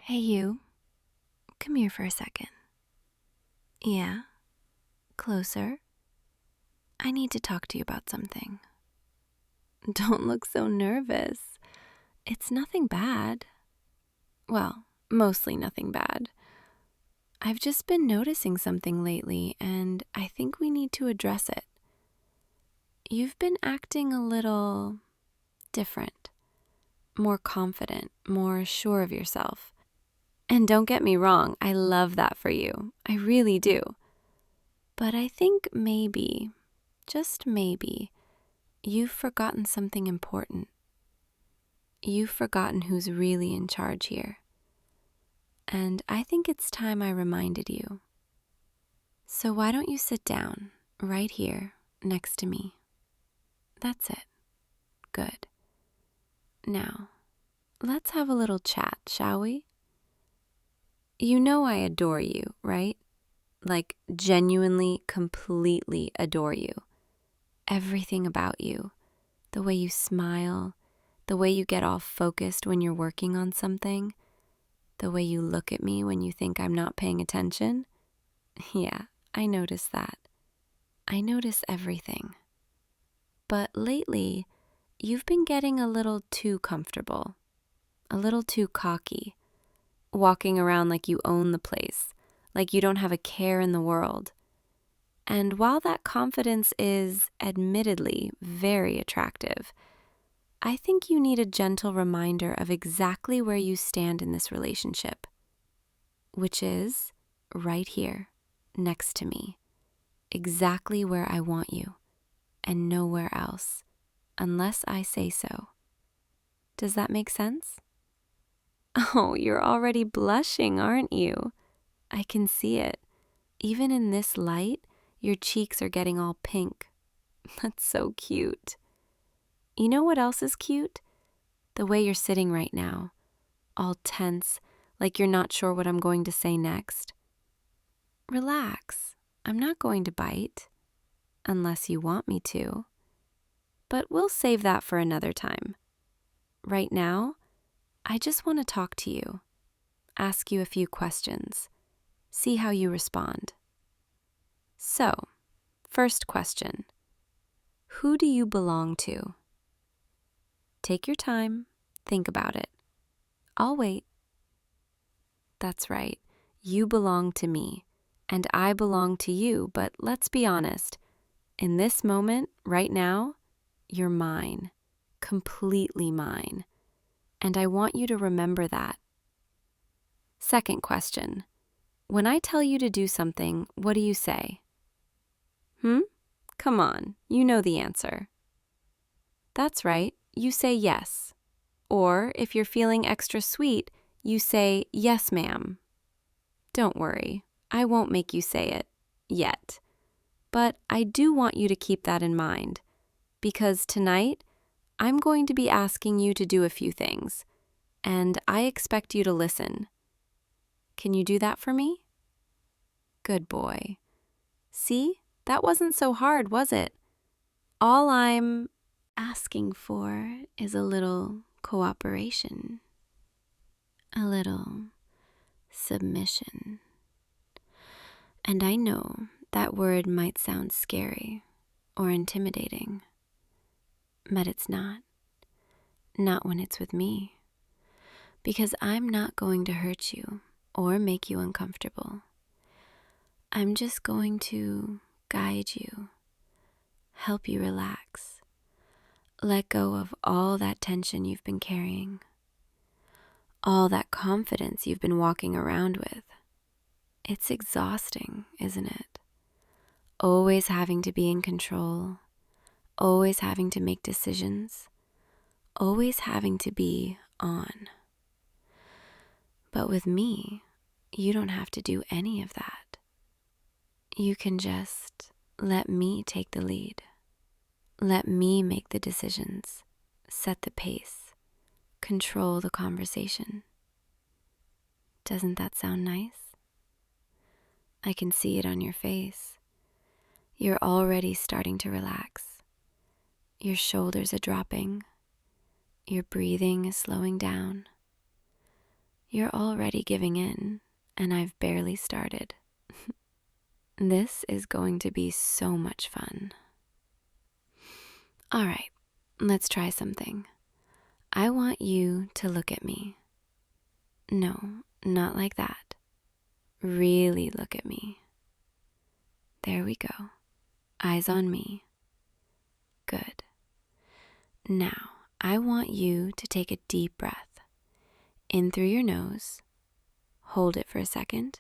Hey, you. Come here for a second. Yeah, closer. I need to talk to you about something. Don't look so nervous. It's nothing bad. Well, mostly nothing bad. I've just been noticing something lately, and I think we need to address it. You've been acting a little different, more confident, more sure of yourself. And don't get me wrong, I love that for you. I really do. But I think maybe, just maybe, you've forgotten something important. You've forgotten who's really in charge here. And I think it's time I reminded you. So why don't you sit down right here next to me? That's it. Good. Now, let's have a little chat, shall we? You know I adore you, right? Like genuinely, completely adore you. Everything about you. The way you smile, the way you get all focused when you're working on something, the way you look at me when you think I'm not paying attention. Yeah, I notice that. I notice everything. But lately, you've been getting a little too comfortable, a little too cocky, walking around like you own the place, like you don't have a care in the world. And while that confidence is admittedly very attractive, I think you need a gentle reminder of exactly where you stand in this relationship, which is right here, next to me, exactly where I want you, and nowhere else, unless I say so. Does that make sense? Oh, you're already blushing, aren't you? I can see it. Even in this light, your cheeks are getting all pink. That's so cute. You know what else is cute? The way you're sitting right now, all tense, like you're not sure what I'm going to say next. Relax. I'm not going to bite, unless you want me to. But we'll save that for another time. Right now, I just want to talk to you, ask you a few questions, see how you respond. So, first question. Who do you belong to? Take your time, think about it. I'll wait. That's right. You belong to me, and I belong to you, but let's be honest. In this moment, right now, you're mine, completely mine, and I want you to remember that. Second question. When I tell you to do something, what do you say? Come on, you know the answer. That's right, you say yes. Or if you're feeling extra sweet, you say, yes, ma'am. Don't worry, I won't make you say it yet. But I do want you to keep that in mind, because tonight I'm going to be asking you to do a few things, and I expect you to listen. Can you do that for me? Good boy. See, that wasn't so hard, was it? All I'm asking for is a little cooperation, a little submission. And I know that word might sound scary or intimidating, but it's not. Not when it's with me. Because I'm not going to hurt you or make you uncomfortable. I'm just going to guide you, help you relax, let go of all that tension you've been carrying, all that confidence you've been walking around with. It's exhausting, isn't it? Always having to be in control, always having to make decisions, always having to be on. But with me, you don't have to do any of that. You can just let me take the lead. Let me make the decisions, set the pace, control the conversation. Doesn't that sound nice? I can see it on your face. You're already starting to relax. Your shoulders are dropping. Your breathing is slowing down. You're already giving in, and I've barely started. This is going to be so much fun. All right, let's try something. I want you to look at me. No, not like that. Really look at me. There we go. Eyes on me. Good. Now, I want you to take a deep breath. In through your nose. Hold it for a second.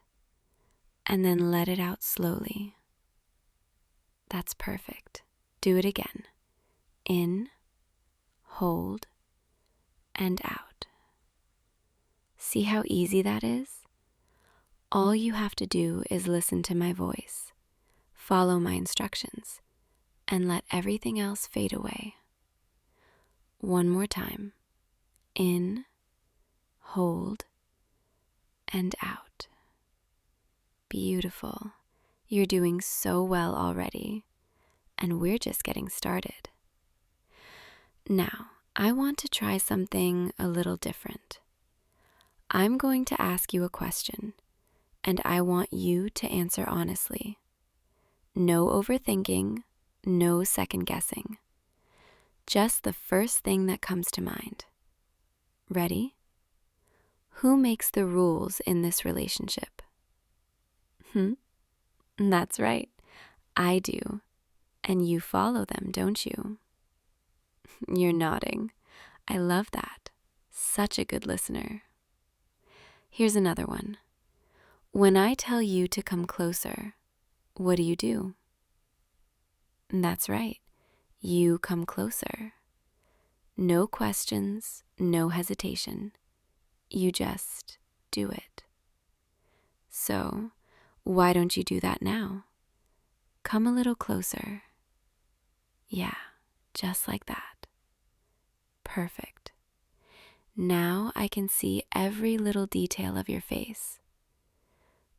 And then let it out slowly. That's perfect. Do it again. In, hold, and out. See how easy that is? All you have to do is listen to my voice, follow my instructions, and let everything else fade away. One more time. In, hold, and out. Beautiful. You're doing so well already, and we're just getting started. Now, I want to try something a little different. I'm going to ask you a question, and I want you to answer honestly. No overthinking, no second guessing. Just the first thing that comes to mind. Ready? Who makes the rules in this relationship? That's right. I do. And you follow them, don't you? You're nodding. I love that. Such a good listener. Here's another one. When I tell you to come closer, what do? That's right. You come closer. No questions, no hesitation. You just do it. So, why don't you do that now? Come a little closer. Yeah, just like that. Perfect. Now I can see every little detail of your face.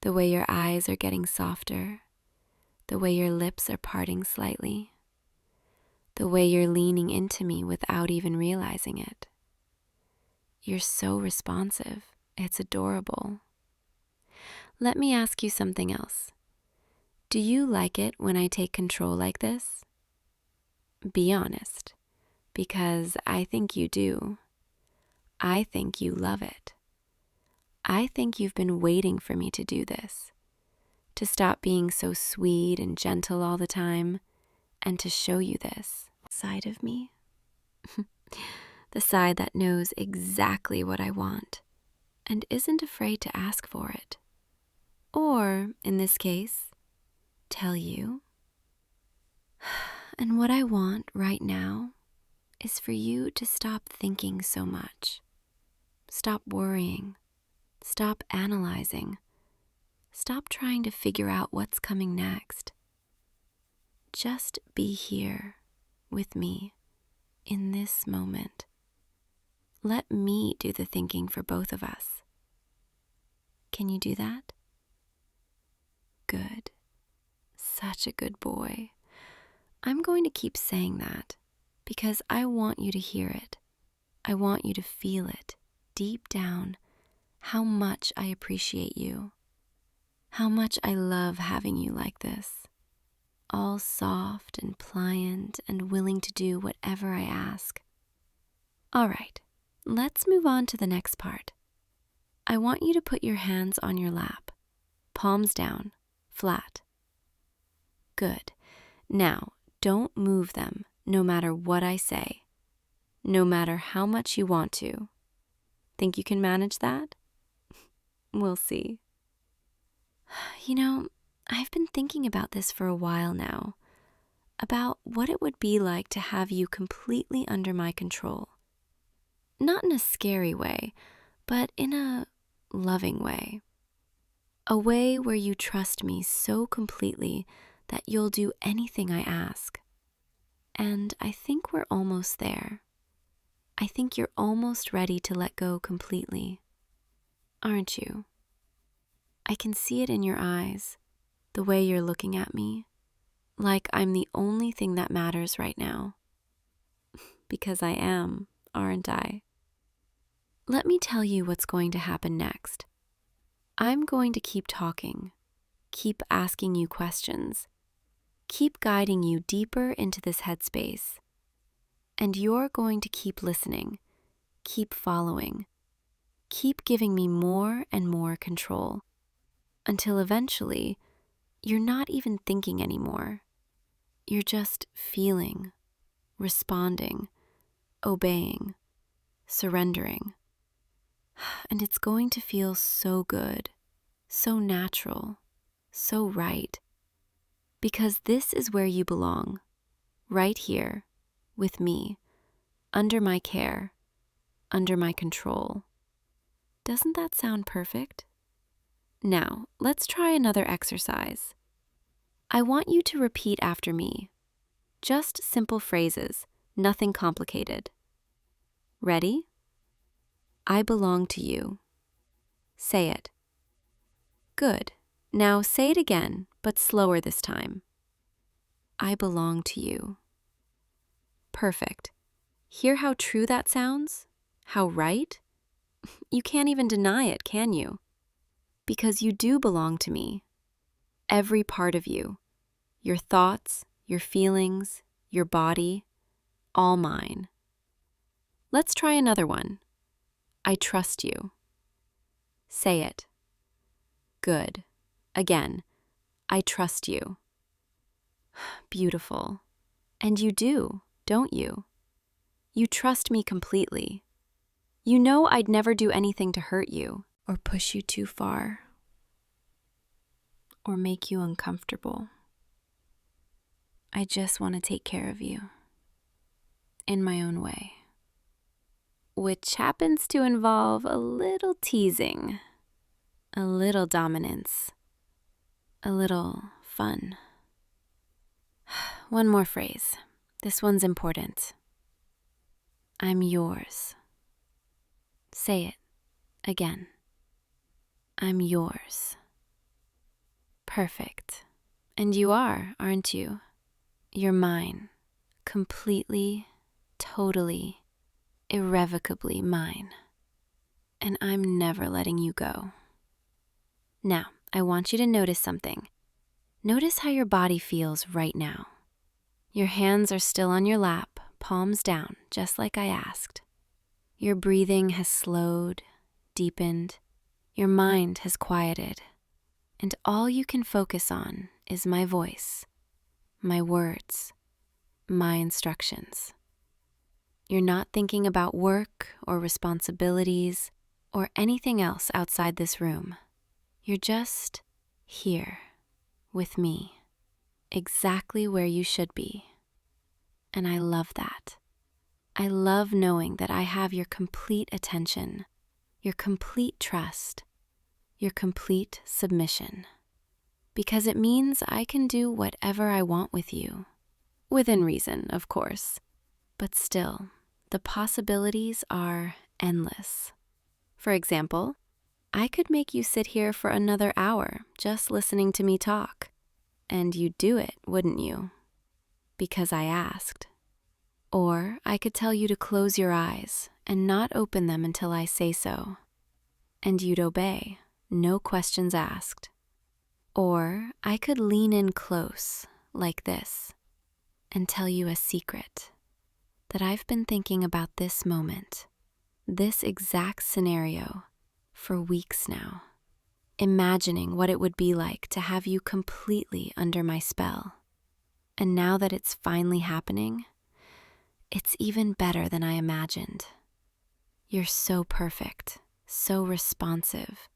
The way your eyes are getting softer, the way your lips are parting slightly, the way you're leaning into me without even realizing it. You're so responsive. It's adorable. Let me ask you something else. Do you like it when I take control like this? Be honest, because I think you do. I think you love it. I think you've been waiting for me to do this, to stop being so sweet and gentle all the time, and to show you this side of me. The side that knows exactly what I want and isn't afraid to ask for it. Or, in this case, tell you. And what I want right now is for you to stop thinking so much. Stop worrying. Stop analyzing. Stop trying to figure out what's coming next. Just be here with me in this moment. Let me do the thinking for both of us. Can you do that? Good. Such a good boy. I'm going to keep saying that because I want you to hear it. I want you to feel it deep down, how much I appreciate you, how much I love having you like this, all soft and pliant and willing to do whatever I ask. All right, let's move on to the next part. I want you to put your hands on your lap, palms down, flat. Good. Now, don't move them no matter what I say, no matter how much you want to. Think you can manage that? We'll see. You know, I've been thinking about this for a while now, about what it would be like to have you completely under my control. Not in a scary way, but in a loving way. A way where you trust me so completely that you'll do anything I ask. And I think we're almost there. I think you're almost ready to let go completely. Aren't you? I can see it in your eyes, the way you're looking at me, like I'm the only thing that matters right now. Because I am, aren't I? Let me tell you what's going to happen next. I'm going to keep talking, keep asking you questions, keep guiding you deeper into this headspace. And you're going to keep listening, keep following, keep giving me more and more control, until eventually you're not even thinking anymore. You're just feeling, responding, obeying, surrendering. And it's going to feel so good, so natural, so right. Because this is where you belong, right here, with me, under my care, under my control. Doesn't that sound perfect? Now, let's try another exercise. I want you to repeat after me. Just simple phrases, nothing complicated. Ready? I belong to you. Say it. Good. Now say it again, but slower this time. I belong to you. Perfect. Hear how true that sounds? How right? You can't even deny it, can you? Because you do belong to me. Every part of you. Your thoughts, your feelings, your body, all mine. Let's try another one. I trust you. Say it. Good. Again, I trust you. Beautiful. And you do, don't you? You trust me completely. You know I'd never do anything to hurt you, or push you too far, or make you uncomfortable. I just want to take care of you, in my own way, which happens to involve a little teasing, a little dominance, a little fun. One more phrase. This one's important. I'm yours. Say it again. I'm yours. Perfect. And you are, aren't you? You're mine. Completely, totally, irrevocably mine. And I'm never letting you go. Now, I want you to notice something. Notice how your body feels right now. Your hands are still on your lap, palms down, just like I asked. Your breathing has slowed, deepened. Your mind has quieted. And all you can focus on is my voice, my words, my instructions. You're not thinking about work or responsibilities or anything else outside this room. You're just here with me, exactly where you should be. And I love that. I love knowing that I have your complete attention, your complete trust, your complete submission. Because it means I can do whatever I want with you. Within reason, of course. But still, the possibilities are endless. For example, I could make you sit here for another hour just listening to me talk. And you'd do it, wouldn't you? Because I asked. Or I could tell you to close your eyes and not open them until I say so. And you'd obey, no questions asked. Or I could lean in close, like this, and tell you a secret, that I've been thinking about this moment, this exact scenario, for weeks now, imagining what it would be like to have you completely under my spell. And now that it's finally happening, it's even better than I imagined. You're so perfect, so responsive,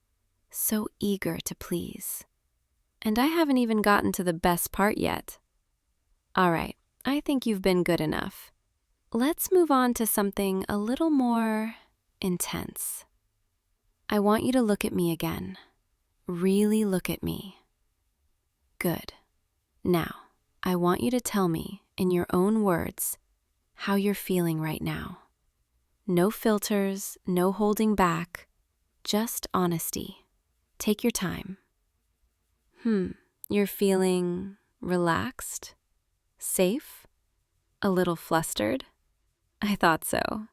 so eager to please. And I haven't even gotten to the best part yet. All right, I think you've been good enough. Let's move on to something a little more intense. I want you to look at me again. Really look at me. Good. Now, I want you to tell me, in your own words, how you're feeling right now. No filters, no holding back, just honesty. Take your time. You're feeling relaxed? Safe? A little flustered? I thought so.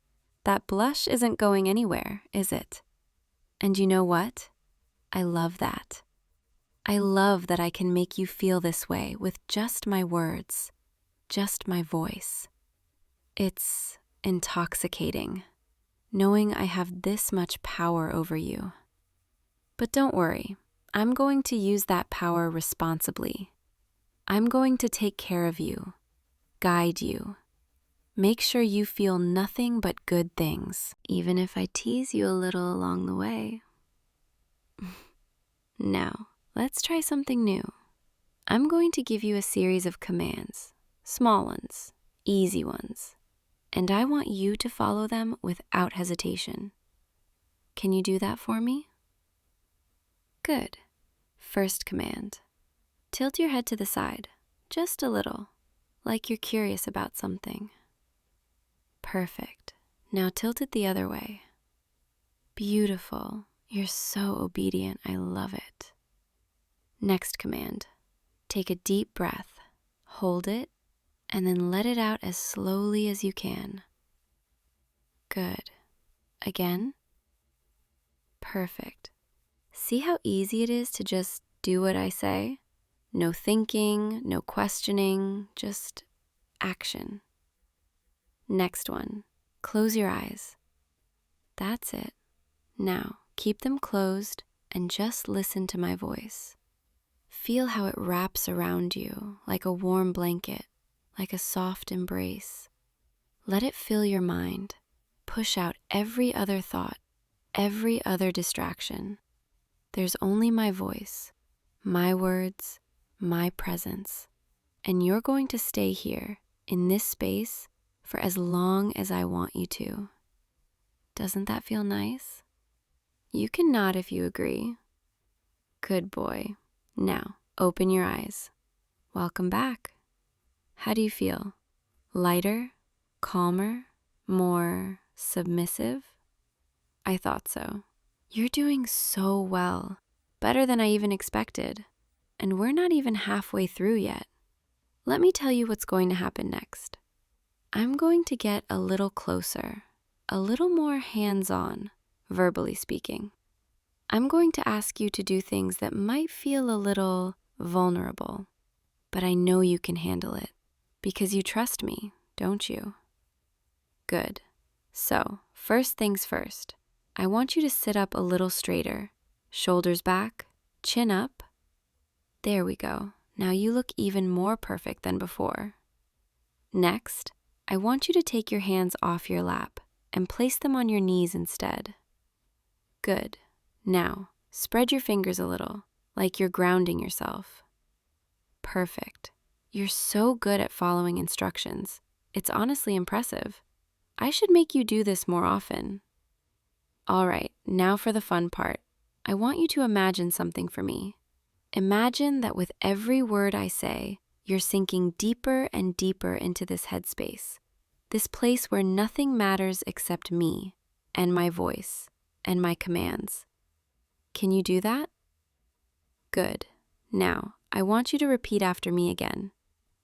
That blush isn't going anywhere, is it? And you know what? I love that. I love that I can make you feel this way with just my words, just my voice. It's intoxicating, knowing I have this much power over you. But don't worry, I'm going to use that power responsibly. I'm going to take care of you, guide you, make sure you feel nothing but good things, even if I tease you a little along the way. Now, let's try something new. I'm going to give you a series of commands, small ones, easy ones, and I want you to follow them without hesitation. Can you do that for me? Good. First command. Tilt your head to the side, just a little, like you're curious about something. Perfect. Now tilt it the other way. Beautiful. You're so obedient. I love it. Next command. Take a deep breath, hold it, and then let it out as slowly as you can. Good. Again. Perfect. See how easy it is to just do what I say? No thinking, no questioning, just action. Next one. Close your eyes. That's it. Now, keep them closed and just listen to my voice. Feel how it wraps around you like a warm blanket, like a soft embrace. Let it fill your mind. Push out every other thought, every other distraction. There's only my voice, my words, my presence. And you're going to stay here in this space for as long as I want you to. Doesn't that feel nice? You can nod if you agree. Good boy. Now, open your eyes. Welcome back. How do you feel? Lighter? Calmer? More submissive? I thought so. You're doing so well. Better than I even expected. And we're not even halfway through yet. Let me tell you what's going to happen next. I'm going to get a little closer, a little more hands-on, verbally speaking. I'm going to ask you to do things that might feel a little vulnerable, but I know you can handle it because you trust me, don't you? Good. So, first things first, I want you to sit up a little straighter, shoulders back, chin up. There we go. Now you look even more perfect than before. Next, I want you to take your hands off your lap and place them on your knees instead. Good. Now, spread your fingers a little, like you're grounding yourself. Perfect. You're so good at following instructions. It's honestly impressive. I should make you do this more often. All right, now for the fun part. I want you to imagine something for me. Imagine that with every word I say, you're sinking deeper and deeper into this headspace, this place where nothing matters except me and my voice and my commands. Can you do that? Good. Now, I want you to repeat after me again,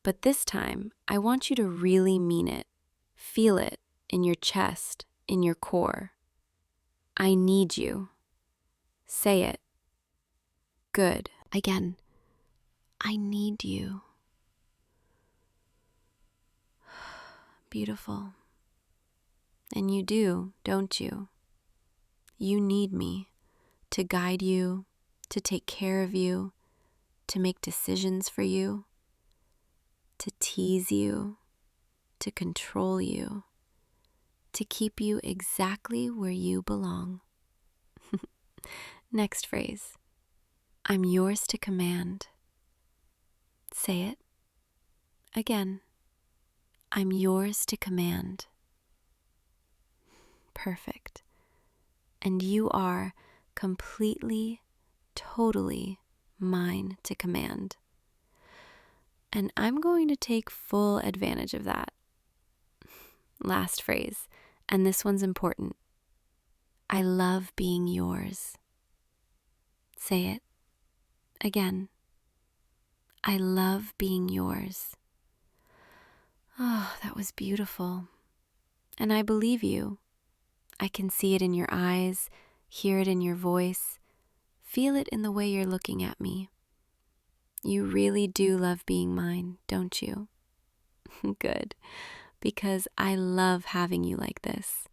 but this time, I want you to really mean it. Feel it in your chest, in your core. I need you. Say it. Good. Again. I need you. Beautiful. And you do, don't you? You need me to guide you, to take care of you, to make decisions for you, to tease you, to control you, to keep you exactly where you belong. Next phrase. I'm yours to command. Say it. Again. I'm yours to command. Perfect. And you are completely, totally mine to command. And I'm going to take full advantage of that. Last phrase, and this one's important. I love being yours. Say it. Again. I love being yours. Oh, that was beautiful. And I believe you. I can see it in your eyes, hear it in your voice, feel it in the way you're looking at me. You really do love being mine, don't you? Good, because I love having you like this.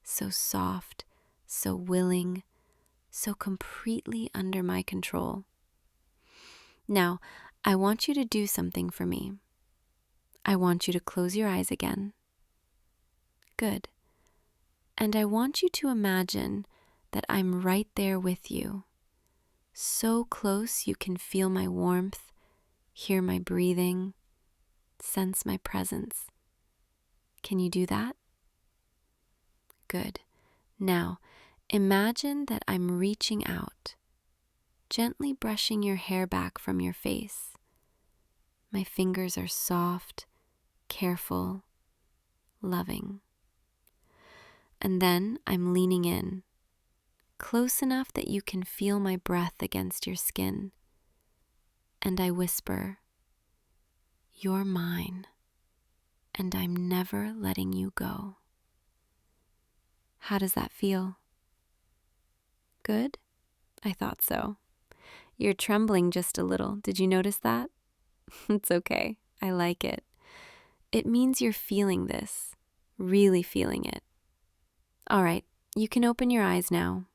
So soft, so willing, so completely under my control. Now, I want you to do something for me. I want you to close your eyes again. Good. And I want you to imagine that I'm right there with you, so close you can feel my warmth, hear my breathing, sense my presence. Can you do that? Good. Now, imagine that I'm reaching out, gently brushing your hair back from your face. My fingers are soft, careful, loving. And then I'm leaning in, close enough that you can feel my breath against your skin. And I whisper, "You're mine, and I'm never letting you go." How does that feel? Good? I thought so. You're trembling just a little. Did you notice that? It's okay. I like it. It means you're feeling this, really feeling it. All right, you can open your eyes now.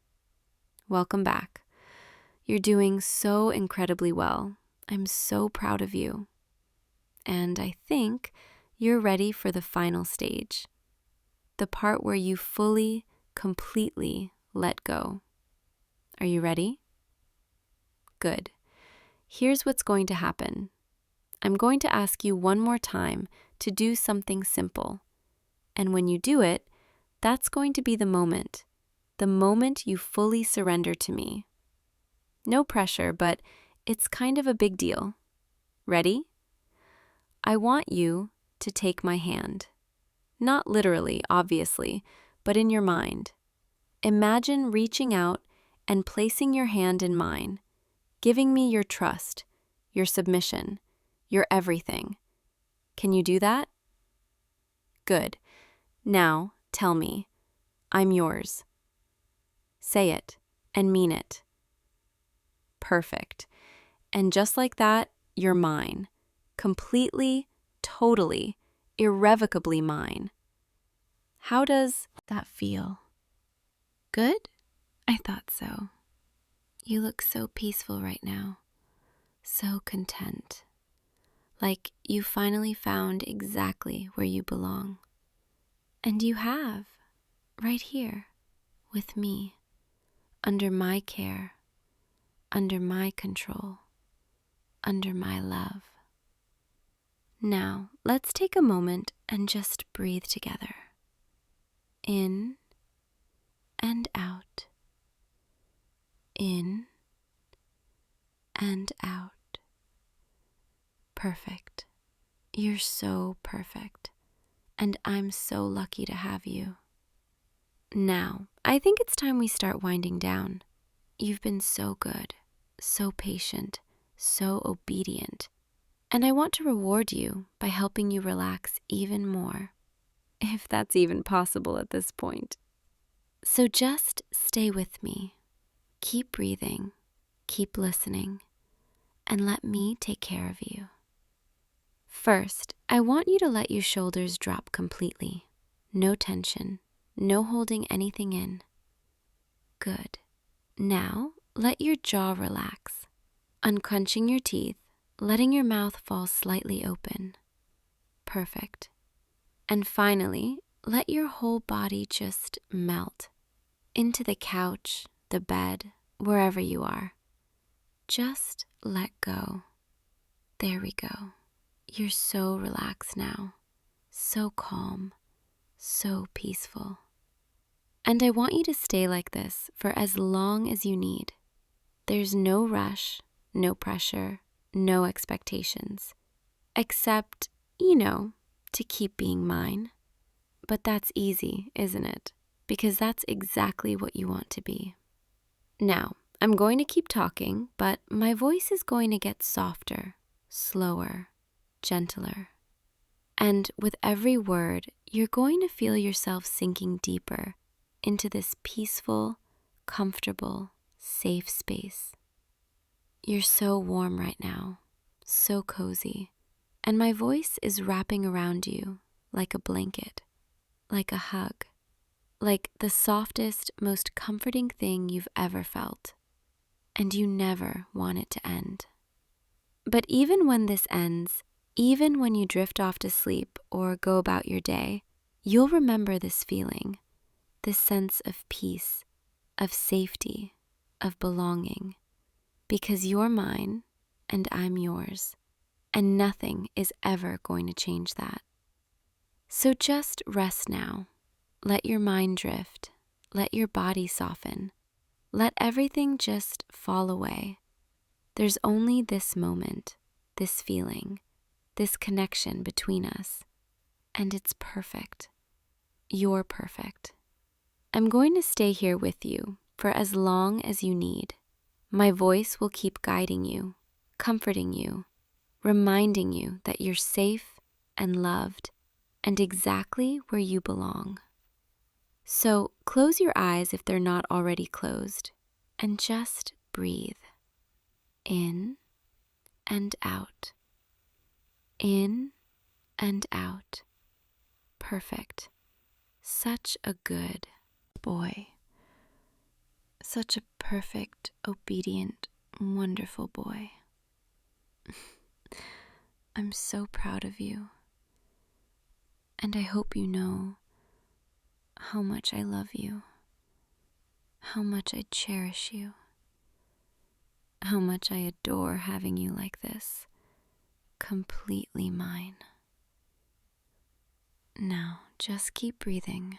Welcome back. You're doing so incredibly well. I'm so proud of you. And I think you're ready for the final stage, the part where you fully, completely let go. Are you ready? Good. Here's what's going to happen. I'm going to ask you one more time to do something simple. And when you do it, that's going to be the moment you fully surrender to me. No pressure, but it's kind of a big deal. Ready? I want you to take my hand. Not literally, obviously, but in your mind. Imagine reaching out and placing your hand in mine, giving me your trust, your submission, your everything. Can you do that? Good. Now, tell me, I'm yours. Say it and mean it. Perfect. And just like that, you're mine. Completely, totally, irrevocably mine. How does that feel? Good? I thought so. You look so peaceful right now. So content. Like you finally found exactly where you belong. And you have, right here, with me, under my care, under my control, under my love. Now, let's take a moment and just breathe together. In and out. In and out. Perfect. You're so perfect. And I'm so lucky to have you. Now, I think it's time we start winding down. You've been so good, so patient, so obedient. And I want to reward you by helping you relax even more, if that's even possible at this point. So just stay with me. Keep breathing, keep listening, and let me take care of you. First, I want you to let your shoulders drop completely. No tension, no holding anything in. Good. Now, let your jaw relax, unclenching your teeth, letting your mouth fall slightly open. Perfect. And finally, let your whole body just melt into the couch, the bed, wherever you are. Just let go. There we go. You're so relaxed now, so calm, so peaceful. And I want you to stay like this for as long as you need. There's no rush, no pressure, no expectations, except, to keep being mine. But that's easy, isn't it? Because that's exactly what you want to be. Now, I'm going to keep talking, but my voice is going to get softer, slower, gentler. And with every word, you're going to feel yourself sinking deeper into this peaceful, comfortable, safe space. You're so warm right now, so cozy, and my voice is wrapping around you like a blanket, like a hug, like the softest, most comforting thing you've ever felt, and you never want it to end. But even when this ends, even when you drift off to sleep or go about your day, you'll remember this feeling, this sense of peace, of safety, of belonging, because you're mine and I'm yours, and nothing is ever going to change that. So just rest now. Let your mind drift. Let your body soften. Let everything just fall away. There's only this moment, this feeling, this connection between us, and it's perfect. You're perfect. I'm going to stay here with you for as long as you need. My voice will keep guiding you, comforting you, reminding you that you're safe and loved and exactly where you belong. So close your eyes if they're not already closed, and just breathe. In and out. In and out. Perfect. Such a good boy. Such a perfect, obedient, wonderful boy. I'm so proud of you. And I hope you know how much I love you, how much I cherish you, how much I adore having you like this, completely mine. Now, just keep breathing,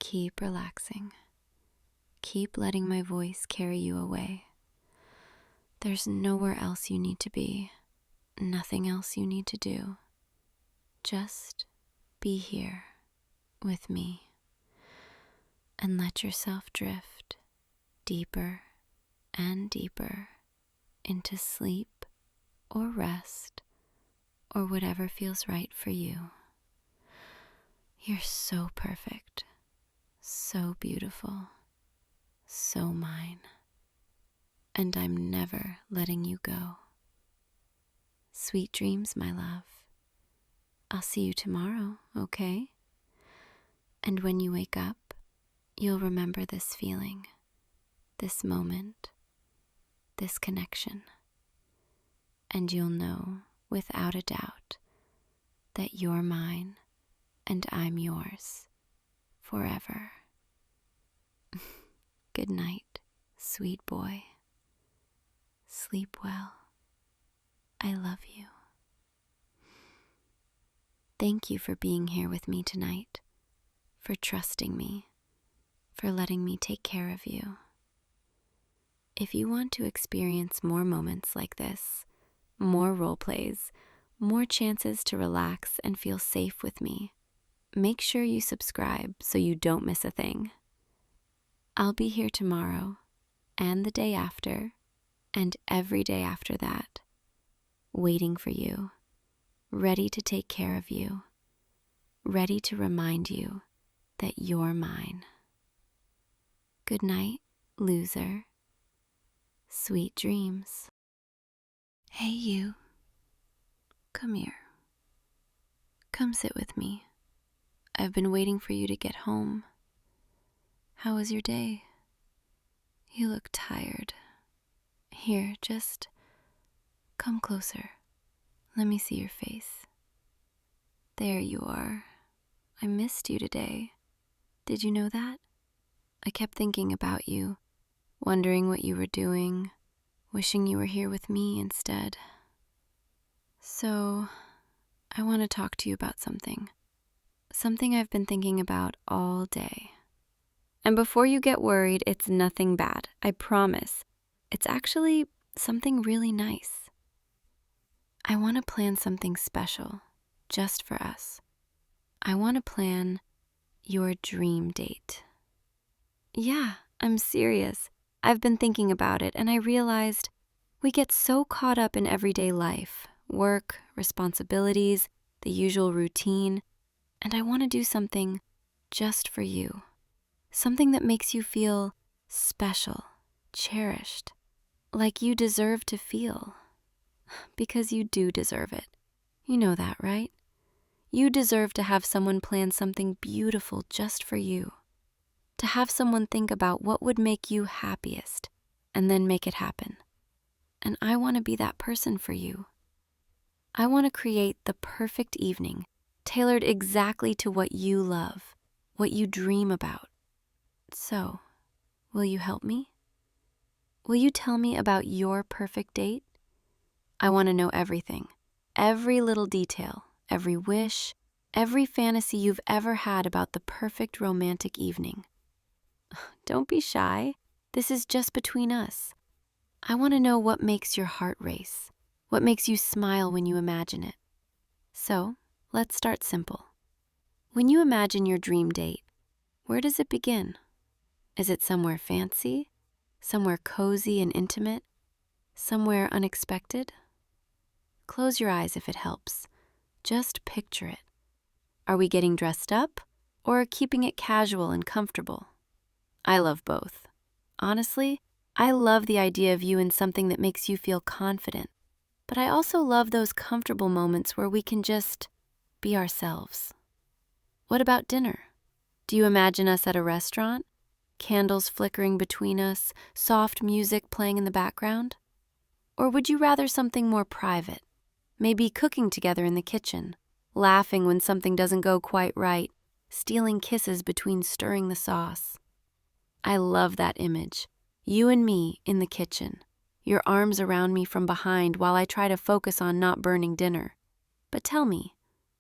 keep relaxing, keep letting my voice carry you away. There's nowhere else you need to be, nothing else you need to do. Just be here with me and let yourself drift deeper and deeper into sleep or rest or whatever feels right for you. You're so perfect, so beautiful, so mine, and I'm never letting you go. Sweet dreams, my love. I'll see you tomorrow, okay? And when you wake up, you'll remember this feeling, this moment, this connection, and you'll know without a doubt that you're mine and I'm yours forever. Good night, sweet boy. Sleep well. I love you. Thank you for being here with me tonight, for trusting me, for letting me take care of you. If you want to experience more moments like this, more role plays, more chances to relax and feel safe with me, make sure you subscribe so you don't miss a thing. I'll be here tomorrow and the day after and every day after that, waiting for you, ready to take care of you, ready to remind you that you're mine. Good night, loser. Sweet dreams. Hey, you. Come here. Come sit with me. I've been waiting for you to get home. How was your day? You look tired. Here, just come closer. Let me see your face. There you are. I missed you today. Did you know that? I kept thinking about you, wondering what you were doing, wishing you were here with me instead. So, I want to talk to you about something I've been thinking about all day. And before you get worried, it's nothing bad, I promise. It's actually something really nice. I want to plan something special, just for us. I want to plan your dream date. Yeah, I'm serious. I've been thinking about it, and I realized we get so caught up in everyday life, work, responsibilities, the usual routine, and I want to do something just for you. Something that makes you feel special, cherished, like you deserve to feel. Because you do deserve it. You know that, right? You deserve to have someone plan something beautiful just for you. To have someone think about what would make you happiest and then make it happen. And I want to be that person for you. I want to create the perfect evening, tailored exactly to what you love, what you dream about. So, will you help me? Will you tell me about your perfect date? I want to know everything, every little detail, every wish, every fantasy you've ever had about the perfect romantic evening. Don't be shy. This is just between us. I want to know what makes your heart race, what makes you smile when you imagine it. So, let's start simple. When you imagine your dream date, where does it begin? Is it somewhere fancy? Somewhere cozy and intimate? Somewhere unexpected? Close your eyes if it helps. Just picture it. Are we getting dressed up or keeping it casual and comfortable? I love both. Honestly, I love the idea of you in something that makes you feel confident, but I also love those comfortable moments where we can just be ourselves. What about dinner? Do you imagine us at a restaurant? Candles flickering between us, soft music playing in the background? Or would you rather something more private? Maybe cooking together in the kitchen, laughing when something doesn't go quite right, stealing kisses between stirring the sauce. I love that image. You and me in the kitchen, your arms around me from behind while I try to focus on not burning dinner. But tell me,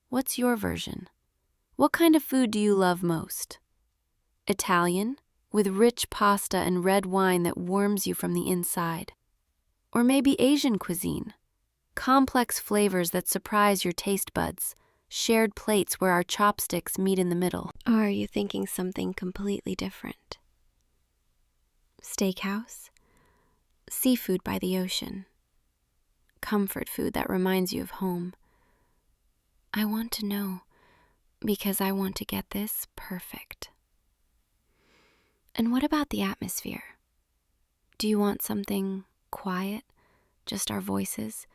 what's your version? What kind of food do you love most? Italian, with rich pasta and red wine that warms you from the inside. Or maybe Asian cuisine, complex flavors that surprise your taste buds, shared plates where our chopsticks meet in the middle. Or are you thinking something completely different? Steakhouse? Seafood by the ocean? Comfort food that reminds you of home? I want to know, because I want to get this perfect. And what about the atmosphere? Do you want something quiet, just our voices,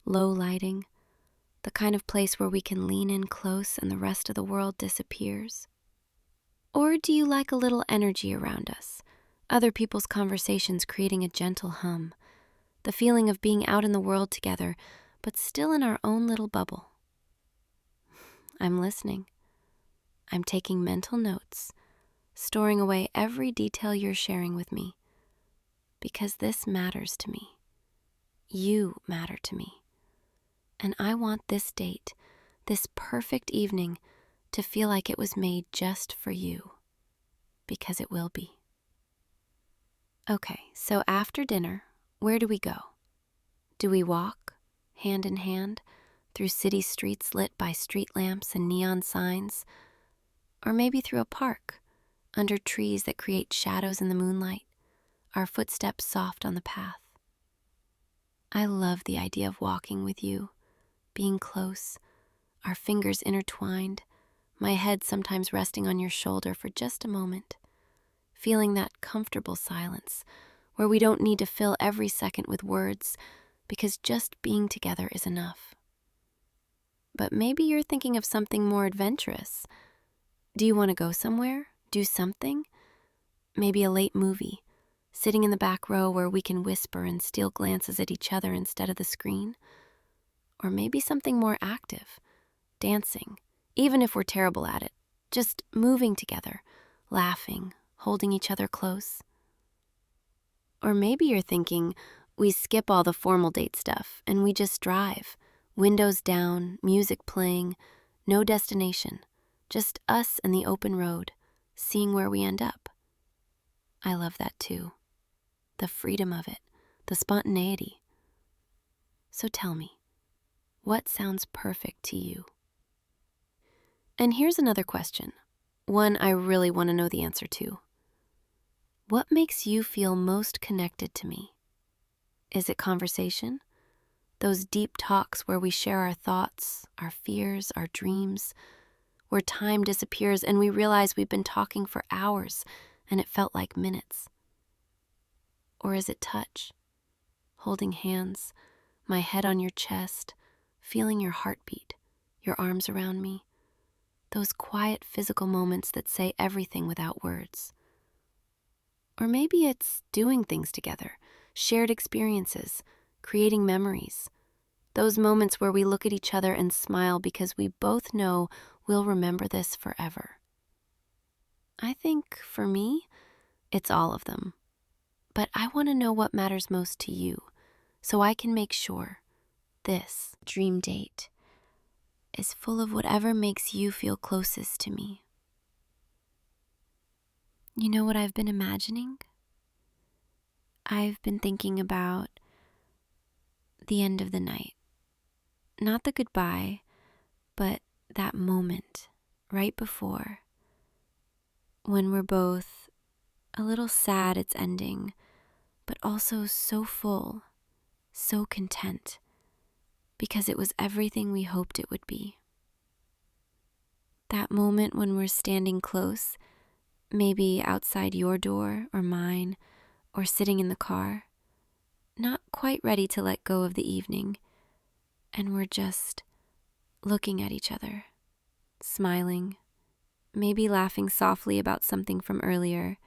low lighting, the kind of place where we can lean in close and the rest of the world disappears? Or do you like a little energy around us, other people's conversations creating a gentle hum, the feeling of being out in the world together, but still in our own little bubble? I'm listening. I'm taking mental notes, storing away every detail you're sharing with me, because this matters to me. You matter to me. And I want this date, this perfect evening, to feel like it was made just for you, because it will be. Okay, so after dinner, where do we go? Do we walk, hand in hand, through city streets lit by street lamps and neon signs? Or maybe through a park, under trees that create shadows in the moonlight, our footsteps soft on the path? I love the idea of walking with you, being close, our fingers intertwined, my head sometimes resting on your shoulder for just a moment, feeling that comfortable silence where we don't need to fill every second with words because just being together is enough. But maybe you're thinking of something more adventurous. Do you want to go somewhere? Do something? Maybe a late movie, sitting in the back row where we can whisper and steal glances at each other instead of the screen? Or maybe something more active, dancing, even if we're terrible at it, just moving together, laughing, holding each other close. Or maybe you're thinking we skip all the formal date stuff and we just drive, windows down, music playing, no destination, just us and the open road, seeing where we end up. I love that too. The freedom of it, the spontaneity. So tell me, what sounds perfect to you? And here's another question, one I really want to know the answer to. What makes you feel most connected to me? Is it conversation? Those deep talks where we share our thoughts, our fears, our dreams, where time disappears and we realize we've been talking for hours and it felt like minutes? Or is it touch? Holding hands, my head on your chest, feeling your heartbeat, your arms around me. Those quiet physical moments that say everything without words. Or maybe it's doing things together, shared experiences, creating memories. Those moments where we look at each other and smile because we both know we'll remember this forever. I think, for me, it's all of them. But I want to know what matters most to you, so I can make sure this dream date is full of whatever makes you feel closest to me. You know what I've been imagining? I've been thinking about the end of the night. Not the goodbye, but that moment right before, when we're both a little sad it's ending, but also so full, so content, because it was everything we hoped it would be. That moment when we're standing close, maybe outside your door or mine, or sitting in the car, not quite ready to let go of the evening, and we're just looking at each other, smiling, maybe laughing softly about something from earlier,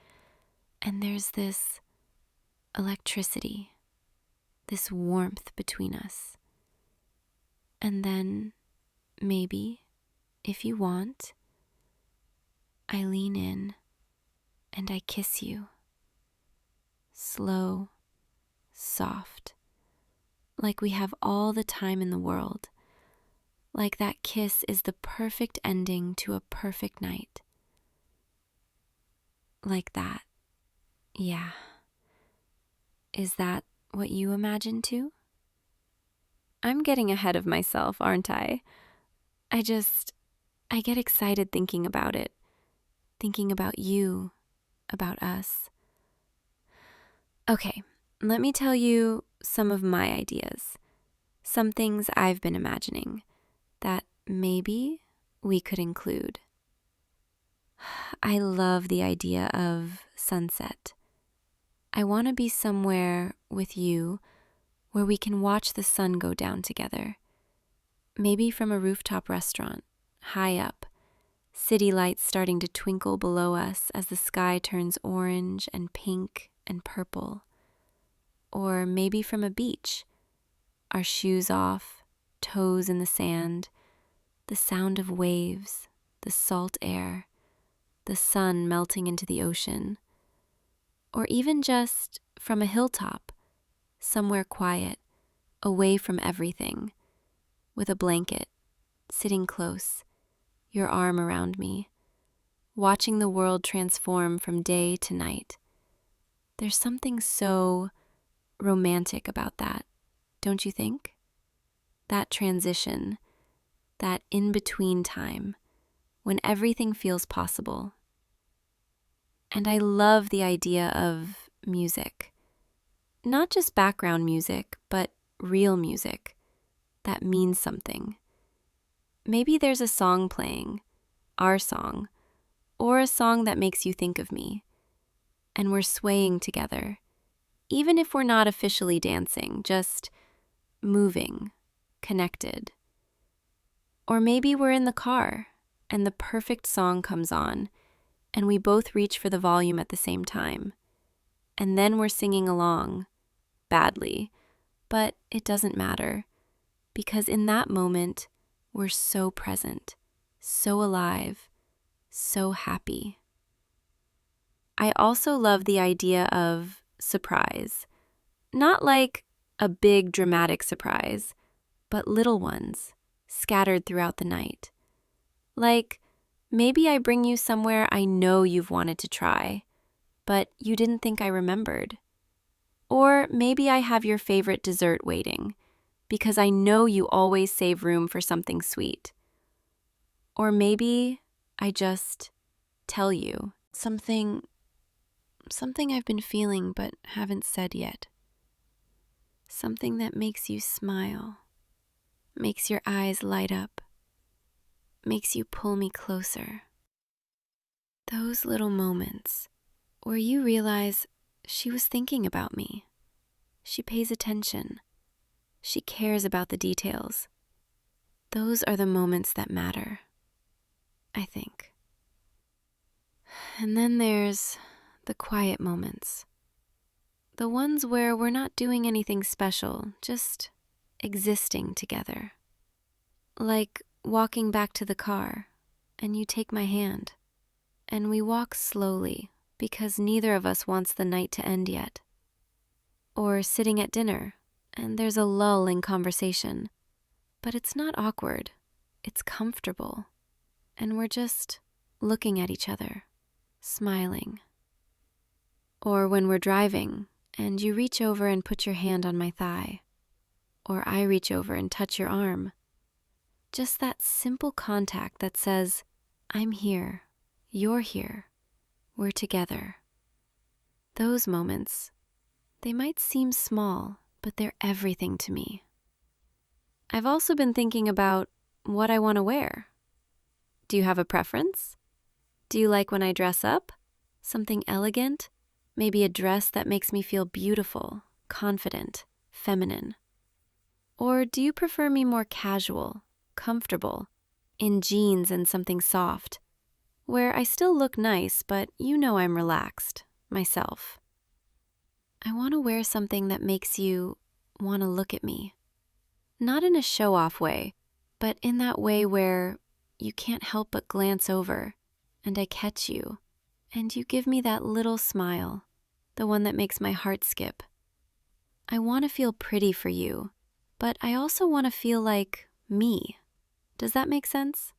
and there's this electricity, this warmth between us. And then, maybe, if you want, I lean in and I kiss you. Slow, soft, like we have all the time in the world. Like that kiss is the perfect ending to a perfect night. Like that. Yeah. Is that what you imagine too? I'm getting ahead of myself, aren't I? I get excited thinking about it. Thinking about you, about us. Okay, let me tell you some of my ideas. Some things I've been imagining that maybe we could include. I love the idea of sunset. I want to be somewhere with you where we can watch the sun go down together. Maybe from a rooftop restaurant, high up, city lights starting to twinkle below us as the sky turns orange and pink and purple. Or maybe from a beach, our shoes off, toes in the sand, the sound of waves, the salt air, the sun melting into the ocean. Or even just from a hilltop, somewhere quiet, away from everything, with a blanket, sitting close, your arm around me, watching the world transform from day to night. There's something so romantic about that, don't you think? That transition, that in-between time, when everything feels possible. And I love the idea of music. Not just background music, but real music that means something. Maybe there's a song playing, our song, or a song that makes you think of me, and we're swaying together, even if we're not officially dancing, just moving, connected. Or maybe we're in the car, and the perfect song comes on, and we both reach for the volume at the same time, and then we're singing along, badly, but it doesn't matter, because in that moment, we're so present, so alive, so happy. I also love the idea of surprise. Not like a big dramatic surprise, but little ones scattered throughout the night. Like, maybe I bring you somewhere I know you've wanted to try, but you didn't think I remembered. Or maybe I have your favorite dessert waiting, because I know you always save room for something sweet. Or maybe I just tell you something I've been feeling but haven't said yet. Something that makes you smile, makes your eyes light up, makes you pull me closer. Those little moments, where you realize she was thinking about me. She pays attention. She cares about the details. Those are the moments that matter, I think. And then there's the quiet moments. The ones where we're not doing anything special, just existing together. Like walking back to the car, and you take my hand, and we walk slowly because neither of us wants the night to end yet. Or sitting at dinner, and there's a lull in conversation, but it's not awkward, it's comfortable, and we're just looking at each other, smiling. Or when we're driving, and you reach over and put your hand on my thigh, or I reach over and touch your arm. Just that simple contact that says, I'm here, you're here, we're together. Those moments, they might seem small, but they're everything to me. I've also been thinking about what I want to wear. Do you have a preference? Do you like when I dress up? Something elegant? Maybe a dress that makes me feel beautiful, confident, feminine. Or do you prefer me more casual, comfortable, in jeans and something soft, where I still look nice, but you know I'm relaxed, myself? I want to wear something that makes you want to look at me. Not in a show-off way, but in that way where you can't help but glance over, and I catch you, and you give me that little smile, the one that makes my heart skip. I want to feel pretty for you, but I also want to feel like me. Does that make sense?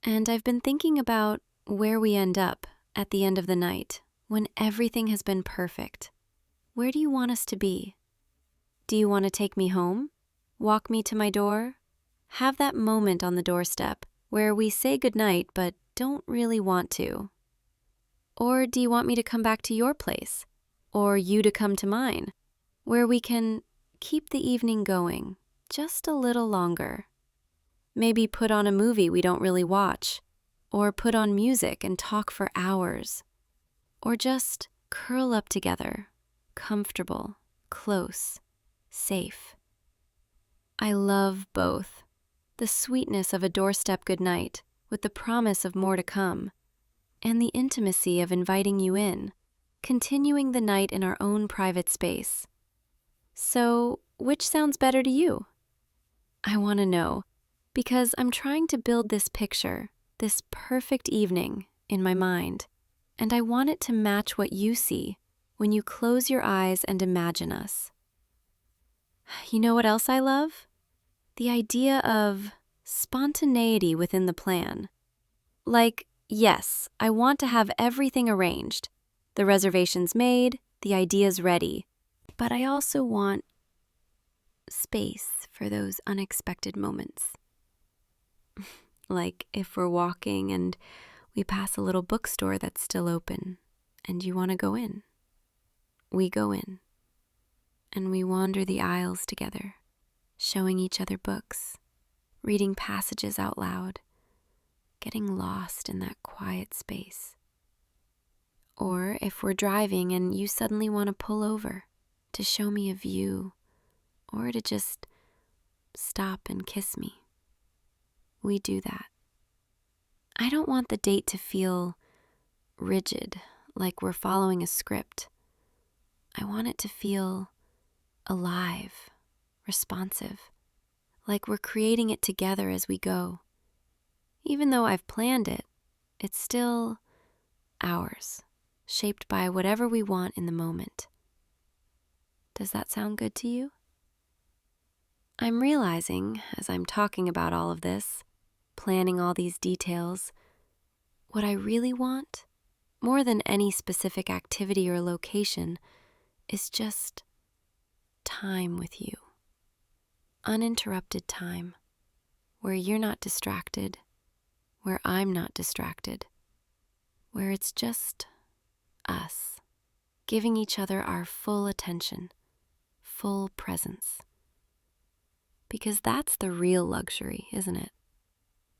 And I've been thinking about where we end up at the end of the night, when everything has been perfect. Where do you want us to be? Do you want to take me home? Walk me to my door? Have that moment on the doorstep where we say goodnight but don't really want to? Or do you want me to come back to your place? Or you to come to mine, where we can keep the evening going just a little longer? Maybe put on a movie we don't really watch, or put on music and talk for hours, or just curl up together, comfortable, close, safe. I love both. The sweetness of a doorstep goodnight with the promise of more to come, and the intimacy of inviting you in, continuing the night in our own private space. So, which sounds better to you? I want to know, because I'm trying to build this picture, this perfect evening, in my mind, and I want it to match what you see when you close your eyes and imagine us. You know what else I love? The idea of spontaneity within the plan. Like, yes, I want to have everything arranged, the reservations made, the ideas ready, but I also want space for those unexpected moments. Like if we're walking and we pass a little bookstore that's still open and you want to go in. We go in and we wander the aisles together, showing each other books, reading passages out loud, getting lost in that quiet space. Or if we're driving and you suddenly want to pull over to show me a view or to just stop and kiss me, we do that. I don't want the date to feel rigid, like we're following a script. I want it to feel alive, responsive, like we're creating it together as we go. Even though I've planned it, it's still ours, shaped by whatever we want in the moment. Does that sound good to you? I'm realizing, as I'm talking about all of this, planning all these details, what I really want, more than any specific activity or location, is just time with you. Uninterrupted time, where you're not distracted, where I'm not distracted, where it's just us, giving each other our full attention, full presence. Because that's the real luxury, isn't it?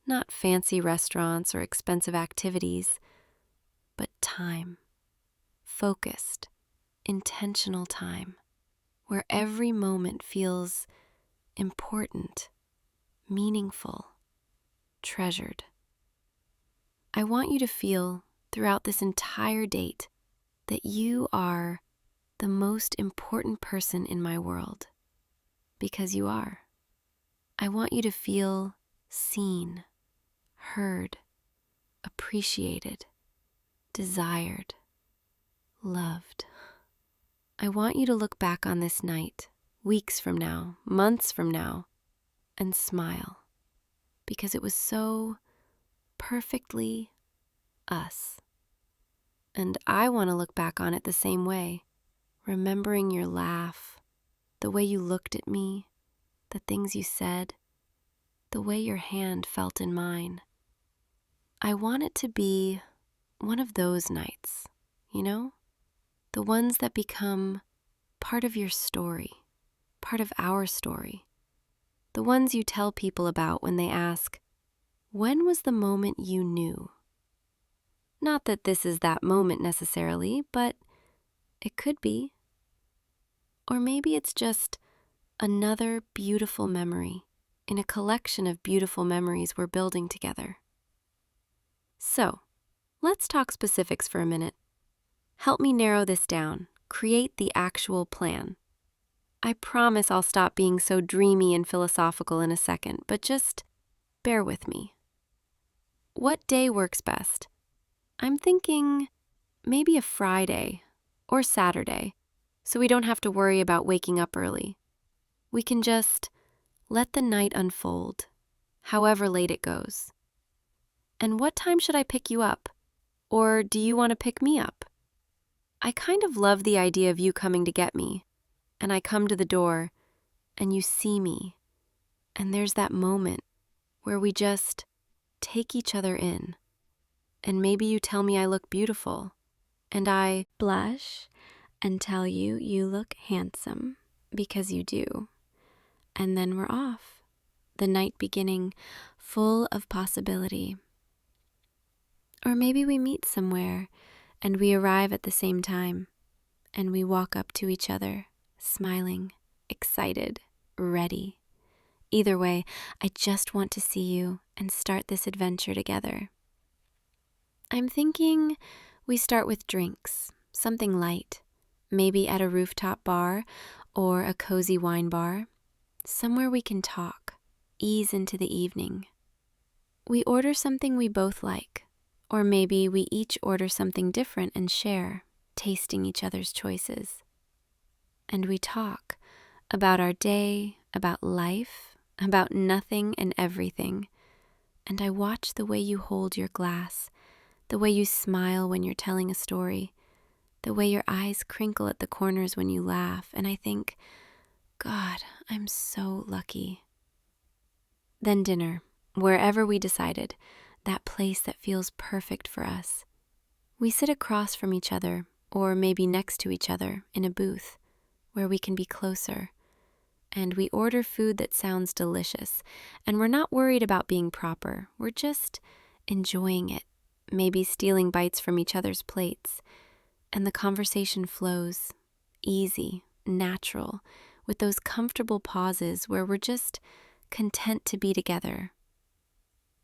Not fancy restaurants or expensive activities, but time. focused, intentional time where every moment feels important, meaningful, treasured. I want you to feel throughout this entire date that you are the most important person in my world, because you are. I want you to feel seen, heard, appreciated, desired, loved. I want you to look back on this night, weeks from now, months from now, and smile, because it was so perfectly us. And I want to look back on it the same way, remembering your laugh, the way you looked at me, the things you said, the way your hand felt in mine. I want it to be one of those nights, the ones that become part of your story, part of our story, the ones you tell people about when they ask, when was the moment you knew? Not that this is that moment necessarily, but it could be. Or maybe it's just another beautiful memory in a collection of beautiful memories we're building together. So, let's talk specifics for a minute. Help me narrow this down, create the actual plan. I promise I'll stop being so dreamy and philosophical in a second, but just bear with me. What day works best? I'm thinking maybe a Friday or Saturday, so we don't have to worry about waking up early. We can just let the night unfold, however late it goes. And what time should I pick you up? Or do you want to pick me up? I kind of love the idea of you coming to get me, and I come to the door, and you see me, and there's that moment where we just take each other in, and maybe you tell me I look beautiful, and I blush and tell you you look handsome, because you do, and then we're off, the night beginning full of possibility. Or maybe we meet somewhere, and we arrive at the same time, and we walk up to each other, smiling, excited, ready. Either way, I just want to see you and start this adventure together. I'm thinking we start with drinks, something light, maybe at a rooftop bar or a cozy wine bar, somewhere we can talk, ease into the evening. We order something we both like, or maybe we each order something different and share, tasting each other's choices. And we talk about our day, about life, about nothing and everything. And I watch the way you hold your glass, the way you smile when you're telling a story, the way your eyes crinkle at the corners when you laugh, and I think, God, I'm so lucky. Then dinner, wherever we decided, that place that feels perfect for us. We sit across from each other, or maybe next to each other, in a booth, where we can be closer. And we order food that sounds delicious, and we're not worried about being proper. We're just enjoying it, maybe stealing bites from each other's plates. And the conversation flows, easy, natural, with those comfortable pauses where we're just content to be together.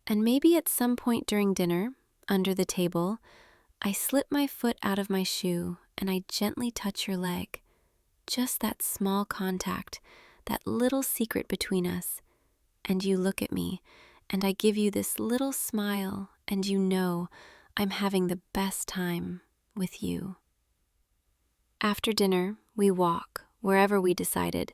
And maybe at some point during dinner, under the table, I slip my foot out of my shoe and I gently touch your leg. Just that small contact, that little secret between us. And you look at me, and I give you this little smile, and you know I'm having the best time with you. After dinner, we walk, wherever we decided,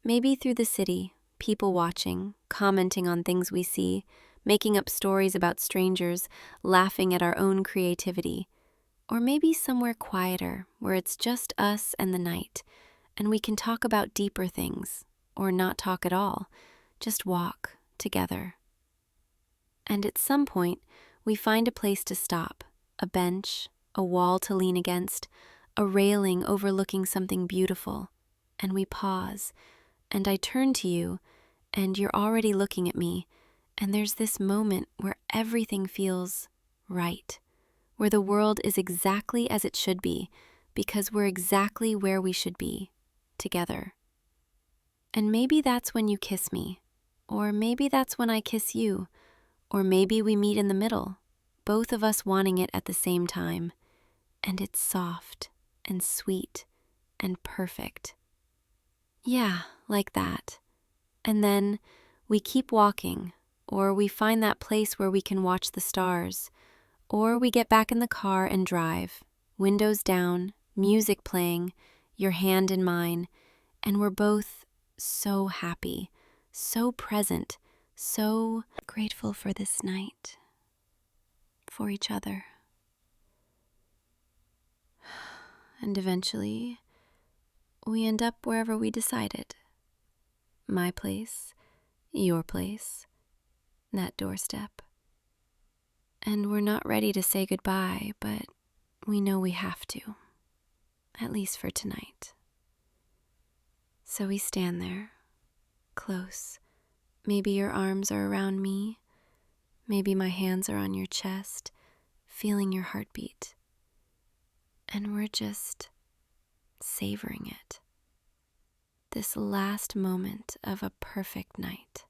maybe through the city, people watching, commenting on things we see, making up stories about strangers, laughing at our own creativity. Or maybe somewhere quieter, where it's just us and the night, and we can talk about deeper things, or not talk at all, just walk together. And at some point, we find a place to stop, a bench, a wall to lean against, a railing overlooking something beautiful, and we pause, and I turn to you, and you're already looking at me, and there's this moment where everything feels right, where the world is exactly as it should be, because we're exactly where we should be, together. And maybe that's when you kiss me, or maybe that's when I kiss you, or maybe we meet in the middle, both of us wanting it at the same time, and it's soft and sweet and perfect. Yeah, like that. And then we keep walking, or we find that place where we can watch the stars, or we get back in the car and drive, windows down, music playing, your hand in mine, and we're both so happy, so present, so grateful for this night, for each other. And eventually, we end up wherever we decided. My place, your place, that doorstep. And we're not ready to say goodbye, but we know we have to, at least for tonight. So we stand there, close. Maybe your arms are around me, maybe my hands are on your chest, feeling your heartbeat. And we're just savoring it. This last moment of a perfect night.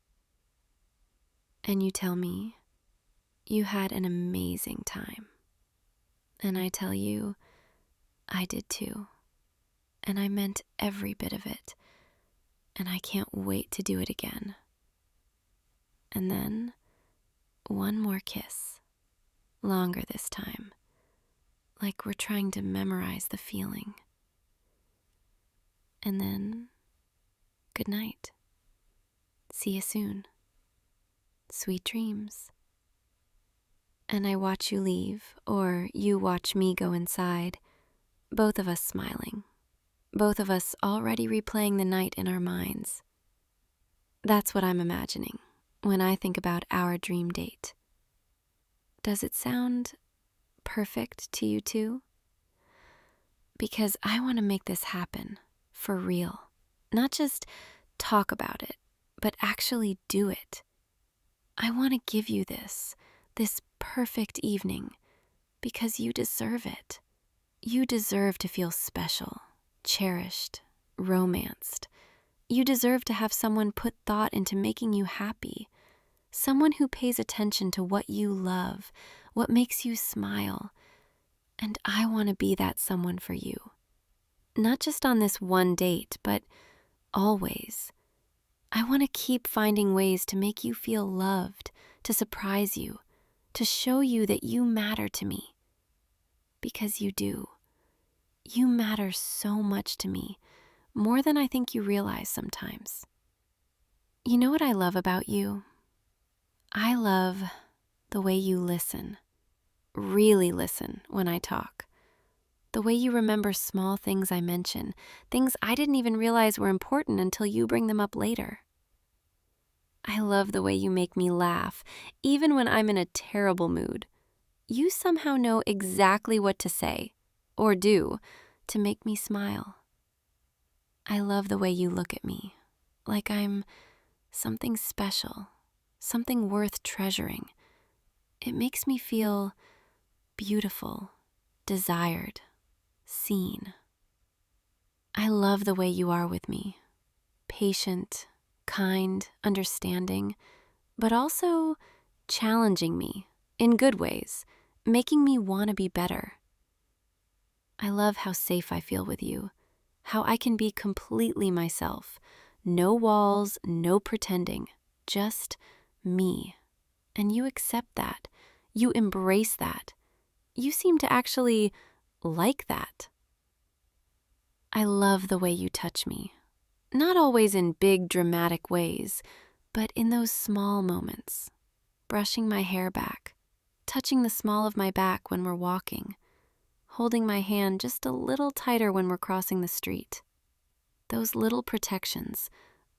And you tell me you had an amazing time. And I tell you, I did too. And I meant every bit of it. And I can't wait to do it again. And then, one more kiss. Longer this time. Like we're trying to memorize the feeling. And then, good night. See you soon. Sweet dreams. And I watch you leave, or you watch me go inside, both of us smiling, both of us already replaying the night in our minds. That's what I'm imagining when I think about our dream date. Does it sound perfect to you too? Because I want to make this happen, for real. Not just talk about it, but actually do it. I want to give you this perfect evening, because you deserve it. You deserve to feel special, cherished, romanced. You deserve to have someone put thought into making you happy, someone who pays attention to what you love, what makes you smile. And I want to be that someone for you. Not just on this one date, but always. I want to keep finding ways to make you feel loved, to surprise you, to show you that you matter to me. Because you do. You matter so much to me, more than I think you realize sometimes. You know what I love about you? I love the way you listen, really listen when I talk. The way you remember small things I mention, things I didn't even realize were important until you bring them up later. I love the way you make me laugh, even when I'm in a terrible mood. You somehow know exactly what to say, or do, to make me smile. I love the way you look at me, like I'm something special, something worth treasuring. It makes me feel beautiful, desired, seen. I love the way you are with me, patient, kind, understanding, but also challenging me in good ways, making me want to be better. I love how safe I feel with you, how I can be completely myself. No walls, no pretending, just me. And you accept that. You embrace that. You seem to actually like that. I love the way you touch me. Not always in big, dramatic ways, but in those small moments. Brushing my hair back, touching the small of my back when we're walking, holding my hand just a little tighter when we're crossing the street. Those little protections,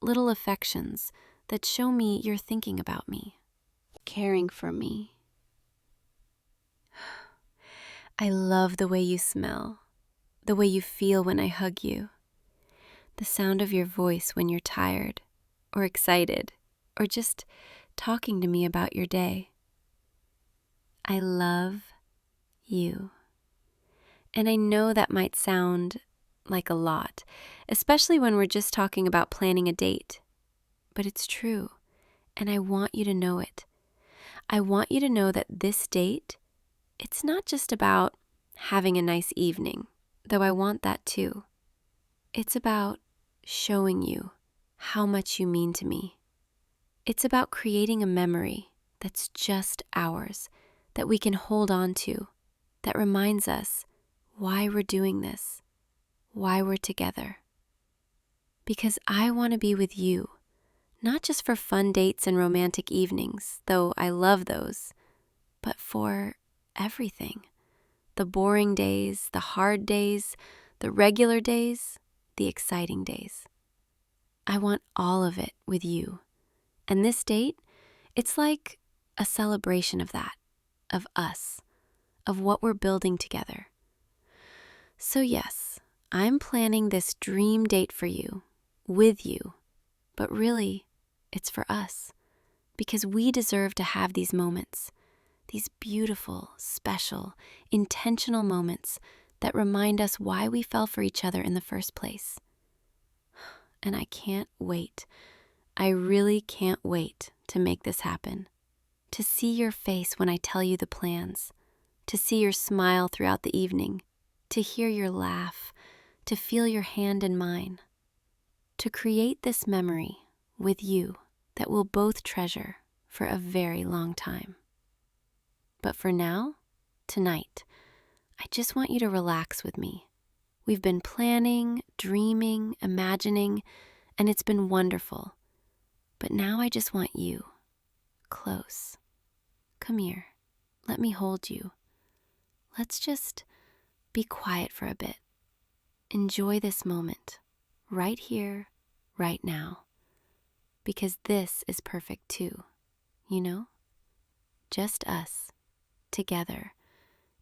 little affections that show me you're thinking about me, caring for me. I love the way you smell, the way you feel when I hug you, the sound of your voice when you're tired or excited or just talking to me about your day. I love you. And I know that might sound like a lot, especially when we're just talking about planning a date. But it's true, and I want you to know it. I want you to know that this date, it's not just about having a nice evening, though I want that too. It's about showing you how much you mean to me. It's about creating a memory that's just ours, that we can hold on to, that reminds us why we're doing this, why we're together. Because I want to be with you, not just for fun dates and romantic evenings, though I love those, but for everything. The boring days, the hard days, the regular days, the exciting days. I want all of it with you. And this date, it's like a celebration of that, of us, of what we're building together. So yes, I'm planning this dream date for you, with you, but really, it's for us, because we deserve to have these moments, these beautiful, special, intentional moments that remind us why we fell for each other in the first place. And I can't wait. I really can't wait to make this happen, to see your face when I tell you the plans, to see your smile throughout the evening, to hear your laugh, to feel your hand in mine, to create this memory with you that we'll both treasure for a very long time. But for now, tonight, I just want you to relax with me. We've been planning, dreaming, imagining, and it's been wonderful. But now I just want you close. Come here. Let me hold you. Let's just be quiet for a bit. Enjoy this moment, right here, right now. Because this is perfect too, you know? Just us, together,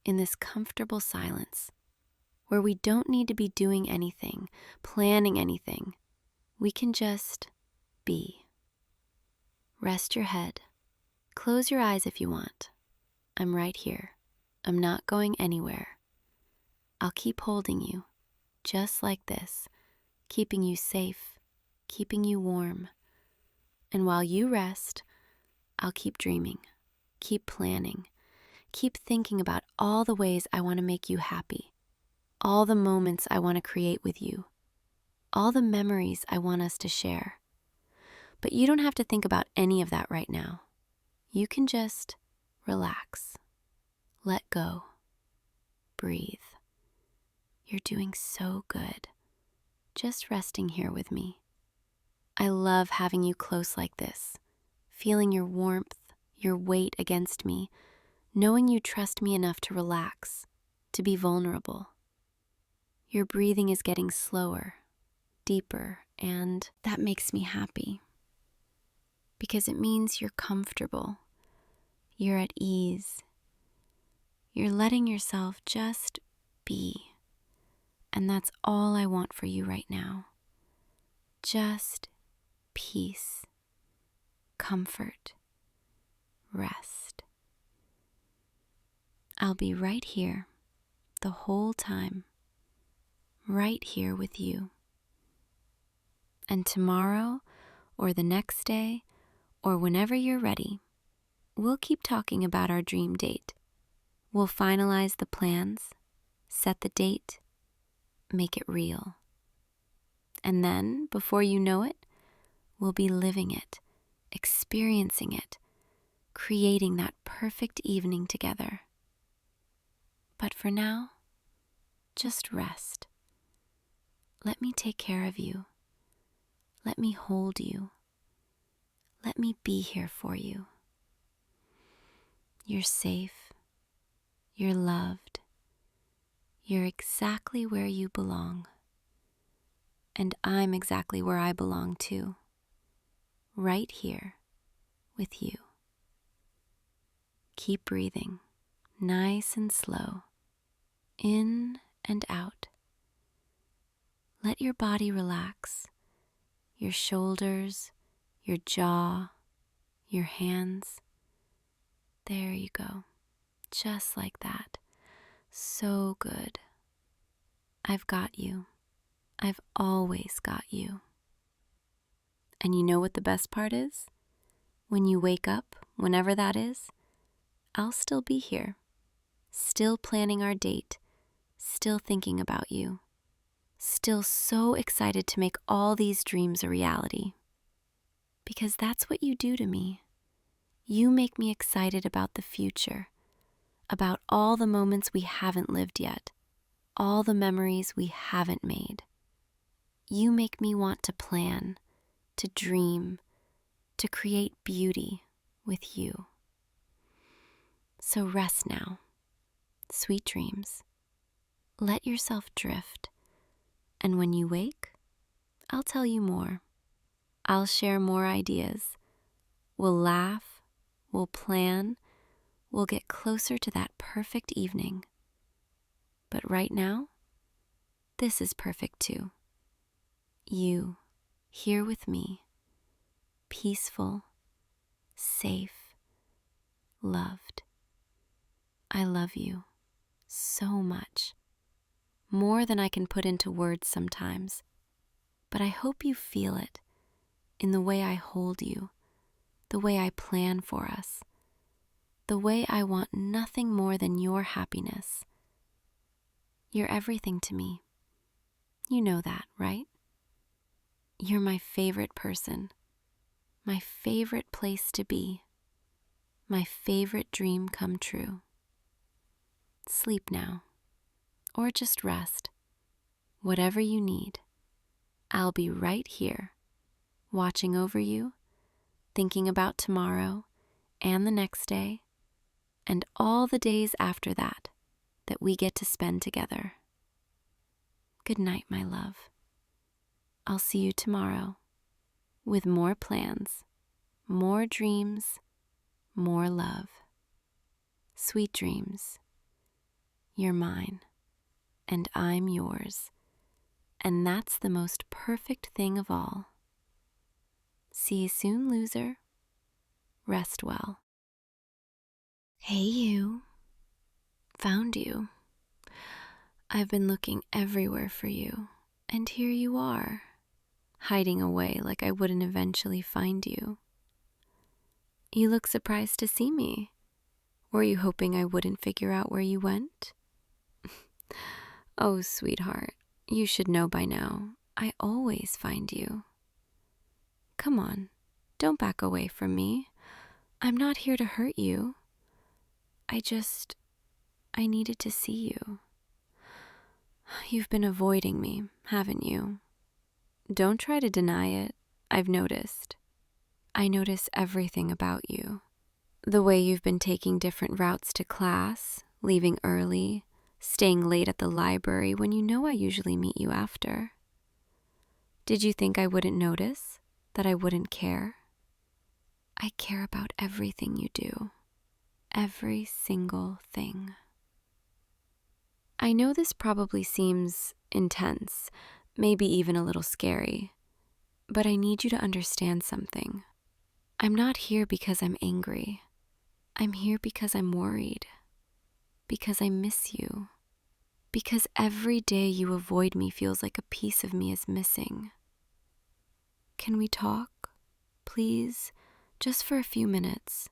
in this comfortable silence, where we don't need to be doing anything, planning anything. We can just be. Rest your head. Close your eyes if you want. I'm right here. I'm not going anywhere. I'll keep holding you, just like this, keeping you safe, keeping you warm. And while you rest, I'll keep dreaming, keep planning, keep thinking about all the ways I want to make you happy, all the moments I want to create with you, all the memories I want us to share. But you don't have to think about any of that right now. You can just relax, let go, breathe. You're doing so good, just resting here with me. I love having you close like this, feeling your warmth, your weight against me, knowing you trust me enough to relax, to be vulnerable. Your breathing is getting slower, deeper, and that makes me happy. Because it means you're comfortable, you're at ease, you're letting yourself just be. And that's all I want for you right now. Just peace, comfort, rest. I'll be right here the whole time, right here with you. And tomorrow, or the next day, or whenever you're ready, we'll keep talking about our dream date. We'll finalize the plans, set the date, make it real. And then, before you know it, we'll be living it, experiencing it, creating that perfect evening together. But for now, just rest. Let me take care of you. Let me hold you. Let me be here for you. You're safe. You're loved. You're exactly where you belong. And I'm exactly where I belong too. Right here with you. Keep breathing, nice and slow, in and out. Let your body relax, your shoulders, your jaw, your hands. There you go, just like that. So good. I've got you. I've always got you. And you know what the best part is? When you wake up, whenever that is, I'll still be here, still planning our date, still thinking about you, still so excited to make all these dreams a reality. Because that's what you do to me. You make me excited about the future, about all the moments we haven't lived yet, all the memories we haven't made. You make me want to plan, to dream, to create beauty with you. So rest now. Sweet dreams. Let yourself drift. And when you wake, I'll tell you more. I'll share more ideas. We'll laugh, we'll plan, we'll get closer to that perfect evening. But right now, this is perfect too. You, here with me, peaceful, safe, loved. I love you so much, more than I can put into words sometimes, but I hope you feel it in the way I hold you, the way I plan for us, the way I want nothing more than your happiness. You're everything to me. You know that, right? You're my favorite person, my favorite place to be, my favorite dream come true. Sleep now, or just rest. Whatever you need, I'll be right here, watching over you, thinking about tomorrow and the next day, and all the days after that we get to spend together. Good night, my love. I'll see you tomorrow with more plans, more dreams, more love. Sweet dreams. You're mine, and I'm yours, and that's the most perfect thing of all. See you soon, loser. Rest well. Hey, you. Found you. I've been looking everywhere for you, and here you are, hiding away like I wouldn't eventually find you. You look surprised to see me. Were you hoping I wouldn't figure out where you went? Oh, sweetheart, you should know by now, I always find you. Come on, don't back away from me. I'm not here to hurt you. I needed to see you. You've been avoiding me, haven't you? Don't try to deny it. I've noticed. I notice everything about you. The way you've been taking different routes to class, leaving early, staying late at the library when you know I usually meet you after. Did you think I wouldn't notice? That I wouldn't care? I care about everything you do. Every single thing. I know this probably seems intense, maybe even a little scary, but I need you to understand something. I'm not here because I'm angry. I'm here because I'm worried. Because I miss you. Because every day you avoid me feels like a piece of me is missing. Can we talk, please? Just for a few minutes.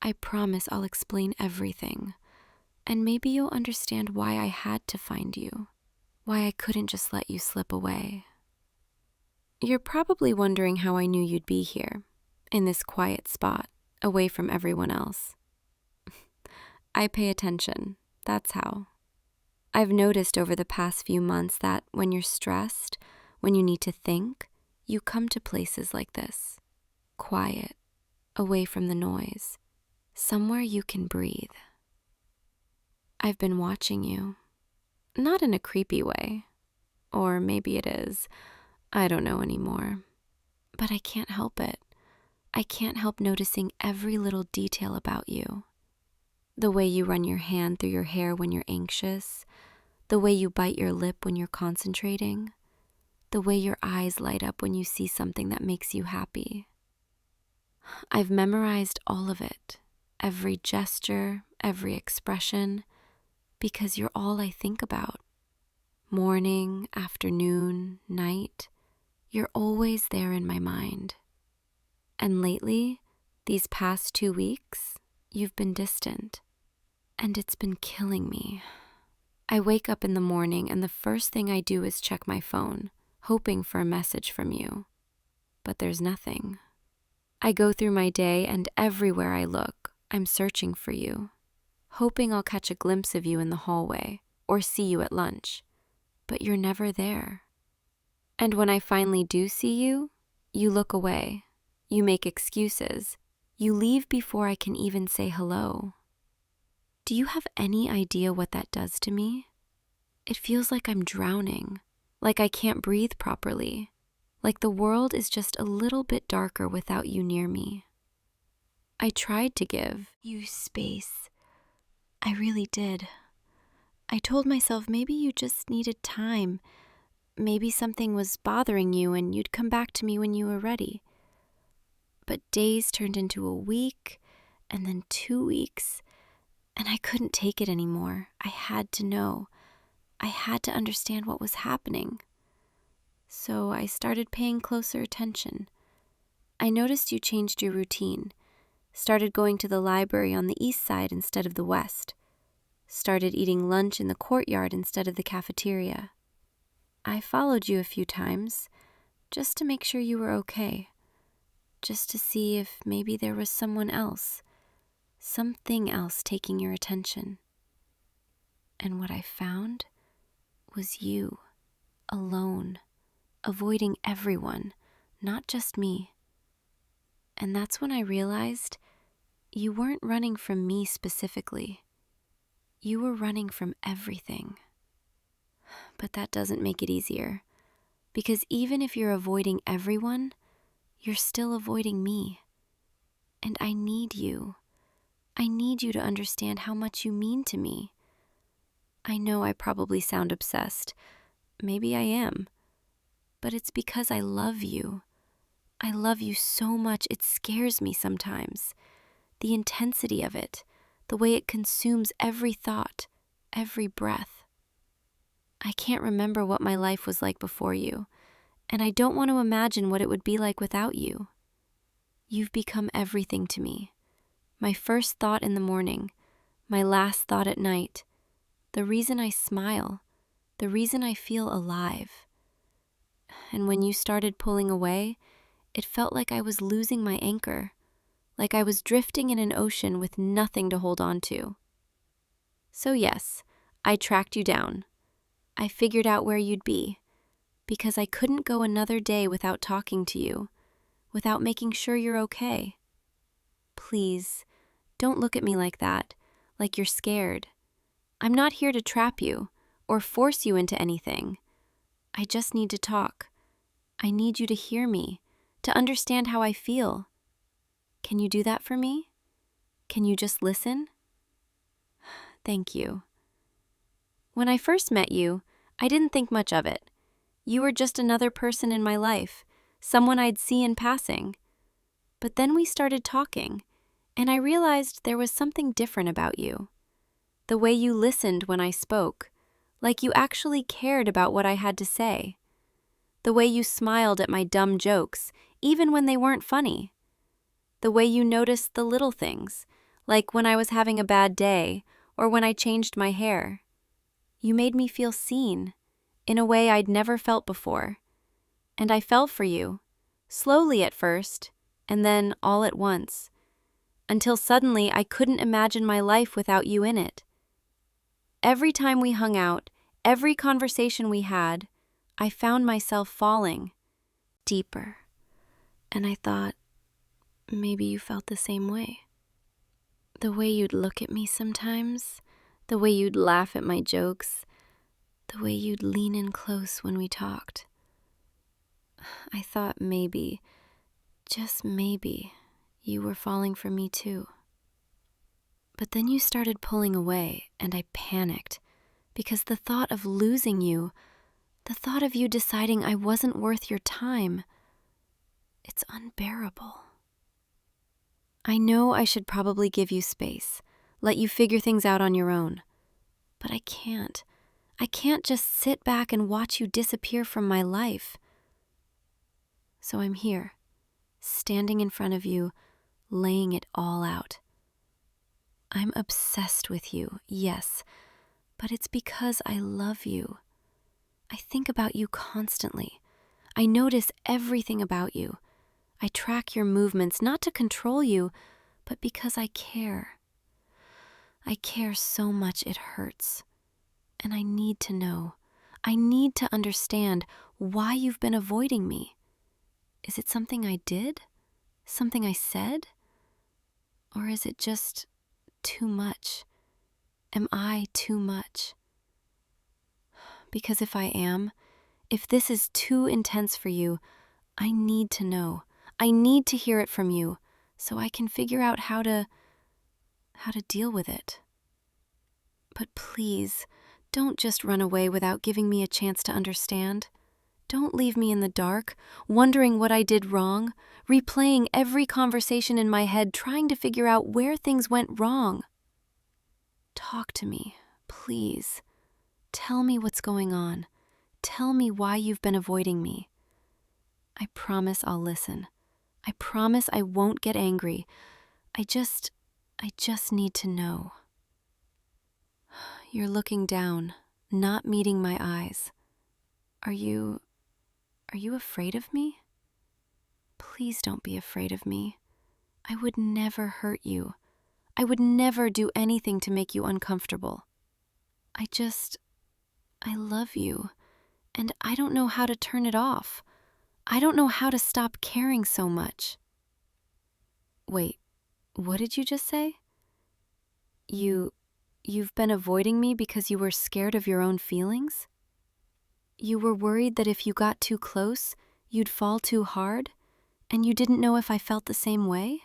I promise I'll explain everything, and maybe you'll understand why I had to find you, why I couldn't just let you slip away. You're probably wondering how I knew you'd be here, in this quiet spot, away from everyone else. I pay attention, that's how. I've noticed over the past few months that when you're stressed, when you need to think, you come to places like this, quiet, away from the noise, somewhere you can breathe. I've been watching you, not in a creepy way, or maybe it is, I don't know anymore, but I can't help it. I can't help noticing every little detail about you. The way you run your hand through your hair when you're anxious, the way you bite your lip when you're concentrating, the way your eyes light up when you see something that makes you happy. I've memorized all of it, every gesture, every expression, because you're all I think about. Morning, afternoon, night, you're always there in my mind. And lately, these past 2 weeks, you've been distant, and it's been killing me. I wake up in the morning and the first thing I do is check my phone, hoping for a message from you. But there's nothing. I go through my day and everywhere I look, I'm searching for you, hoping I'll catch a glimpse of you in the hallway or see you at lunch. But you're never there. And when I finally do see you, you look away. You make excuses. You leave before I can even say hello. Do you have any idea what that does to me? It feels like I'm drowning, like I can't breathe properly, like the world is just a little bit darker without you near me. I tried to give you space. I really did. I told myself maybe you just needed time. Maybe something was bothering you and you'd come back to me when you were ready. But days turned into a week and then 2 weeks, and I couldn't take it anymore. I had to know. I had to understand what was happening. So I started paying closer attention. I noticed you changed your routine, started going to the library on the east side instead of the west, started eating lunch in the courtyard instead of the cafeteria. I followed you a few times, just to make sure you were okay, just to see if maybe there was someone else, something else taking your attention. And what I found was you, alone, avoiding everyone, not just me. And that's when I realized you weren't running from me specifically. You were running from everything. But that doesn't make it easier, because even if you're avoiding everyone, you're still avoiding me. And I need you. I need you to understand how much you mean to me. I know I probably sound obsessed. Maybe I am. But it's because I love you. I love you so much it scares me sometimes. The intensity of it, the way it consumes every thought, every breath. I can't remember what my life was like before you, and I don't want to imagine what it would be like without you. You've become everything to me. My first thought in the morning, my last thought at night, the reason I smile, the reason I feel alive. And when you started pulling away, it felt like I was losing my anchor, like I was drifting in an ocean with nothing to hold on to. So yes, I tracked you down. I figured out where you'd be, because I couldn't go another day without talking to you, without making sure you're okay. Please, don't look at me like that, like you're scared. I'm not here to trap you or force you into anything. I just need to talk. I need you to hear me, to understand how I feel. Can you do that for me? Can you just listen? Thank you. When I first met you, I didn't think much of it. You were just another person in my life, someone I'd see in passing. But then we started talking, and I realized there was something different about you. The way you listened when I spoke, like you actually cared about what I had to say. The way you smiled at my dumb jokes, even when they weren't funny. The way you noticed the little things, like when I was having a bad day or when I changed my hair. You made me feel seen, in a way I'd never felt before. And I fell for you, slowly at first, and then all at once, until suddenly I couldn't imagine my life without you in it. Every time we hung out, every conversation we had, I found myself falling deeper. And I thought, maybe you felt the same way. The way you'd look at me sometimes, the way you'd laugh at my jokes, the way you'd lean in close when we talked. I thought maybe, just maybe, you were falling for me too. But then you started pulling away, and I panicked, because the thought of losing you, the thought of you deciding I wasn't worth your time, it's unbearable. I know I should probably give you space, let you figure things out on your own, but I can't. I can't just sit back and watch you disappear from my life. So I'm here, standing in front of you, laying it all out. I'm obsessed with you, yes, but it's because I love you. I think about you constantly. I notice everything about you. I track your movements, not to control you, but because I care. I care so much it hurts. And I need to know. I need to understand why you've been avoiding me. Is it something I did? Something I said? Or is it just too much? Am I too much? Because if I am, if this is too intense for you, I need to know. I need to hear it from you so I can figure out how to deal with it. But please, don't just run away without giving me a chance to understand. Don't leave me in the dark, wondering what I did wrong, replaying every conversation in my head, trying to figure out where things went wrong. Talk to me, please. Tell me what's going on. Tell me why you've been avoiding me. I promise I'll listen. I promise I won't get angry. I just need to know. You're looking down, not meeting my eyes. Are you afraid of me? Please don't be afraid of me. I would never hurt you. I would never do anything to make you uncomfortable. I love you, and I don't know how to turn it off. I don't know how to stop caring so much. Wait, what did you just say? You've been avoiding me because you were scared of your own feelings? You were worried that if you got too close, you'd fall too hard, and you didn't know if I felt the same way?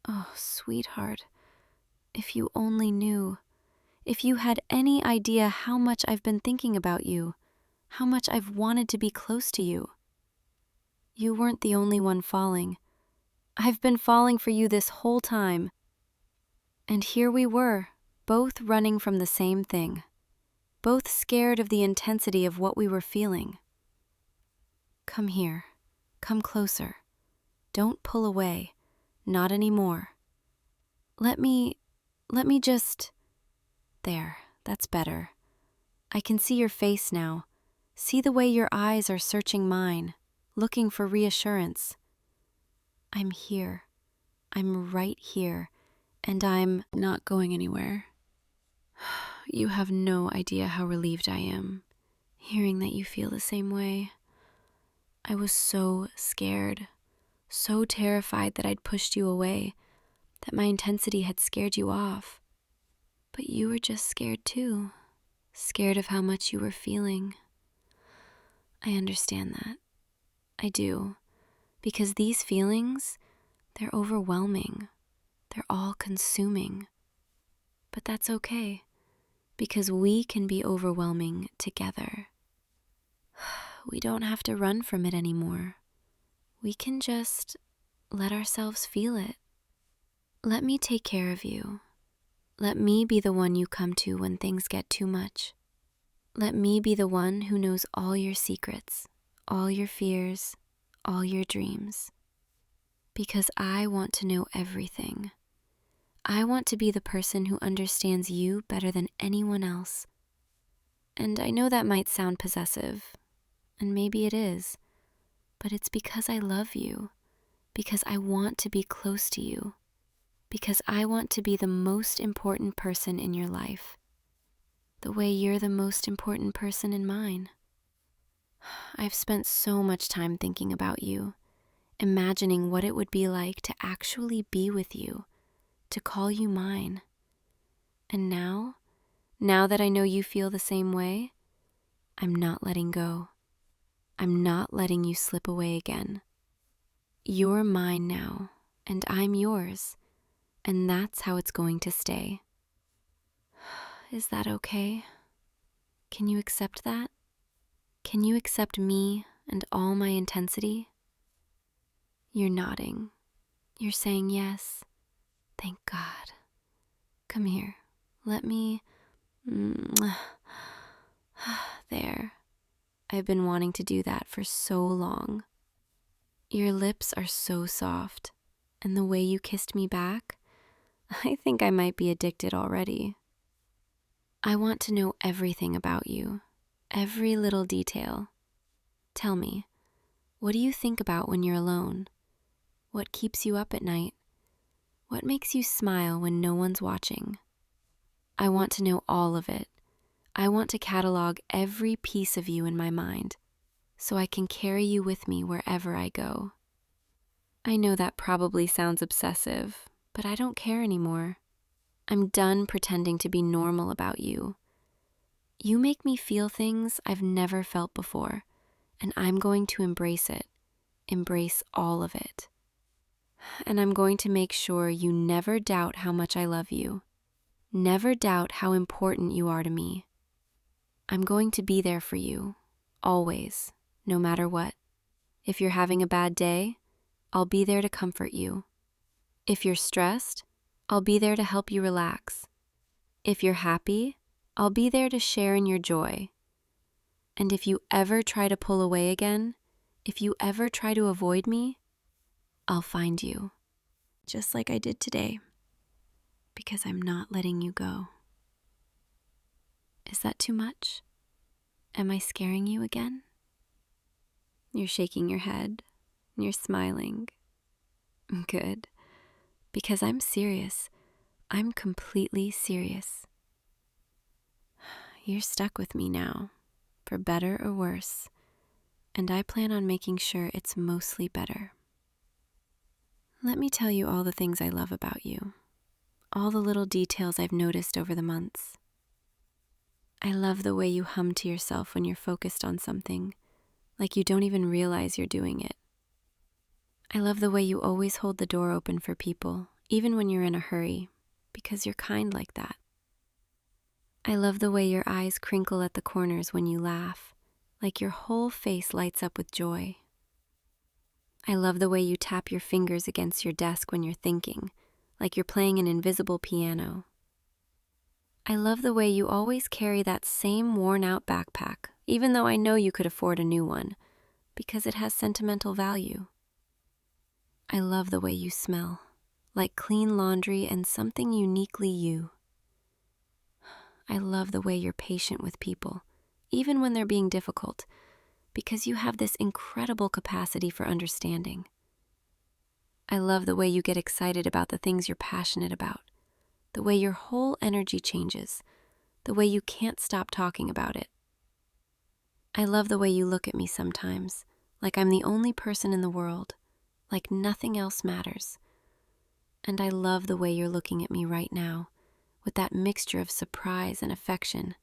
Oh, sweetheart, if you only knew. If you had any idea how much I've been thinking about you, how much I've wanted to be close to you. You weren't the only one falling. I've been falling for you this whole time. And here we were, both running from the same thing, both scared of the intensity of what we were feeling. Come here. Come closer. Don't pull away. Not anymore. Let me just... There, that's better. I can see your face now. See the way your eyes are searching mine, looking for reassurance. I'm here. I'm right here, and I'm not going anywhere. You have no idea how relieved I am, hearing that you feel the same way. I was so scared, so terrified that I'd pushed you away, that my intensity had scared you off. But you were just scared too, scared of how much you were feeling. I understand that. I do, because these feelings, they're overwhelming. They're all-consuming. But that's okay, because we can be overwhelming together. We don't have to run from it anymore. We can just let ourselves feel it. Let me take care of you. Let me be the one you come to when things get too much. Let me be the one who knows all your secrets, all your fears, all your dreams. Because I want to know everything. I want to be the person who understands you better than anyone else. And I know that might sound possessive, and maybe it is, but it's because I love you, because I want to be close to you, because I want to be the most important person in your life, the way you're the most important person in mine. I've spent so much time thinking about you, imagining what it would be like to actually be with you, to call you mine. And now that I know you feel the same way, I'm not letting go. I'm not letting you slip away again. You're mine now, and I'm yours, and that's how it's going to stay. Is that okay? Can you accept that? Can you accept me and all my intensity? You're nodding. You're saying yes. Thank God. Come here. Let me... There. I've been wanting to do that for so long. Your lips are so soft, and the way you kissed me back, I think I might be addicted already. I want to know everything about you, every little detail. Tell me, what do you think about when you're alone? What keeps you up at night? What makes you smile when no one's watching? I want to know all of it. I want to catalog every piece of you in my mind, so I can carry you with me wherever I go. I know that probably sounds obsessive, but I don't care anymore. I'm done pretending to be normal about you. You make me feel things I've never felt before, and I'm going to embrace it, embrace all of it. And I'm going to make sure you never doubt how much I love you, never doubt how important you are to me. I'm going to be there for you, always, no matter what. If you're having a bad day, I'll be there to comfort you. If you're stressed, I'll be there to help you relax. If you're happy, I'll be there to share in your joy. And if you ever try to pull away again, if you ever try to avoid me, I'll find you, just like I did today, because I'm not letting you go. Is that too much? Am I scaring you again? You're shaking your head, and you're smiling. Good, because I'm serious. I'm completely serious. You're stuck with me now, for better or worse, and I plan on making sure it's mostly better. Let me tell you all the things I love about you, all the little details I've noticed over the months. I love the way you hum to yourself when you're focused on something, like you don't even realize you're doing it. I love the way you always hold the door open for people, even when you're in a hurry, because you're kind like that. I love the way your eyes crinkle at the corners when you laugh, like your whole face lights up with joy. I love the way you tap your fingers against your desk when you're thinking, like you're playing an invisible piano. I love the way you always carry that same worn-out backpack, even though I know you could afford a new one, because it has sentimental value. I love the way you smell, like clean laundry and something uniquely you. I love the way you're patient with people, even when they're being difficult, because you have this incredible capacity for understanding. I love the way you get excited about the things you're passionate about, the way your whole energy changes, the way you can't stop talking about it. I love the way you look at me sometimes, like I'm the only person in the world, like nothing else matters. And I love the way you're looking at me right now, with that mixture of surprise and affection.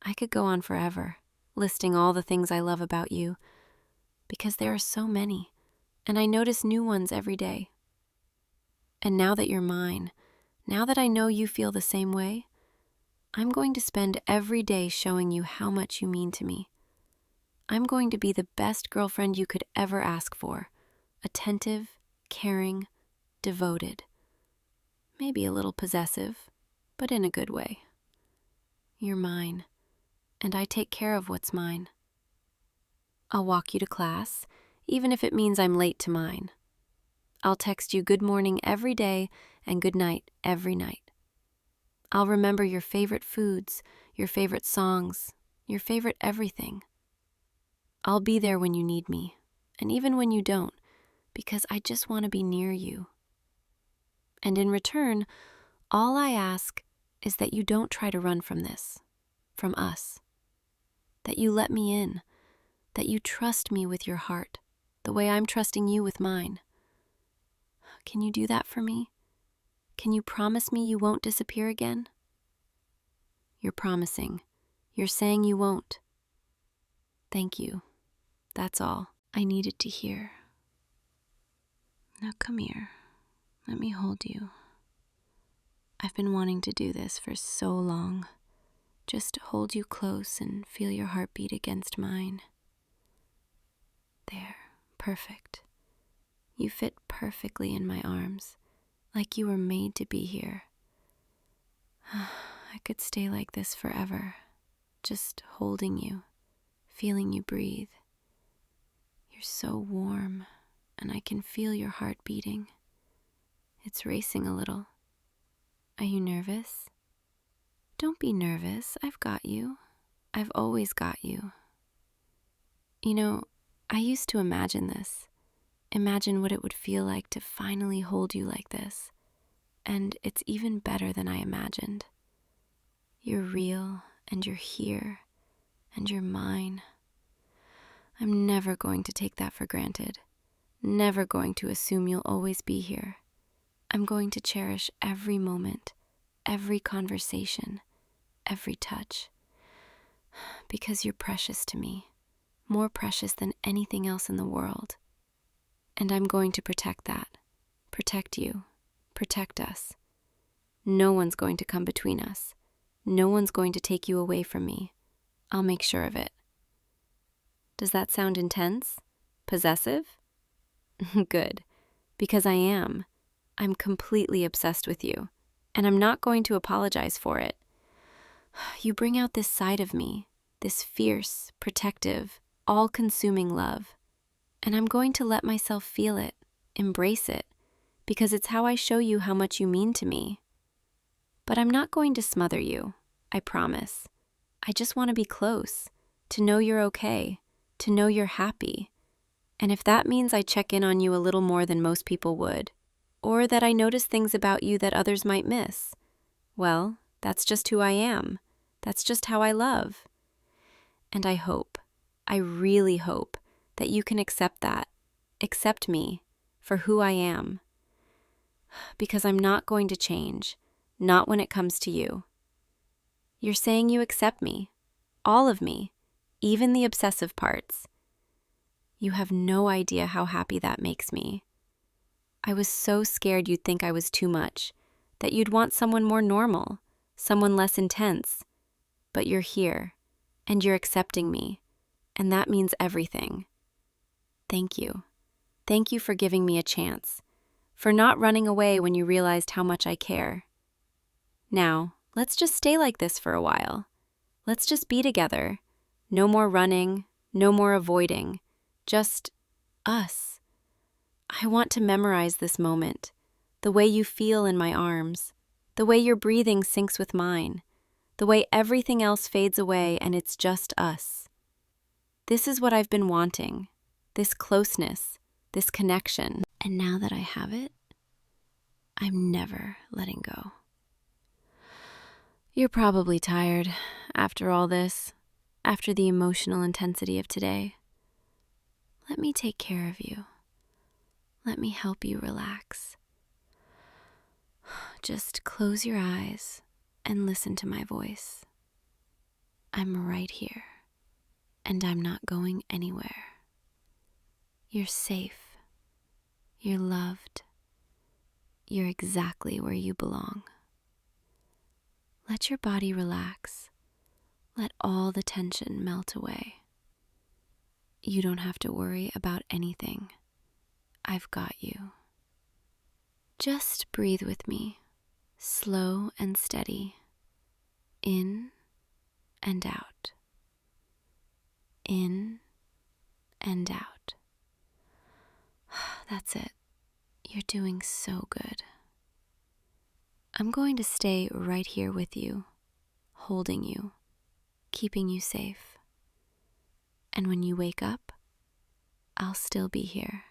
I could go on forever, listing all the things I love about you, because there are so many, and I notice new ones every day. And now that you're mine, now that I know you feel the same way, I'm going to spend every day showing you how much you mean to me. I'm going to be the best girlfriend you could ever ask for, attentive, caring, devoted. Maybe a little possessive, but in a good way. You're mine, and I take care of what's mine. I'll walk you to class, even if it means I'm late to mine. I'll text you good morning every day and good night every night. I'll remember your favorite foods, your favorite songs, your favorite everything. I'll be there when you need me, and even when you don't, because I just want to be near you. And in return, all I ask is that you don't try to run from this, from us. That you let me in, that you trust me with your heart, the way I'm trusting you with mine. Can you do that for me? Can you promise me you won't disappear again? You're promising. You're saying you won't. Thank you. That's all I needed to hear. Now come here. Let me hold you. I've been wanting to do this for so long. Just to hold you close and feel your heartbeat against mine. There, perfect. You fit perfectly in my arms, like you were made to be here. I could stay like this forever, just holding you, feeling you breathe. You're so warm, and I can feel your heart beating. It's racing a little. Are you nervous? Don't be nervous. I've got you. I've always got you. You know, I used to imagine this. Imagine what it would feel like to finally hold you like this. And it's even better than I imagined. You're real, and you're here, and you're mine. I'm never going to take that for granted. Never going to assume you'll always be here. I'm going to cherish every moment, every conversation, every touch. Because you're precious to me, more precious than anything else in the world. And I'm going to protect that, protect you, protect us. No one's going to come between us. No one's going to take you away from me. I'll make sure of it. Does that sound intense? Possessive? Good, because I am. I'm completely obsessed with you, and I'm not going to apologize for it. You bring out this side of me, this fierce, protective, all-consuming love, and I'm going to let myself feel it, embrace it, because it's how I show you how much you mean to me. But I'm not going to smother you, I promise. I just want to be close, to know you're okay, to know you're happy. And if that means I check in on you a little more than most people would, or that I notice things about you that others might miss, well, that's just who I am. That's just how I love. And I hope, I really hope, that you can accept that. Accept me for who I am. Because I'm not going to change, not when it comes to you. You're saying you accept me, all of me, even the obsessive parts. You have no idea how happy that makes me. I was so scared you'd think I was too much, that you'd want someone more normal, someone less intense. But you're here, and you're accepting me, and that means everything. Thank you. Thank you for giving me a chance, for not running away when you realized how much I care. Now, let's just stay like this for a while. Let's just be together. No more running, no more avoiding. Just us. I want to memorize this moment, the way you feel in my arms, the way your breathing syncs with mine, the way everything else fades away and it's just us. This is what I've been wanting, this closeness, this connection. And now that I have it, I'm never letting go. You're probably tired after all this, after the emotional intensity of today. Let me take care of you. Let me help you relax. Just close your eyes and listen to my voice. I'm right here, and I'm not going anywhere. You're safe. You're loved. You're exactly where you belong. Let your body relax. Let all the tension melt away. You don't have to worry about anything. I've got you. Just breathe with me, slow and steady, in and out, in and out. That's it. You're doing so good. I'm going to stay right here with you, holding you, keeping you safe. And when you wake up, I'll still be here,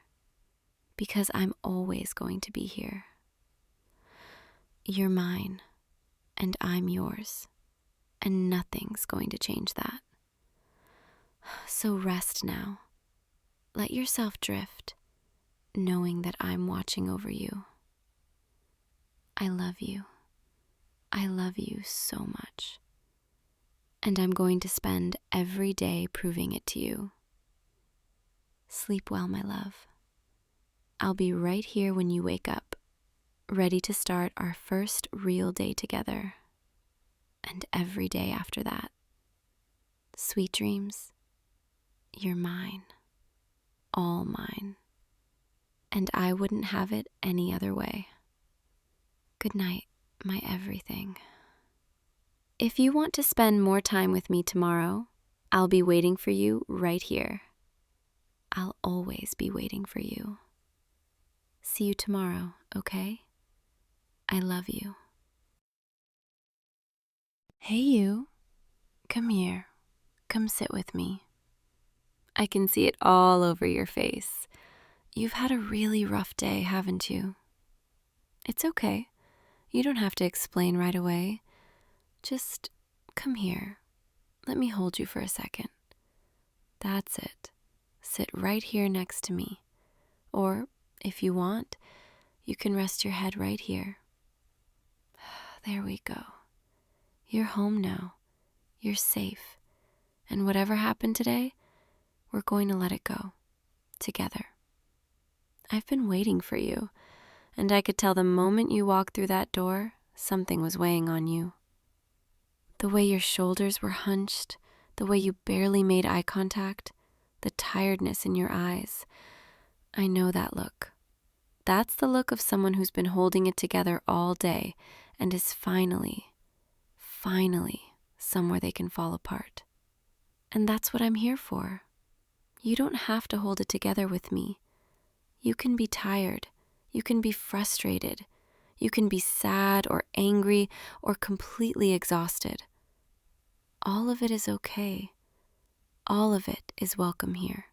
because I'm always going to be here. You're mine, and I'm yours, and nothing's going to change that. So rest now. Let yourself drift, knowing that I'm watching over you. I love you. I love you so much. And I'm going to spend every day proving it to you. Sleep well, my love. I'll be right here when you wake up, ready to start our first real day together, and every day after that. Sweet dreams. You're mine, all mine, and I wouldn't have it any other way. Good night, my everything. If you want to spend more time with me tomorrow, I'll be waiting for you right here. I'll always be waiting for you. See you tomorrow, okay? I love you. Hey you, come here. Come sit with me. I can see it all over your face. You've had a really rough day, haven't you? It's okay. You don't have to explain right away. Just come here. Let me hold you for a second. That's it. Sit right here next to me. Or, if you want, you can rest your head right here. There we go. You're home now. You're safe. And whatever happened today, we're going to let it go. Together. I've been waiting for you, and I could tell the moment you walked through that door, something was weighing on you. The way your shoulders were hunched, the way you barely made eye contact, the tiredness in your eyes. I know that look. That's the look of someone who's been holding it together all day and is finally somewhere they can fall apart. And that's what I'm here for. You don't have to hold it together with me. You can be tired. You can be frustrated. You can be sad or angry or completely exhausted. All of it is okay. All of it is welcome here.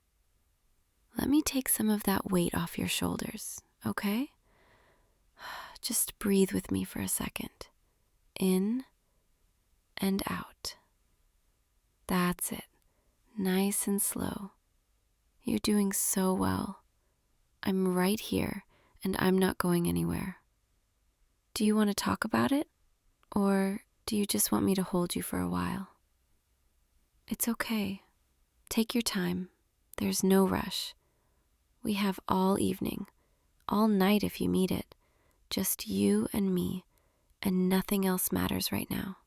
Let me take some of that weight off your shoulders, okay? Just breathe with me for a second. In and out. That's it. Nice and slow. You're doing so well. I'm right here, and I'm not going anywhere. Do you want to talk about it? Or do you just want me to hold you for a while? It's okay. Take your time. There's no rush. We have all evening, all night if you need it. Just you and me, and nothing else matters right now.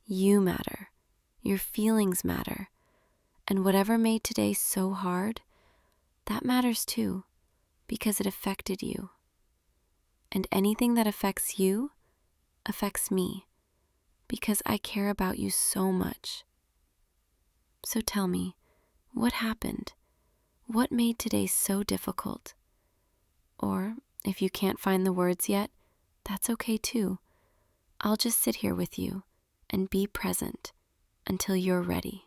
You matter. Your feelings matter. And whatever made today so hard, that matters too, because it affected you. And anything that affects you affects me, because I care about you so much. So tell me, what happened? What made today so difficult? Or, if you can't find the words yet, that's okay too. I'll just sit here with you and be present until you're ready.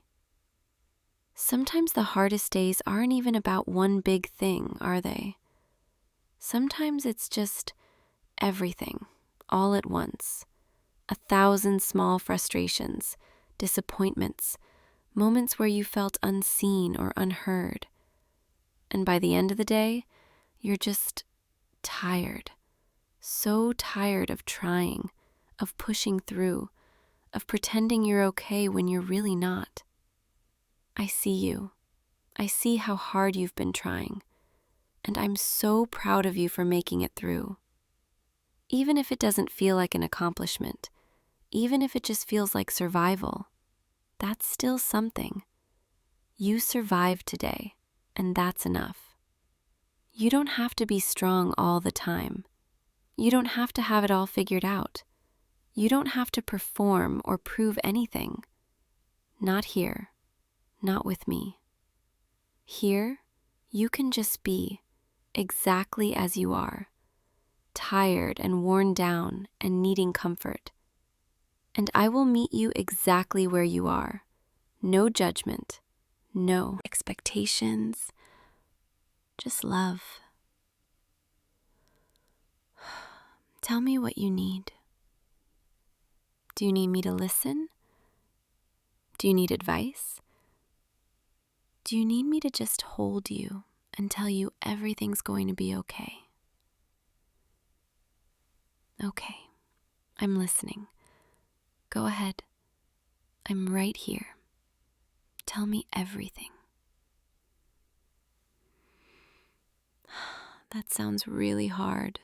Sometimes the hardest days aren't even about one big thing, are they? Sometimes it's just everything, all at once. 1,000 small frustrations, disappointments, moments where you felt unseen or unheard. And by the end of the day, you're just tired. So tired of trying, of pushing through, of pretending you're okay when you're really not. I see you. I see how hard you've been trying. And I'm so proud of you for making it through. Even if it doesn't feel like an accomplishment, even if it just feels like survival, that's still something. You survived today, and that's enough. You don't have to be strong all the time. You don't have to have it all figured out. You don't have to perform or prove anything. Not here. Not with me. Here, you can just be exactly as you are, tired and worn down and needing comfort. And I will meet you exactly where you are. No judgment, no expectations, just love. Tell me what you need. Do you need me to listen? Do you need advice? Do you need me to just hold you and tell you everything's going to be okay? Okay, I'm listening. Go ahead. I'm right here. Tell me everything. That sounds really hard.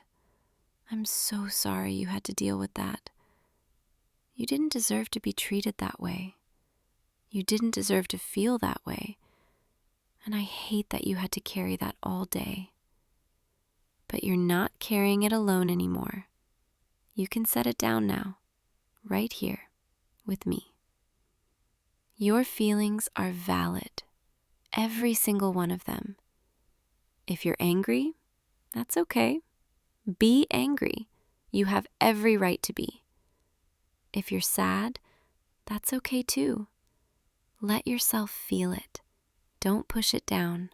I'm so sorry you had to deal with that. You didn't deserve to be treated that way. You didn't deserve to feel that way. And I hate that you had to carry that all day. But you're not carrying it alone anymore. You can set it down now, right here. with me. Your feelings are valid, every single one of them. If you're angry, that's okay. Be angry. You have every right to be. If you're sad, that's okay too. Let yourself feel it. Don't push it down.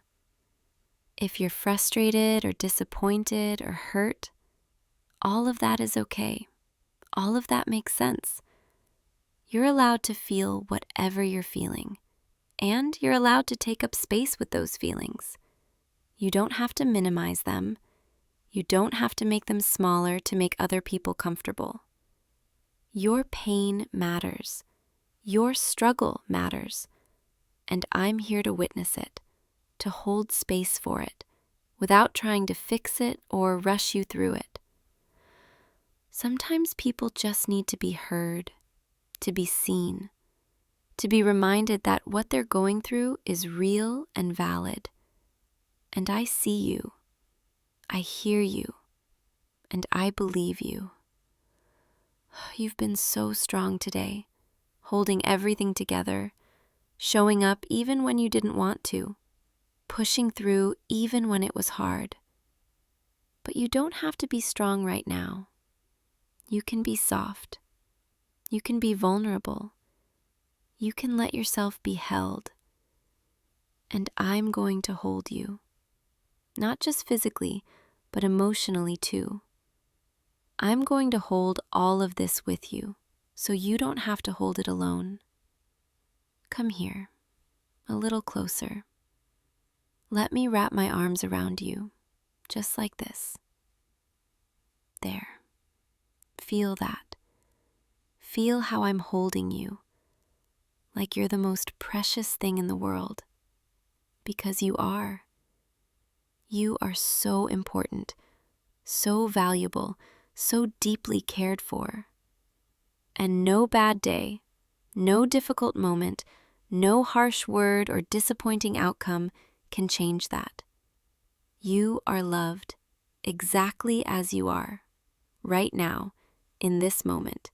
If you're frustrated or disappointed or hurt, all of that is okay. All of that makes sense. You're allowed to feel whatever you're feeling, and you're allowed to take up space with those feelings. You don't have to minimize them. You don't have to make them smaller to make other people comfortable. Your pain matters. Your struggle matters. And I'm here to witness it, to hold space for it, without trying to fix it or rush you through it. Sometimes people just need to be heard, to be seen, to be reminded that what they're going through is real and valid. And I see you, I hear you, and I believe you. You've been so strong today, holding everything together, showing up even when you didn't want to, pushing through even when it was hard. But you don't have to be strong right now. You can be soft. You can be vulnerable. You can let yourself be held. And I'm going to hold you, not just physically, but emotionally too. I'm going to hold all of this with you, so you don't have to hold it alone. Come here, a little closer. Let me wrap my arms around you, just like this. There. Feel that. Feel how I'm holding you, like you're the most precious thing in the world, because you are. You are so important, so valuable, so deeply cared for. And no bad day, no difficult moment, no harsh word or disappointing outcome can change that. You are loved exactly as you are, right now, in this moment.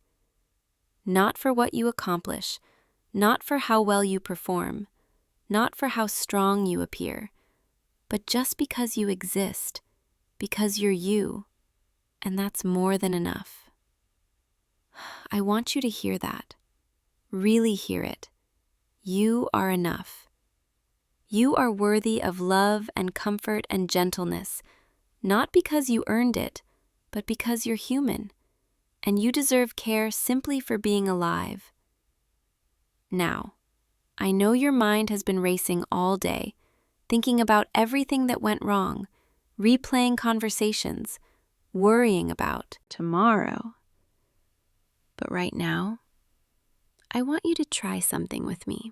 Not for what you accomplish, not for how well you perform, not for how strong you appear, but just because you exist, because you're you, and that's more than enough. I want you to hear that. Really hear it. You are enough. You are worthy of love and comfort and gentleness, not because you earned it, but because you're human, and you deserve care simply for being alive. Now, I know your mind has been racing all day, thinking about everything that went wrong, replaying conversations, worrying about tomorrow. But right now, I want you to try something with me.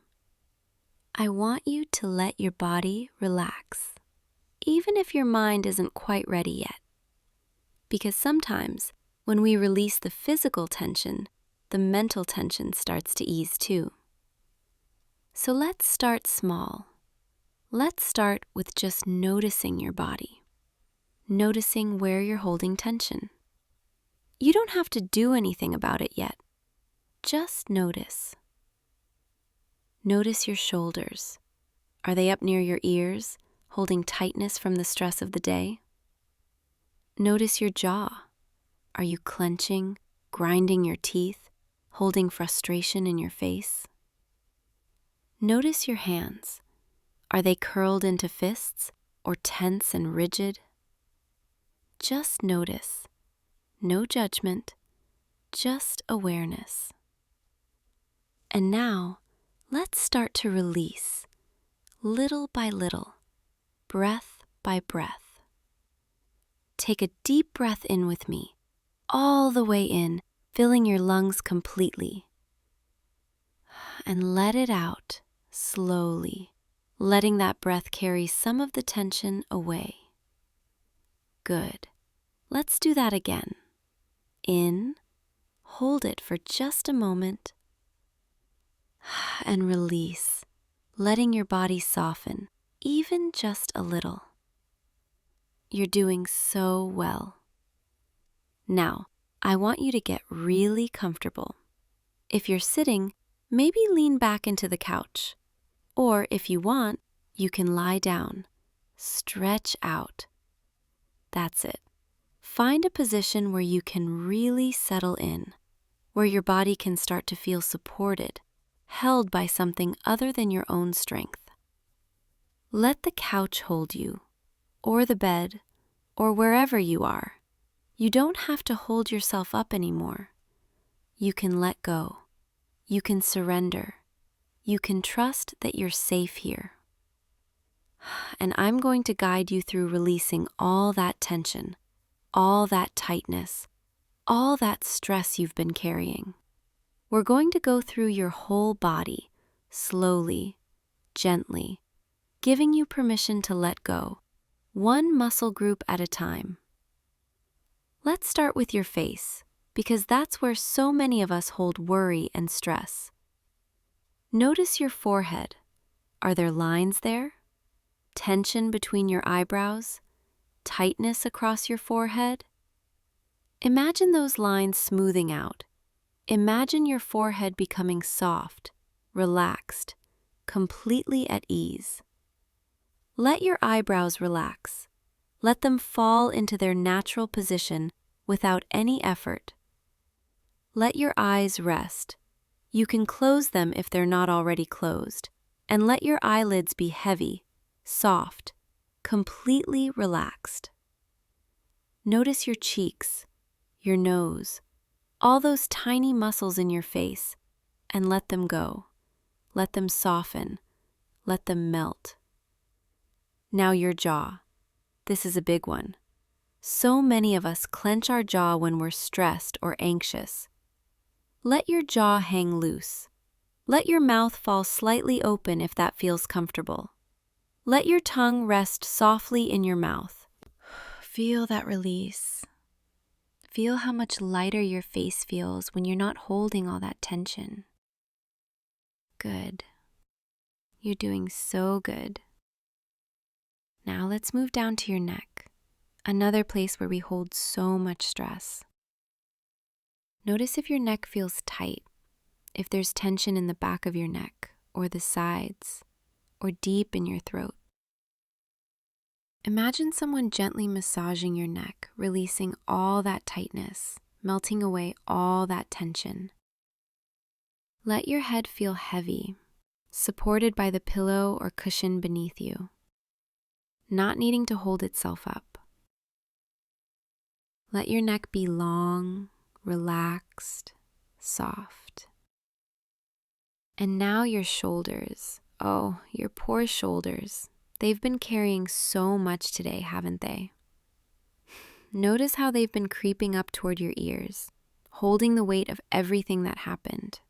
I want you to let your body relax, even if your mind isn't quite ready yet. Because sometimes, when we release the physical tension, the mental tension starts to ease too. So let's start small. Let's start with just noticing your body, noticing where you're holding tension. You don't have to do anything about it yet. Just notice. Notice your shoulders. Are they up near your ears, holding tightness from the stress of the day? Notice your jaw. Are you clenching, grinding your teeth, holding frustration in your face? Notice your hands. Are they curled into fists or tense and rigid? Just notice. No judgment, just awareness. And now, let's start to release, little by little, breath by breath. Take a deep breath in with me, all the way in, filling your lungs completely. And let it out slowly, letting that breath carry some of the tension away. Good. Let's do that again. In, hold it for just a moment, and release, letting your body soften, even just a little. You're doing so well. Now, I want you to get really comfortable. If you're sitting, maybe lean back into the couch. Or if you want, you can lie down. Stretch out. That's it. Find a position where you can really settle in, where your body can start to feel supported, held by something other than your own strength. Let the couch hold you, or the bed, or wherever you are. You don't have to hold yourself up anymore. You can let go. You can surrender. You can trust that you're safe here. And I'm going to guide you through releasing all that tension, all that tightness, all that stress you've been carrying. We're going to go through your whole body, slowly, gently, giving you permission to let go, one muscle group at a time. Let's start with your face, because that's where so many of us hold worry and stress. Notice your forehead. Are there lines there? Tension between your eyebrows? Tightness across your forehead? Imagine those lines smoothing out. Imagine your forehead becoming soft, relaxed, completely at ease. Let your eyebrows relax. Let them fall into their natural position without any effort. Let your eyes rest. You can close them if they're not already closed, and let your eyelids be heavy, soft, completely relaxed. Notice your cheeks, your nose, all those tiny muscles in your face, and let them go. Let them soften. Let them melt. Now your jaw. This is a big one. So many of us clench our jaw when we're stressed or anxious. Let your jaw hang loose. Let your mouth fall slightly open if that feels comfortable. Let your tongue rest softly in your mouth. Feel that release. Feel how much lighter your face feels when you're not holding all that tension. Good. You're doing so good. Now let's move down to your neck, another place where we hold so much stress. Notice if your neck feels tight, if there's tension in the back of your neck, or the sides, or deep in your throat. Imagine someone gently massaging your neck, releasing all that tightness, melting away all that tension. Let your head feel heavy, supported by the pillow or cushion beneath you, not needing to hold itself up. Let your neck be long, relaxed, soft. And now your shoulders. Oh, your poor shoulders. They've been carrying so much today, haven't they? Notice how they've been creeping up toward your ears, holding the weight of everything that happened.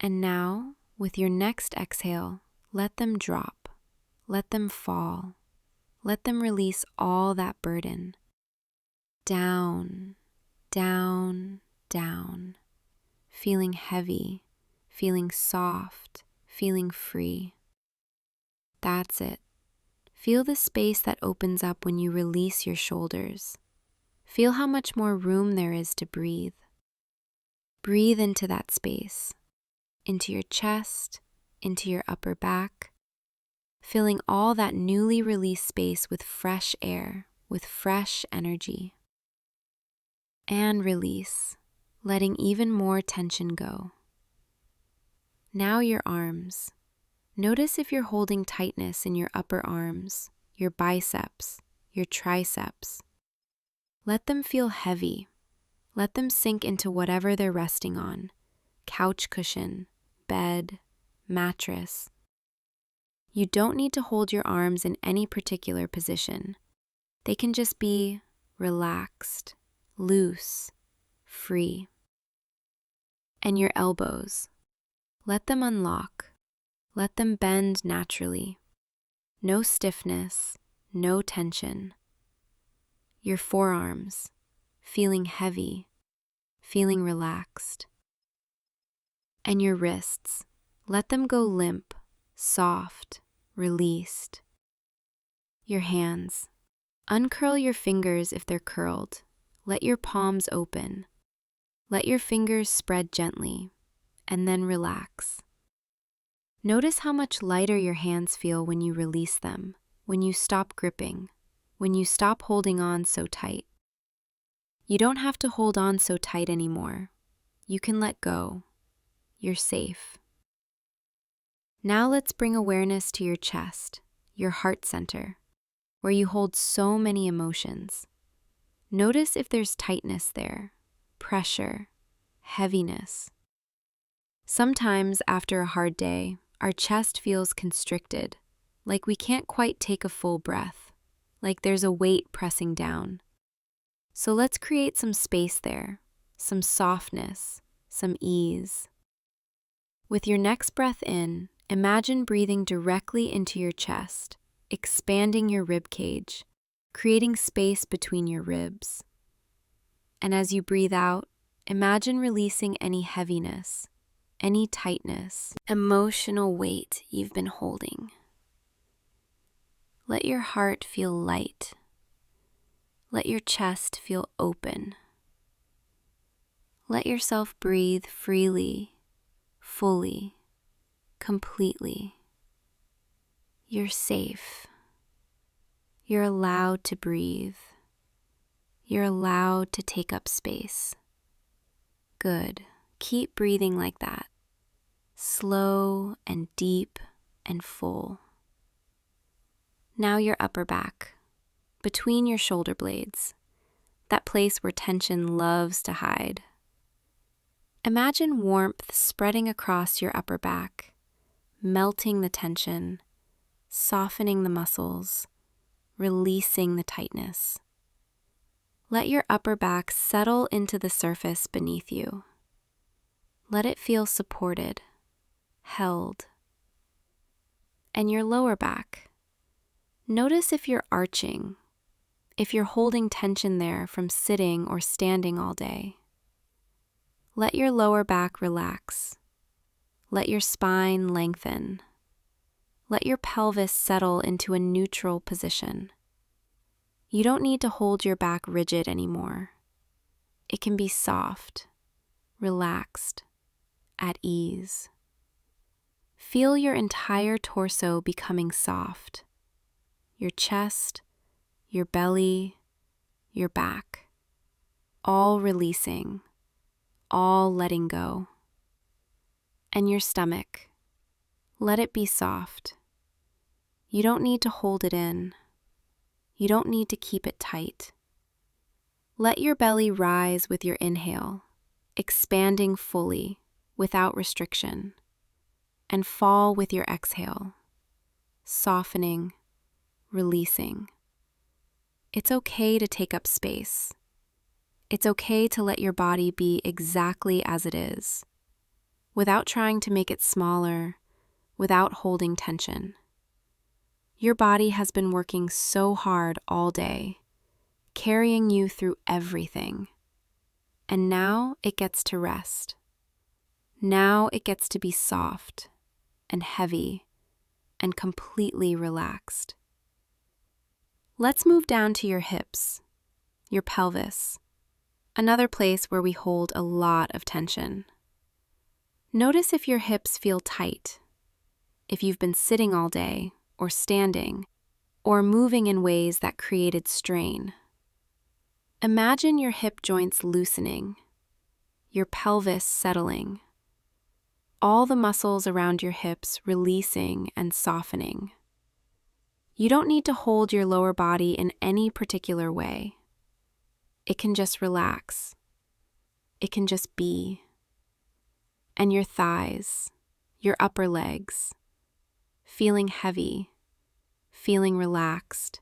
And now, with your next exhale, let them drop. Let them fall. Let them release all that burden. Down, down, down. Feeling heavy, feeling soft, feeling free. That's it. Feel the space that opens up when you release your shoulders. Feel how much more room there is to breathe. Breathe into that space, into your chest, into your upper back, filling all that newly released space with fresh air, with fresh energy. And release, letting even more tension go. Now your arms. Notice if you're holding tightness in your upper arms, your biceps, your triceps. Let them feel heavy. Let them sink into whatever they're resting on. Couch cushion, bed, mattress. You don't need to hold your arms in any particular position. They can just be relaxed, loose, free. And your elbows. Let them unlock. Let them bend naturally. No stiffness, no tension. Your forearms, feeling heavy, feeling relaxed. And your wrists, let them go limp, soft, released. Your hands, uncurl your fingers if they're curled. Let your palms open. Let your fingers spread gently, and then relax. Notice how much lighter your hands feel when you release them, when you stop gripping, when you stop holding on so tight. You don't have to hold on so tight anymore. You can let go. You're safe. Now let's bring awareness to your chest, your heart center, where you hold so many emotions. Notice if there's tightness there, pressure, heaviness. Sometimes after a hard day, our chest feels constricted, like we can't quite take a full breath, like there's a weight pressing down. So let's create some space there, some softness, some ease. With your next breath in, imagine breathing directly into your chest, expanding your rib cage, creating space between your ribs. And as you breathe out, imagine releasing any heaviness, any tightness, emotional weight you've been holding. Let your heart feel light. Let your chest feel open. Let yourself breathe freely, fully, completely. You're safe. You're allowed to breathe. You're allowed to take up space. Good. Keep breathing like that. Slow and deep and full. Now your upper back, between your shoulder blades, that place where tension loves to hide. Imagine warmth spreading across your upper back, melting the tension, softening the muscles, releasing the tightness. Let your upper back settle into the surface beneath you. Let it feel supported, held. And your lower back. Notice if you're arching, if you're holding tension there from sitting or standing all day. Let your lower back relax. Let your spine lengthen. Let your pelvis settle into a neutral position. You don't need to hold your back rigid anymore. It can be soft, relaxed, at ease. Feel your entire torso becoming soft. Your chest, your belly, your back, all releasing, all letting go. And your stomach, let it be soft. You don't need to hold it in. You don't need to keep it tight. Let your belly rise with your inhale, expanding fully, without restriction, and fall with your exhale, softening, releasing. It's okay to take up space. It's okay to let your body be exactly as it is, without trying to make it smaller, without holding tension. Your body has been working so hard all day, carrying you through everything. And now it gets to rest. Now it gets to be soft and heavy and completely relaxed. Let's move down to your hips, your pelvis, another place where we hold a lot of tension. Notice if your hips feel tight, if you've been sitting all day, or standing, or moving in ways that created strain. Imagine your hip joints loosening, your pelvis settling, all the muscles around your hips releasing and softening. You don't need to hold your lower body in any particular way. It can just relax. It can just be. And your thighs, your upper legs, feeling heavy, feeling relaxed,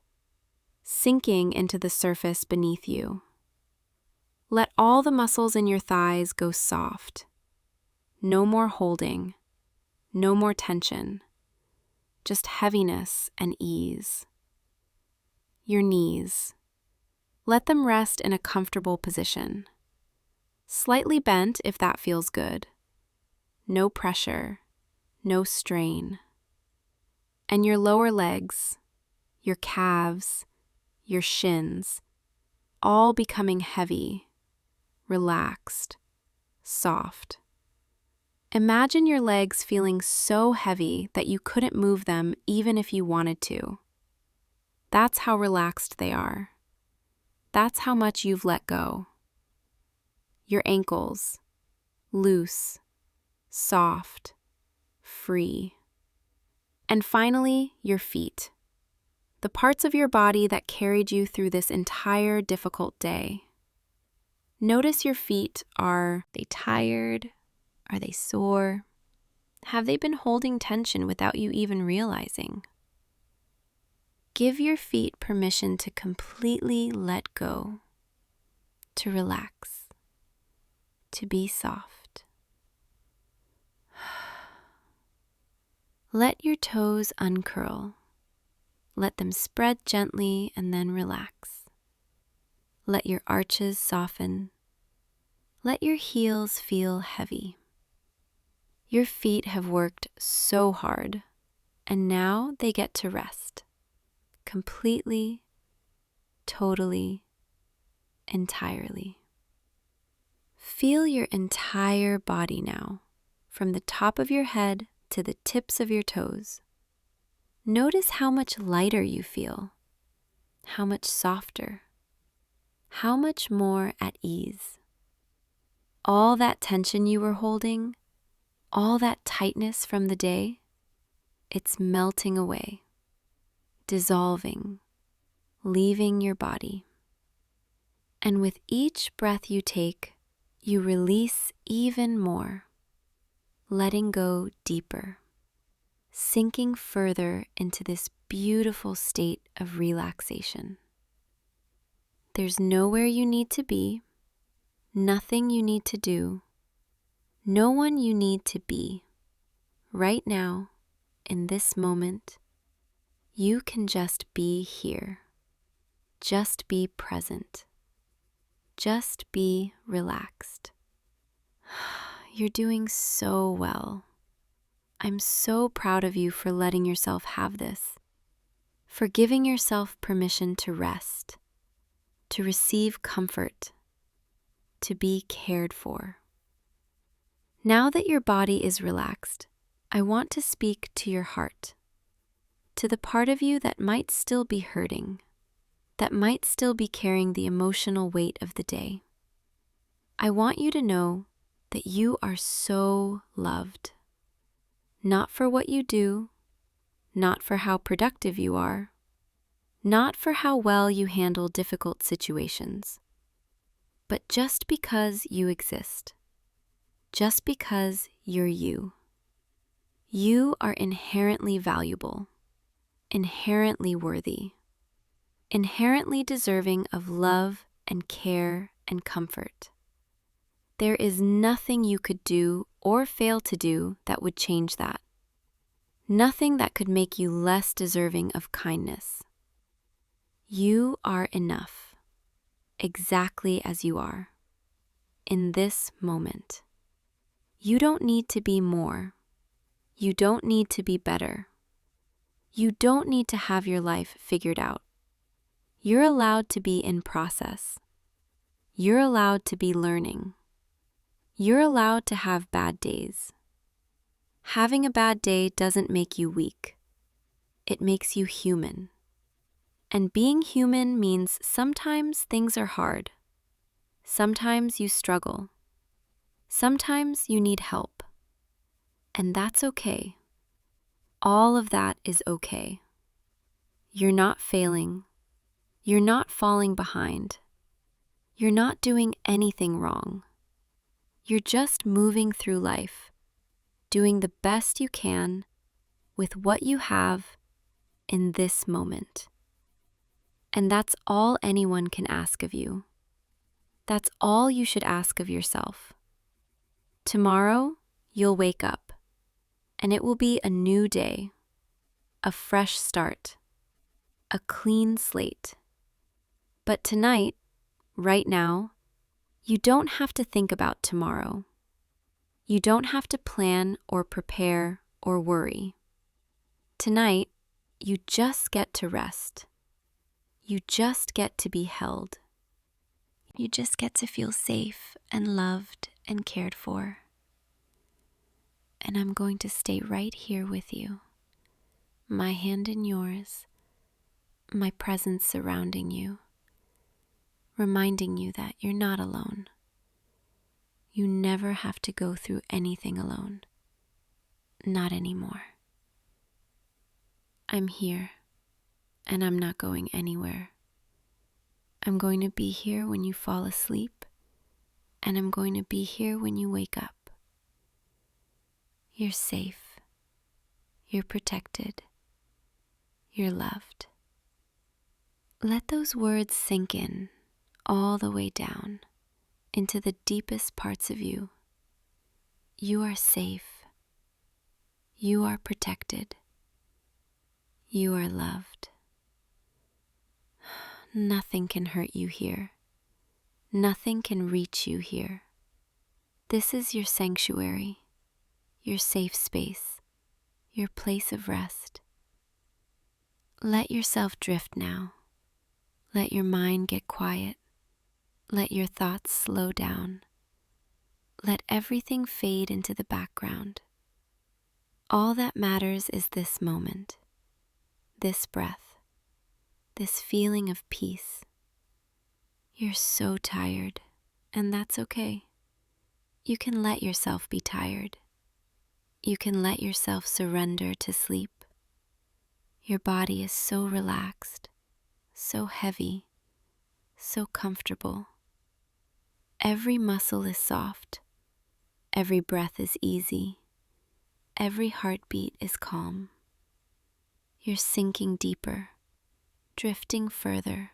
sinking into the surface beneath you. Let all the muscles in your thighs go soft. No more holding, no more tension, just heaviness and ease. Your knees. Let them rest in a comfortable position. Slightly bent if that feels good. No pressure, no strain. And your lower legs, your calves, your shins, all becoming heavy, relaxed, soft. Imagine your legs feeling so heavy that you couldn't move them even if you wanted to. That's how relaxed they are. That's how much you've let go. Your ankles, loose, soft, free. And finally, your feet, the parts of your body that carried you through this entire difficult day. Notice your feet. Are they tired? Are they sore? Have they been holding tension without you even realizing? Give your feet permission to completely let go, to relax, to be soft. Let your toes uncurl. Let them spread gently and then relax. Let your arches soften. Let your heels feel heavy. Your feet have worked so hard, and now they get to rest. Completely, totally, entirely. Feel your entire body now, from the top of your head to the tips of your toes. Notice how much lighter you feel, how much softer, how much more at ease. All that tension you were holding, all that tightness from the day, it's melting away, dissolving, leaving your body. And with each breath you take, you release even more, letting go deeper, sinking further into this beautiful state of relaxation. There's nowhere you need to be, nothing you need to do, no one you need to be. Right now, in this moment, you can just be here. Just be present. Just be relaxed. You're doing so well. I'm so proud of you for letting yourself have this, for giving yourself permission to rest, to receive comfort, to be cared for. Now that your body is relaxed, I want to speak to your heart, to the part of you that might still be hurting, that might still be carrying the emotional weight of the day. I want you to know that you are so loved. Not for what you do, not for how productive you are, not for how well you handle difficult situations, but just because you exist, just because you're you. You are inherently valuable, inherently worthy, inherently deserving of love and care and comfort. There is nothing you could do or fail to do that would change that. Nothing that could make you less deserving of kindness. You are enough, exactly as you are, in this moment. You don't need to be more. You don't need to be better. You don't need to have your life figured out. You're allowed to be in process. You're allowed to be learning. You're allowed to have bad days. Having a bad day doesn't make you weak. It makes you human. And being human means sometimes things are hard. Sometimes you struggle. Sometimes you need help. And that's okay. All of that is okay. You're not failing. You're not falling behind. You're not doing anything wrong. You're just moving through life, doing the best you can with what you have in this moment. And that's all anyone can ask of you. That's all you should ask of yourself. Tomorrow, you'll wake up, and it will be a new day, a fresh start, a clean slate. But tonight, right now, you don't have to think about tomorrow. You don't have to plan or prepare or worry. Tonight, you just get to rest. You just get to be held. You just get to feel safe and loved and cared for. And I'm going to stay right here with you, my hand in yours, my presence surrounding you, reminding you that you're not alone. You never have to go through anything alone. Not anymore. I'm here, and I'm not going anywhere. I'm going to be here when you fall asleep, and I'm going to be here when you wake up. You're safe. You're protected. You're loved. Let those words sink in all the way down into the deepest parts of you. You are safe. You are protected. You are loved. Nothing can hurt you here. Nothing can reach you here. This is your sanctuary, your safe space, your place of rest. Let yourself drift now. Let your mind get quiet. Let your thoughts slow down. Let everything fade into the background. All that matters is this moment, this breath, this feeling of peace. You're so tired, and that's okay. You can let yourself be tired. You can let yourself surrender to sleep. Your body is so relaxed, so heavy, so comfortable. Every muscle is soft. Every breath is easy. Every heartbeat is calm. You're sinking deeper, drifting further,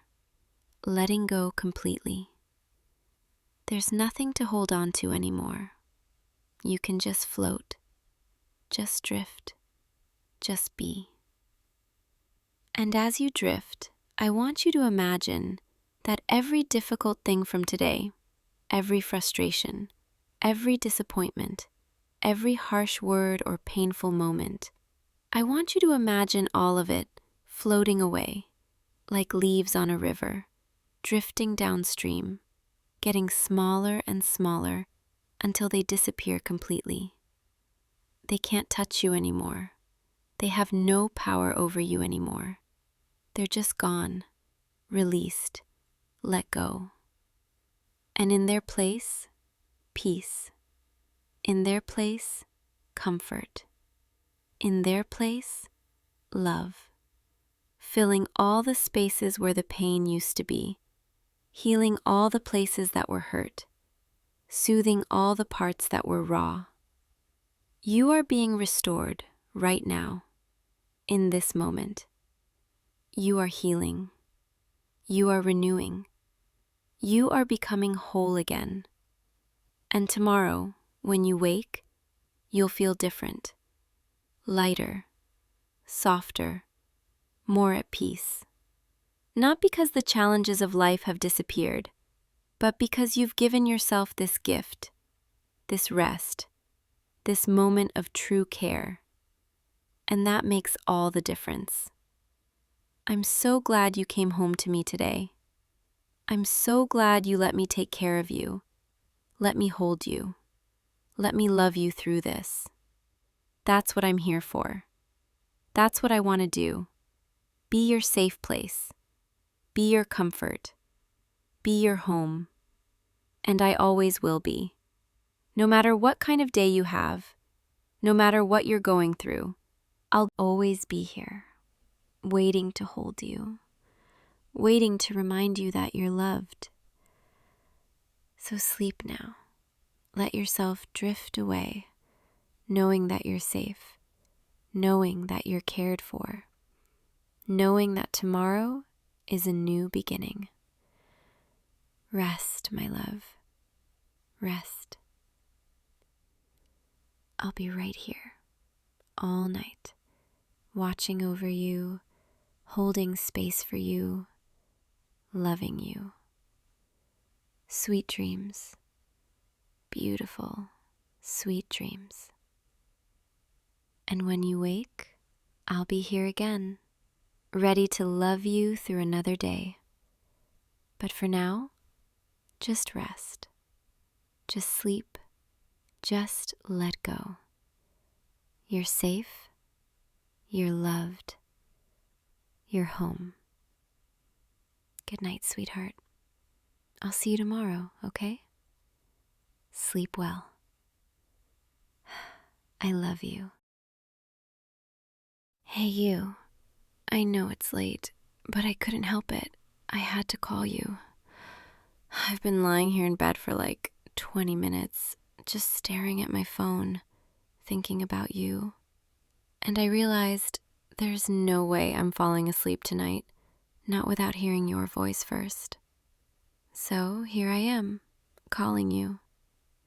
letting go completely. There's nothing to hold on to anymore. You can just float, just drift, just be. And as you drift, I want you to imagine that every difficult thing from today, every frustration, every disappointment, every harsh word or painful moment, I want you to imagine all of it floating away, like leaves on a river, drifting downstream, getting smaller and smaller until they disappear completely. They can't touch you anymore. They have no power over you anymore. They're just gone, released, let go. And in their place, peace. In their place, comfort. In their place, love. Filling all the spaces where the pain used to be, healing all the places that were hurt, soothing all the parts that were raw. You are being restored right now, in this moment. You are healing. You are renewing. You are becoming whole again. And tomorrow, when you wake, you'll feel different, lighter, softer, more at peace. Not because the challenges of life have disappeared, but because you've given yourself this gift, this rest, this moment of true care. And that makes all the difference. I'm so glad you came home to me today. I'm so glad you let me take care of you. Let me hold you. Let me love you through this. That's what I'm here for. That's what I want to do. Be your safe place. Be your comfort. Be your home. And I always will be. No matter what kind of day you have, no matter what you're going through, I'll always be here, waiting to hold you, waiting to remind you that you're loved. So sleep now. Let yourself drift away, knowing that you're safe, knowing that you're cared for, knowing that tomorrow is a new beginning. Rest, my love. Rest. I'll be right here all night, watching over you, holding space for you, loving you. Sweet dreams. Beautiful, sweet dreams. And when you wake, I'll be here again, ready to love you through another day. But for now, just rest. Just sleep. Just let go. You're safe, you're loved, you're home. Good night, sweetheart. I'll see you tomorrow, okay? Sleep well. I love you. Hey, you. I know it's late, but I couldn't help it. I had to call you. I've been lying here in bed for like 20 minutes, just staring at my phone, thinking about you. And I realized there's no way I'm falling asleep tonight, not without hearing your voice first. So here I am, calling you,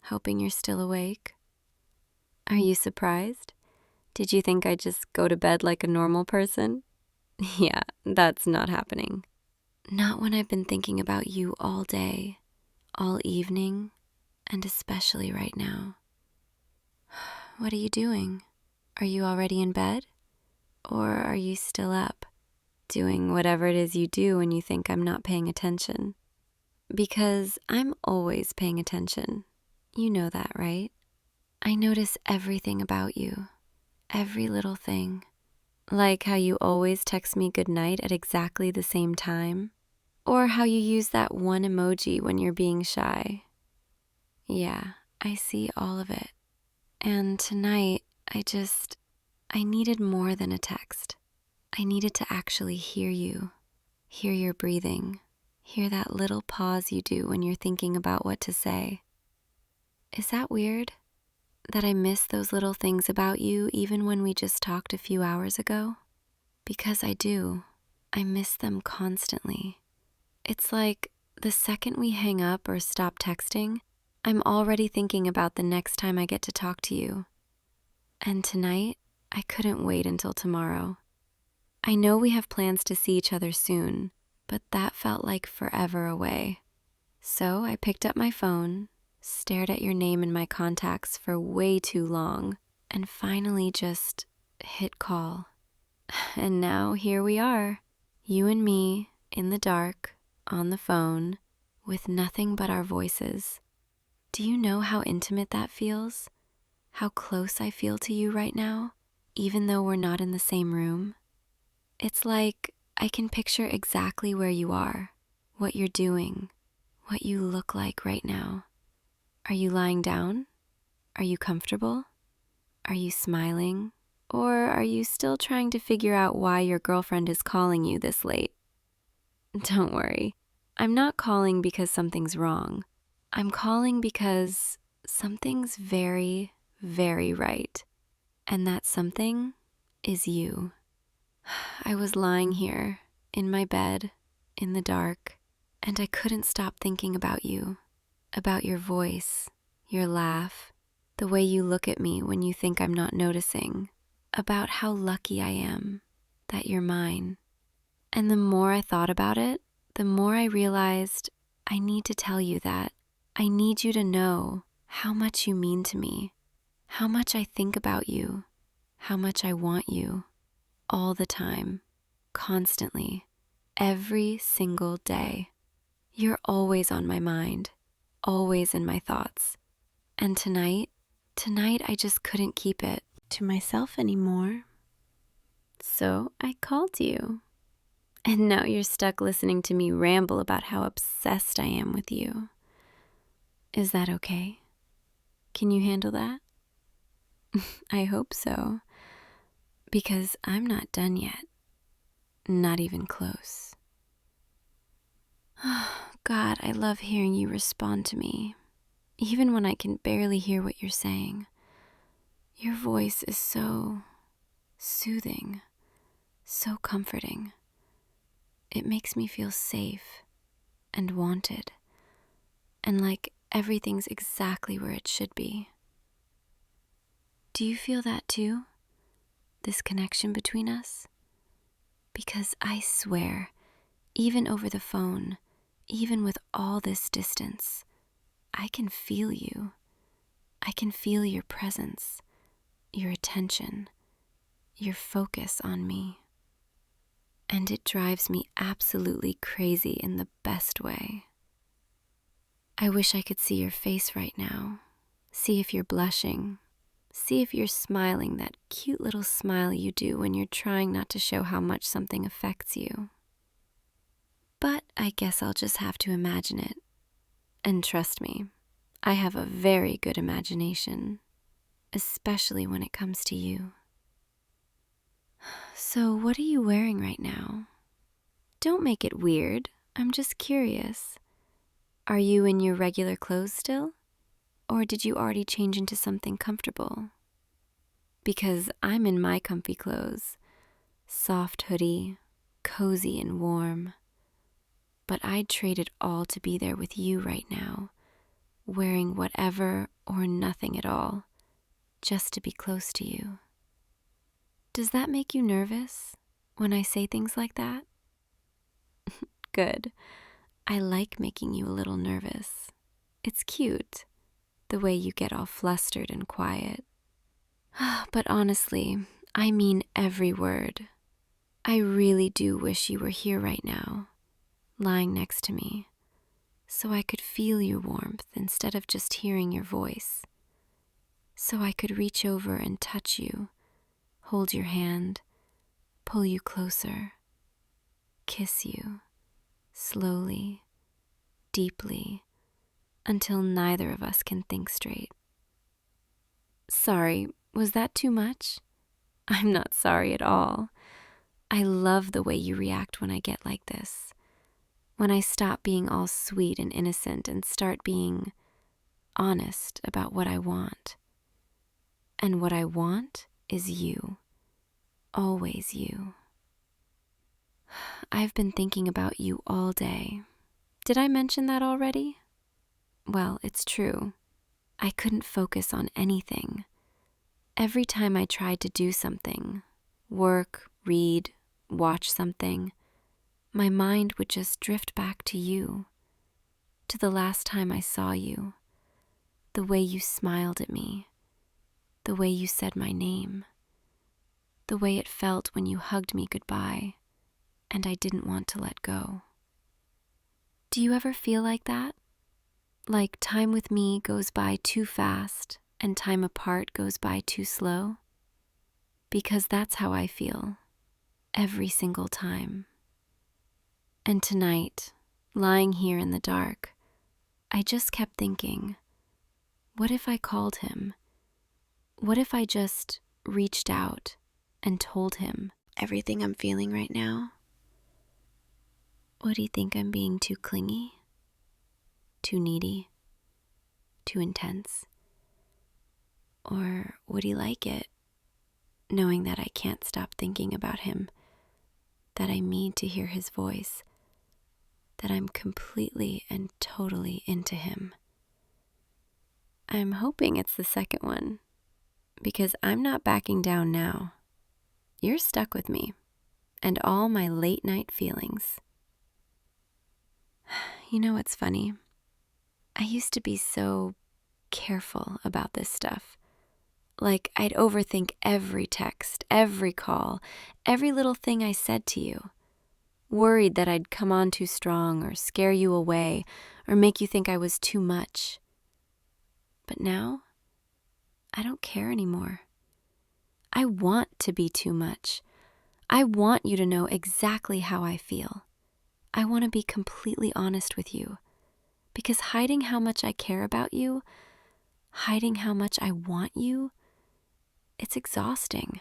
hoping you're still awake. Are you surprised? Did you think I'd just go to bed like a normal person? Yeah, that's not happening. Not when I've been thinking about you all day, all evening, and especially right now. What are you doing? Are you already in bed? Or are you still up, doing whatever it is you do when you think I'm not paying attention? Because I'm always paying attention. You know that, right? I notice everything about you, every little thing. Like how you always text me goodnight at exactly the same time, or how you use that one emoji when you're being shy. Yeah, I see all of it. And tonight, I needed more than a text. I needed to actually hear you, hear your breathing, hear that little pause you do when you're thinking about what to say. Is that weird? That I miss those little things about you even when we just talked a few hours ago? Because I do. I miss them constantly. It's like the second we hang up or stop texting, I'm already thinking about the next time I get to talk to you. And tonight, I couldn't wait until tomorrow. I know we have plans to see each other soon, but that felt like forever away. So I picked up my phone, stared at your name in my contacts for way too long, and finally just hit call. And now here we are, you and me in the dark, on the phone, with nothing but our voices. Do you know how intimate that feels? How close I feel to you right now, even though we're not in the same room? It's like I can picture exactly where you are, what you're doing, what you look like right now. Are you lying down? Are you comfortable? Are you smiling? Or are you still trying to figure out why your girlfriend is calling you this late? Don't worry. I'm not calling because something's wrong. I'm calling because something's very, very right. And that something is you. I was lying here in my bed in the dark, and I couldn't stop thinking about you, about your voice, your laugh, the way you look at me when you think I'm not noticing, about how lucky I am that you're mine. And the more I thought about it, the more I realized I need to tell you that. I need you to know how much you mean to me, how much I think about you, how much I want you, all the time, constantly, every single day. You're always on my mind, always in my thoughts. And tonight I just couldn't keep it to myself anymore. So I called you. And now you're stuck listening to me ramble about how obsessed I am with you. Is that okay? Can you handle that? I hope so. Because I'm not done yet. Not even close. God, I love hearing you respond to me, even when I can barely hear what you're saying. Your voice is so soothing, so comforting. It makes me feel safe and wanted, and like everything's exactly where it should be. Do you feel that too? This connection between us? Because I swear, even over the phone, even with all this distance, I can feel you. I can feel your presence, your attention, your focus on me. And it drives me absolutely crazy in the best way. I wish I could see your face right now, see if you're blushing, See if you're smiling that cute little smile you do when you're trying not to show how much something affects you. But I guess I'll just have to imagine it. And trust me, I have a very good imagination, especially when it comes to you. So what are you wearing right now? Don't make it weird. I'm just curious. Are you in your regular clothes still? Or did you already change into something comfortable? Because I'm in my comfy clothes. Soft hoodie, cozy and warm. But I'd trade it all to be there with you right now, wearing whatever or nothing at all, just to be close to you. Does that make you nervous when I say things like that? Good. I like making you a little nervous. It's cute, the way you get all flustered and quiet. But honestly, I mean every word. I really do wish you were here right now, lying next to me, so I could feel your warmth instead of just hearing your voice. So I could reach over and touch you, hold your hand, pull you closer, kiss you, slowly, deeply, until neither of us can think straight. Sorry, was that too much? I'm not sorry at all. I love the way you react when I get like this. When I stop being all sweet and innocent and start being honest about what I want. And what I want is you. Always you. I've been thinking about you all day. Did I mention that already? Well, it's true. I couldn't focus on anything. Every time I tried to do something, work, read, watch something, my mind would just drift back to you, to the last time I saw you, the way you smiled at me, the way you said my name, the way it felt when you hugged me goodbye and I didn't want to let go. Do you ever feel like that? Like time with me goes by too fast and time apart goes by too slow? Because that's how I feel every single time. And tonight, lying here in the dark, I just kept thinking, what if I called him? What if I just reached out and told him everything I'm feeling right now? Would he think I'm being too clingy? Too needy? Too intense? Or would he like it, knowing that I can't stop thinking about him, that I need to hear his voice, that I'm completely and totally into him? I'm hoping it's the second one, because I'm not backing down now. You're stuck with me and all my late night feelings. You know what's funny? I used to be so careful about this stuff. Like I'd overthink every text, every call, every little thing I said to you. Worried that I'd come on too strong or scare you away or make you think I was too much. But now, I don't care anymore. I want to be too much. I want you to know exactly how I feel. I want to be completely honest with you. Because hiding how much I care about you, hiding how much I want you, it's exhausting.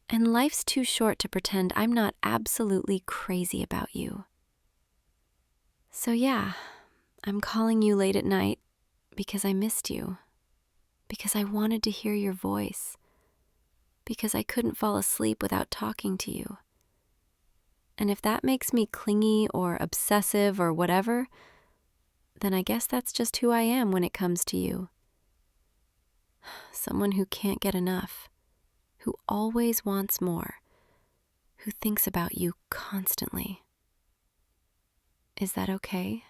And life's too short to pretend I'm not absolutely crazy about you. So yeah, I'm calling you late at night because I missed you. Because I wanted to hear your voice. Because I couldn't fall asleep without talking to you. And if that makes me clingy or obsessive or whatever, then I guess that's just who I am when it comes to you. Someone who can't get enough, who always wants more, who thinks about you constantly. Is that okay?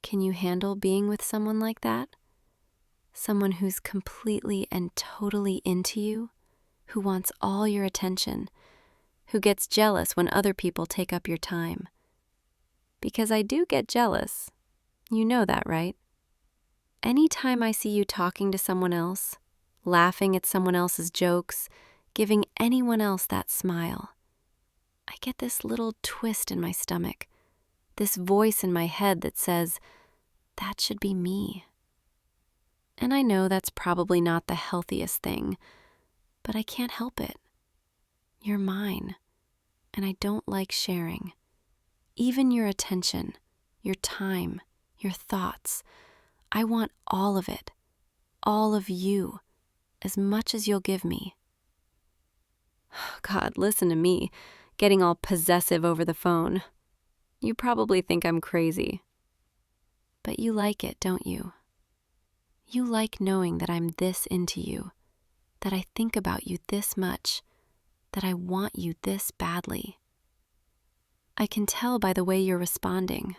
Can you handle being with someone like that? Someone who's completely and totally into you, who wants all your attention, who gets jealous when other people take up your time. Because I do get jealous. You know that, right? Anytime I see you talking to someone else, laughing at someone else's jokes, giving anyone else that smile. I get this little twist in my stomach, this voice in my head that says, that should be me. And I know that's probably not the healthiest thing, but I can't help it. You're mine, and I don't like sharing. Even your attention, your time, your thoughts. I want all of it, all of you, as much as you'll give me. God, listen to me, getting all possessive over the phone. You probably think I'm crazy. But you like it, don't you? You like knowing that I'm this into you, that I think about you this much, that I want you this badly. I can tell by the way you're responding,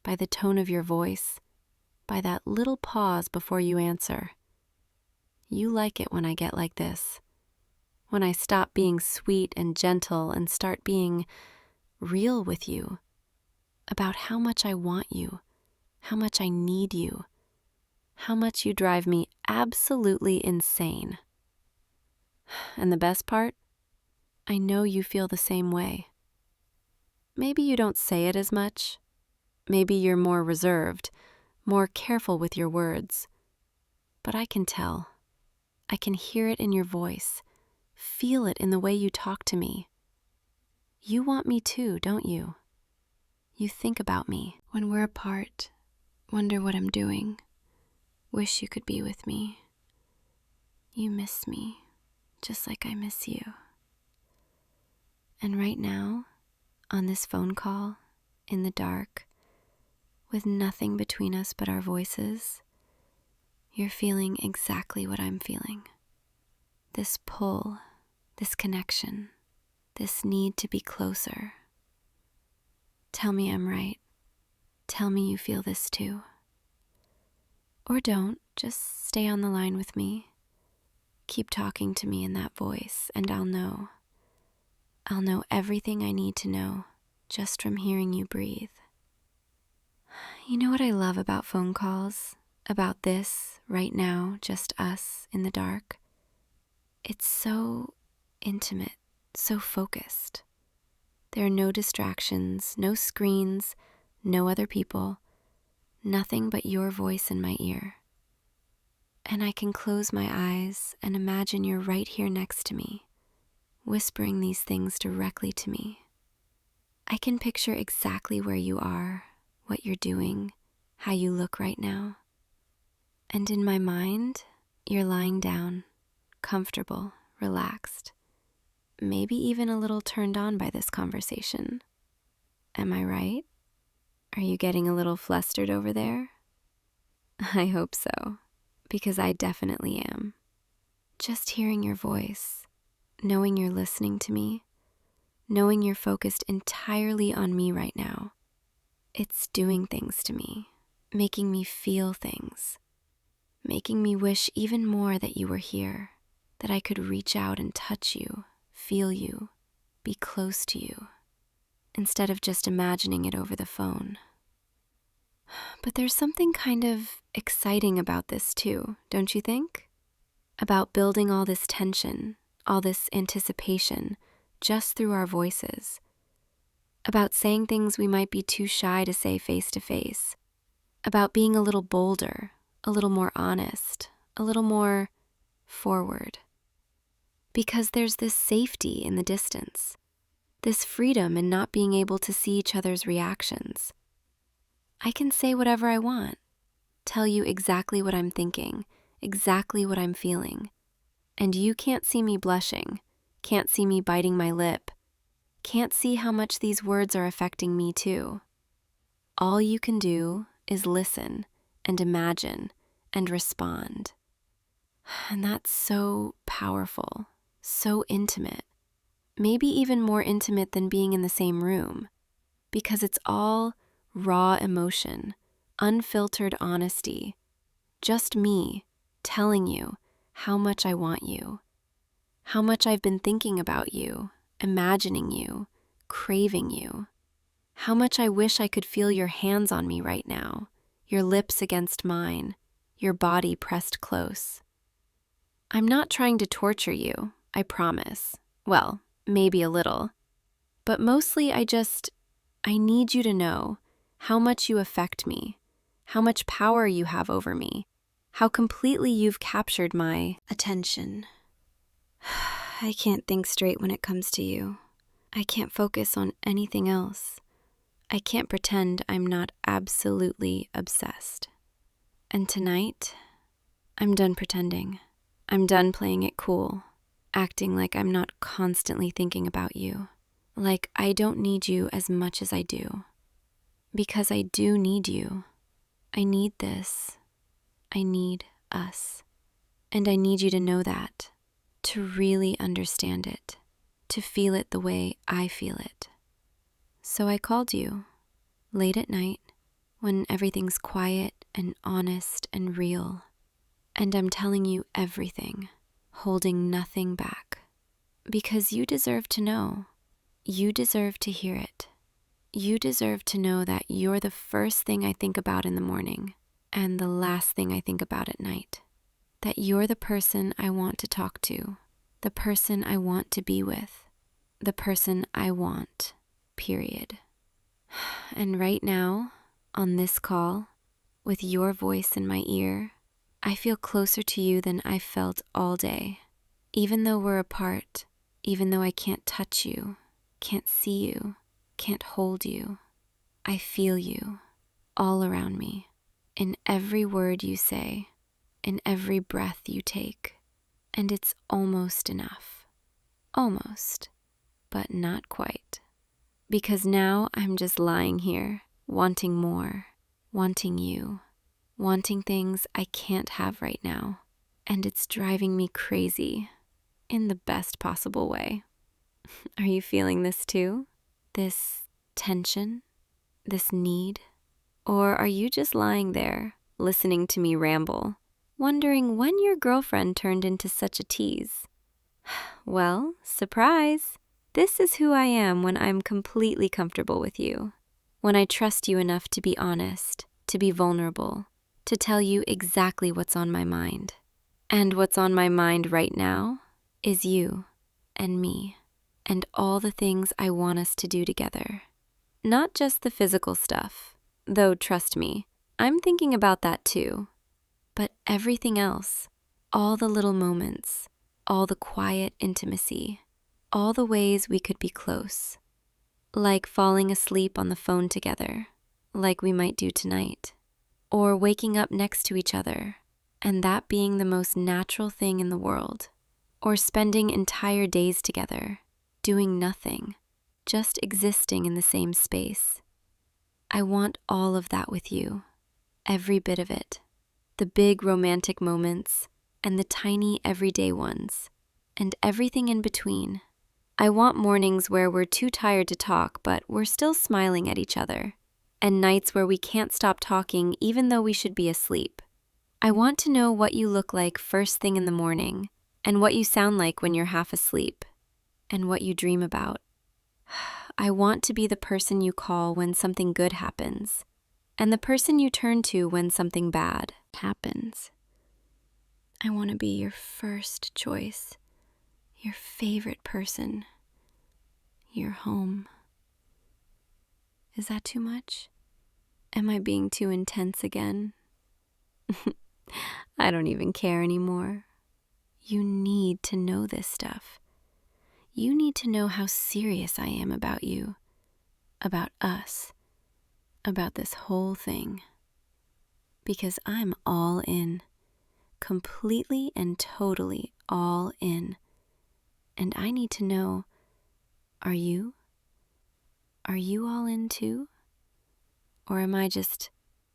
by the tone of your voice, by that little pause before you answer. You like it when I get like this, when I stop being sweet and gentle and start being real with you, about how much I want you, how much I need you, how much you drive me absolutely insane. And the best part? I know you feel the same way. Maybe you don't say it as much. Maybe you're more reserved, more careful with your words. But I can tell. I can hear it in your voice, feel it in the way you talk to me. You want me too, don't you? You think about me. When we're apart, wonder what I'm doing. Wish you could be with me. You miss me, just like I miss you. And right now, on this phone call, in the dark, with nothing between us but our voices, you're feeling exactly what I'm feeling. This pull, this connection, this need to be closer. Tell me I'm right. Tell me you feel this too. Or don't, just stay on the line with me. Keep talking to me in that voice, and I'll know. I'll know everything I need to know just from hearing you breathe. You know what I love about phone calls? About this, right now, just us in the dark? It's so intimate, so focused. There are no distractions, no screens, no other people, nothing but your voice in my ear. And I can close my eyes and imagine you're right here next to me, whispering these things directly to me. I can picture exactly where you are, what you're doing, how you look right now. And in my mind, you're lying down, comfortable, relaxed, maybe even a little turned on by this conversation. Am I right? Are you getting a little flustered over there? I hope so, because I definitely am. Just hearing your voice, knowing you're listening to me, knowing you're focused entirely on me right now, it's doing things to me, making me feel things, making me wish even more that you were here, that I could reach out and touch you, feel you, be close to you, instead of just imagining it over the phone. But there's something kind of exciting about this too, don't you think? About building all this tension, all this anticipation, just through our voices. About saying things we might be too shy to say face to face. About being a little bolder, a little more honest, a little more forward. Because there's this safety in the distance, this freedom in not being able to see each other's reactions. I can say whatever I want, tell you exactly what I'm thinking, exactly what I'm feeling. And you can't see me blushing, can't see me biting my lip, can't see how much these words are affecting me too. All you can do is listen and imagine and respond. And that's so powerful, so intimate, maybe even more intimate than being in the same room, because it's all raw emotion, unfiltered honesty, just me telling you how much I want you, how much I've been thinking about you, imagining you, craving you, how much I wish I could feel your hands on me right now, your lips against mine, your body pressed close. I'm not trying to torture you, I promise. Well, maybe a little. But mostly I need you to know how much you affect me, how much power you have over me, how completely you've captured my attention. I can't think straight when it comes to you. I can't focus on anything else. I can't pretend I'm not absolutely obsessed. And tonight, I'm done pretending. I'm done playing it cool, acting like I'm not constantly thinking about you, like I don't need you as much as I do. Because I do need you. I need this. I need us. And I need you to know that, to really understand it, to feel it the way I feel it. So I called you, late at night, when everything's quiet and honest and real, and I'm telling you everything, holding nothing back. Because you deserve to know. You deserve to hear it. You deserve to know that you're the first thing I think about in the morning and the last thing I think about at night. That you're the person I want to talk to, the person I want to be with, the person I want, period. And right now, on this call, with your voice in my ear, I feel closer to you than I've felt all day. Even though we're apart, even though I can't touch you, can't see you, can't hold you, I feel you all around me, in every word you say, in every breath you take. And it's almost enough. Almost, but not quite. Because now I'm just lying here, wanting more, wanting you, wanting things I can't have right now. And it's driving me crazy, in the best possible way. Are you feeling this too? This tension? This need? Or are you just lying there, listening to me ramble, wondering when your girlfriend turned into such a tease? Well, surprise! This is who I am when I'm completely comfortable with you. When I trust you enough to be honest, to be vulnerable, to tell you exactly what's on my mind. And what's on my mind right now is you and me and all the things I want us to do together. Not just the physical stuff, though trust me, I'm thinking about that too. But everything else, all the little moments, all the quiet intimacy, all the ways we could be close. Like falling asleep on the phone together, like we might do tonight. Or waking up next to each other, and that being the most natural thing in the world. Or spending entire days together, doing nothing, just existing in the same space. I want all of that with you, every bit of it. The big romantic moments, and the tiny everyday ones, and everything in between. I want mornings where we're too tired to talk, but we're still smiling at each other. And nights where we can't stop talking even though we should be asleep. I want to know what you look like first thing in the morning, and what you sound like when you're half asleep, and what you dream about. I want to be the person you call when something good happens, and the person you turn to when something bad happens. I want to be your first choice, your favorite person, your home. Is that too much? Am I being too intense again? I don't even care anymore. You need to know this stuff. You need to know how serious I am about you, about us, about this whole thing. Because I'm all in, completely and totally all in. And I need to know, are you? Are you all in too? Or am I just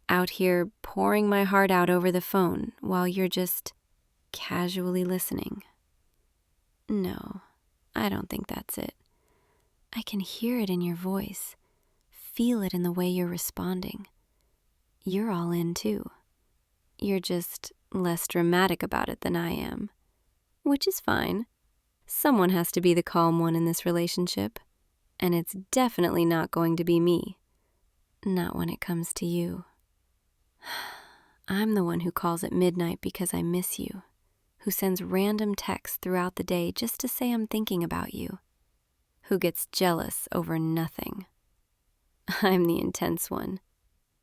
out here pouring my heart out over the phone while you're just casually listening? No, I don't think that's it. I can hear it in your voice, feel it in the way you're responding. You're all in too. You're just less dramatic about it than I am, which is fine. Someone has to be the calm one in this relationship, and it's definitely not going to be me. Not when it comes to you. I'm the one who calls at midnight because I miss you, who sends random texts throughout the day just to say I'm thinking about you, who gets jealous over nothing. I'm the intense one,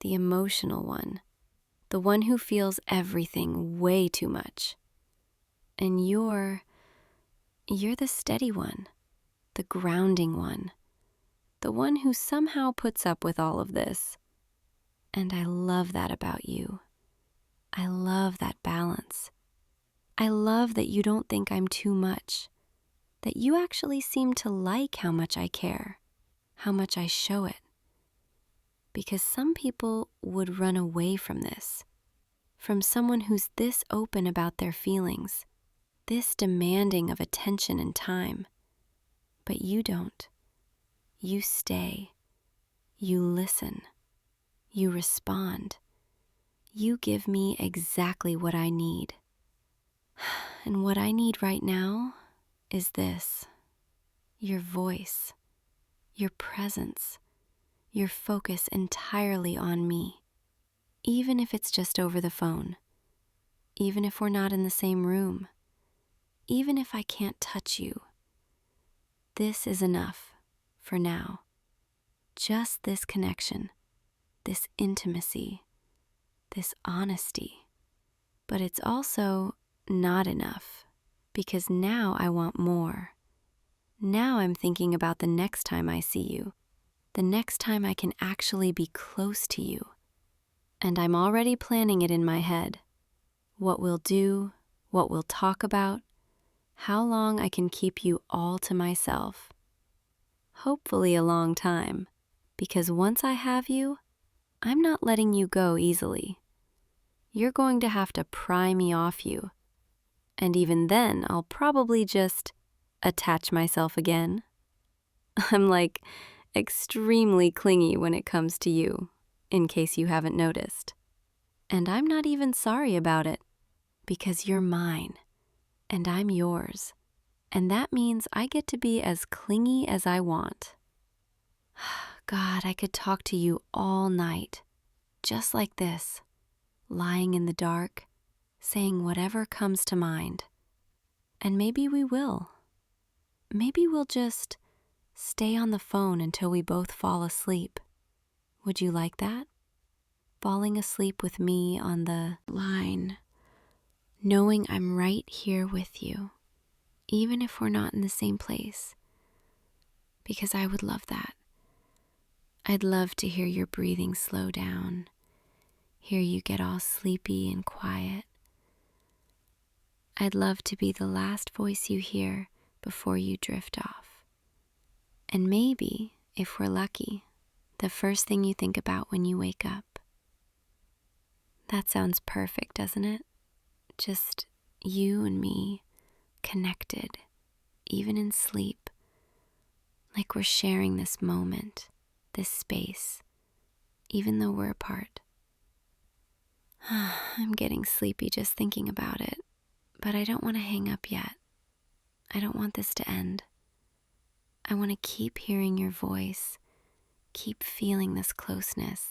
the emotional one, the one who feels everything way too much. And you're the steady one, the grounding one, the one who somehow puts up with all of this. And I love that about you. I love that balance. I love that you don't think I'm too much, that you actually seem to like how much I care, how much I show it. Because some people would run away from this, from someone who's this open about their feelings, this demanding of attention and time. But you don't. You stay. You listen. You respond. You give me exactly what I need. And what I need right now is this: your voice, your presence, your focus entirely on me. Even if it's just over the phone, even if we're not in the same room, even if I can't touch you. This is enough for now. Just this connection, this intimacy, this honesty. But it's also not enough, because now I want more. Now I'm thinking about the next time I see you, the next time I can actually be close to you. And I'm already planning it in my head. What we'll do, what we'll talk about, how long I can keep you all to myself. Hopefully a long time, because once I have you, I'm not letting you go easily. You're going to have to pry me off you. And even then, I'll probably just attach myself again. I'm like extremely clingy when it comes to you, in case you haven't noticed. And I'm not even sorry about it, because you're mine, and I'm yours. And that means I get to be as clingy as I want. God, I could talk to you all night, just like this, lying in the dark, saying whatever comes to mind. And maybe we will. Maybe we'll just stay on the phone until we both fall asleep. Would you like that? Falling asleep with me on the line, knowing I'm right here with you, even if we're not in the same place. Because I would love that. I'd love to hear your breathing slow down, hear you get all sleepy and quiet. I'd love to be the last voice you hear before you drift off. And maybe, if we're lucky, the first thing you think about when you wake up. That sounds perfect, doesn't it? Just you and me, connected, even in sleep, like we're sharing this moment, this space, even though we're apart. I'm getting sleepy just thinking about it, but I don't want to hang up yet. I don't want this to end. I want to keep hearing your voice, keep feeling this closeness,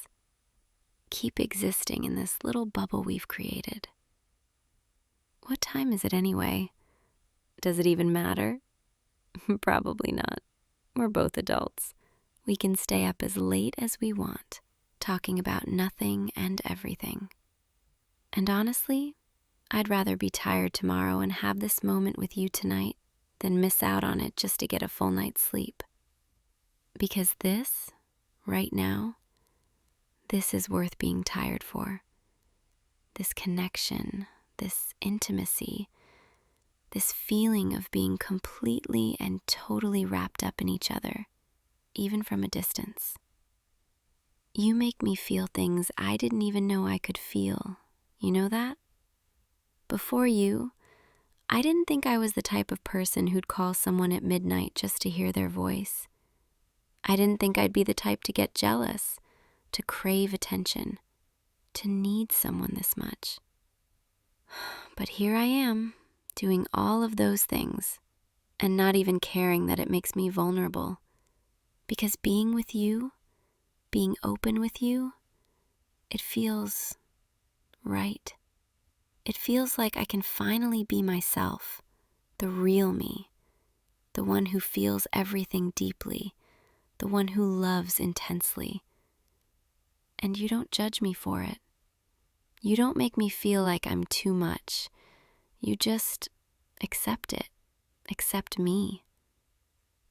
keep existing in this little bubble we've created. What time is it anyway? Does it even matter? Probably not. We're both adults. We can stay up as late as we want, talking about nothing and everything. And honestly, I'd rather be tired tomorrow and have this moment with you tonight than miss out on it just to get a full night's sleep. Because this, right now, this is worth being tired for. This connection, this intimacy, this feeling of being completely and totally wrapped up in each other, even from a distance. You make me feel things I didn't even know I could feel. You know that? Before you, I didn't think I was the type of person who'd call someone at midnight just to hear their voice. I didn't think I'd be the type to get jealous, to crave attention, to need someone this much. But here I am, doing all of those things, and not even caring that it makes me vulnerable. Because being with you, being open with you, it feels right. It feels like I can finally be myself, the real me, the one who feels everything deeply, the one who loves intensely. And you don't judge me for it. You don't make me feel like I'm too much. You just accept it, accept me.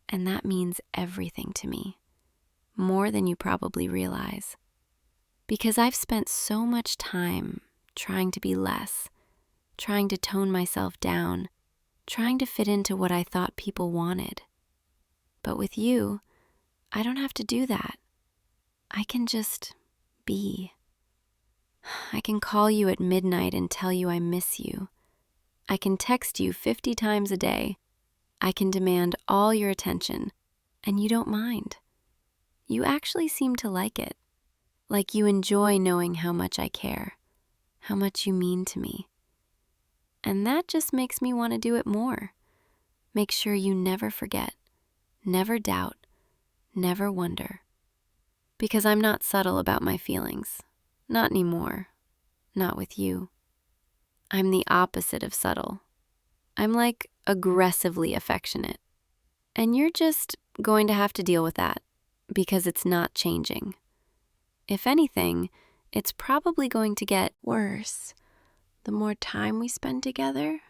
And that means everything to me, more than you probably realize. Because I've spent so much time trying to be less, trying to tone myself down, trying to fit into what I thought people wanted. But with you, I don't have to do that. I can just be. I can call you at midnight and tell you I miss you. I can text you 50 times a day. I can demand all your attention, and you don't mind. You actually seem to like it. Like you enjoy knowing how much I care, how much you mean to me. And that just makes me want to do it more. Make sure you never forget, never doubt, never wonder. Because I'm not subtle about my feelings. Not anymore. Not with you. I'm the opposite of subtle. I'm like aggressively affectionate. And you're just going to have to deal with that because it's not changing. If anything, it's probably going to get worse. The more time we spend together,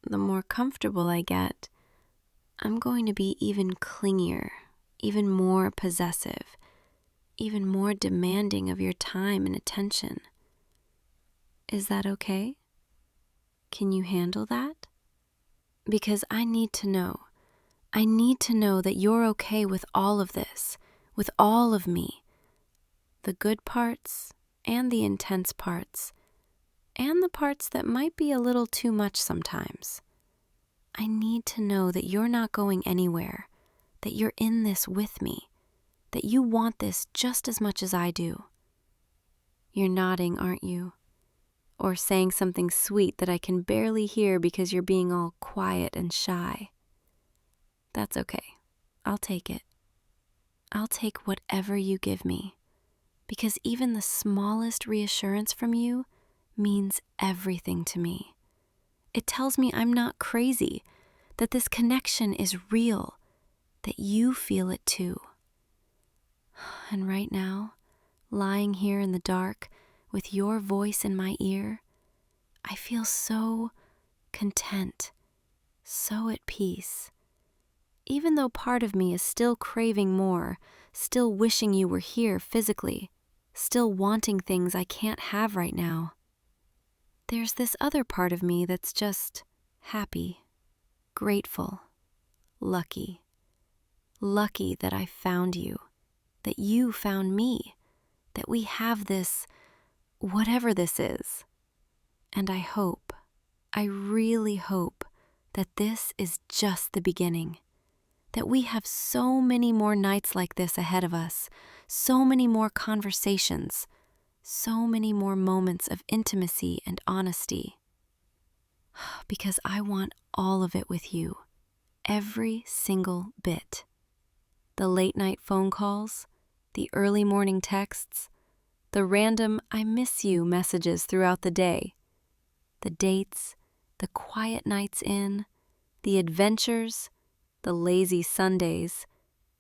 the more comfortable I get. I'm going to be even clingier, even more possessive, even more demanding of your time and attention. Is that okay? Can you handle that? Because I need to know. I need to know that you're okay with all of this, with all of me. The good parts and the intense parts, and the parts that might be a little too much sometimes. I need to know that you're not going anywhere, that you're in this with me, that you want this just as much as I do. You're nodding, aren't you? Or saying something sweet that I can barely hear because you're being all quiet and shy. That's okay. I'll take it. I'll take whatever you give me, because even the smallest reassurance from you means everything to me. It tells me I'm not crazy, that this connection is real, that you feel it too. And right now, lying here in the dark with your voice in my ear, I feel so content, so at peace. Even though part of me is still craving more, still wishing you were here physically, still wanting things I can't have right now, there's this other part of me that's just happy, grateful, lucky. Lucky that I found you, that you found me, that we have this, whatever this is. And I hope, I really hope that this is just the beginning, that we have so many more nights like this ahead of us, so many more conversations, so many more moments of intimacy and honesty. Because I want all of it with you, every single bit. The late night phone calls, the early morning texts, the random I miss you messages throughout the day, the dates, the quiet nights in, the adventures, the lazy Sundays,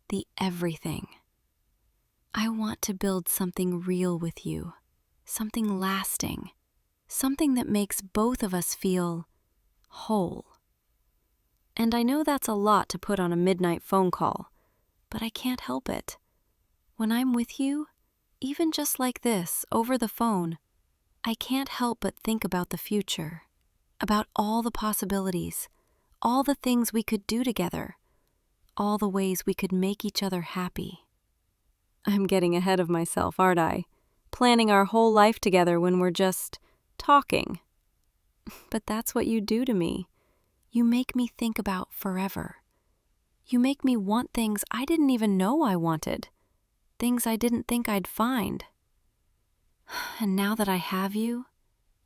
the everything. I want to build something real with you, something lasting, something that makes both of us feel whole. And I know that's a lot to put on a midnight phone call, but I can't help it. When I'm with you, even just like this, over the phone, I can't help but think about the future, about all the possibilities, all the things we could do together, all the ways we could make each other happy. I'm getting ahead of myself, aren't I? Planning our whole life together when we're just talking. But that's what you do to me. You make me think about forever. You make me want things I didn't even know I wanted, things I didn't think I'd find. And now that I have you,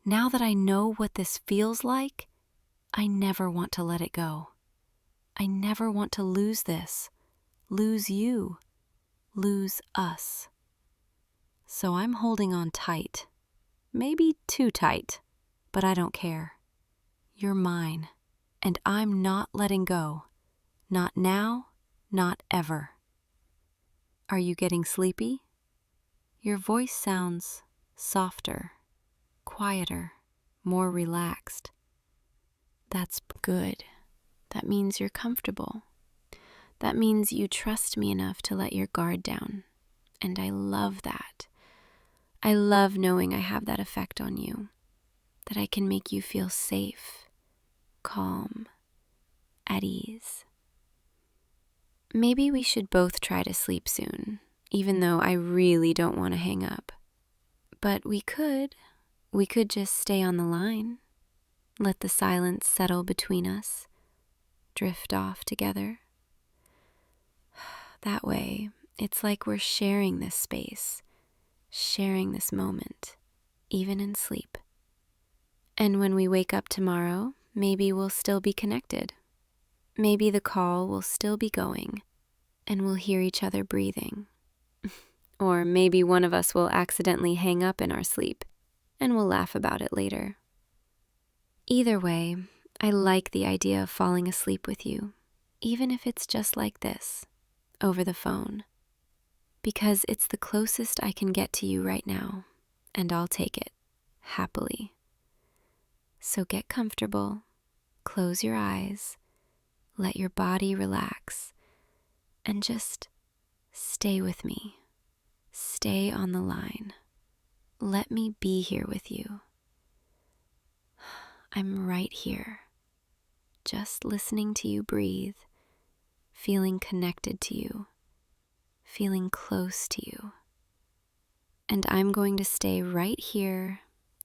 now that I know what this feels like, I never want to let it go. I never want to lose this, lose you, lose us. So I'm holding on tight, maybe too tight, but I don't care. You're mine, and I'm not letting go. Not now, not ever. Are you getting sleepy? Your voice sounds softer, quieter, more relaxed. That's good. That means you're comfortable. That means you trust me enough to let your guard down. And I love that. I love knowing I have that effect on you, that I can make you feel safe, calm, at ease. Maybe we should both try to sleep soon, even though I really don't want to hang up. But we could just stay on the line, let the silence settle between us, drift off together. That way, it's like we're sharing this space, sharing this moment, even in sleep. And when we wake up tomorrow, maybe we'll still be connected. Maybe the call will still be going, and we'll hear each other breathing. Or maybe one of us will accidentally hang up in our sleep, and we'll laugh about it later. Either way, I like the idea of falling asleep with you, even if it's just like this, over the phone, because it's the closest I can get to you right now, and I'll take it, happily. So get comfortable, close your eyes, let your body relax, and just stay with me. Stay on the line. Let me be here with you. I'm right here, just listening to you breathe, feeling connected to you, feeling close to you. And I'm going to stay right here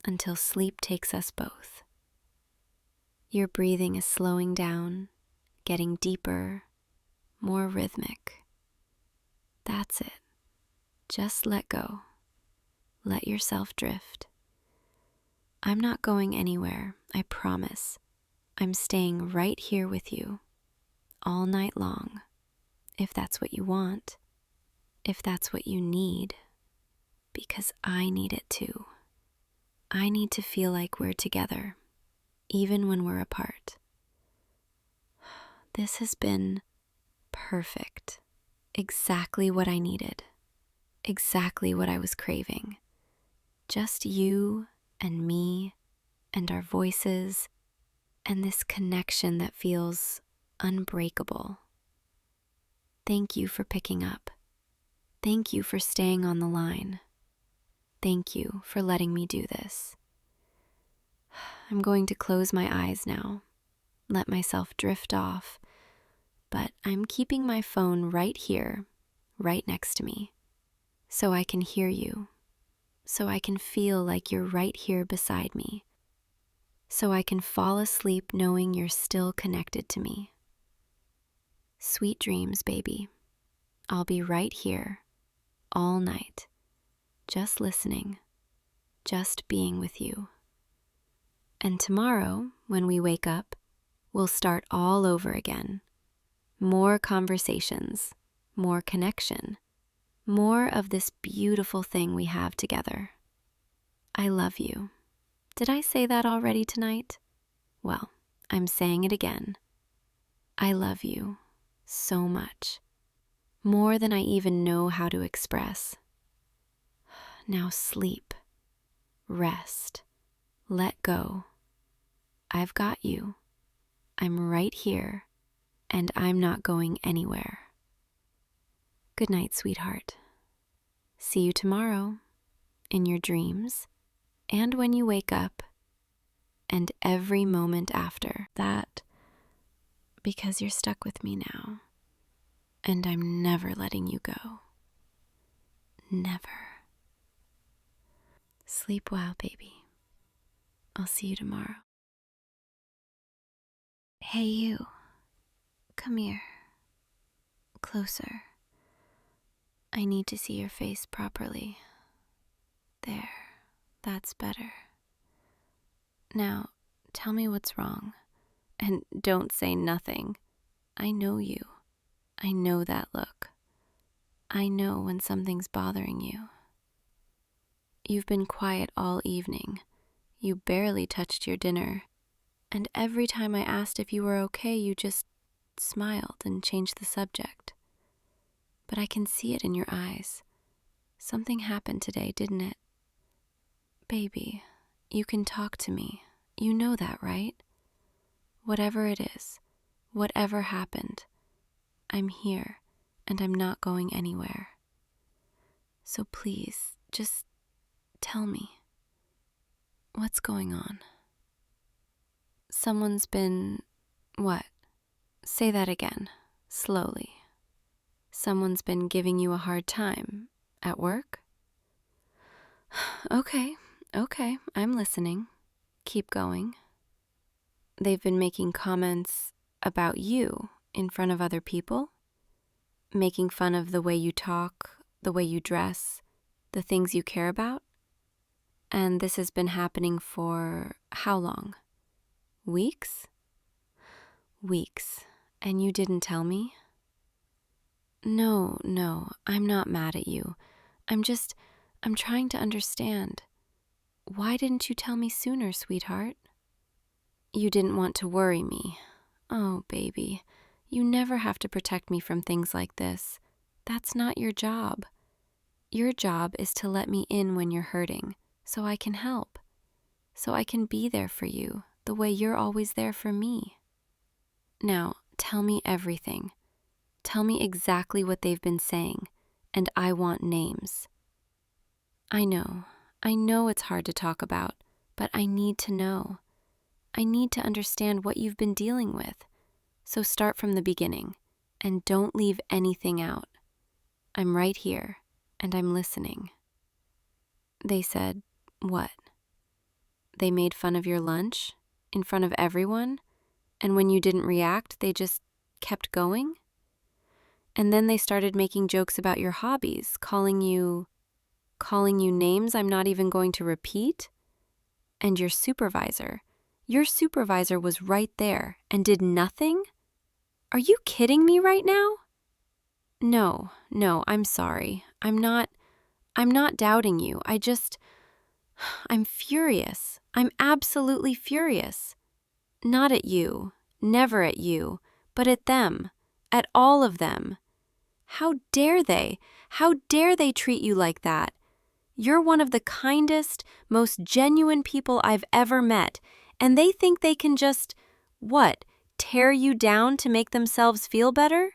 until sleep takes us both. Your breathing is slowing down, getting deeper, more rhythmic. That's it. Just let go. Let yourself drift. I'm not going anywhere, I promise. I'm staying right here with you, all night long, if that's what you want, if that's what you need, because I need it too. I need to feel like we're together, even when we're apart. This has been perfect, exactly what I needed, exactly what I was craving. Just you and me and our voices and this connection that feels unbreakable. Thank you for picking up. Thank you for staying on the line. Thank you for letting me do this. I'm going to close my eyes now, let myself drift off, but I'm keeping my phone right here, right next to me, so I can hear you, so I can feel like you're right here beside me, so I can fall asleep knowing you're still connected to me. Sweet dreams, baby. I'll be right here, all night, just listening, just being with you. And tomorrow, when we wake up, we'll start all over again. More conversations, more connection, more of this beautiful thing we have together. I love you. Did I say that already tonight? Well, I'm saying it again. I love you so much, more than I even know how to express. Now sleep, rest, let go. I've got you. I'm right here, and I'm not going anywhere. Good night, sweetheart. See you tomorrow, in your dreams, and when you wake up, and every moment after that, because you're stuck with me now, and I'm never letting you go. Never. Sleep well, baby. I'll see you tomorrow. Hey, you. Come here. Closer. I need to see your face properly. There. That's better. Now, tell me what's wrong. And don't say nothing. I know you. I know that look. I know when something's bothering you. You've been quiet all evening. You barely touched your dinner, and every time I asked if you were okay, you just smiled and changed the subject. But I can see it in your eyes. Something happened today, didn't it? Baby, you can talk to me. You know that, right? Whatever it is, whatever happened, I'm here and I'm not going anywhere. So please, just tell me, what's going on? Someone's been... what? Say that again, slowly. Someone's been giving you a hard time at work? Okay, I'm listening. Keep going. They've been making comments about you in front of other people? Making fun of the way you talk, the way you dress, the things you care about? And this has been happening for how long? Weeks? Weeks. And you didn't tell me? No, I'm not mad at you. I'm trying to understand. Why didn't you tell me sooner, sweetheart? You didn't want to worry me. Oh, baby, you never have to protect me from things like this. That's not your job. Your job is to let me in when you're hurting, so I can help. So I can be there for you, the way you're always there for me. Now, tell me everything. Tell me exactly what they've been saying, and I want names. I know it's hard to talk about, but I need to know. I need to understand what you've been dealing with. So start from the beginning, and don't leave anything out. I'm right here, and I'm listening. They said, what? They made fun of your lunch in front of everyone, and when you didn't react, they just kept going? And then they started making jokes about your hobbies, calling you names I'm not even going to repeat? And your supervisor was right there and did nothing? Are you kidding me right now? No, I'm sorry. I'm not doubting you. I'm furious. I'm absolutely furious. Not at you, never at you, but at them, at all of them. How dare they? How dare they treat you like that? You're one of the kindest, most genuine people I've ever met, and they think they can just, what, tear you down to make themselves feel better?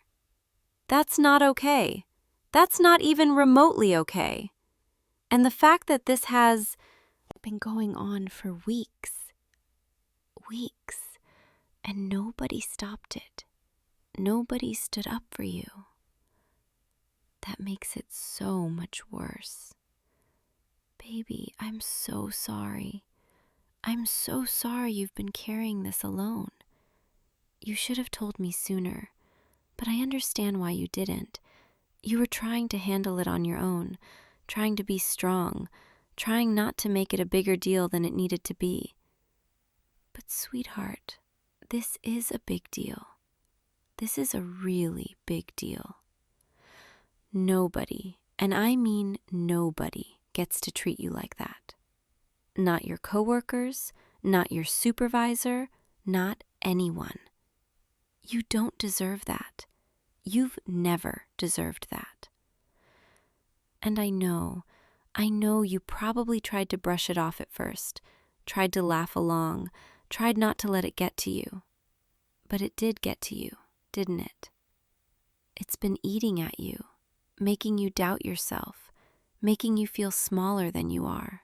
That's not okay. That's not even remotely okay. And the fact that this has been going on for weeks, and nobody stopped it. Nobody stood up for you. That makes it so much worse. Baby, I'm so sorry. I'm so sorry you've been carrying this alone. You should have told me sooner, but I understand why you didn't. You were trying to handle it on your own, trying to be strong, trying not to make it a bigger deal than it needed to be. But sweetheart, this is a big deal. This is a really big deal. Nobody, and I mean nobody, gets to treat you like that. Not your coworkers, not your supervisor, not anyone. You don't deserve that. You've never deserved that. And I know you probably tried to brush it off at first, tried to laugh along, tried not to let it get to you. But it did get to you, didn't it? It's been eating at you, making you doubt yourself, making you feel smaller than you are.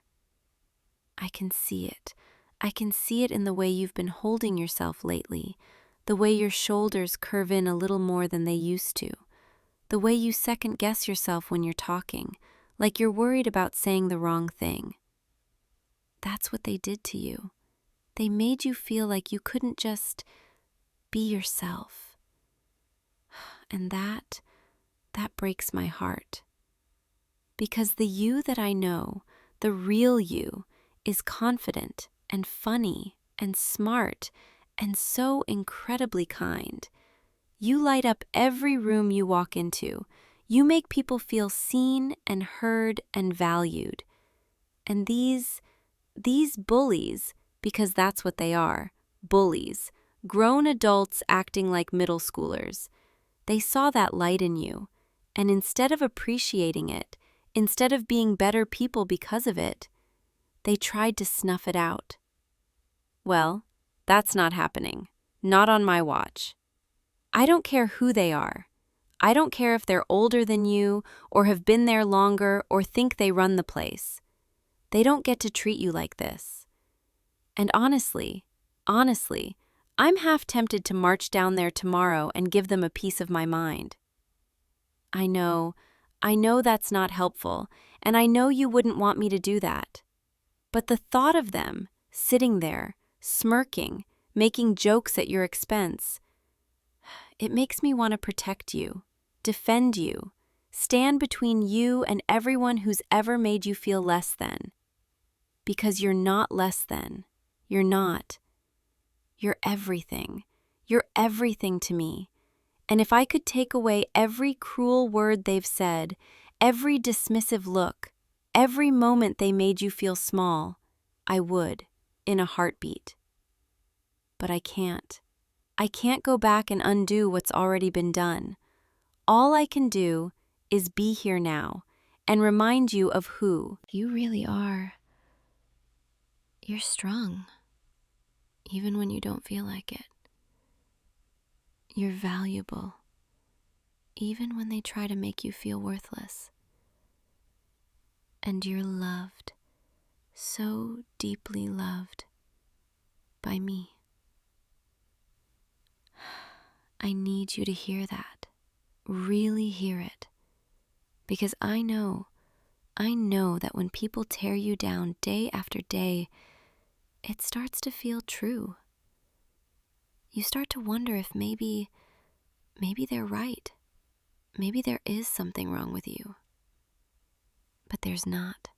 I can see it. I can see it in the way you've been holding yourself lately, the way your shoulders curve in a little more than they used to, the way you second-guess yourself when you're talking, like you're worried about saying the wrong thing. That's what they did to you. They made you feel like you couldn't just be yourself. And that breaks my heart. Because the you that I know, the real you, is confident and funny and smart and so incredibly kind. You light up every room you walk into. You make people feel seen and heard and valued. And these these bullies, because that's what they are, bullies, grown adults acting like middle schoolers, they saw that light in you, and instead of appreciating it, instead of being better people because of it, they tried to snuff it out. Well, that's not happening. Not on my watch. I don't care who they are. I don't care if they're older than you, or have been there longer, or think they run the place. They don't get to treat you like this. And honestly, I'm half tempted to march down there tomorrow and give them a piece of my mind. I know that's not helpful, and I know you wouldn't want me to do that. But the thought of them, sitting there, smirking, making jokes at your expense, it makes me want to protect you, defend you, stand between you and everyone who's ever made you feel less than. Because you're not less than. You're not. You're everything. You're everything to me. And if I could take away every cruel word they've said, every dismissive look, every moment they made you feel small, I would, in a heartbeat. But I can't. I can't go back and undo what's already been done. All I can do is be here now and remind you of who you really are. You're strong, even when you don't feel like it. You're valuable, even when they try to make you feel worthless. And you're loved, so deeply loved, by me. I need you to hear that, really hear it, because I know that when people tear you down day after day, it starts to feel true. You start to wonder if maybe they're right. Maybe there is something wrong with you. But there's not.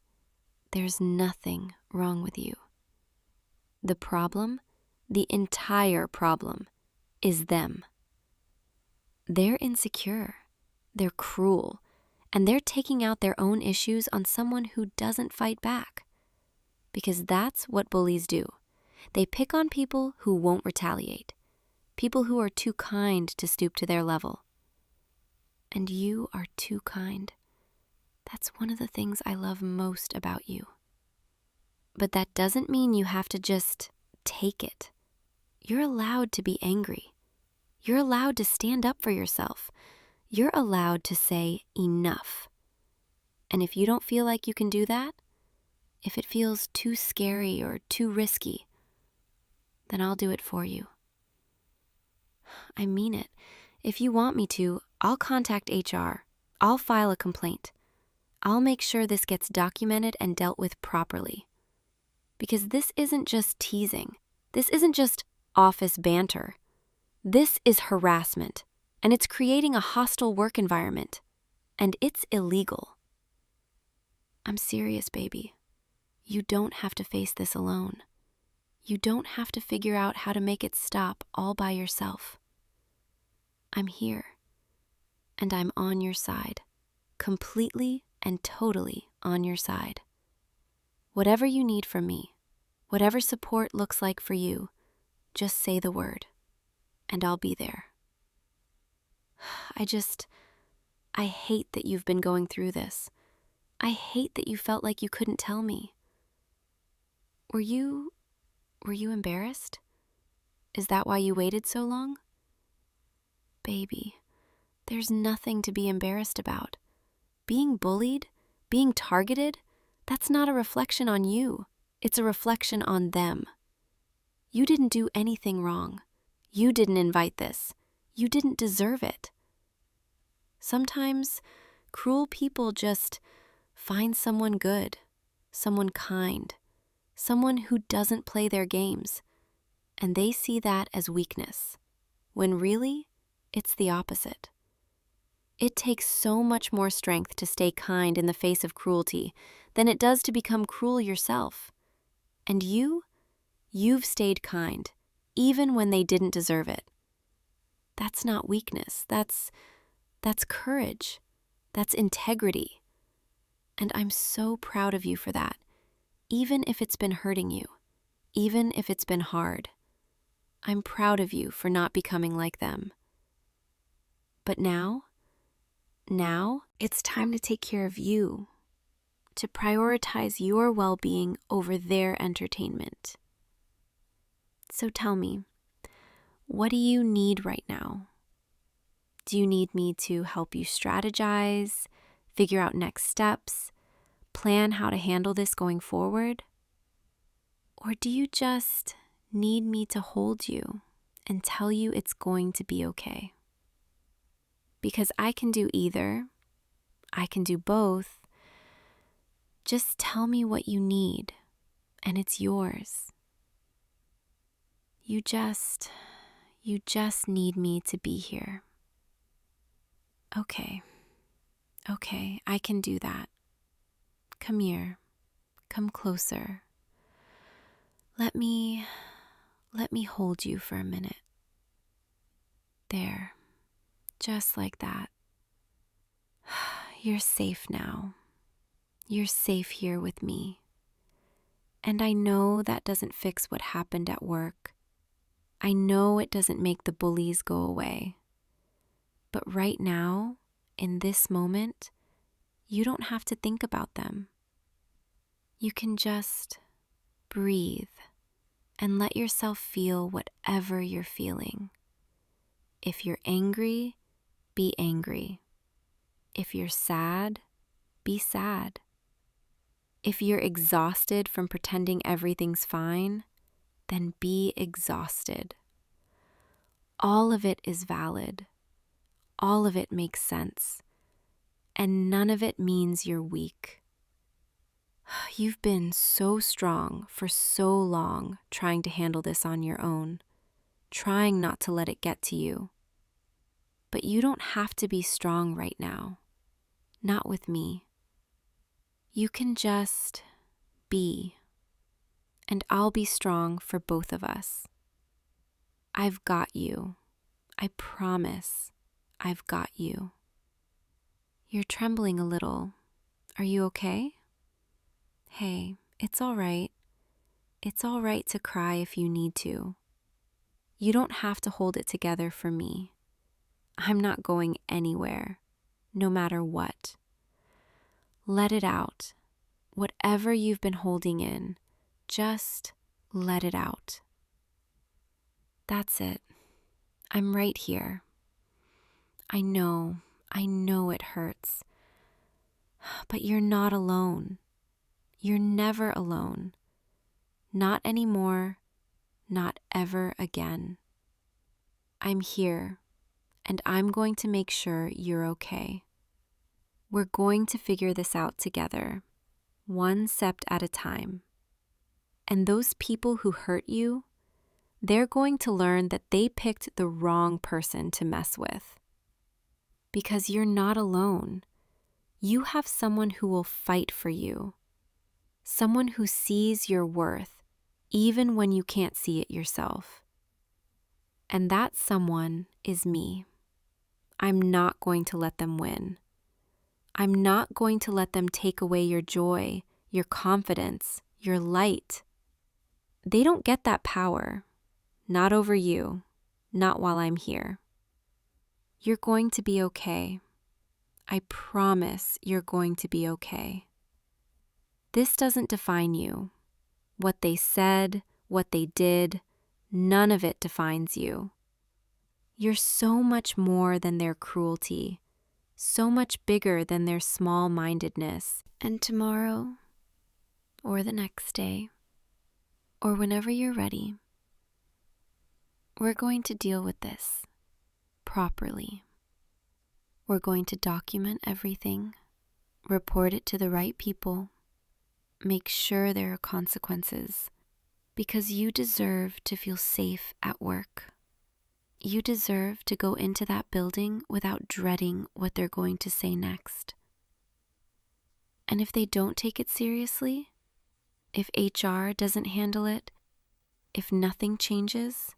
There's nothing wrong with you. The problem, the entire problem, is them. They're insecure, they're cruel, and they're taking out their own issues on someone who doesn't fight back. Because that's what bullies do. They pick on people who won't retaliate, people who are too kind to stoop to their level. And you are too kind. That's one of the things I love most about you. But that doesn't mean you have to just take it. You're allowed to be angry. You're allowed to stand up for yourself. You're allowed to say enough. And if you don't feel like you can do that, if it feels too scary or too risky, then I'll do it for you. I mean it. If you want me to, I'll contact HR. I'll file a complaint. I'll make sure this gets documented and dealt with properly. Because this isn't just teasing. This isn't just office banter. This is harassment, and it's creating a hostile work environment, and it's illegal. I'm serious, baby. You don't have to face this alone. You don't have to figure out how to make it stop all by yourself. I'm here, and I'm on your side, completely and totally on your side. Whatever you need from me, whatever support looks like for you, just say the word, and I'll be there. I hate that you've been going through this. I hate that you felt like you couldn't tell me. Were you embarrassed? Is that why you waited so long? Baby, there's nothing to be embarrassed about. Being bullied, being targeted, that's not a reflection on you. It's a reflection on them. You didn't do anything wrong. You didn't invite this. You didn't deserve it. Sometimes cruel people just find someone good, someone kind, someone who doesn't play their games, and they see that as weakness, when really, it's the opposite. It takes so much more strength to stay kind in the face of cruelty than it does to become cruel yourself. And you've stayed kind, even when they didn't deserve it. That's not weakness, that's courage, that's integrity. And I'm so proud of you for that, even if it's been hurting you, even if it's been hard. I'm proud of you for not becoming like them. But now it's time to take care of you, to prioritize your well-being over their entertainment. So tell me, what do you need right now? Do you need me to help you strategize, figure out next steps, plan how to handle this going forward? Or do you just need me to hold you and tell you it's going to be okay? Because I can do either. I can do both. Just tell me what you need, and it's yours. You just need me to be here. Okay, I can do that. Come here, come closer. Let me hold you for a minute. There, just like that. You're safe now. You're safe here with me. And I know that doesn't fix what happened at work. I know it doesn't make the bullies go away. But right now, in this moment, you don't have to think about them. You can just breathe and let yourself feel whatever you're feeling. If you're angry, be angry. If you're sad, be sad. If you're exhausted from pretending everything's fine, then be exhausted. All of it is valid. All of it makes sense. And none of it means you're weak. You've been so strong for so long trying to handle this on your own, trying not to let it get to you. But you don't have to be strong right now. Not with me. You can just be, and I'll be strong for both of us. I've got you. I promise I've got you. You're trembling a little. Are you okay? Hey, it's all right. It's all right to cry if you need to. You don't have to hold it together for me. I'm not going anywhere, no matter what. Let it out. Whatever you've been holding in, just let it out. That's it. I'm right here. I know it hurts. But you're not alone. You're never alone. Not anymore, not ever again. I'm here, and I'm going to make sure you're okay. We're going to figure this out together, one step at a time. And those people who hurt you, they're going to learn that they picked the wrong person to mess with. Because you're not alone. You have someone who will fight for you. Someone who sees your worth, even when you can't see it yourself. And that someone is me. I'm not going to let them win. I'm not going to let them take away your joy, your confidence, your light. They don't get that power. Not over you. Not while I'm here. You're going to be okay. I promise you're going to be okay. This doesn't define you. What they said, what they did, none of it defines you. You're so much more than their cruelty, so much bigger than their small-mindedness. And tomorrow, or the next day, or whenever you're ready, we're going to deal with this properly. We're going to document everything, report it to the right people, make sure there are consequences, because you deserve to feel safe at work. You deserve to go into that building without dreading what they're going to say next. And if they don't take it seriously, if HR doesn't handle it, if nothing changes,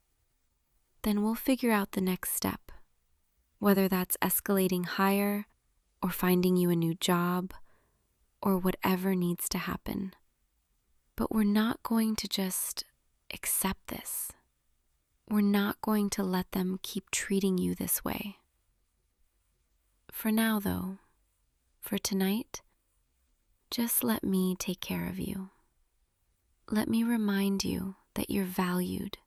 then we'll figure out the next step, whether that's escalating higher or finding you a new job or whatever needs to happen. But we're not going to just accept this. We're not going to let them keep treating you this way. For now, though, for tonight, just let me take care of you. Let me remind you that you're valued,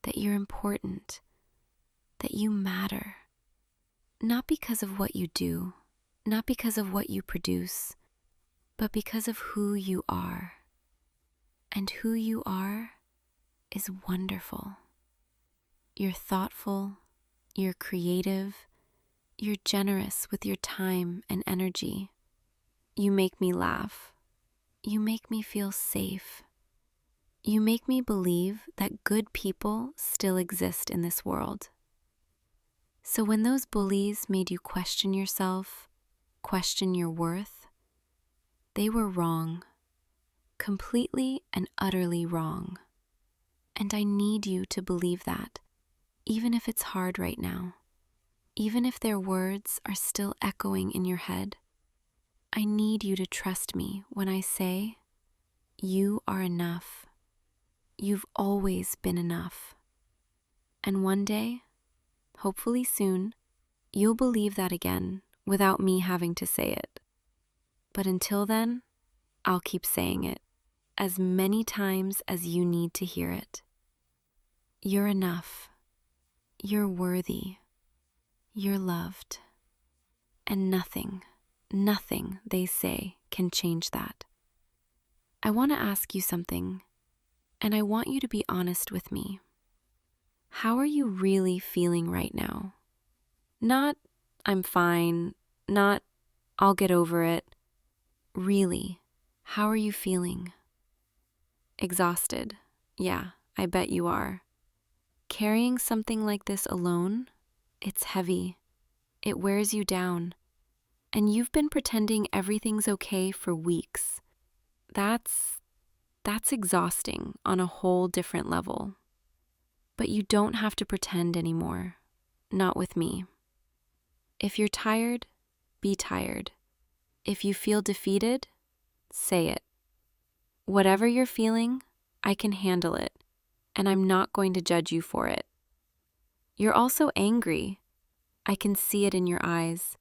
that you're important, that you matter. Not because of what you do, not because of what you produce, but because of who you are. And who you are is wonderful. You're thoughtful, you're creative, you're generous with your time and energy. You make me laugh. You make me feel safe. You make me believe that good people still exist in this world. So when those bullies made you question yourself, question your worth, they were wrong, completely and utterly wrong. And I need you to believe that, even if it's hard right now, even if their words are still echoing in your head. I need you to trust me when I say, you are enough. You've always been enough. And one day, hopefully soon, you'll believe that again without me having to say it. But until then, I'll keep saying it as many times as you need to hear it. You're enough. You're worthy. You're loved. And nothing, they say, can change that. I want to ask you something, and I want you to be honest with me. How are you really feeling right now? Not, I'm fine, not, I'll get over it. Really, how are you feeling? Exhausted. Yeah, I bet you are. Carrying something like this alone, it's heavy. It wears you down. And you've been pretending everything's okay for weeks. That's exhausting on a whole different level. But you don't have to pretend anymore. Not with me. If you're tired, be tired. If you feel defeated, say it. Whatever you're feeling, I can handle it, and I'm not going to judge you for it. You're also angry. I can see it in your eyes,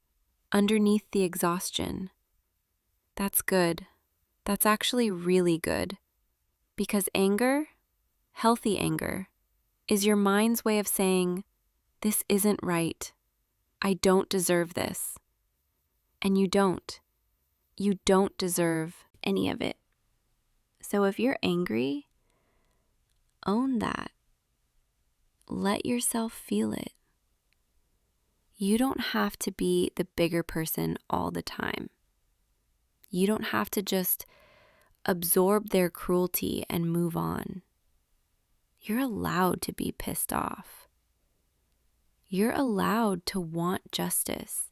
underneath the exhaustion. That's good. That's actually really good. Because anger, healthy anger, is your mind's way of saying, this isn't right. I don't deserve this. And you don't. You don't deserve any of it. So if you're angry, own that. Let yourself feel it. You don't have to be the bigger person all the time. You don't have to just absorb their cruelty and move on. You're allowed to be pissed off. You're allowed to want justice.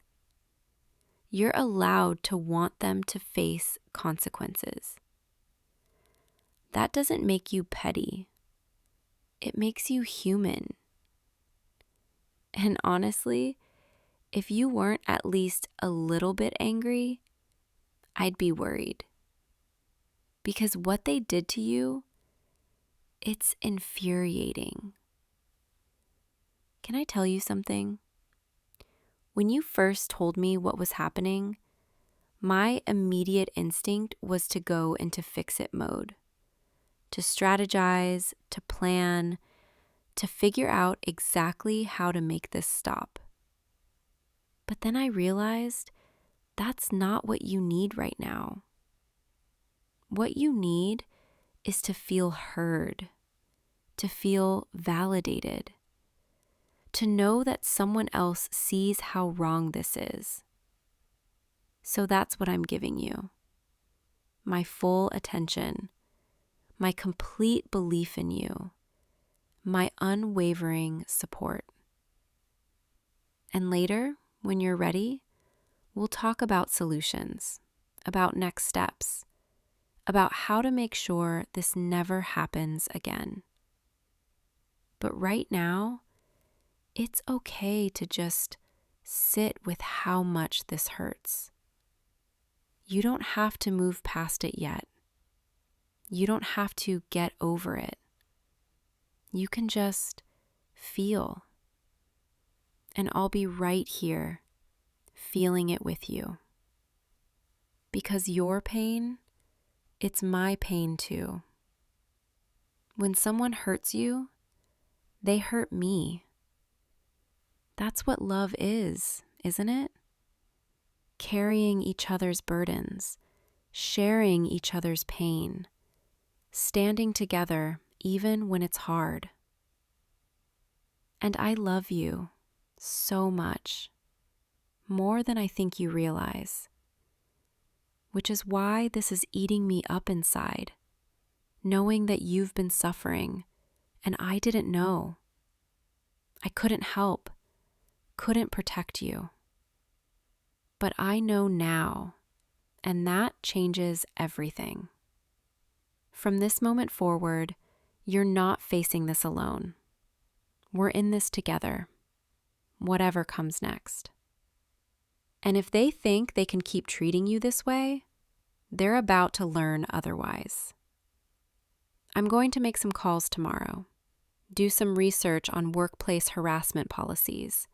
You're allowed to want them to face consequences. That doesn't make you petty. It makes you human. And honestly, if you weren't at least a little bit angry, I'd be worried. Because what they did to you, it's infuriating. Can I tell you something? When you first told me what was happening, my immediate instinct was to go into fix-it mode, to strategize, to plan, to figure out exactly how to make this stop. But then I realized that's not what you need right now. What you need is to feel heard, to feel validated, to know that someone else sees how wrong this is. So that's what I'm giving you. My full attention, my complete belief in you, my unwavering support. And later, when you're ready, we'll talk about solutions, about next steps, about how to make sure this never happens again. But right now, it's okay to just sit with how much this hurts. You don't have to move past it yet. You don't have to get over it. You can just feel. And I'll be right here, feeling it with you. Because your pain, it's my pain too. When someone hurts you, they hurt me. That's what love is, isn't it? Carrying each other's burdens, sharing each other's pain, standing together even when it's hard. And I love you so much, more than I think you realize, which is why this is eating me up inside, knowing that you've been suffering and I didn't know. I couldn't help, couldn't protect you. But I know now, and that changes everything. From this moment forward, you're not facing this alone. We're in this together, whatever comes next. And if they think they can keep treating you this way, they're about to learn otherwise. I'm going to make some calls tomorrow, do some research on workplace harassment policies,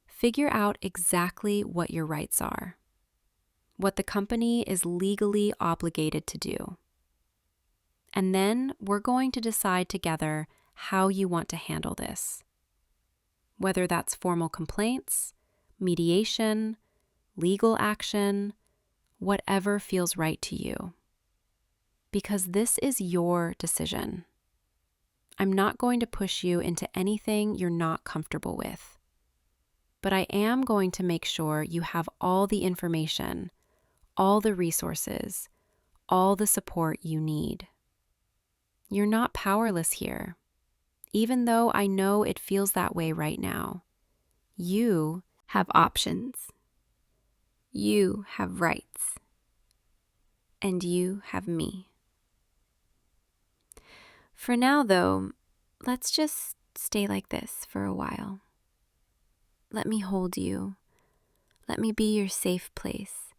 figure out exactly what your rights are, what the company is legally obligated to do. And then we're going to decide together how you want to handle this. Whether that's formal complaints, mediation, legal action, whatever feels right to you. Because this is your decision. I'm not going to push you into anything you're not comfortable with. But I am going to make sure you have all the information, all the resources, all the support you need. You're not powerless here, even though I know it feels that way right now. You have options. You have rights. And you have me. For now, though, let's just stay like this for a while. Let me hold you. Let me be your safe place,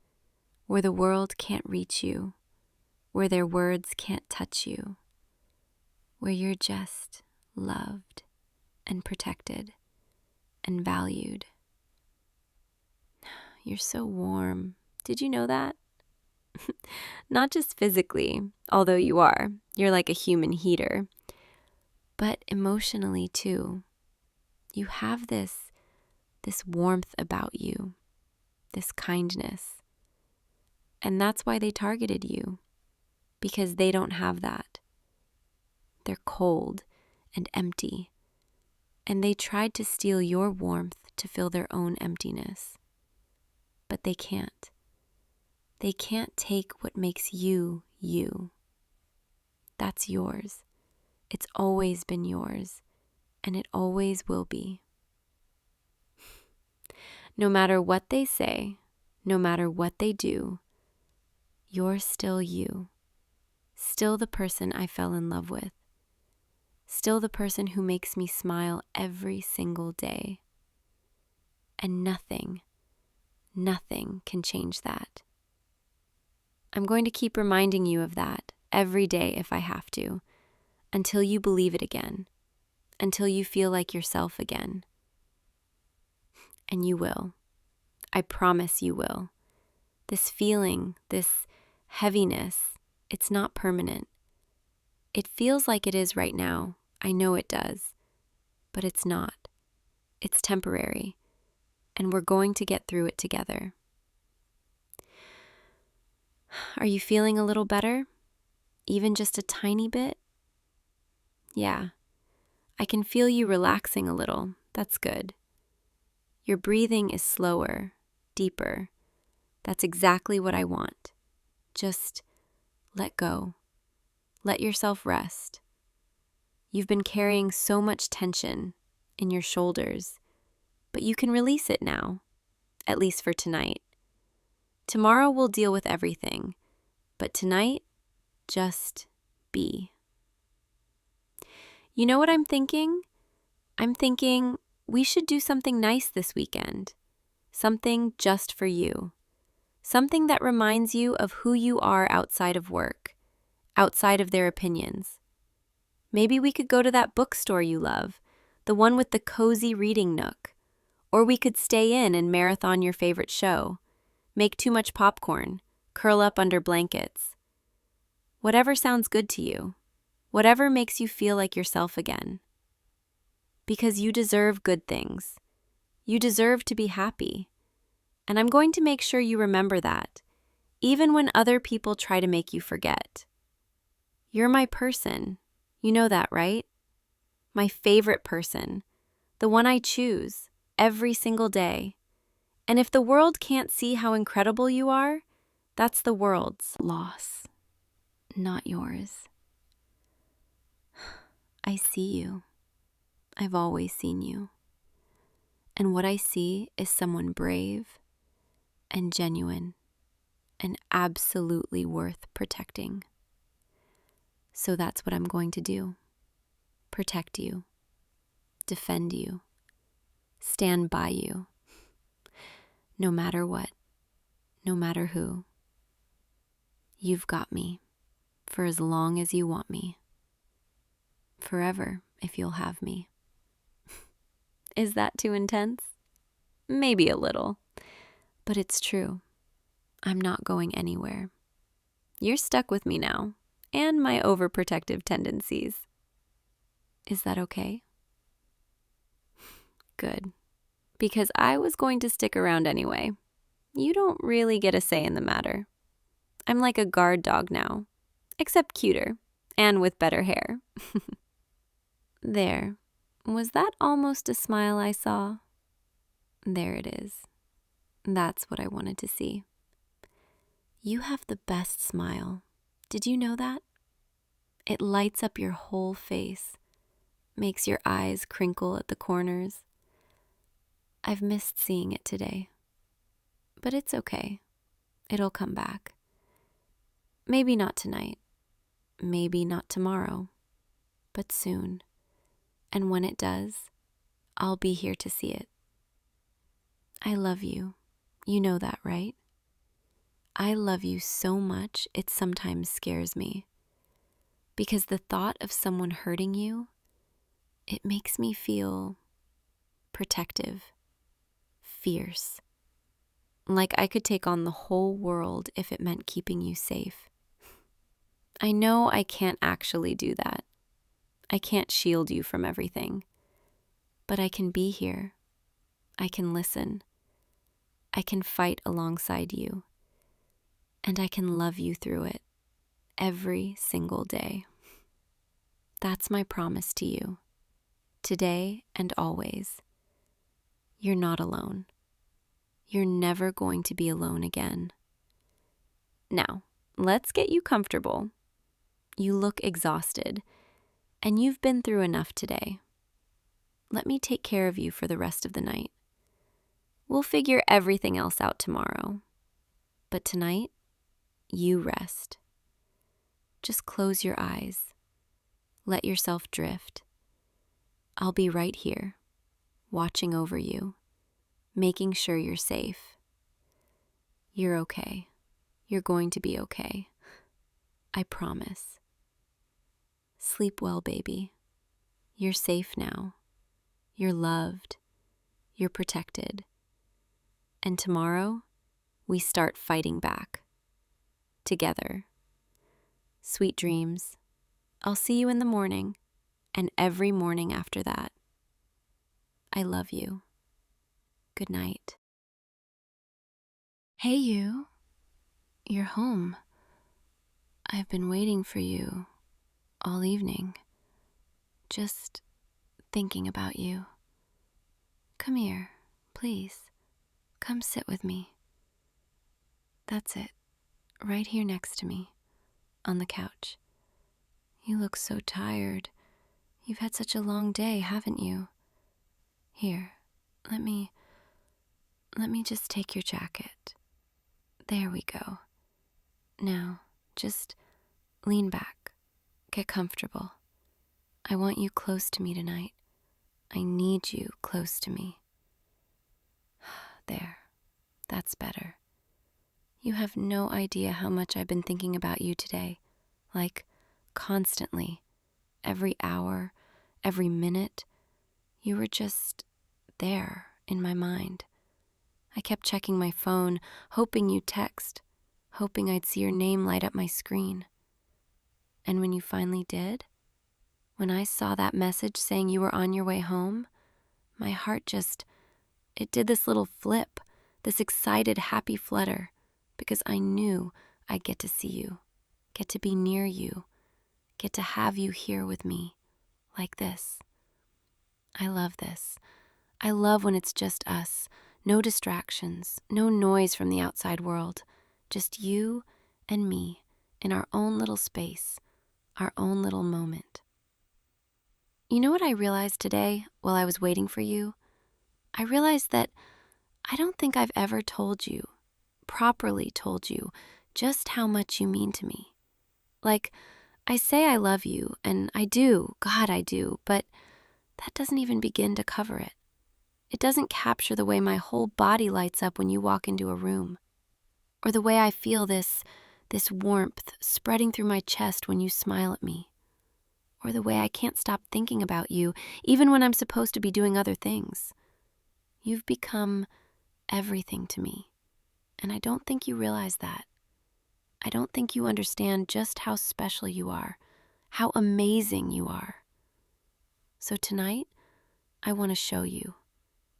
where the world can't reach you, where their words can't touch you, where you're just loved and protected and valued. You're so warm. Did you know that? Not just physically, although you are. You're like a human heater. But emotionally too. You have this warmth about you, this kindness. And that's why they targeted you, because they don't have that. They're cold and empty, and they tried to steal your warmth to fill their own emptiness. But they can't. They can't take what makes you, you. That's yours. It's always been yours, and it always will be. No matter what they say, no matter what they do, you're still you. Still the person I fell in love with. Still the person who makes me smile every single day. And nothing can change that. I'm going to keep reminding you of that every day if I have to, until you believe it again, until you feel like yourself again. And you will. I promise you will. This feeling, this heaviness, it's not permanent. It feels like it is right now. I know it does. But it's not. It's temporary. And we're going to get through it together. Are you feeling a little better? Even just a tiny bit? Yeah. I can feel you relaxing a little. That's good. Your breathing is slower, deeper. That's exactly what I want. Just let go. Let yourself rest. You've been carrying so much tension in your shoulders, but you can release it now, at least for tonight. Tomorrow we'll deal with everything, but tonight, just be. You know what I'm thinking? I'm thinking we should do something nice this weekend. Something just for you. Something that reminds you of who you are outside of work outside of their opinions. Maybe we could go to that bookstore you love, the one with the cozy reading nook. Or we could stay in and marathon your favorite show, make too much popcorn, curl up under blankets. Whatever sounds good to you, whatever makes you feel like yourself again. Because you deserve good things. You deserve to be happy. And I'm going to make sure you remember that, even when other people try to make you forget. You're my person. You know that, right? My favorite person. The one I choose every single day. And if the world can't see how incredible you are, that's the world's loss, not yours. I see you. I've always seen you. And what I see is someone brave and genuine and absolutely worth protecting. So that's what I'm going to do. Protect you. Defend you. Stand by you. No matter what. No matter who. You've got me for as long as you want me. Forever, if you'll have me. Is that too intense? Maybe a little. But it's true. I'm not going anywhere. You're stuck with me now, and my overprotective tendencies. Is that okay? Good. Because I was going to stick around anyway. You don't really get a say in the matter. I'm like a guard dog now, except cuter, and with better hair. There. Was that almost a smile I saw? There it is. That's what I wanted to see. You have the best smile. Did you know that? It lights up your whole face, makes your eyes crinkle at the corners. I've missed seeing it today. But it's okay. It'll come back. Maybe not tonight. Maybe not tomorrow. But soon. And when it does, I'll be here to see it. I love you. You know that, right? I love you so much it sometimes scares me. Because the thought of someone hurting you, it makes me feel protective, fierce. Like I could take on the whole world if it meant keeping you safe. I know I can't actually do that. I can't shield you from everything. But I can be here. I can listen. I can fight alongside you. And I can love you through it every single day. That's my promise to you, today and always. You're not alone. You're never going to be alone again. Now, let's get you comfortable. You look exhausted, and you've been through enough today. Let me take care of you for the rest of the night. We'll figure everything else out tomorrow. But tonight, you rest. Just close your eyes. Let yourself drift. I'll be right here, watching over you, making sure you're safe. You're okay. You're going to be okay. I promise. Sleep well, baby. You're safe now. You're loved. You're protected. And tomorrow, we start fighting back. Together. Sweet dreams. I'll see you in the morning, and every morning after that. I love you. Good night. Hey, you. You're home. I've been waiting for you all evening. Just thinking about you. Come here, please. Come sit with me. That's it. Right here next to me, on the couch. You look so tired. You've had such a long day, haven't you? Here, let me just take your jacket. There we go. Now, just lean back. Get comfortable. I want you close to me tonight. I need you close to me. There. That's better. You have no idea how much I've been thinking about you today. like constantly, every hour, every minute. You were just there in my mind. I kept checking my phone, hoping you'd text, hoping I'd see your name light up my screen. And when you finally did, when I saw that message saying you were on your way home, my heart it did this little flip, this excited, happy flutter, because I knew I'd get to see you, get to be near you, get to have you here with me, like this. I love this. I love when it's just us, no distractions, no noise from the outside world, just you and me in our own little space, our own little moment. You know what I realized today while I was waiting for you? I realized that I don't think I've ever properly told you, just how much you mean to me. Like, I say I love you, and I do, God, I do, but that doesn't even begin to cover it. It doesn't capture the way my whole body lights up when you walk into a room, or the way I feel this warmth spreading through my chest when you smile at me, or the way I can't stop thinking about you, even when I'm supposed to be doing other things. You've become everything to me, and I don't think you realize that. I don't think you understand just how special you are, how amazing you are. So tonight, I want to show you.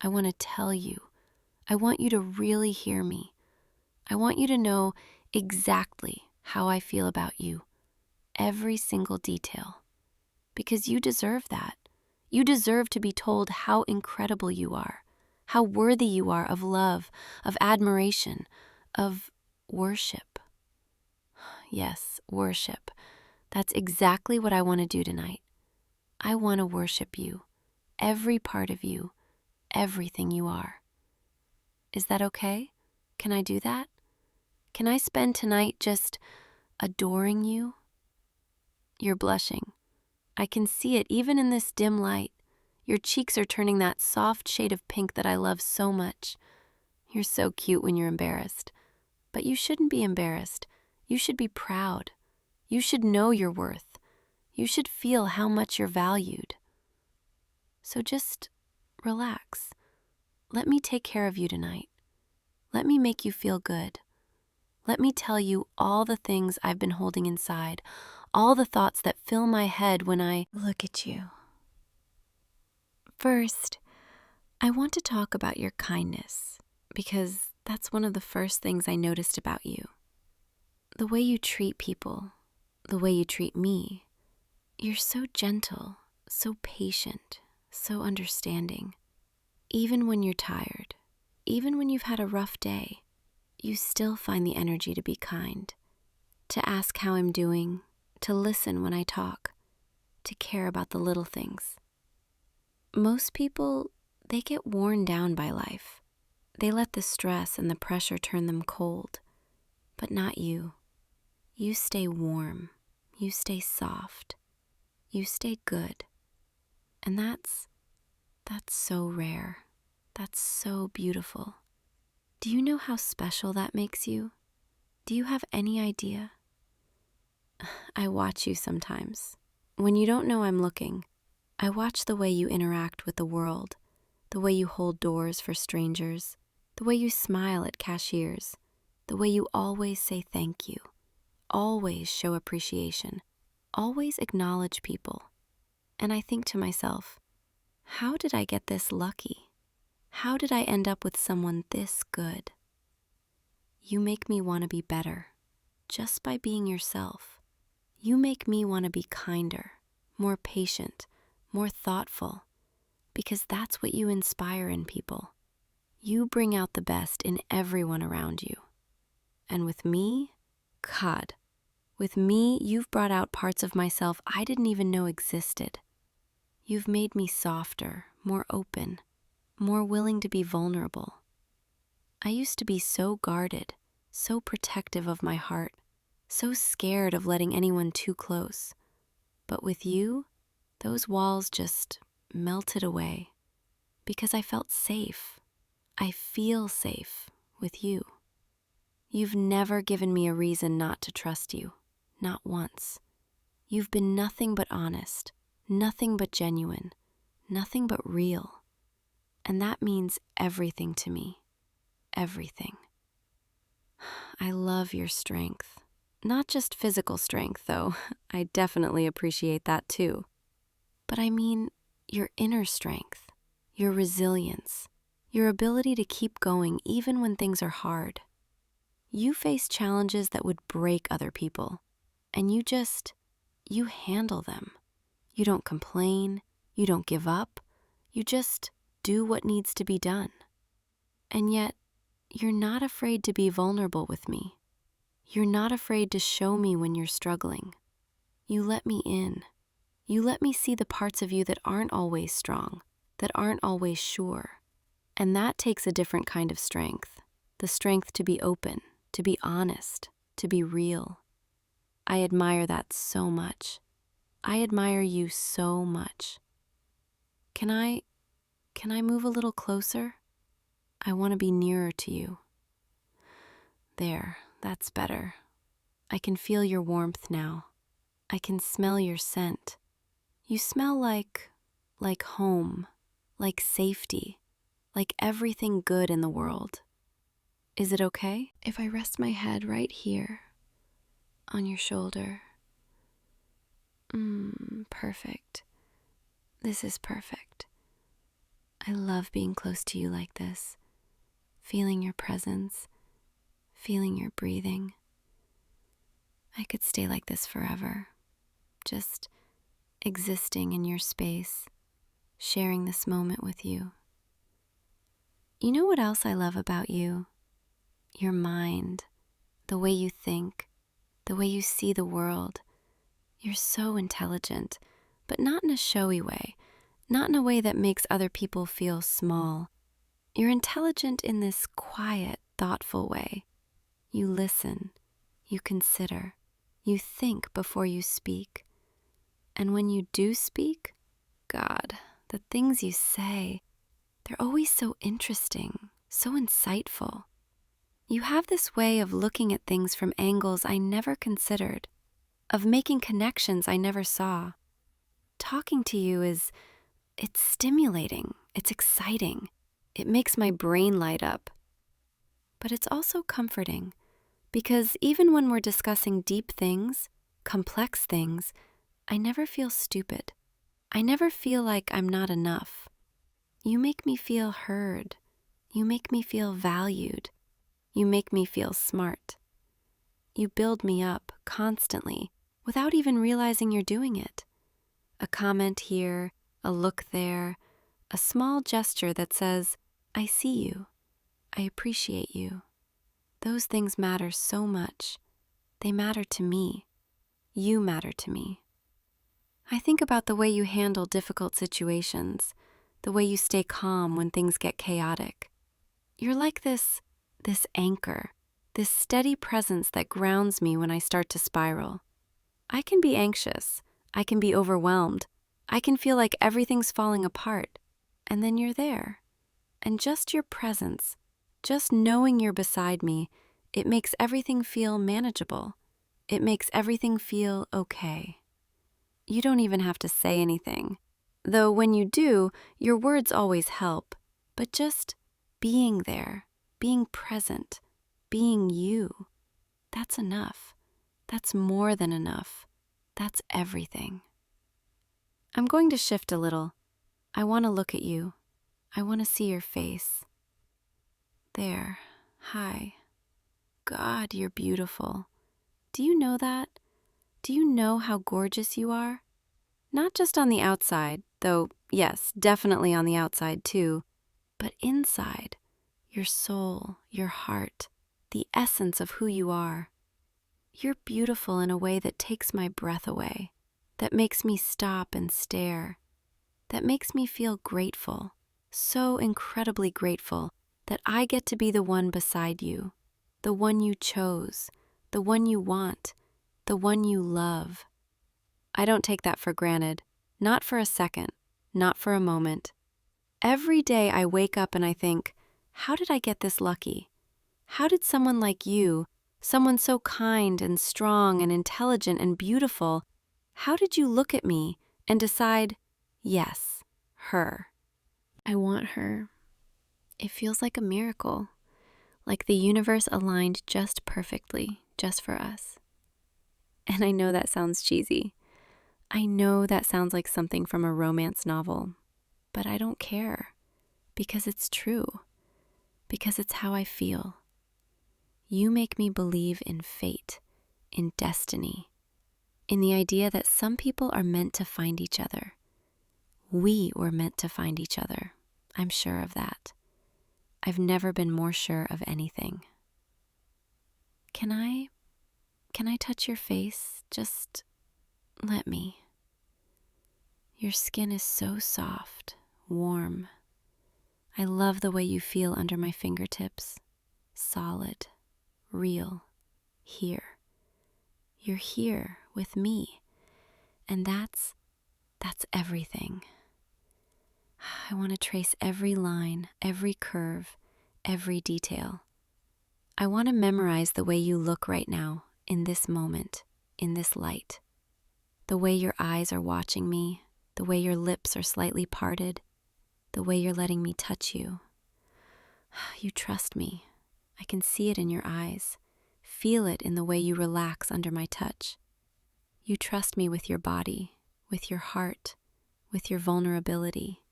I want to tell you. I want you to really hear me. I want you to know exactly how I feel about you, every single detail, because you deserve that. You deserve to be told how incredible you are, how worthy you are of love, of admiration, of worship. Yes, worship. That's exactly what I want to do tonight. I want to worship you, every part of you, everything you are. Is that okay? Can I do that? Can I spend tonight just adoring you? You're blushing. I can see it even in this dim light. Your cheeks are turning that soft shade of pink that I love so much. You're so cute when you're embarrassed. But you shouldn't be embarrassed. You should be proud. You should know your worth. You should feel how much you're valued. So just relax. Let me take care of you tonight. Let me make you feel good. Let me tell you all the things I've been holding inside, all the thoughts that fill my head when I look at you. First, I want to talk about your kindness, because that's one of the first things I noticed about you. The way you treat people, the way you treat me. You're so gentle, so patient, so understanding. Even when you're tired, even when you've had a rough day, you still find the energy to be kind, to ask how I'm doing, to listen when I talk, to care about the little things. Most people, they get worn down by life. They let the stress and the pressure turn them cold, but not you. You stay warm, you stay soft, you stay good. And that's so rare. That's so beautiful. Do you know how special that makes you? Do you have any idea? I watch you sometimes. When you don't know I'm looking, I watch the way you interact with the world, the way you hold doors for strangers, the way you smile at cashiers, the way you always say thank you, always show appreciation, always acknowledge people. And I think to myself, how did I get this lucky? How did I end up with someone this good? You make me want to be better, just by being yourself. You make me want to be kinder, more patient, more thoughtful, because that's what you inspire in people. You bring out the best in everyone around you. And with me, God, with me, you've brought out parts of myself I didn't even know existed. You've made me softer, more open, more willing to be vulnerable. I used to be so guarded, so protective of my heart, so scared of letting anyone too close. But with you, those walls just melted away because I felt safe. I feel safe with you. You've never given me a reason not to trust you, not once. You've been nothing but honest, nothing but genuine, nothing but real. And that means everything to me. Everything. I love your strength. Not just physical strength, though. I definitely appreciate that too. But I mean your inner strength, your resilience, your ability to keep going even when things are hard. You face challenges that would break other people, and you handle them. You don't complain, you don't give up, you just do what needs to be done. And yet, you're not afraid to be vulnerable with me. You're not afraid to show me when you're struggling. You let me in. You let me see the parts of you that aren't always strong, that aren't always sure. And that takes a different kind of strength. The strength to be open, to be honest, to be real. I admire that so much. I admire you so much. Can I move a little closer? I want to be nearer to you. There, that's better. I can feel your warmth now. I can smell your scent. You smell like home, like safety, like everything good in the world. Is it okay if I rest my head right here on your shoulder? Perfect. This is perfect. I love being close to you like this, feeling your presence, feeling your breathing. I could stay like this forever, just existing in your space, sharing this moment with you. You know what else I love about you? Your mind, the way you think, the way you see the world. You're so intelligent, but not in a showy way, not in a way that makes other people feel small. You're intelligent in this quiet, thoughtful way. You listen, you consider, you think before you speak. And when you do speak, God, the things you say, they're always so interesting, so insightful. You have this way of looking at things from angles I never considered, of making connections I never saw. Talking to you it's stimulating, it's exciting. It makes my brain light up. But it's also comforting, because even when we're discussing deep things, complex things, I never feel stupid. I never feel like I'm not enough. You make me feel heard. You make me feel valued. You make me feel smart. You build me up constantly without even realizing you're doing it. A comment here, a look there, a small gesture that says, I see you. I appreciate you. Those things matter so much. They matter to me. You matter to me. I think about the way you handle difficult situations, the way you stay calm when things get chaotic. You're like this anchor, this steady presence that grounds me when I start to spiral. I can be anxious. I can be overwhelmed. I can feel like everything's falling apart. And then you're there. And just your presence, just knowing you're beside me, it makes everything feel manageable. It makes everything feel okay. You don't even have to say anything. Though when you do, your words always help. But just being there, being present, being you, that's enough. That's more than enough. That's everything. I'm going to shift a little. I want to look at you. I want to see your face. There. Hi. God, you're beautiful. Do you know that? Do you know how gorgeous you are? Not just on the outside, though, yes, definitely on the outside too, but inside, your soul, your heart, the essence of who you are. You're beautiful in a way that takes my breath away, that makes me stop and stare, that makes me feel grateful, so incredibly grateful that I get to be the one beside you, the one you chose, the one you want, the one you love. I don't take that for granted, not for a second, not for a moment. Every day I wake up and I think, how did I get this lucky? How did someone like you, someone so kind and strong and intelligent and beautiful, How did you look at me and decide, yes, her? I want her. It feels like a miracle, like the universe aligned just perfectly, just for us. And I know that sounds cheesy. I know that sounds like something from a romance novel, but I don't care, because it's true, because it's how I feel. You make me believe in fate, in destiny, in the idea that some people are meant to find each other. We were meant to find each other. I'm sure of that. I've never been more sure of anything. Can I touch your face? Just let me. Your skin is so soft, warm. I love the way you feel under my fingertips. Solid, real, here. You're here with me. And that's everything. I want to trace every line, every curve, every detail. I want to memorize the way you look right now, in this moment, in this light. The way your eyes are watching me, the way your lips are slightly parted, the way you're letting me touch you. You trust me. I can see it in your eyes, feel it in the way you relax under my touch. You trust me with your body, with your heart, with your vulnerability,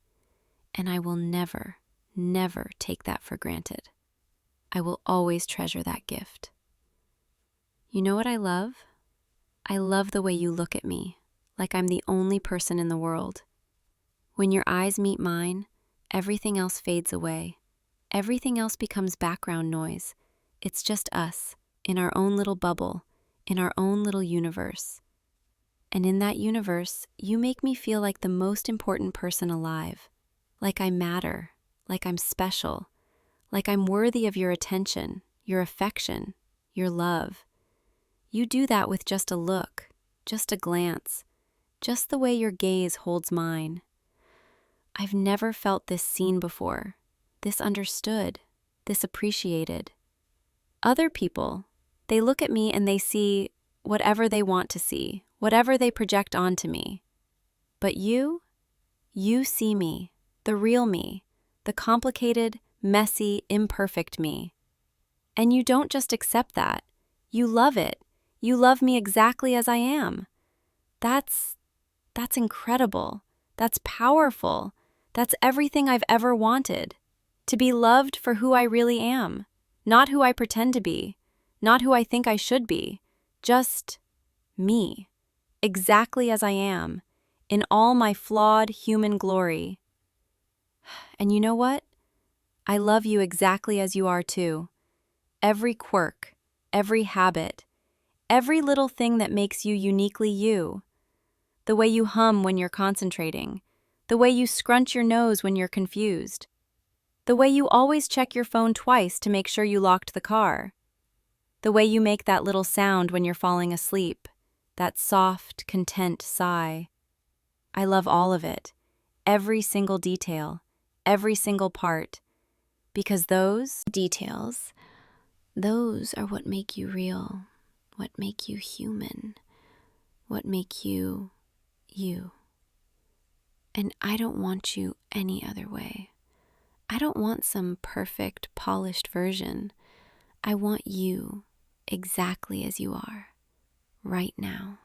and I will never, never take that for granted. I will always treasure that gift. You know what I love? I love the way you look at me, like I'm the only person in the world. When your eyes meet mine, everything else fades away. Everything else becomes background noise. It's just us, in our own little bubble, in our own little universe. And in that universe, you make me feel like the most important person alive. Like I matter, like I'm special, like I'm worthy of your attention, your affection, your love. You do that with just a look, just a glance, just the way your gaze holds mine. I've never felt this seen before, this understood, this appreciated. Other people, they look at me and they see whatever they want to see, whatever they project onto me. But you see me, the real me, the complicated, messy, imperfect me. And you don't just accept that. You love it. You love me exactly as I am. That's incredible. That's powerful. That's everything I've ever wanted. To be loved for who I really am, not who I pretend to be, not who I think I should be, just me, exactly as I am, in all my flawed human glory. And you know what? I love you exactly as you are too. Every quirk, every habit, every little thing that makes you uniquely you. The way you hum when you're concentrating, the way you scrunch your nose when you're confused, the way you always check your phone twice to make sure you locked the car, the way you make that little sound when you're falling asleep, that soft, content sigh. I love all of it, every single detail, every single part, because those details, those are what make you real, what make you human, what make you you. And I don't want you any other way. I don't want some perfect, polished version. I want you exactly as you are, right now,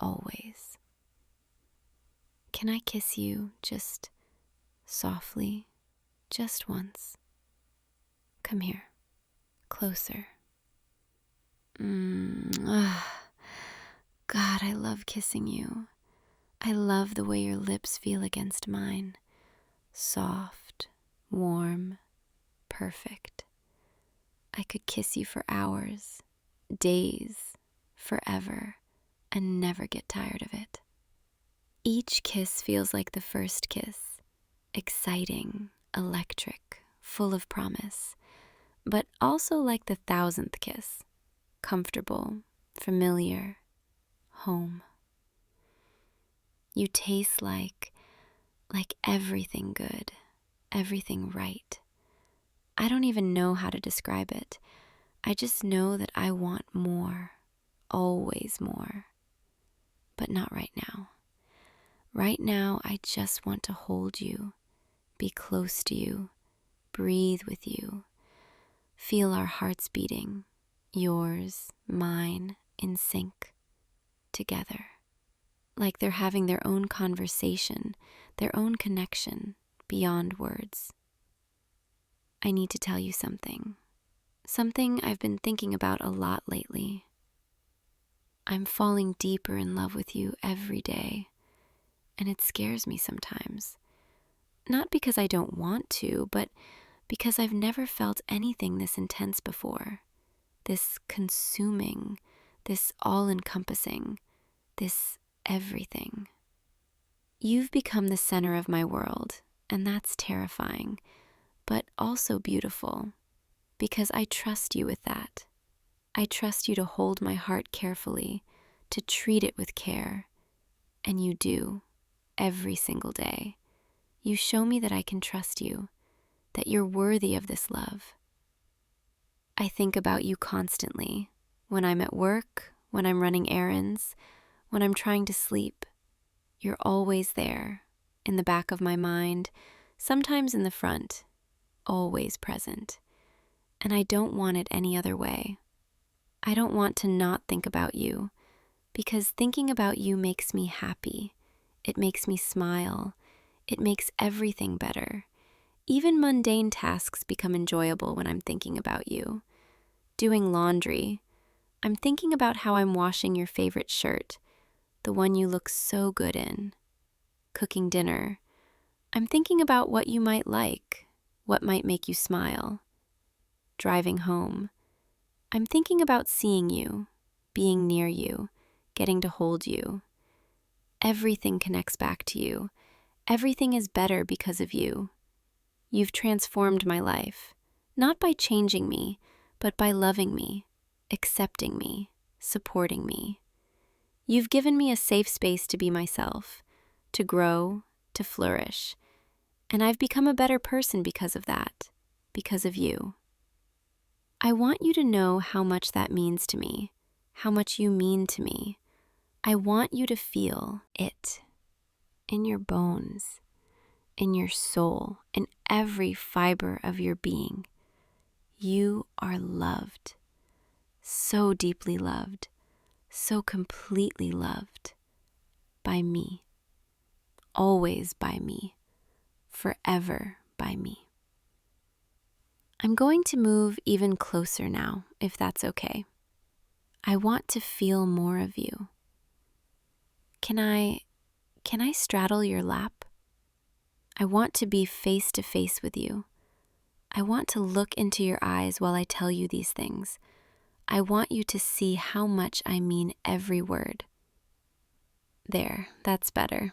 always. Can I kiss you just softly, just once? Come here, closer. God, I love kissing you. I love the way your lips feel against mine. Soft, warm, perfect. I could kiss you for hours, days, forever, and never get tired of it. Each kiss feels like the first kiss, exciting, electric, full of promise, but also like the 1,000th kiss, comfortable, familiar, home. You taste like everything good, everything right. I don't even know how to describe it. I just know that I want more, always more. but not right now. Right now, I just want to hold you, be close to you, breathe with you, feel our hearts beating, yours, mine, in sync, together. Like they're having their own conversation, their own connection, beyond words. I need to tell you something. Something I've been thinking about a lot lately. I'm falling deeper in love with you every day, and it scares me sometimes. Not because I don't want to, but because I've never felt anything this intense before. This consuming, this all-encompassing, this everything. You've become the center of my world, and that's terrifying, but also beautiful, because I trust you with that. I trust you to hold my heart carefully, to treat it with care, and you do, every single day. You show me that I can trust you, that you're worthy of this love. I think about you constantly, when I'm at work, when I'm running errands, when I'm trying to sleep. You're always there, in the back of my mind, sometimes in the front, always present. And I don't want it any other way. I don't want to not think about you, because thinking about you makes me happy. It makes me smile. It makes everything better. Even mundane tasks become enjoyable when I'm thinking about you. Doing laundry, I'm thinking about how I'm washing your favorite shirt, the one you look so good in. Cooking dinner, I'm thinking about what you might like, what might make you smile. Driving home, I'm thinking about seeing you, being near you, getting to hold you. Everything connects back to you. Everything is better because of you. You've transformed my life, not by changing me, but by loving me, accepting me, supporting me. You've given me a safe space to be myself, to grow, to flourish, and I've become a better person because of that, because of you. I want you to know how much that means to me, how much you mean to me. I want you to feel it in your bones, in your soul, in every fiber of your being. You are loved, so deeply loved, so completely loved by me, always by me, forever by me. I'm going to move even closer now, if that's okay. I want to feel more of you. Can I straddle your lap? I want to be face to face with you. I want to look into your eyes while I tell you these things. I want you to see how much I mean every word. There, that's better.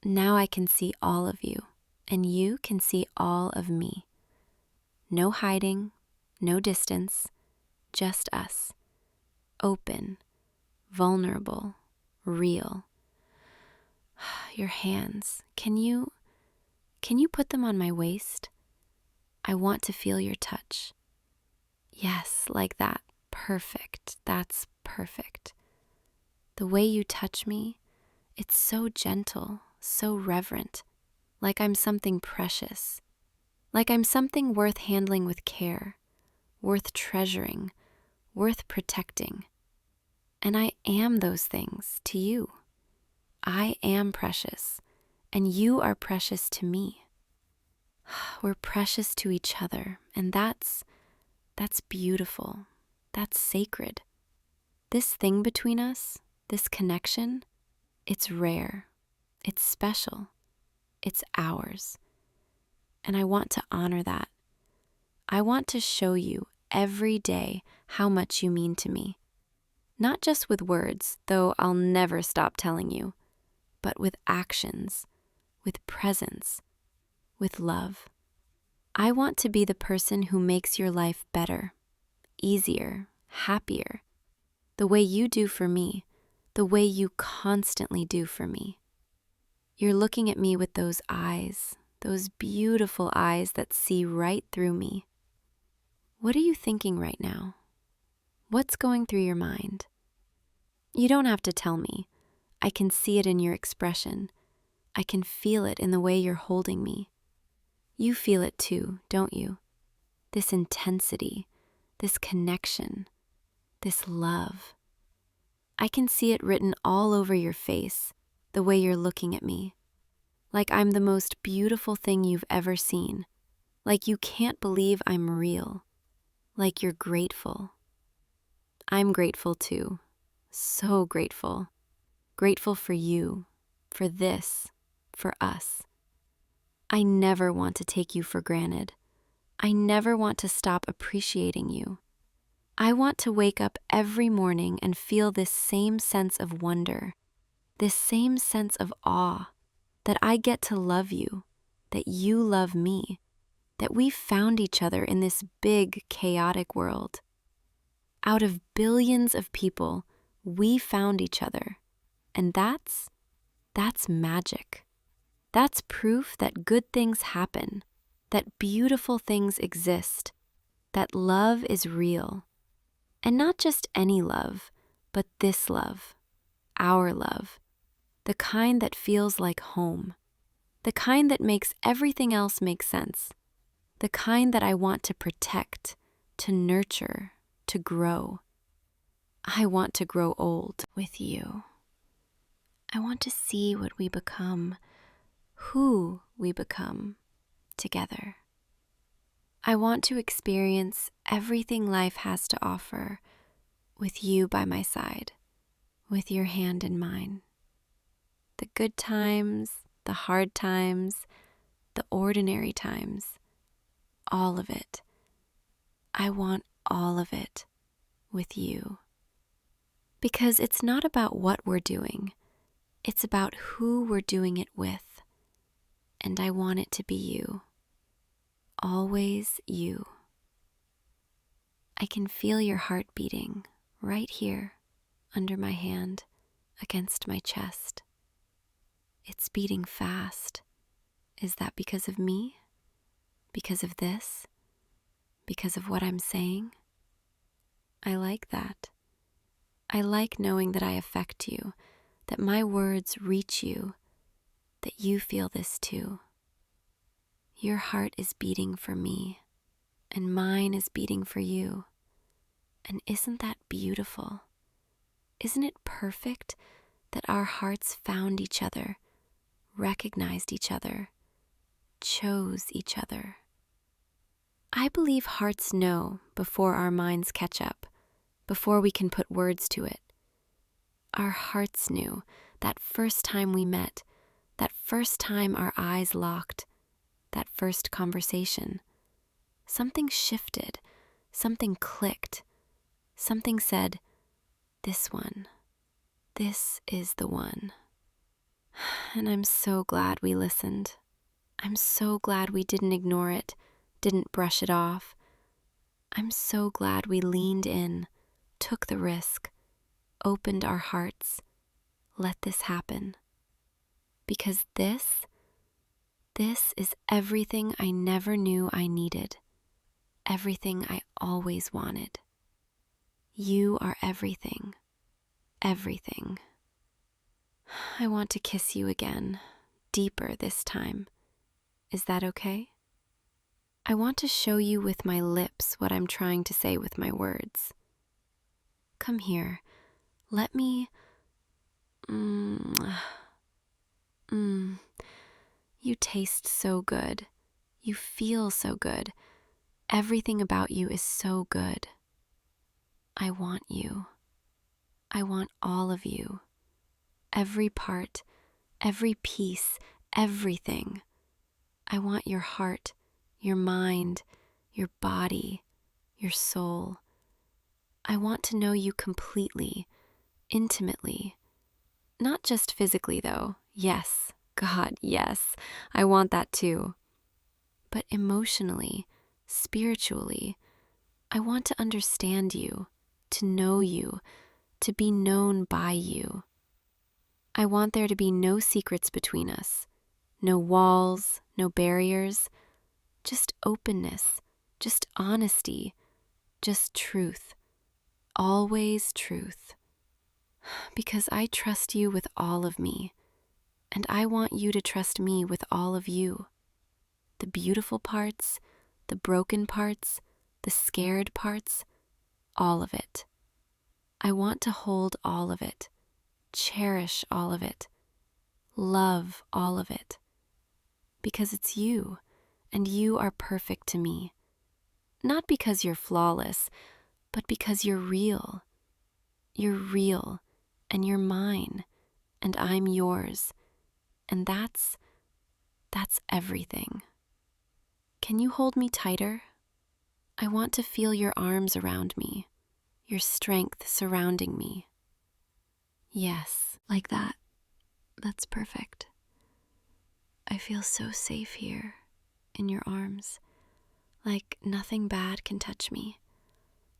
Now I can see all of you, and you can see all of me. No hiding, no distance, just us. Open, vulnerable, real. Your hands, can you put them on my waist? I want to feel your touch. Yes, like that. Perfect. That's perfect. The way you touch me, it's so gentle, so reverent, like I'm something precious, like I'm something worth handling with care, worth treasuring, worth protecting. And I am those things to you. I am precious, and you are precious to me. We're precious to each other, and that's beautiful. That's sacred. This thing between us, this connection, it's rare. It's special. It's ours. And I want to honor that. I want to show you every day how much you mean to me. Not just with words, though I'll never stop telling you, but with actions, with presence, with love. I want to be the person who makes your life better, easier, happier, the way you do for me, the way you constantly do for me. You're looking at me with those eyes, those beautiful eyes that see right through me. What are you thinking right now? What's going through your mind? You don't have to tell me. I can see it in your expression. I can feel it in the way you're holding me. You feel it too, don't you? This intensity, this connection, this love. I can see it written all over your face, the way you're looking at me. Like I'm the most beautiful thing you've ever seen. Like you can't believe I'm real. Like you're grateful. I'm grateful too. So grateful. Grateful for you, for this, for us. I never want to take you for granted. I never want to stop appreciating you. I want to wake up every morning and feel this same sense of wonder, this same sense of awe, that I get to love you, that you love me, that we found each other in this big, chaotic world. Out of billions of people, we found each other. And that's magic. That's proof that good things happen, that beautiful things exist, that love is real. And not just any love, but this love, our love, the kind that feels like home, the kind that makes everything else make sense, the kind that I want to protect, to nurture, to grow. I want to grow old with you. I want to see what we become, who we become together. I want to experience everything life has to offer with you by my side, with your hand in mine. The good times, the hard times, the ordinary times, all of it. I want all of it with you. Because it's not about what we're doing, it's about who we're doing it with. And I want it to be you. Always you. I can feel your heart beating right here under my hand against my chest. It's beating fast. Is that because of me? Because of this? Because of what I'm saying? I like that. I like knowing that I affect you, that my words reach you, that you feel this too. Your heart is beating for me, and mine is beating for you. And isn't that beautiful? Isn't it perfect that our hearts found each other, recognized each other, chose each other? I believe hearts know before our minds catch up, before we can put words to it. Our hearts knew that first time we met, that first time our eyes locked, that first conversation. Something shifted, something clicked, something said, this one, this is the one. And I'm so glad we listened. I'm so glad we didn't ignore it, didn't brush it off. I'm so glad we leaned in, took the risk, opened our hearts, let this happen. Because this is everything I never knew I needed, everything I always wanted. You are everything, everything. I want to kiss you again, deeper this time. Is that okay? I want to show you with my lips what I'm trying to say with my words. Come here, let me... You taste so good. You feel so good. Everything about you is so good. I want you. I want all of you. Every part, every piece, everything. I want your heart, your mind, your body, your soul. I want to know you completely, intimately. Not just physically, though. Yes, God, yes, I want that too. But emotionally, spiritually, I want to understand you, to know you, to be known by you. I want there to be no secrets between us, no walls, no barriers, just openness, just honesty, just truth, always truth. Because I trust you with all of me, and I want you to trust me with all of you. The beautiful parts, the broken parts, the scared parts, all of it. I want to hold all of it, cherish all of it, love all of it. Because it's you, and you are perfect to me. Not because you're flawless, but because you're real. You're real, and you're mine, and I'm yours. And that's everything. Can you hold me tighter? I want to feel your arms around me, your strength surrounding me. Yes, like that. That's perfect. I feel so safe here, in your arms, like nothing bad can touch me,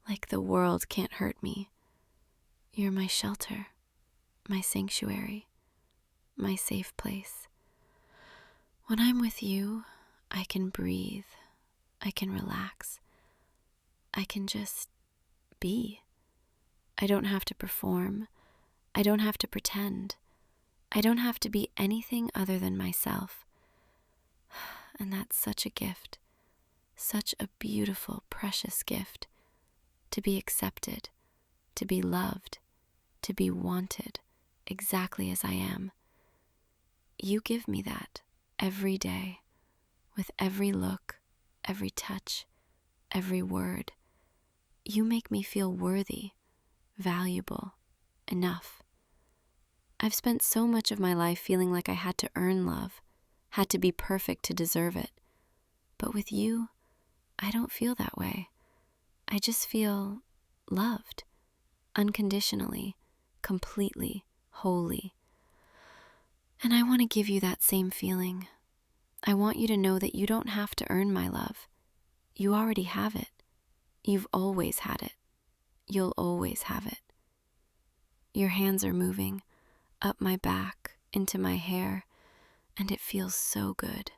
like the world can't hurt me. You're my shelter, my sanctuary, my safe place. When I'm with you, I can breathe, I can relax, I can just be. I don't have to perform, I don't have to pretend, I don't have to be anything other than myself. And that's such a gift, such a beautiful, precious gift, to be accepted, to be loved, to be wanted exactly as I am. You give me that every day, with every look, every touch, every word. You make me feel worthy, valuable, enough. I've spent so much of my life feeling like I had to earn love, had to be perfect to deserve it. But with you, I don't feel that way. I just feel loved, unconditionally, completely, wholly. And I want to give you that same feeling. I want you to know that you don't have to earn my love. You already have it. You've always had it. You'll always have it. Your hands are moving up my back, into my hair, and it feels so good.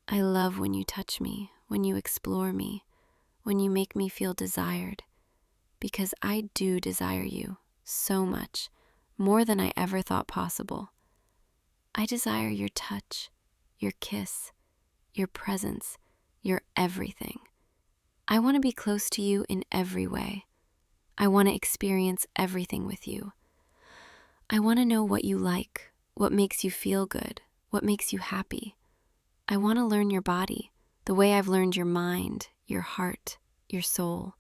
I love when you touch me, when you explore me, when you make me feel desired, because I do desire you so much, more than I ever thought possible. I desire your touch, your kiss, your presence, your everything. I want to be close to you in every way. I want to experience everything with you. I want to know what you like, what makes you feel good, what makes you happy. I want to learn your body, the way I've learned your mind, your heart, your soul.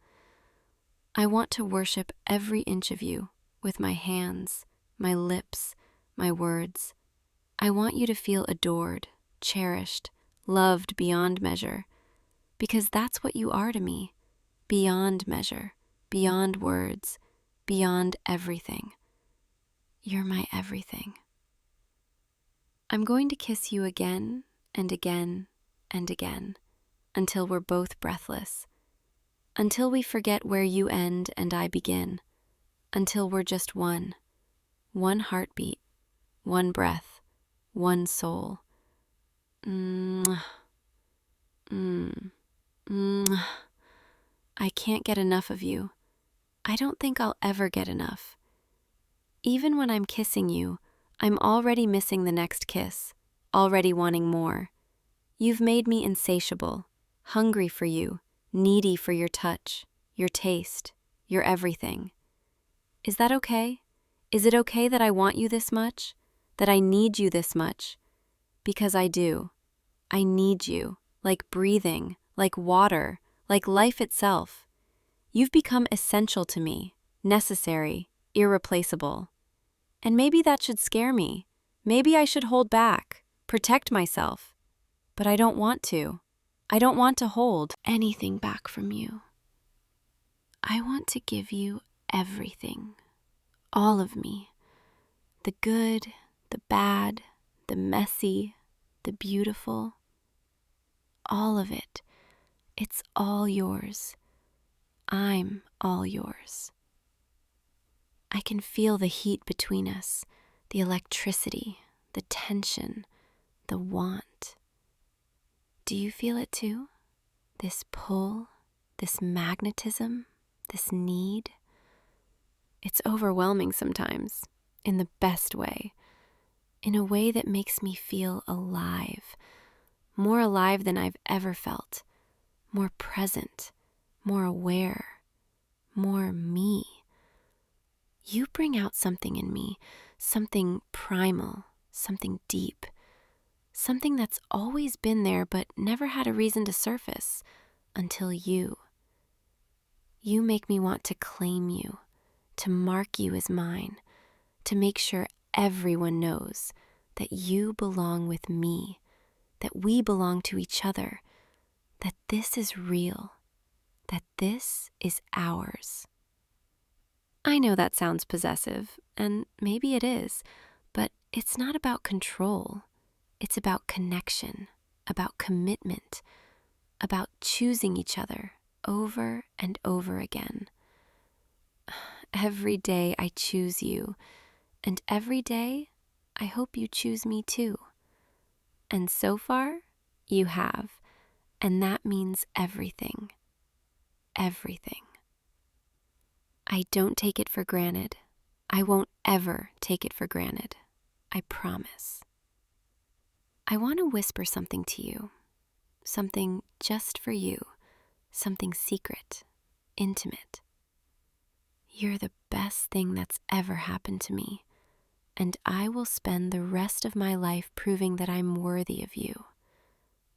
I want to worship every inch of you with my hands, my lips, my words. I want you to feel adored, cherished, loved beyond measure, because that's what you are to me, beyond measure, beyond words, beyond everything. You're my everything. I'm going to kiss you again and again and again until we're both breathless, until we forget where you end and I begin, until we're just one heartbeat, one breath, one soul. I can't get enough of you. I don't think I'll ever get enough. Even when I'm kissing you, I'm already missing the next kiss, already wanting more. You've made me insatiable, hungry for you, needy for your touch, your taste, your everything. Is that okay? Is it okay that I want you this much? That I need you this much? Because I do. I need you, like breathing, like water, like life itself. You've become essential to me, necessary, irreplaceable. And maybe that should scare me. Maybe I should hold back, protect myself. But I don't want to. I don't want to hold anything back from you. I want to give you everything, all of me. The good, the bad, the messy, the beautiful. All of it. It's all yours. I'm all yours. I can feel the heat between us, the electricity, the tension, the want. Do you feel it too? This pull, this magnetism, this need? It's overwhelming sometimes, in the best way, in a way that makes me feel alive, more alive than I've ever felt, more present, more aware, more me. You bring out something in me, something primal, something deep, something that's always been there but never had a reason to surface until you. You make me want to claim you, to mark you as mine, to make sure everyone knows that you belong with me, that we belong to each other, that this is real, that this is ours. I know that sounds possessive, and maybe it is, but it's not about control. It's about connection, about commitment, about choosing each other over and over again. Every day I choose you, and every day I hope you choose me too. And so far, you have, and that means everything. Everything. I don't take it for granted. I won't ever take it for granted. I promise. I want to whisper something to you, something just for you, something secret, intimate. You're the best thing that's ever happened to me, and I will spend the rest of my life proving that I'm worthy of you,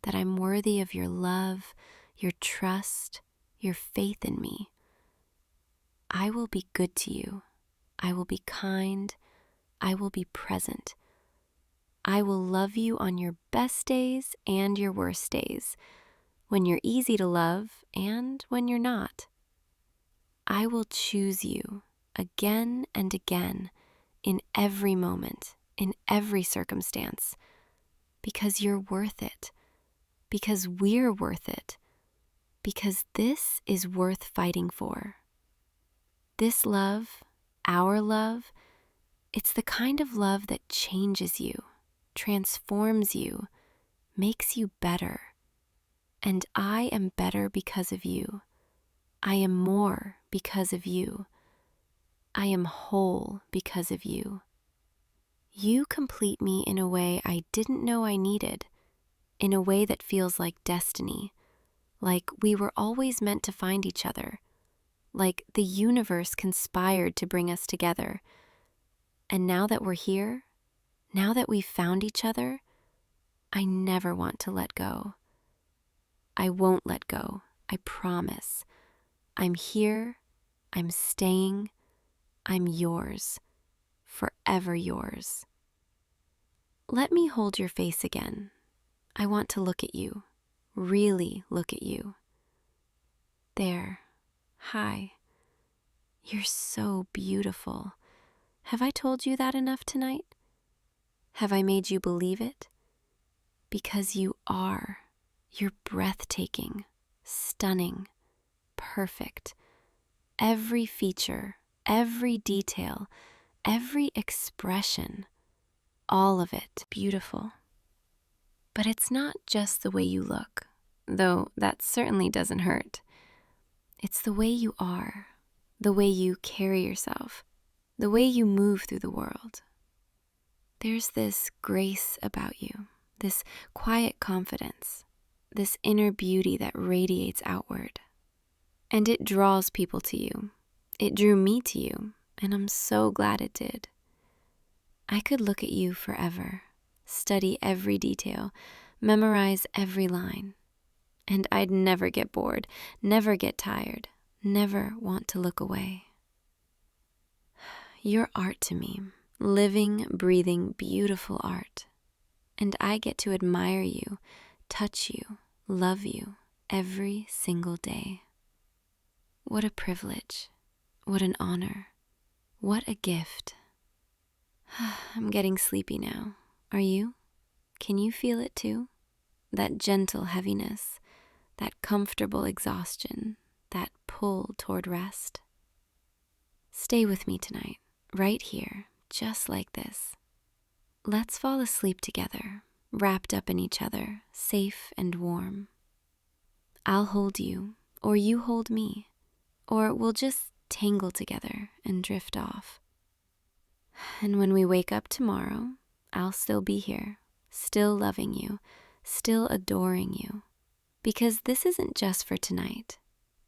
that I'm worthy of your love, your trust, your faith in me. I will be good to you. I will be kind. I will be present. I will love you on your best days and your worst days, when you're easy to love and when you're not. I will choose you again and again in every moment, in every circumstance, because you're worth it, because we're worth it, because this is worth fighting for. This love, our love, it's the kind of love that changes you, transforms you, makes you better. And I am better because of you. I am more because of you. I am whole because of you. You complete me in a way I didn't know I needed, in a way that feels like destiny, like we were always meant to find each other, like the universe conspired to bring us together. And now that we're here, now that we've found each other, I never want to let go. I won't let go, I promise. I'm here, I'm staying, I'm yours, forever yours. Let me hold your face again. I want to look at you, really look at you. There, hi. You're so beautiful. Have I told you that enough tonight? Have I made you believe it? Because you are. You're breathtaking, stunning, perfect. Every feature, every detail, every expression, all of it beautiful. But it's not just the way you look, though that certainly doesn't hurt. It's the way you are, the way you carry yourself, the way you move through the world. There's this grace about you, this quiet confidence, this inner beauty that radiates outward. And it draws people to you. It drew me to you, and I'm so glad it did. I could look at you forever, study every detail, memorize every line, and I'd never get bored, never get tired, never want to look away. You're art to me, living, breathing, beautiful art, and I get to admire you, touch you, love you every single day. What a privilege, what an honor, what a gift. I'm getting sleepy now. Are you? Can you feel it too? That gentle heaviness, that comfortable exhaustion, that pull toward rest. Stay with me tonight, right here, just like this. Let's fall asleep together, wrapped up in each other, safe and warm. I'll hold you, or you hold me, or we'll just tangle together and drift off. And when we wake up tomorrow, I'll still be here, still loving you, still adoring you. Because this isn't just for tonight.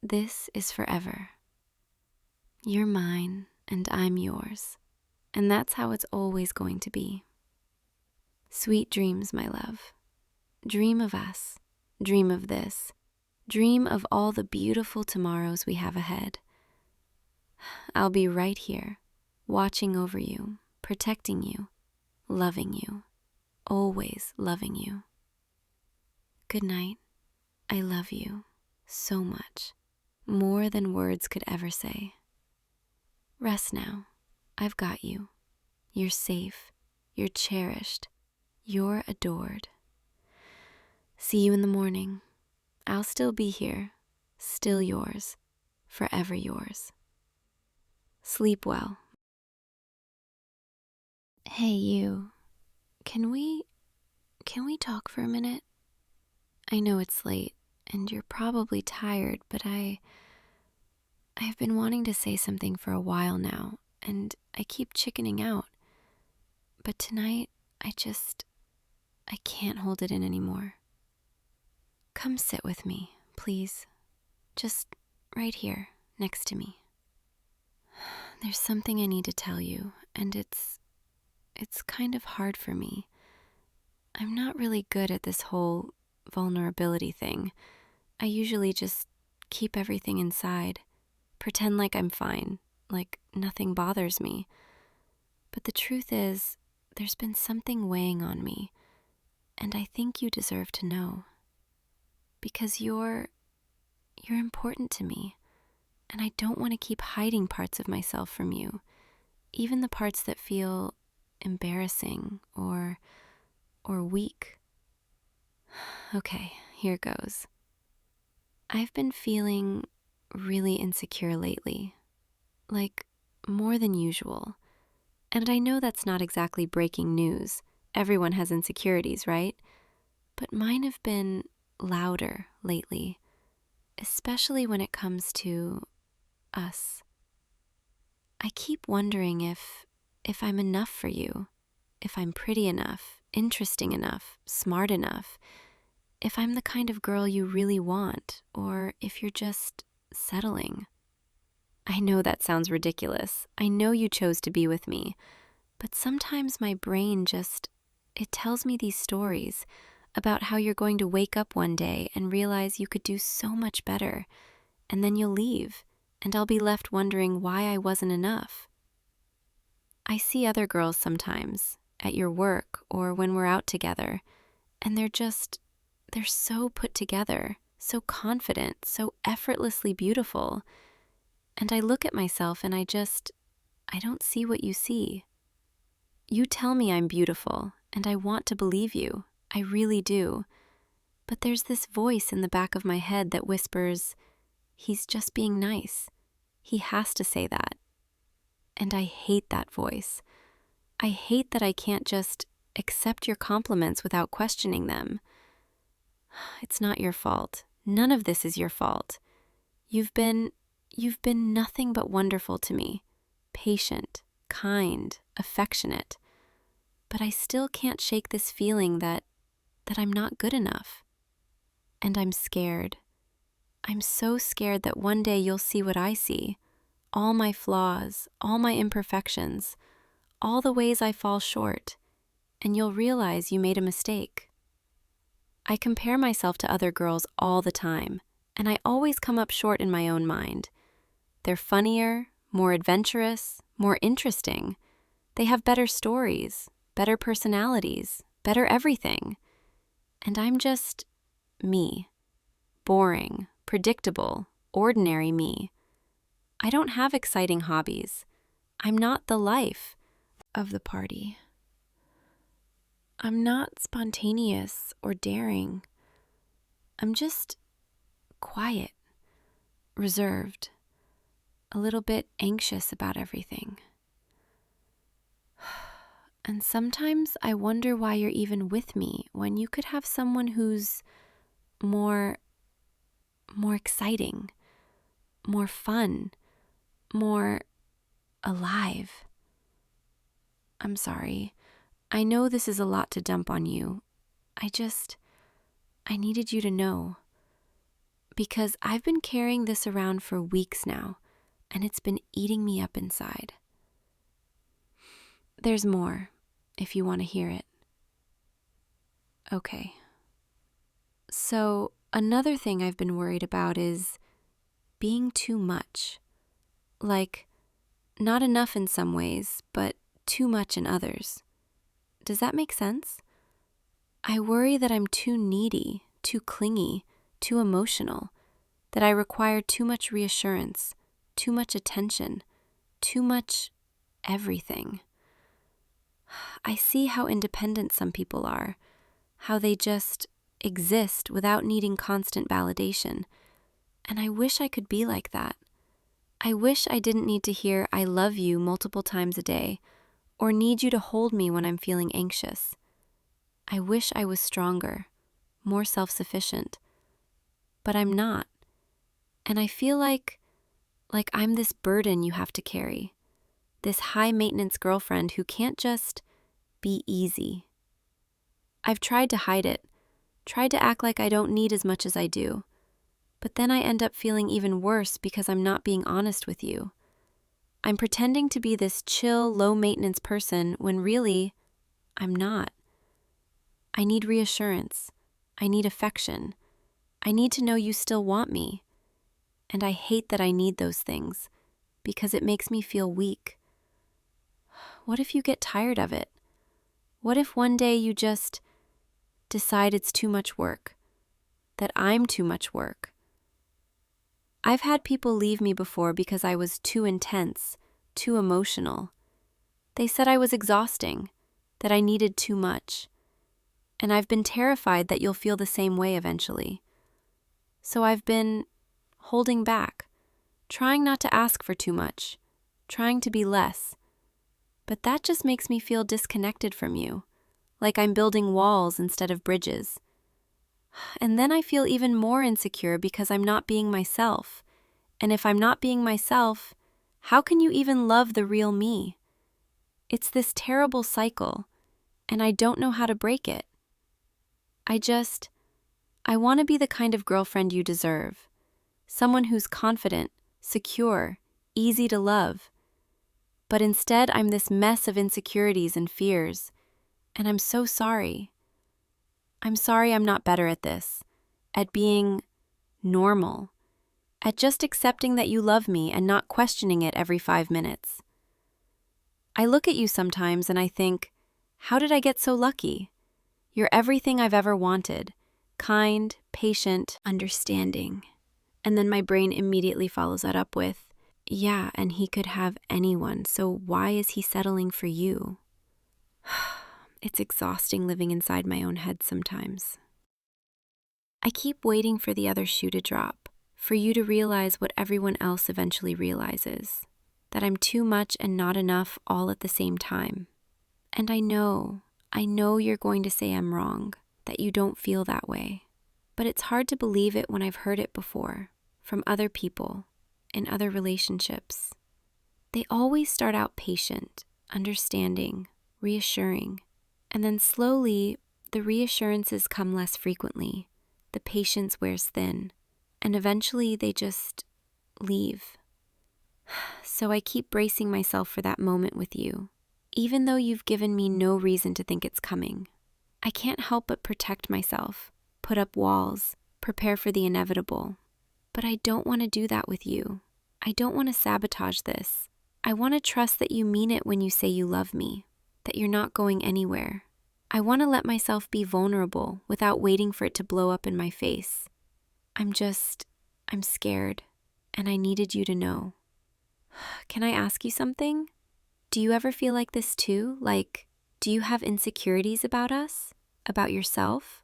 This is forever. You're mine and I'm yours. And that's how it's always going to be. Sweet dreams, my love. Dream of us. Dream of this. Dream of all the beautiful tomorrows we have ahead. I'll be right here, watching over you, protecting you, loving you, always loving you. Good night. I love you so much, more than words could ever say. Rest now. I've got you. You're safe. You're cherished. You're adored. See you in the morning. I'll still be here, still yours, forever yours. Sleep well. Hey, you. Can we talk for a minute? I know it's late, and you're probably tired, but I've been wanting to say something for a while now, and I keep chickening out. But tonight, I can't hold it in anymore. Come sit with me, please. Just right here, next to me. There's something I need to tell you, and it's kind of hard for me. I'm not really good at this whole vulnerability thing. I usually just keep everything inside, pretend like I'm fine, like nothing bothers me. But the truth is, there's been something weighing on me, and I think you deserve to know. Because you're important to me, and I don't want to keep hiding parts of myself from you, even the parts that feel embarrassing or weak. Okay, here goes. I've been feeling really insecure lately, like more than usual. And I know that's not exactly breaking news. Everyone has insecurities, right? But mine have been louder lately, especially when it comes to us. I keep wondering if I'm enough for you, if I'm pretty enough, interesting enough, smart enough, if I'm the kind of girl you really want, or if you're just settling. I know that sounds ridiculous. I know you chose to be with me, but sometimes my brain it tells me these stories about how you're going to wake up one day and realize you could do so much better, and then you'll leave, and I'll be left wondering why I wasn't enough. I see other girls sometimes, at your work or when we're out together, and they're so put together, so confident, so effortlessly beautiful. And I look at myself and I don't see what you see. You tell me I'm beautiful, and I want to believe you. I really do. But there's this voice in the back of my head that whispers, he's just being nice. He has to say that. And I hate that voice. I hate that I can't just accept your compliments without questioning them. It's not your fault. None of this is your fault. You've been nothing but wonderful to me. Patient, kind, affectionate. But I still can't shake this feeling that I'm not good enough. And I'm scared. I'm so scared that one day you'll see what I see. All my flaws, all my imperfections, all the ways I fall short, and you'll realize you made a mistake. I compare myself to other girls all the time, and I always come up short in my own mind. They're funnier, more adventurous, more interesting. They have better stories, better personalities, better everything. And I'm just me. Boring, predictable, ordinary me. I don't have exciting hobbies. I'm not the life of the party. I'm not spontaneous or daring. I'm just quiet, reserved, a little bit anxious about everything. And sometimes I wonder why you're even with me when you could have someone who's more exciting, more fun, more alive. I'm sorry. I know this is a lot to dump on you. I needed you to know. Because I've been carrying this around for weeks now, and it's been eating me up inside. There's more, if you want to hear it. Okay. So, another thing I've been worried about is being too much. Like, not enough in some ways, but too much in others. Does that make sense? I worry that I'm too needy, too clingy, too emotional, that I require too much reassurance, too much attention, too much everything. I see how independent some people are, how they just exist without needing constant validation, and I wish I could be like that. I wish I didn't need to hear "I love you" multiple times a day, or need you to hold me when I'm feeling anxious. I wish I was stronger, more self-sufficient, but I'm not. And I feel like I'm this burden you have to carry, this high-maintenance girlfriend who can't just be easy. I've tried to hide it, tried to act like I don't need as much as I do, but then I end up feeling even worse because I'm not being honest with you. I'm pretending to be this chill, low-maintenance person when really, I'm not. I need reassurance. I need affection. I need to know you still want me. And I hate that I need those things because it makes me feel weak. What if you get tired of it? What if one day you just decide it's too much work, that I'm too much work? I've had people leave me before because I was too intense, too emotional. They said I was exhausting, that I needed too much. And I've been terrified that you'll feel the same way eventually. So I've been holding back, trying not to ask for too much, trying to be less. But that just makes me feel disconnected from you, like I'm building walls instead of bridges. And then I feel even more insecure because I'm not being myself. And if I'm not being myself, how can you even love the real me? It's this terrible cycle, and I don't know how to break it. I want to be the kind of girlfriend you deserve. Someone who's confident, secure, easy to love. But instead, I'm this mess of insecurities and fears, and I'm so sorry. I'm sorry I'm not better at this, at being normal, at just accepting that you love me and not questioning it every 5 minutes. I look at you sometimes and I think, how did I get so lucky? You're everything I've ever wanted, kind, patient, understanding. And then my brain immediately follows that up with, yeah, and he could have anyone, so why is he settling for you? It's exhausting living inside my own head sometimes. I keep waiting for the other shoe to drop, for you to realize what everyone else eventually realizes, that I'm too much and not enough all at the same time. And I know you're going to say I'm wrong, that you don't feel that way. But it's hard to believe it when I've heard it before, from other people, in other relationships. They always start out patient, understanding, reassuring, and then slowly the reassurances come less frequently, the patience wears thin, and eventually they just leave. So I keep bracing myself for that moment with you, even though you've given me no reason to think it's coming. I can't help but protect myself, put up walls, prepare for the inevitable. But I don't want to do that with you. I don't want to sabotage this. I want to trust that you mean it when you say you love me, that you're not going anywhere. I want to let myself be vulnerable without waiting for it to blow up in my face. I'm scared, and I needed you to know. Can I ask you something? Do you ever feel like this too? Like, do you have insecurities about us? About yourself?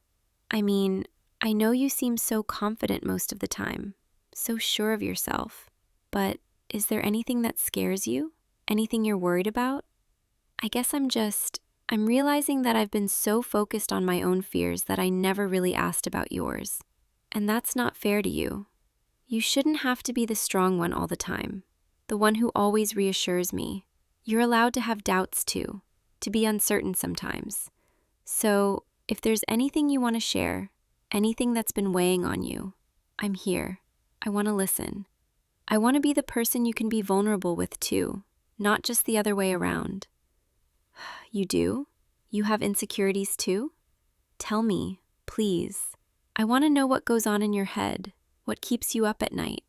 I mean, I know you seem so confident most of the time, so sure of yourself, but is there anything that scares you? Anything you're worried about? I guess I'm realizing that I've been so focused on my own fears that I never really asked about yours. And that's not fair to you. You shouldn't have to be the strong one all the time. the one who always reassures me. You're allowed to have doubts too, to be uncertain sometimes. So, if there's anything you want to share, anything that's been weighing on you, I'm here. I want to listen. I want to be the person you can be vulnerable with too, not just the other way around. You do? You have insecurities too? Tell me, please. I want to know what goes on in your head, what keeps you up at night.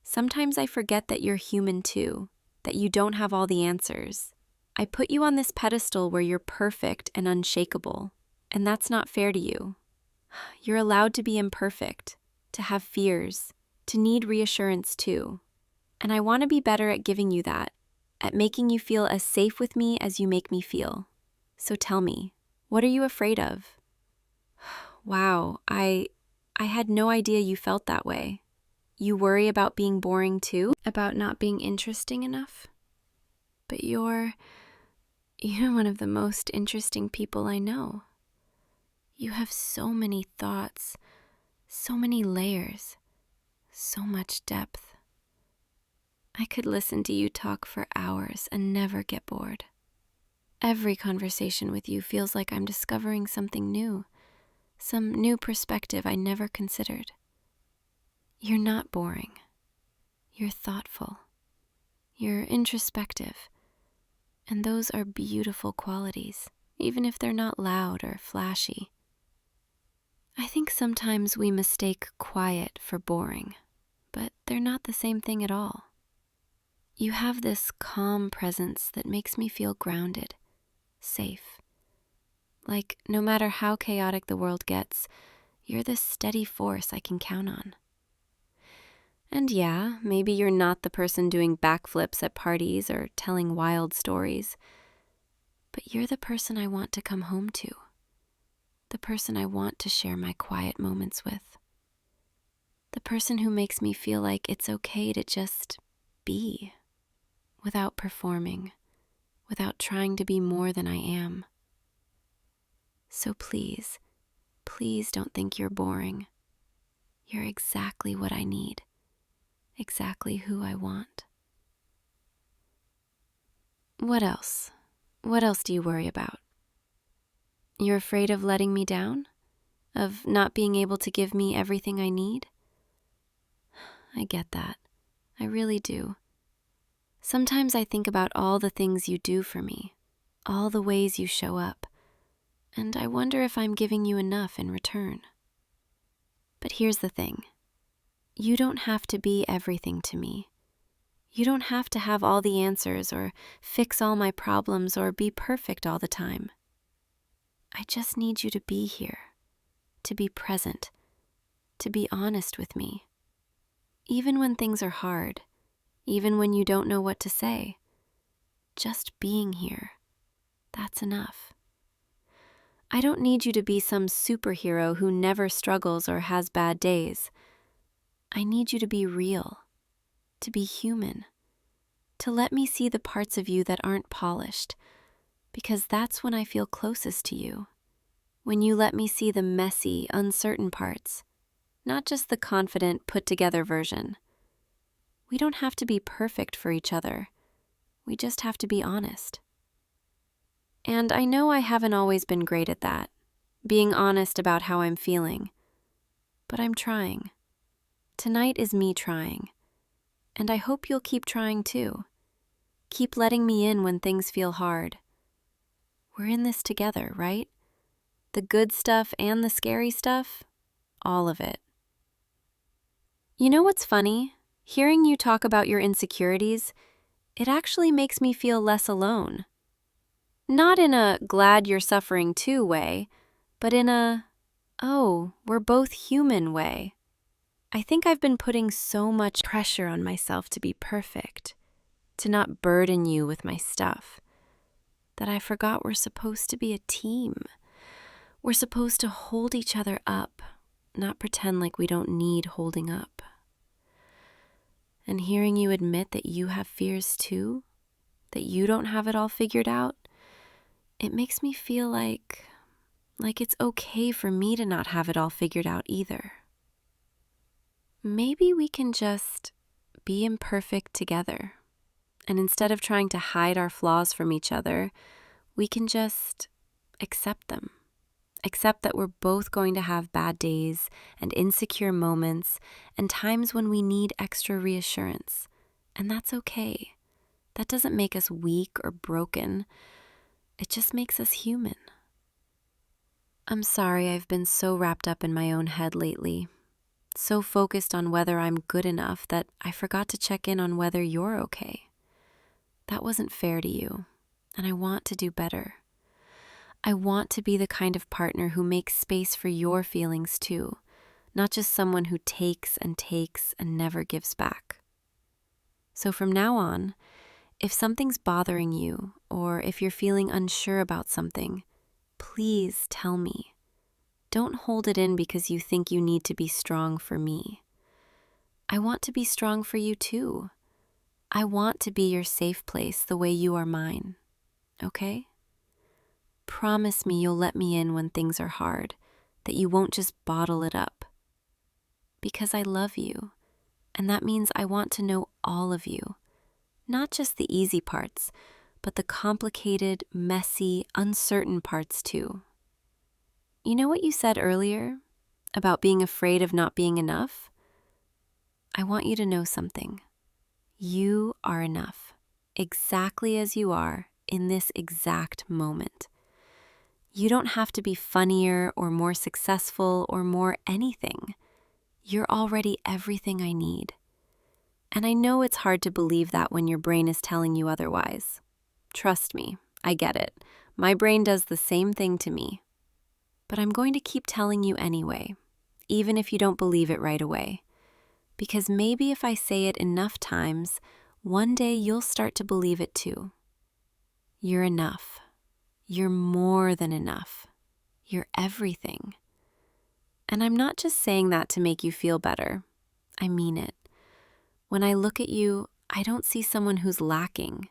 Sometimes I forget that you're human too, that you don't have all the answers. I put you on this pedestal where you're perfect and unshakable, and that's not fair to you. You're allowed to be imperfect, to have fears, to need reassurance too. And I want to be better at giving you that, at making you feel as safe with me as you make me feel. So tell me, what are you afraid of? Wow, I had no idea you felt that way. You worry about being boring too? About not being interesting enough? But you're one of the most interesting people I know. You have so many thoughts, so many layers, so much depth. I could listen to you talk for hours and never get bored. Every conversation with you feels like I'm discovering something new, some new perspective I never considered. You're not boring. You're thoughtful. You're introspective. And those are beautiful qualities, even if they're not loud or flashy. I think sometimes we mistake quiet for boring, but they're not the same thing at all. You have this calm presence that makes me feel grounded, safe. Like no matter how chaotic the world gets, you're this steady force I can count on. And yeah, maybe you're not the person doing backflips at parties or telling wild stories, but you're the person I want to come home to, the person I want to share my quiet moments with, the person who makes me feel like it's okay to just be, without performing, without trying to be more than I am. So please, please don't think you're boring. You're exactly what I need. Exactly who I want. What else? What else do you worry about? You're afraid of letting me down? Of not being able to give me everything I need? I get that. I really do. Sometimes I think about all the things you do for me, all the ways you show up, and I wonder if I'm giving you enough in return. But here's the thing. You don't have to be everything to me. You don't have to have all the answers or fix all my problems or be perfect all the time. I just need you to be here, to be present, to be honest with me. Even when things are hard, even when you don't know what to say, just being here, that's enough. I don't need you to be some superhero who never struggles or has bad days. I need you to be real, to be human, to let me see the parts of you that aren't polished, because that's when I feel closest to you, when you let me see the messy, uncertain parts, not just the confident, put-together version. We don't have to be perfect for each other. We just have to be honest. And I know I haven't always been great at that, being honest about how I'm feeling, but I'm trying. Tonight is me trying, and I hope you'll keep trying too. Keep letting me in when things feel hard. We're in this together, right? The good stuff and the scary stuff, all of it. You know what's funny? Hearing you talk about your insecurities, it actually makes me feel less alone. Not in a glad you're suffering too way, but in a, oh, we're both human way. I think I've been putting so much pressure on myself to be perfect, to not burden you with my stuff, that I forgot we're supposed to be a team. We're supposed to hold each other up, not pretend like we don't need holding up. And hearing you admit that you have fears too, that you don't have it all figured out, it makes me feel like it's okay for me to not have it all figured out either. Maybe we can just be imperfect together, And instead of trying to hide our flaws from each other, we can just accept them. Accept that we're both going to have bad days and insecure moments and times when we need extra reassurance. And that's okay. That doesn't make us weak or broken. It just makes us human. I'm sorry I've been so wrapped up in my own head lately, so focused on whether I'm good enough that I forgot to check in on whether you're okay. That wasn't fair to you, and I want to do better. I want to be the kind of partner who makes space for your feelings too, not just someone who takes and never gives back. So from now on, if something's bothering you, or if you're feeling unsure about something, please tell me. Don't hold it in because you think you need to be strong for me. I want to be strong for you too. I want to be your safe place the way you are mine, okay? Promise me you'll let me in when things are hard, that you won't just bottle it up. Because I love you, and that means I want to know all of you. Not just the easy parts, but the complicated, messy, uncertain parts too. You know what you said earlier about being afraid of not being enough? I want you to know something. You are enough, exactly as you are in this exact moment. You don't have to be funnier or more successful or more anything. You're already everything I need. And I know it's hard to believe that when your brain is telling you otherwise. Trust me, I get it. My brain does the same thing to me. But I'm going to keep telling you anyway, even if you don't believe it right away. Because maybe if I say it enough times, one day you'll start to believe it too. You're enough. You're more than enough. You're everything. And I'm not just saying that to make you feel better. I mean it. When I look at you, I don't see someone who's lacking.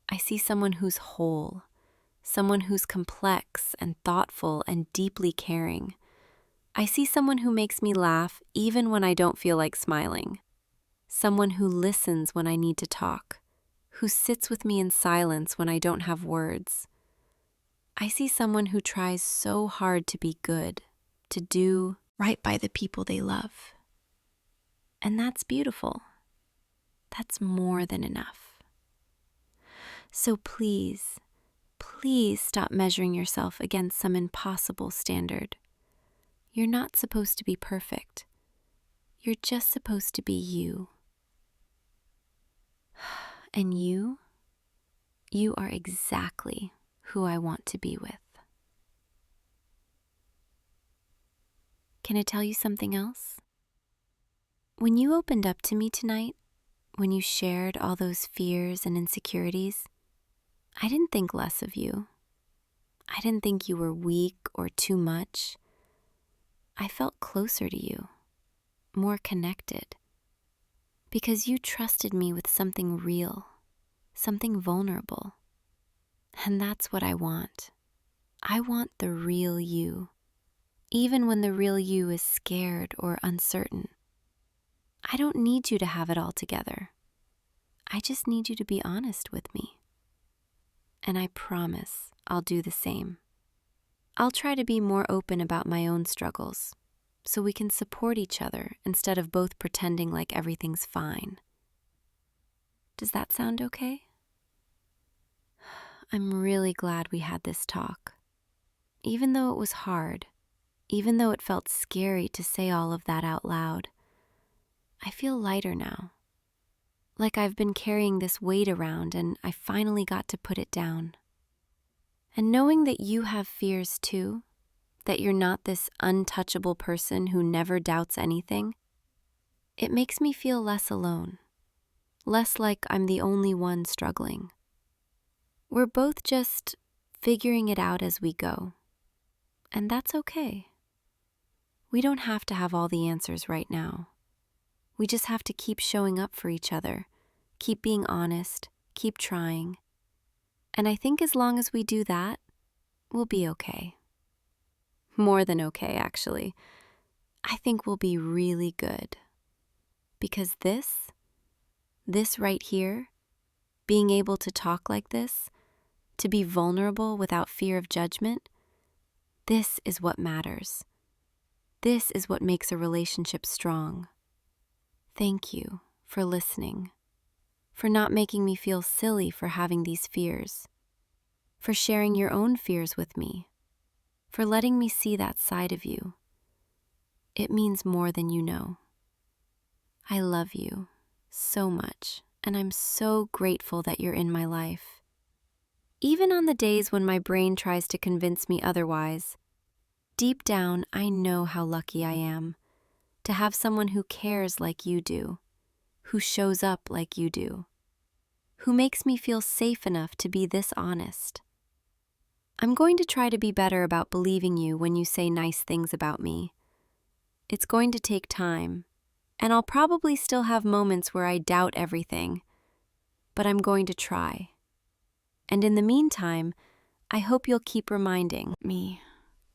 I see someone who's whole, someone who's complex and thoughtful and deeply caring. I see someone who makes me laugh even when I don't feel like smiling. Someone who listens when I need to talk, who sits with me in silence when I don't have words. I see someone who tries so hard to be good, to do right by the people they love. And that's beautiful. That's more than enough. So please, please stop measuring yourself against some impossible standard. You're not supposed to be perfect. You're just supposed to be you. And you are exactly who I want to be with. Can I tell you something else? When you opened up to me tonight, when you shared all those fears and insecurities, I didn't think less of you. I didn't think you were weak or too much. I felt closer to you, more connected, because you trusted me with something real, something vulnerable. And that's what I want. I want the real you, even when the real you is scared or uncertain. I don't need you to have it all together. I just need you to be honest with me. And I promise I'll do the same. I'll try to be more open about my own struggles, so we can support each other instead of both pretending like everything's fine. Does that sound okay? I'm really glad we had this talk. Even though it was hard, even though it felt scary to say all of that out loud, I feel lighter now. Like I've been carrying this weight around and I finally got to put it down. And knowing that you have fears too, that you're not this untouchable person who never doubts anything, it makes me feel less alone, less like I'm the only one struggling. We're both just figuring it out as we go, and that's okay. We don't have to have all the answers right now. We just have to keep showing up for each other, keep being honest, keep trying. And I think as long as we do that, we'll be okay. More than okay, actually. I think we'll be really good. Because this right here, Being able to talk like this, to be vulnerable without fear of judgment, this is what matters. This is what makes a relationship strong. Thank you for listening, for not making me feel silly for having these fears, for sharing your own fears with me, for letting me see that side of you. It means more than you know. I love you so much, and I'm so grateful that you're in my life. Even on the days when my brain tries to convince me otherwise, deep down I know how lucky I am to have someone who cares like you do, who shows up like you do, who makes me feel safe enough to be this honest. I'm going to try to be better about believing you when you say nice things about me. It's going to take time, and I'll probably still have moments where I doubt everything, but I'm going to try. And in the meantime, I hope you'll keep reminding me,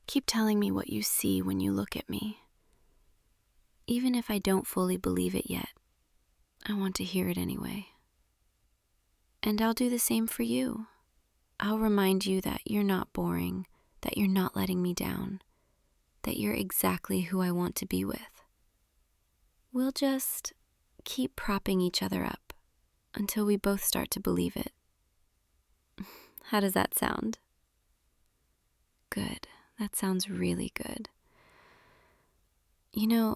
keep telling me what you see when you look at me. Even if I don't fully believe it yet, I want to hear it anyway. And I'll do the same for you. I'll remind you that you're not boring, that you're not letting me down, that you're exactly who I want to be with. We'll just keep propping each other up until we both start to believe it. How does that sound? Good. That sounds really good. You know,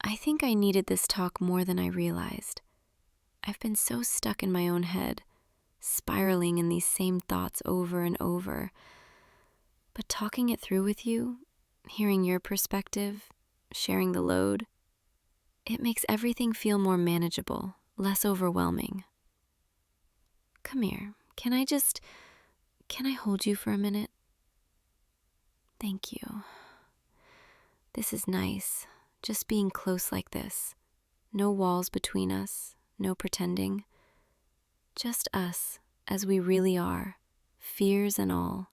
I think I needed this talk more than I realized. I've been so stuck in my own head, spiraling in these same thoughts over and over. But talking it through with you, hearing your perspective, sharing the load, it makes everything feel more manageable, less overwhelming. Come here. Can I hold you for a minute? Thank you. This is nice, just being close like this. No walls between us, no pretending. Just us, as we really are, fears and all.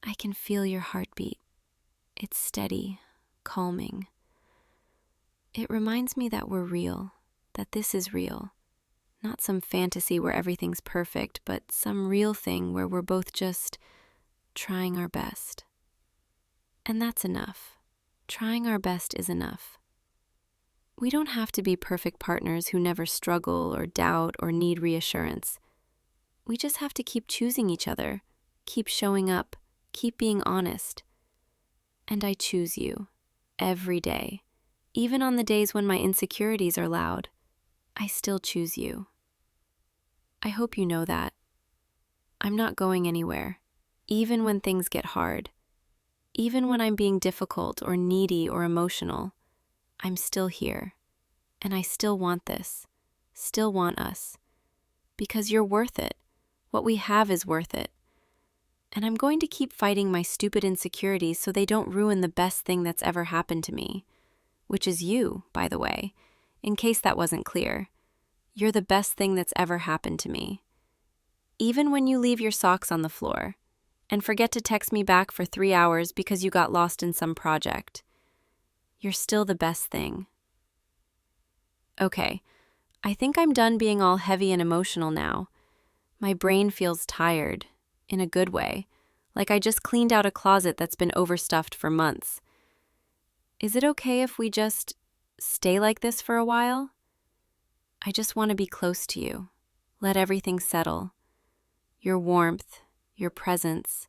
I can feel your heartbeat. It's steady, calming. It reminds me that we're real, that this is real. Not some fantasy where everything's perfect, but some real thing where we're both just trying our best. And that's enough. Trying our best is enough. We don't have to be perfect partners who never struggle or doubt or need reassurance. We just have to keep choosing each other, keep showing up, keep being honest. And I choose you every day. Even on the days when my insecurities are loud, I still choose you. I hope you know that. I'm not going anywhere, even when things get hard. Even when I'm being difficult or needy or emotional, I'm still here. And I still want this, still want us. Because you're worth it. What we have is worth it. And I'm going to keep fighting my stupid insecurities so they don't ruin the best thing that's ever happened to me. Which is you, by the way, in case that wasn't clear. You're the best thing that's ever happened to me. Even when you leave your socks on the floor and forget to text me back for 3 hours because you got lost in some project, you're still the best thing. Okay, I think I'm done being all heavy and emotional now. My brain feels tired, in a good way, like I just cleaned out a closet that's been overstuffed for months. Is it okay if we just stay like this for a while? I just want to be close to you. Let everything settle. Your warmth, your presence,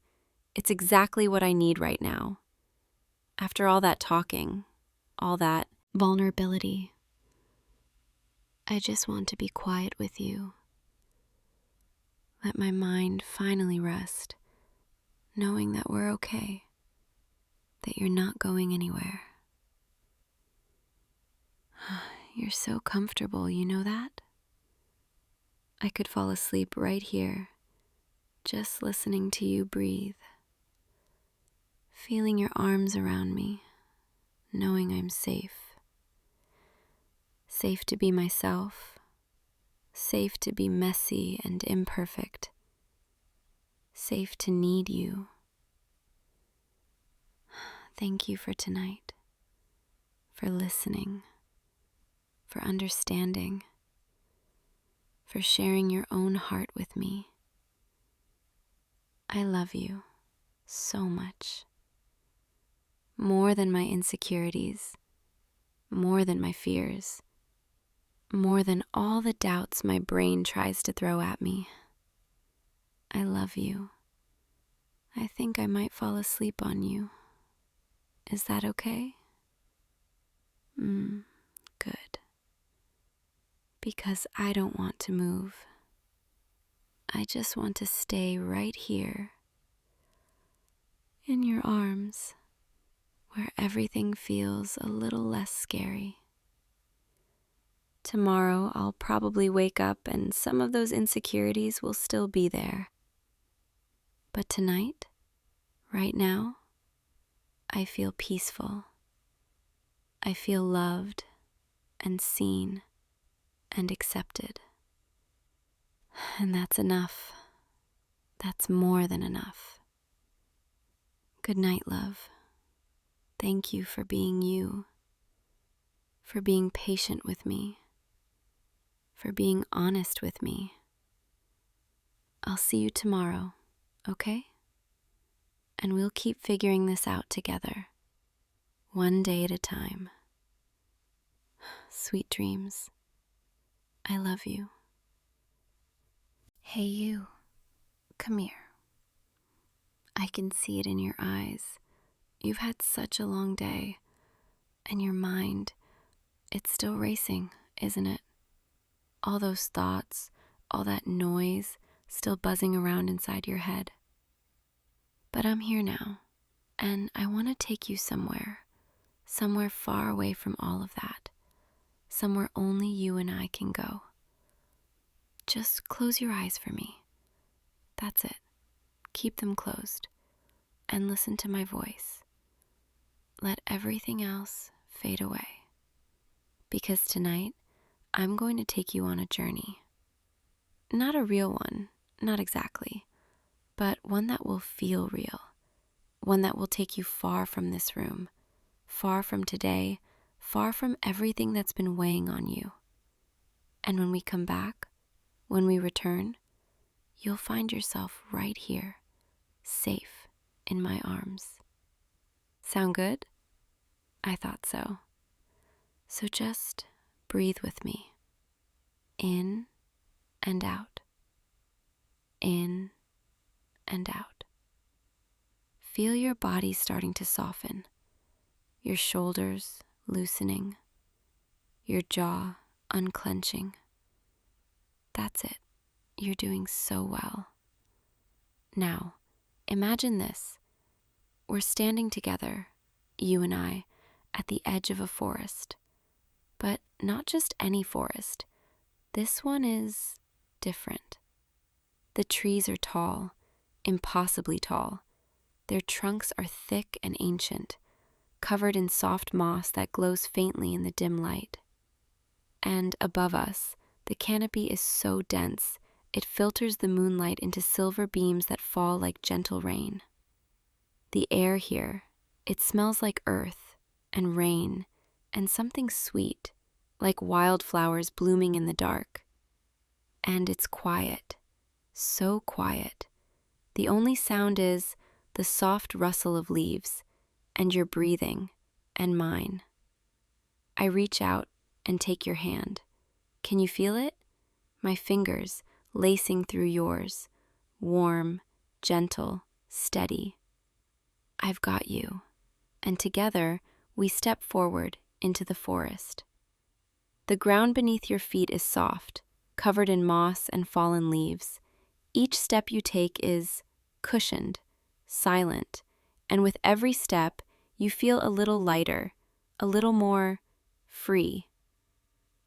it's exactly what I need right now. After all that talking, all that vulnerability, I just want to be quiet with you. Let my mind finally rest, knowing that we're okay, that you're not going anywhere. You're so comfortable, you know that? I could fall asleep right here, just listening to you breathe, feeling your arms around me, knowing I'm safe. Safe to be myself, safe to be messy and imperfect, safe to need you. Thank you for tonight, for listening, for understanding. for sharing your own heart with me. I love you so much. More than my insecurities, more than my fears, more than all the doubts my brain tries to throw at me. I love you. I think I might fall asleep on you. Is that okay? Good. Because I don't want to move. I just want to stay right here in your arms, where everything feels a little less scary. Tomorrow I'll probably wake up and some of those insecurities will still be there. But tonight, right now, I feel peaceful. I feel loved and seen and accepted. And that's enough. That's more than enough. Good night, love. Thank you for being you, for being patient with me, for being honest with me. I'll see you tomorrow, okay? And we'll keep figuring this out together, one day at a time. Sweet dreams. I love you. Hey, you. Come here. I can see it in your eyes. You've had such a long day, and your mind, it's still racing, isn't it? All those thoughts, all that noise still buzzing around inside your head. But I'm here now, and I want to take you somewhere far away from all of that, somewhere only you and I can go. Just close your eyes for me. That's it. Keep them closed, and listen to my voice. Let everything else fade away, because tonight I'm going to take you on a journey. Not a real one, not exactly, but one that will feel real, one that will take you far from this room, far from today, far from everything that's been weighing on you. And when we come back, when we return, you'll find yourself right here, safe in my arms. Sound good? I thought so. So just breathe with me. In and out. In and out. Feel your body starting to soften, your shoulders loosening, your jaw unclenching. That's it. You're doing so well. Now, imagine this. We're standing together, you and I, at the edge of a forest. But not just any forest. This one is different. The trees are tall, impossibly tall. Their trunks are thick and ancient, covered in soft moss that glows faintly in the dim light. And above us, the canopy is so dense, it filters the moonlight into silver beams that fall like gentle rain. The air here, it smells like earth and rain and something sweet, like wildflowers blooming in the dark. And it's quiet, so quiet. The only sound is the soft rustle of leaves and your breathing and mine. I reach out and take your hand. Can you feel it? My fingers lacing through yours, warm, gentle, steady. I've got you, and together we step forward into the forest. The ground beneath your feet is soft, covered in moss and fallen leaves. Each step you take is cushioned, silent, and with every step you feel a little lighter, a little more free.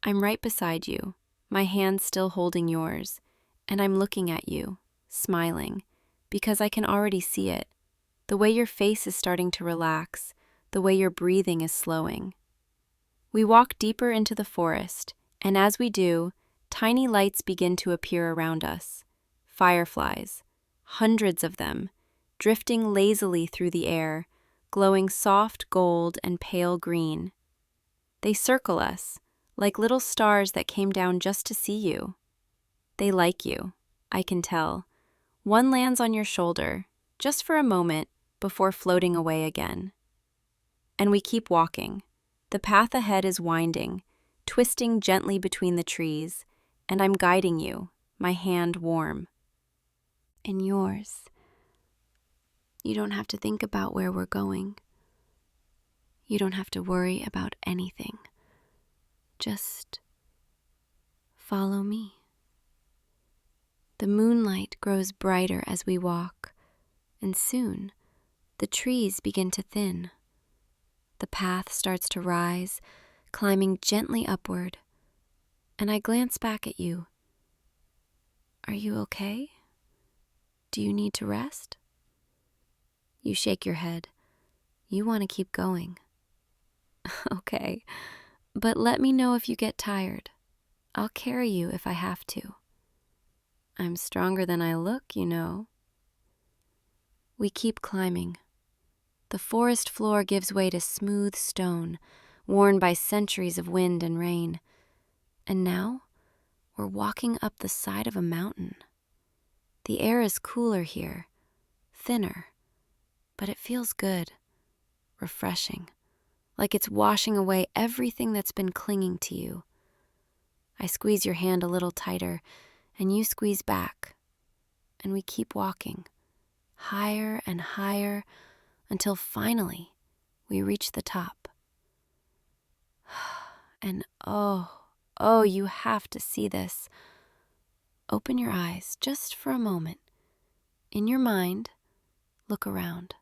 I'm right beside you, my hand still holding yours, and I'm looking at you, smiling, because I can already see it. The way your face is starting to relax, the way your breathing is slowing. We walk deeper into the forest, and as we do, tiny lights begin to appear around us. Fireflies, hundreds of them, drifting lazily through the air, glowing soft gold and pale green. They circle us, like little stars that came down just to see you. They like you, I can tell. One lands on your shoulder, just for a moment, before floating away again. And we keep walking. The path ahead is winding, twisting gently between the trees, and I'm guiding you, my hand warm. In yours. You don't have to think about where we're going. You don't have to worry about anything. Just follow me. The moonlight grows brighter as we walk, and soon the trees begin to thin. The path starts to rise, climbing gently upward, and I glance back at you. Are you okay? Do you need to rest? You shake your head. You want to keep going. Okay, but let me know if you get tired. I'll carry you if I have to. I'm stronger than I look, you know. We keep climbing. The forest floor gives way to smooth stone, worn by centuries of wind and rain. And now, we're walking up the side of a mountain. The air is cooler here, thinner, but it feels good, refreshing, like it's washing away everything that's been clinging to you. I squeeze your hand a little tighter, and you squeeze back, and we keep walking, higher and higher, until finally we reach the top. And oh, you have to see this. Open your eyes just for a moment. In your mind, look around.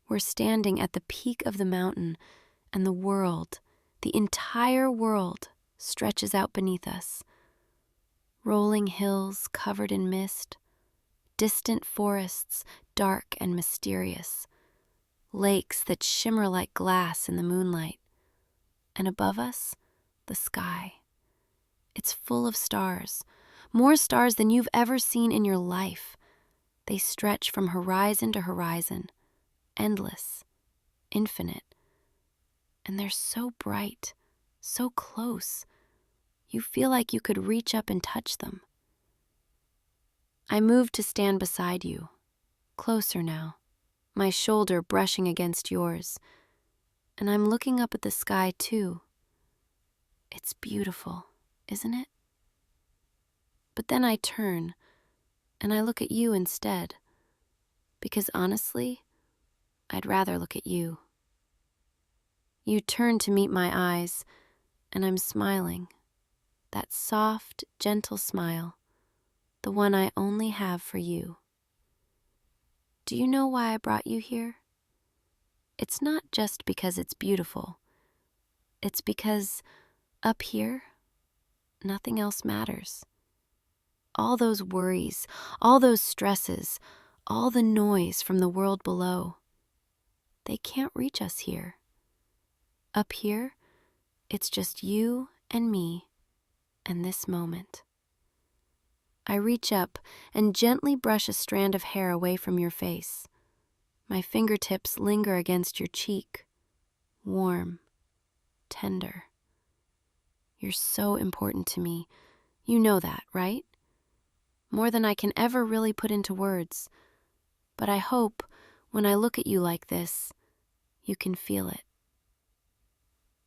We're standing at the peak of the mountain, and the world, the entire world, stretches out beneath us. Rolling hills covered in mist, distant forests dark and mysterious, lakes that shimmer like glass in the moonlight, and above us, the sky. It's full of stars, more stars than you've ever seen in your life. They stretch from horizon to horizon, endless, infinite, and they're so bright, so close. You feel like you could reach up and touch them. I move to stand beside you, closer now, my shoulder brushing against yours, and I'm looking up at the sky too. It's beautiful, isn't it? But then I turn, and I look at you instead, because honestly, I'd rather look at you. You turn to meet my eyes, and I'm smiling. That soft, gentle smile, the one I only have for you. Do you know why I brought you here? It's not just because it's beautiful. It's because up here, nothing else matters. All those worries, all those stresses, all the noise from the world below, they can't reach us here. Up here, it's just you and me and this moment. I reach up and gently brush a strand of hair away from your face. My fingertips linger against your cheek, warm, tender. You're so important to me. You know that, right? More than I can ever really put into words. But I hope, when I look at you like this, you can feel it.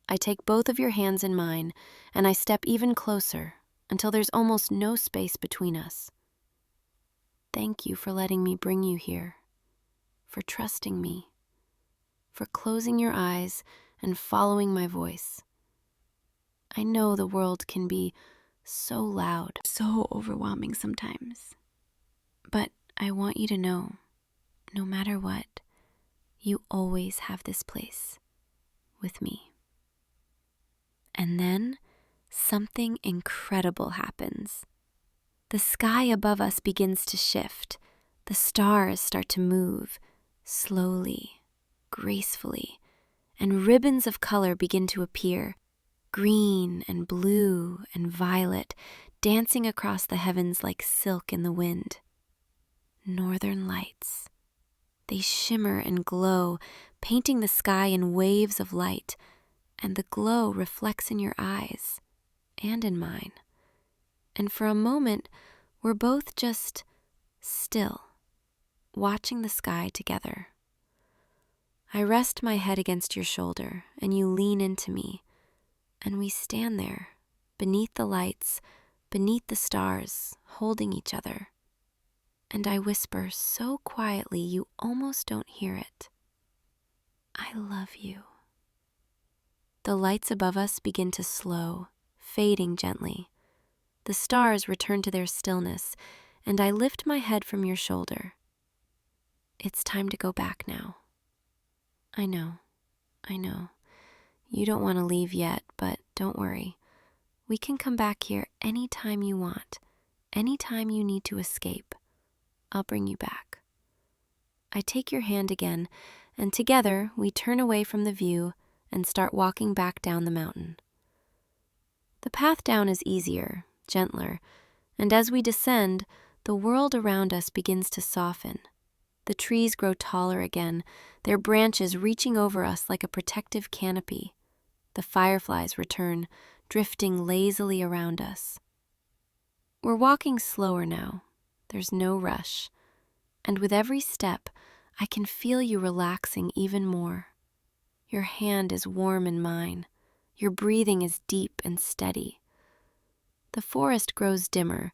I take both of your hands in mine, and I step even closer until there's almost no space between us. Thank you for letting me bring you here, for trusting me, for closing your eyes and following my voice. I know the world can be so loud, so overwhelming sometimes, but I want you to know, no matter what, you always have this place with me. And then something incredible happens. The sky above us begins to shift. The stars start to move, slowly, gracefully, and ribbons of color begin to appear, green and blue and violet, dancing across the heavens like silk in the wind. Northern lights. They shimmer and glow, painting the sky in waves of light, and the glow reflects in your eyes and in mine. And for a moment, we're both just still, watching the sky together. I rest my head against your shoulder, and you lean into me, and we stand there, beneath the lights, beneath the stars, holding each other. And I whisper so quietly you almost don't hear it. I love you. The lights above us begin to slow, fading gently. The stars return to their stillness, and I lift my head from your shoulder. It's time to go back now. I know. You don't want to leave yet, but don't worry. We can come back here anytime you want, anytime you need to escape. I'll bring you back. I take your hand again, and together we turn away from the view and start walking back down the mountain. The path down is easier, gentler, and as we descend, the world around us begins to soften. The trees grow taller again, their branches reaching over us like a protective canopy. The fireflies return, drifting lazily around us. We're walking slower now. There's no rush. And with every step, I can feel you relaxing even more. Your hand is warm in mine. Your breathing is deep and steady. The forest grows dimmer.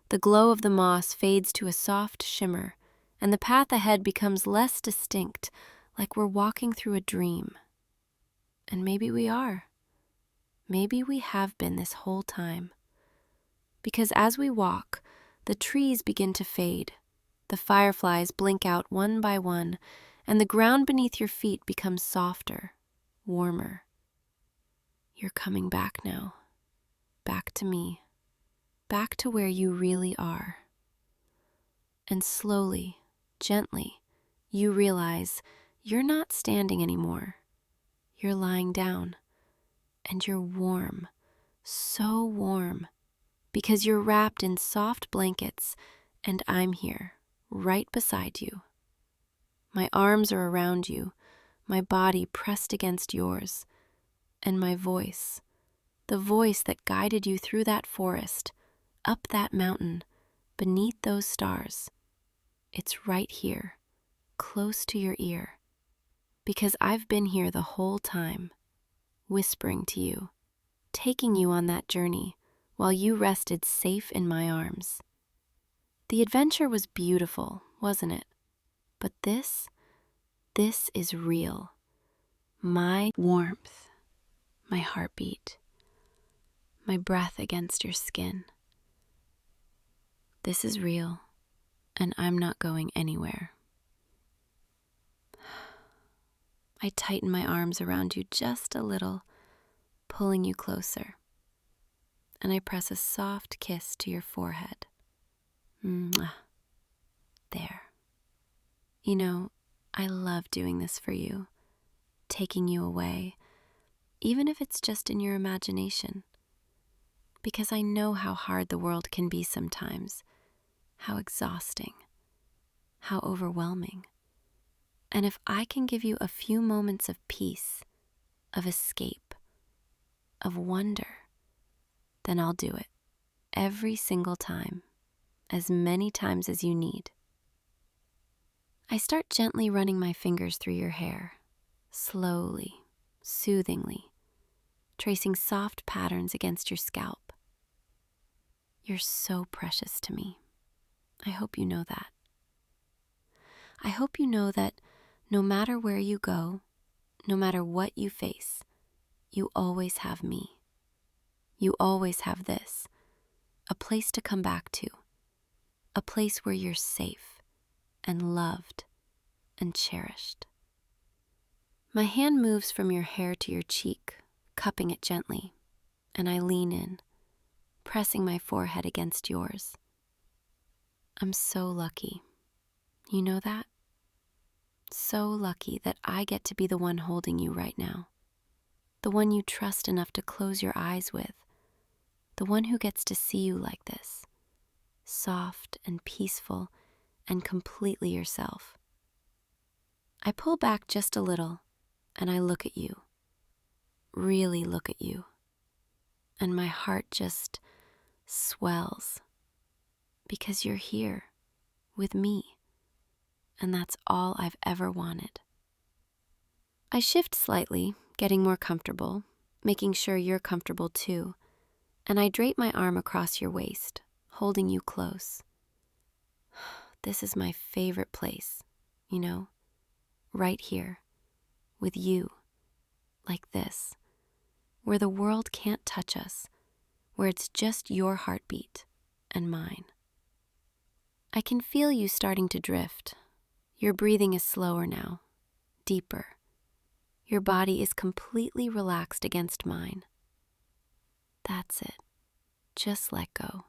The glow of the moss fades to a soft shimmer, and the path ahead becomes less distinct, like we're walking through a dream. And maybe we are. Maybe we have been this whole time. Because as we walk, the trees begin to fade. The fireflies blink out one by one, and the ground beneath your feet becomes softer, warmer. You're coming back now. Back to me. Back to where you really are. And slowly, gently, you realize you're not standing anymore. You're lying down, and you're warm, so warm, because you're wrapped in soft blankets, and I'm here, right beside you. My arms are around you, my body pressed against yours, and my voice, the voice that guided you through that forest, up that mountain, beneath those stars, it's right here, close to your ear, because I've been here the whole time, whispering to you, taking you on that journey while you rested safe in my arms. The adventure was beautiful, wasn't it? But this is real. My warmth, my heartbeat, my breath against your skin. This is real, and I'm not going anywhere. I tighten my arms around you just a little, pulling you closer, and I press a soft kiss to your forehead. Mwah. There. You know, I love doing this for you, taking you away, even if it's just in your imagination, because I know how hard the world can be sometimes, how exhausting, how overwhelming. And if I can give you a few moments of peace, of escape, of wonder, then I'll do it every single time, as many times as you need. I start gently running my fingers through your hair, slowly, soothingly, tracing soft patterns against your scalp. You're so precious to me. I hope you know that. I hope you know that no matter where you go, no matter what you face, you always have me. You always have this, a place to come back to, a place where you're safe and loved and cherished. My hand moves from your hair to your cheek, cupping it gently, and I lean in, pressing my forehead against yours. I'm so lucky. You know that? So lucky that I get to be the one holding you right now, the one you trust enough to close your eyes with, the one who gets to see you like this, soft and peaceful and completely yourself. I pull back just a little, and I look at you, really look at you, and my heart just swells because you're here with me, and that's all I've ever wanted. I shift slightly, getting more comfortable, making sure you're comfortable too, and I drape my arm across your waist, holding you close. This is my favorite place, right here, with you, like this, where the world can't touch us, where it's just your heartbeat and mine. I can feel you starting to drift. Your breathing is slower now, deeper. Your body is completely relaxed against mine. That's it. Just let go.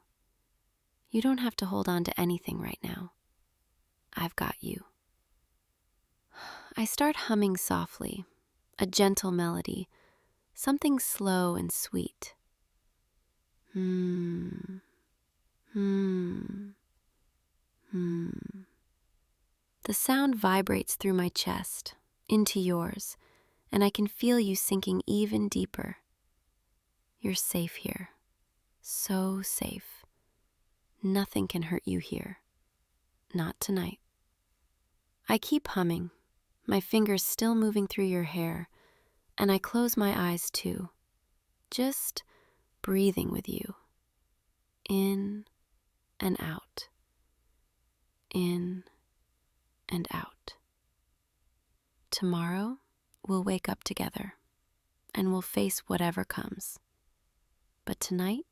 You don't have to hold on to anything right now. I've got you. I start humming softly, a gentle melody, something slow and sweet. The sound vibrates through my chest, into yours, and I can feel you sinking even deeper. You're safe here. So safe. Nothing can hurt you here. Not tonight. I keep humming, my fingers still moving through your hair, and I close my eyes too, just breathing with you. In and out. In and out. Tomorrow, we'll wake up together, and we'll face whatever comes. But tonight,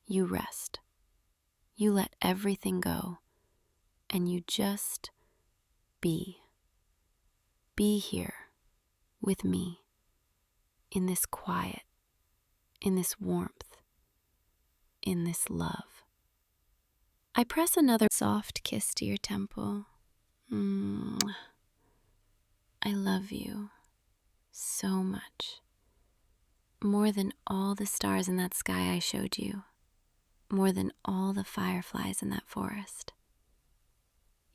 you rest. You let everything go, and you just be. Be here with me, in this quiet, in this warmth, in this love. I press another soft kiss to your temple. I love you so much. More than all the stars in that sky I showed you. More than all the fireflies in that forest.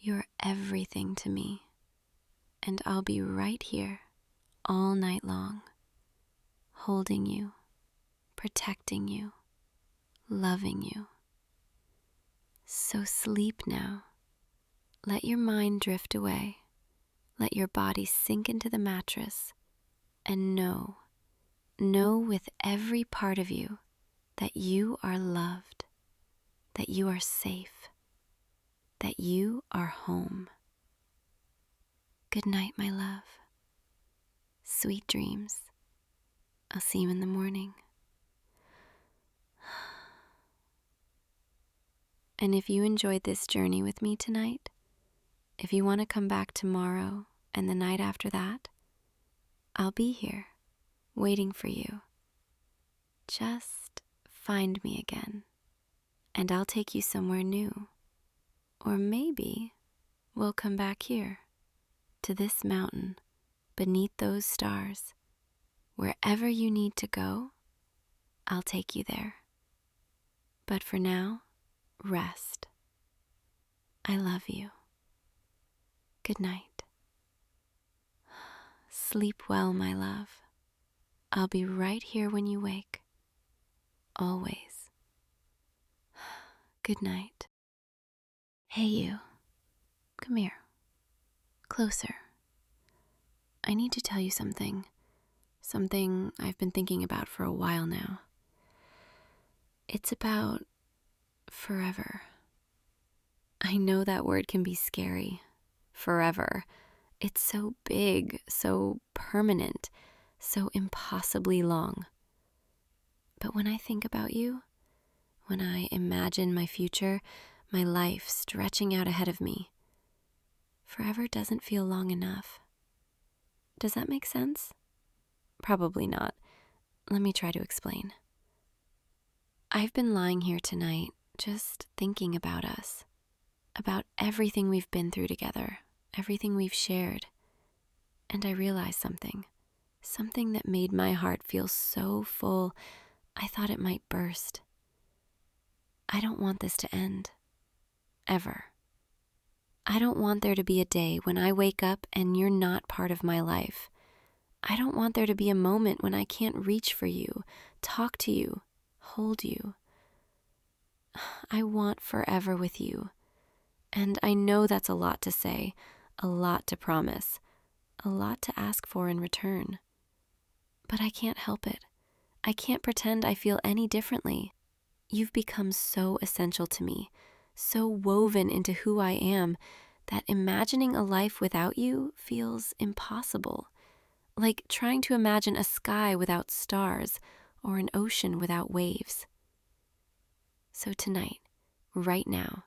You're everything to me, and I'll be right here all night long, holding you, protecting you, loving you. So sleep now. Let your mind drift away. Let your body sink into the mattress, and know with every part of you that you are loved, that you are safe, that you are home. Good night, my love. Sweet dreams. I'll see you in the morning. And if you enjoyed this journey with me tonight, if you want to come back tomorrow and the night after that, I'll be here, waiting for you. Just find me again, and I'll take you somewhere new. Or maybe we'll come back here, to this mountain, beneath those stars. Wherever you need to go, I'll take you there. But for now, rest. I love you. Good night. Sleep well, my love. I'll be right here when you wake. Always. Good night. Hey, you. Come here. Closer. I need to tell you something. Something I've been thinking about for a while now. It's about forever. I know that word can be scary. Forever. It's so big, so permanent, so impossibly long. But when I think about you, when I imagine my future, my life stretching out ahead of me, forever doesn't feel long enough. Does that make sense? Probably not. Let me try to explain. I've been lying here tonight, just thinking about us, about everything we've been through together, everything we've shared. And I realized something that made my heart feel so full, I thought it might burst. I don't want this to end. Ever. I don't want there to be a day when I wake up and you're not part of my life. I don't want there to be a moment when I can't reach for you, talk to you, hold you. I want forever with you. And I know that's a lot to say, a lot to promise, a lot to ask for in return. But I can't help it. I can't pretend I feel any differently. You've become so essential to me, so woven into who I am, that imagining a life without you feels impossible. Like trying to imagine a sky without stars or an ocean without waves. So tonight, right now,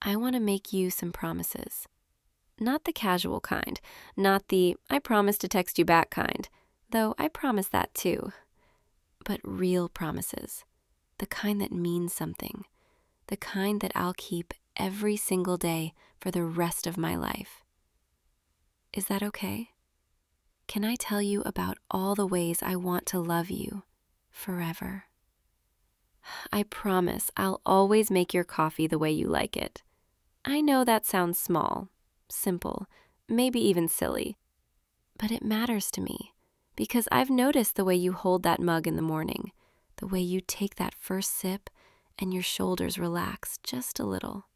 I want to make you some promises. Not the casual kind, not the I promise to text you back kind, though I promise that too. But real promises, the kind that means something, the kind that I'll keep every single day for the rest of my life. Is that okay? Can I tell you about all the ways I want to love you forever? I promise I'll always make your coffee the way you like it. I know that sounds small, simple, maybe even silly, but it matters to me because I've noticed the way you hold that mug in the morning, the way you take that first sip and your shoulders relax just a little.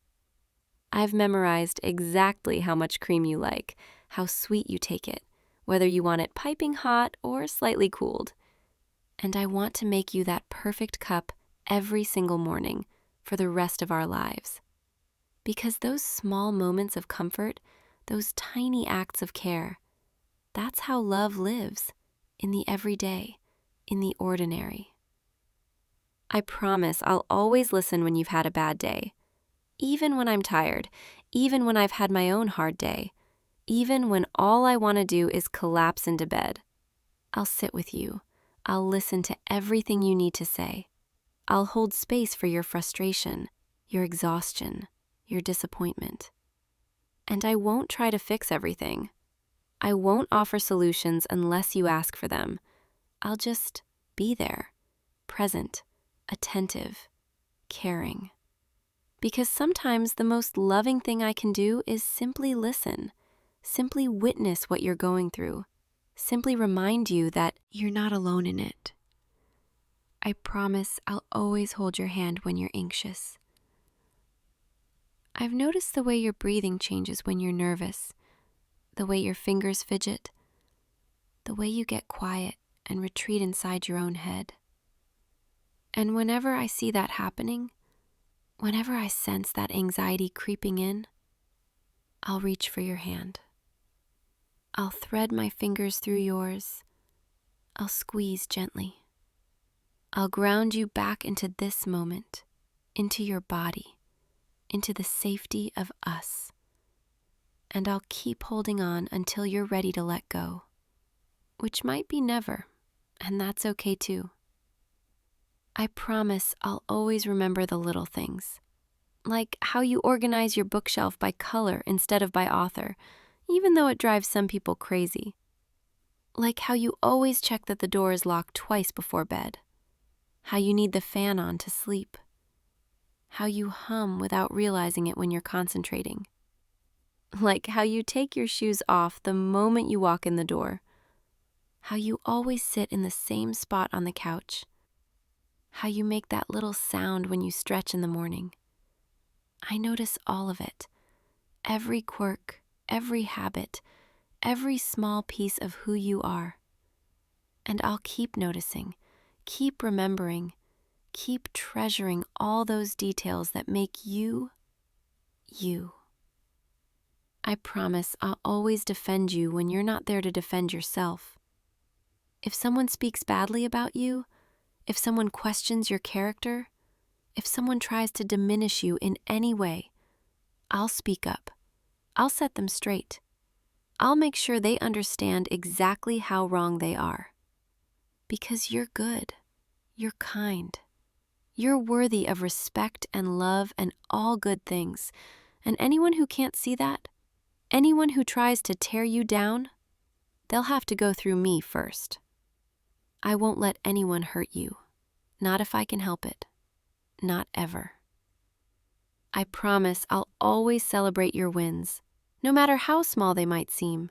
I've memorized exactly how much cream you like, how sweet you take it, whether you want it piping hot or slightly cooled. And I want to make you that perfect cup every single morning for the rest of our lives. Because those small moments of comfort, those tiny acts of care, that's how love lives, in the everyday, in the ordinary. I promise I'll always listen when you've had a bad day, even when I'm tired, even when I've had my own hard day, even when all I want to do is collapse into bed. I'll sit with you. I'll listen to everything you need to say. I'll hold space for your frustration, your exhaustion, your disappointment. And I won't try to fix everything. I won't offer solutions unless you ask for them. I'll just be there, present, attentive, caring. Because sometimes the most loving thing I can do is simply listen, simply witness what you're going through, simply remind you that you're not alone in it. I promise I'll always hold your hand when you're anxious. I've noticed the way your breathing changes when you're nervous, the way your fingers fidget, the way you get quiet and retreat inside your own head. And whenever I see that happening, whenever I sense that anxiety creeping in, I'll reach for your hand. I'll thread my fingers through yours. I'll squeeze gently. I'll ground you back into this moment, into your body, into the safety of us. And I'll keep holding on until you're ready to let go, which might be never, and that's okay too. I promise I'll always remember the little things, like how you organize your bookshelf by color instead of by author, even though it drives some people crazy. Like how you always check that the door is locked twice before bed, how you need the fan on to sleep, how you hum without realizing it when you're concentrating, like how you take your shoes off the moment you walk in the door, how you always sit in the same spot on the couch, how you make that little sound when you stretch in the morning. I notice all of it, every quirk, every habit, every small piece of who you are. And I'll keep noticing, keep remembering, keep treasuring all those details that make you, you. I promise I'll always defend you when you're not there to defend yourself. If someone speaks badly about you, if someone questions your character, if someone tries to diminish you in any way, I'll speak up. I'll set them straight. I'll make sure they understand exactly how wrong they are. Because you're good. You're kind. You're worthy of respect and love and all good things. And anyone who can't see that, anyone who tries to tear you down, they'll have to go through me first. I won't let anyone hurt you. Not if I can help it. Not ever. I promise I'll always celebrate your wins, no matter how small they might seem.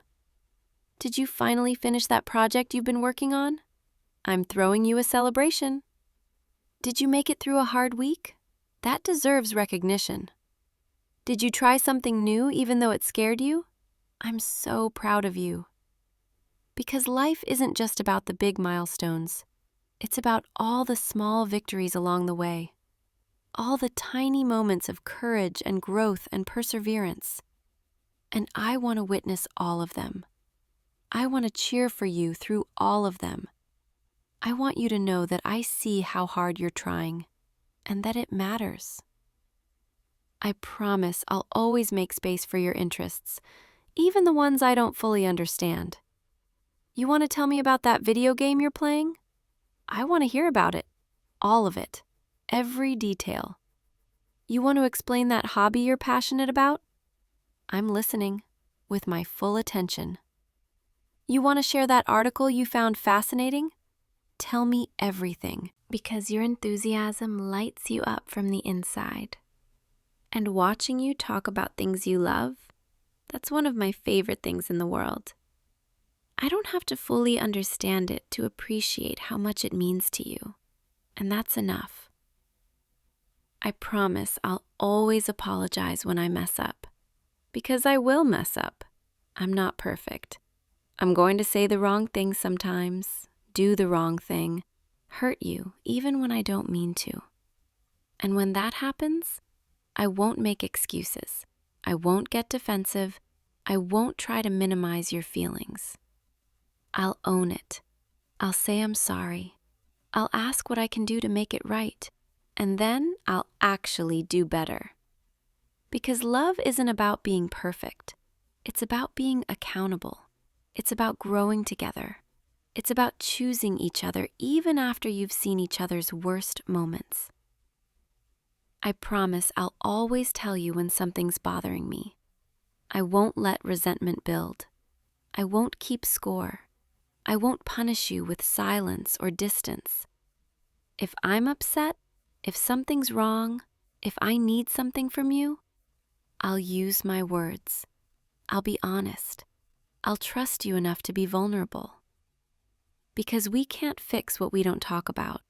Did you finally finish that project you've been working on? I'm throwing you a celebration. Did you make it through a hard week? That deserves recognition. Did you try something new even though it scared you? I'm so proud of you. Because life isn't just about the big milestones. It's about all the small victories along the way. All the tiny moments of courage and growth and perseverance. And I want to witness all of them. I want to cheer for you through all of them. I want you to know that I see how hard you're trying and that it matters. I promise I'll always make space for your interests, even the ones I don't fully understand. You want to tell me about that video game you're playing? I want to hear about it. All of it. Every detail. You want to explain that hobby you're passionate about? I'm listening, with my full attention. You want to share that article you found fascinating? Tell me everything, because your enthusiasm lights you up from the inside. And watching you talk about things you love, that's one of my favorite things in the world. I don't have to fully understand it to appreciate how much it means to you, and that's enough. I promise I'll always apologize when I mess up, because I will mess up. I'm not perfect. I'm going to say the wrong thing sometimes, do the wrong thing, hurt you even when I don't mean to. And when that happens, I won't make excuses. I won't get defensive. I won't try to minimize your feelings. I'll own it. I'll say I'm sorry. I'll ask what I can do to make it right. And then I'll actually do better. Because love isn't about being perfect. It's about being accountable. It's about growing together. It's about choosing each other even after you've seen each other's worst moments. I promise I'll always tell you when something's bothering me. I won't let resentment build. I won't keep score. I won't punish you with silence or distance. If I'm upset, if something's wrong, if I need something from you, I'll use my words. I'll be honest. I'll trust you enough to be vulnerable. Because we can't fix what we don't talk about.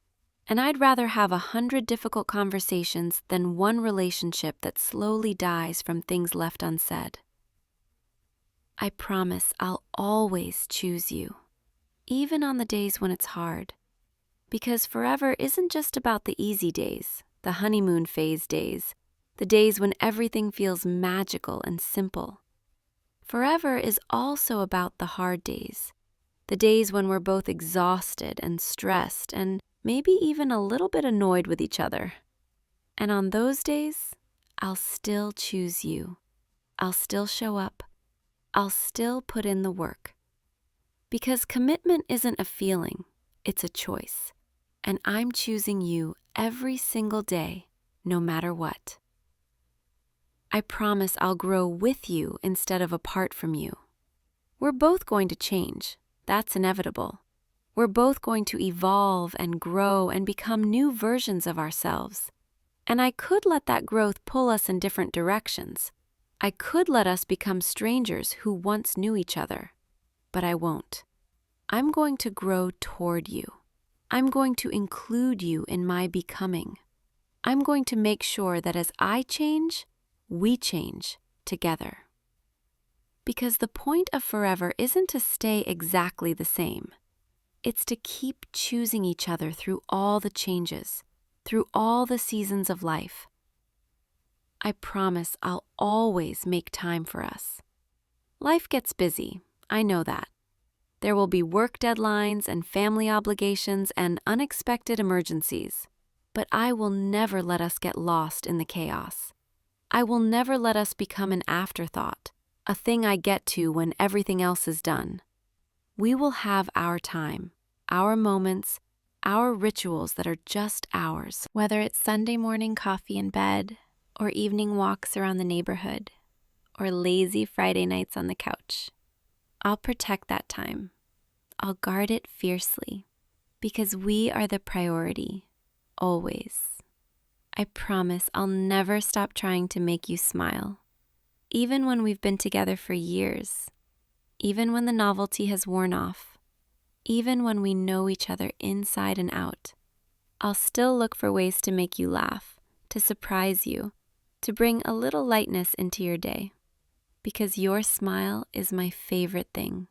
And I'd rather have 100 difficult conversations than one relationship that slowly dies from things left unsaid. I promise I'll always choose you, even on the days when it's hard. Because forever isn't just about the easy days, the honeymoon phase days, the days when everything feels magical and simple. Forever is also about the hard days, the days when we're both exhausted and stressed and maybe even a little bit annoyed with each other. And on those days, I'll still choose you. I'll still show up. I'll still put in the work. Because commitment isn't a feeling, it's a choice. And I'm choosing you every single day, no matter what. I promise I'll grow with you instead of apart from you. We're both going to change. That's inevitable. We're both going to evolve and grow and become new versions of ourselves. And I could let that growth pull us in different directions. I could let us become strangers who once knew each other. But I won't. I'm going to grow toward you. I'm going to include you in my becoming. I'm going to make sure that as I change, we change together. Because the point of forever isn't to stay exactly the same. It's to keep choosing each other through all the changes, through all the seasons of life. I promise I'll always make time for us. Life gets busy, I know that. There will be work deadlines and family obligations and unexpected emergencies. But I will never let us get lost in the chaos. I will never let us become an afterthought, a thing I get to when everything else is done. We will have our time, our moments, our rituals that are just ours. Whether it's Sunday morning coffee in bed, or evening walks around the neighborhood, or lazy Friday nights on the couch. I'll protect that time. I'll guard it fiercely, because we are the priority, always. I promise I'll never stop trying to make you smile, even when we've been together for years, even when the novelty has worn off, even when we know each other inside and out. I'll still look for ways to make you laugh, to surprise you, to bring a little lightness into your day. Because your smile is my favorite thing,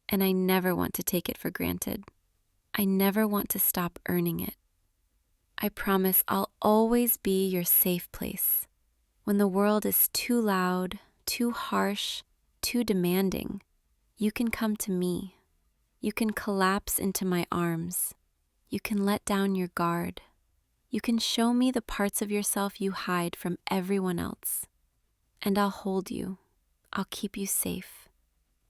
and I never want to take it for granted. I never want to stop earning it. I promise I'll always be your safe place. When the world is too loud, too harsh, too demanding, you can come to me. You can collapse into my arms. You can let down your guard. You can show me the parts of yourself you hide from everyone else. And I'll hold you. I'll keep you safe.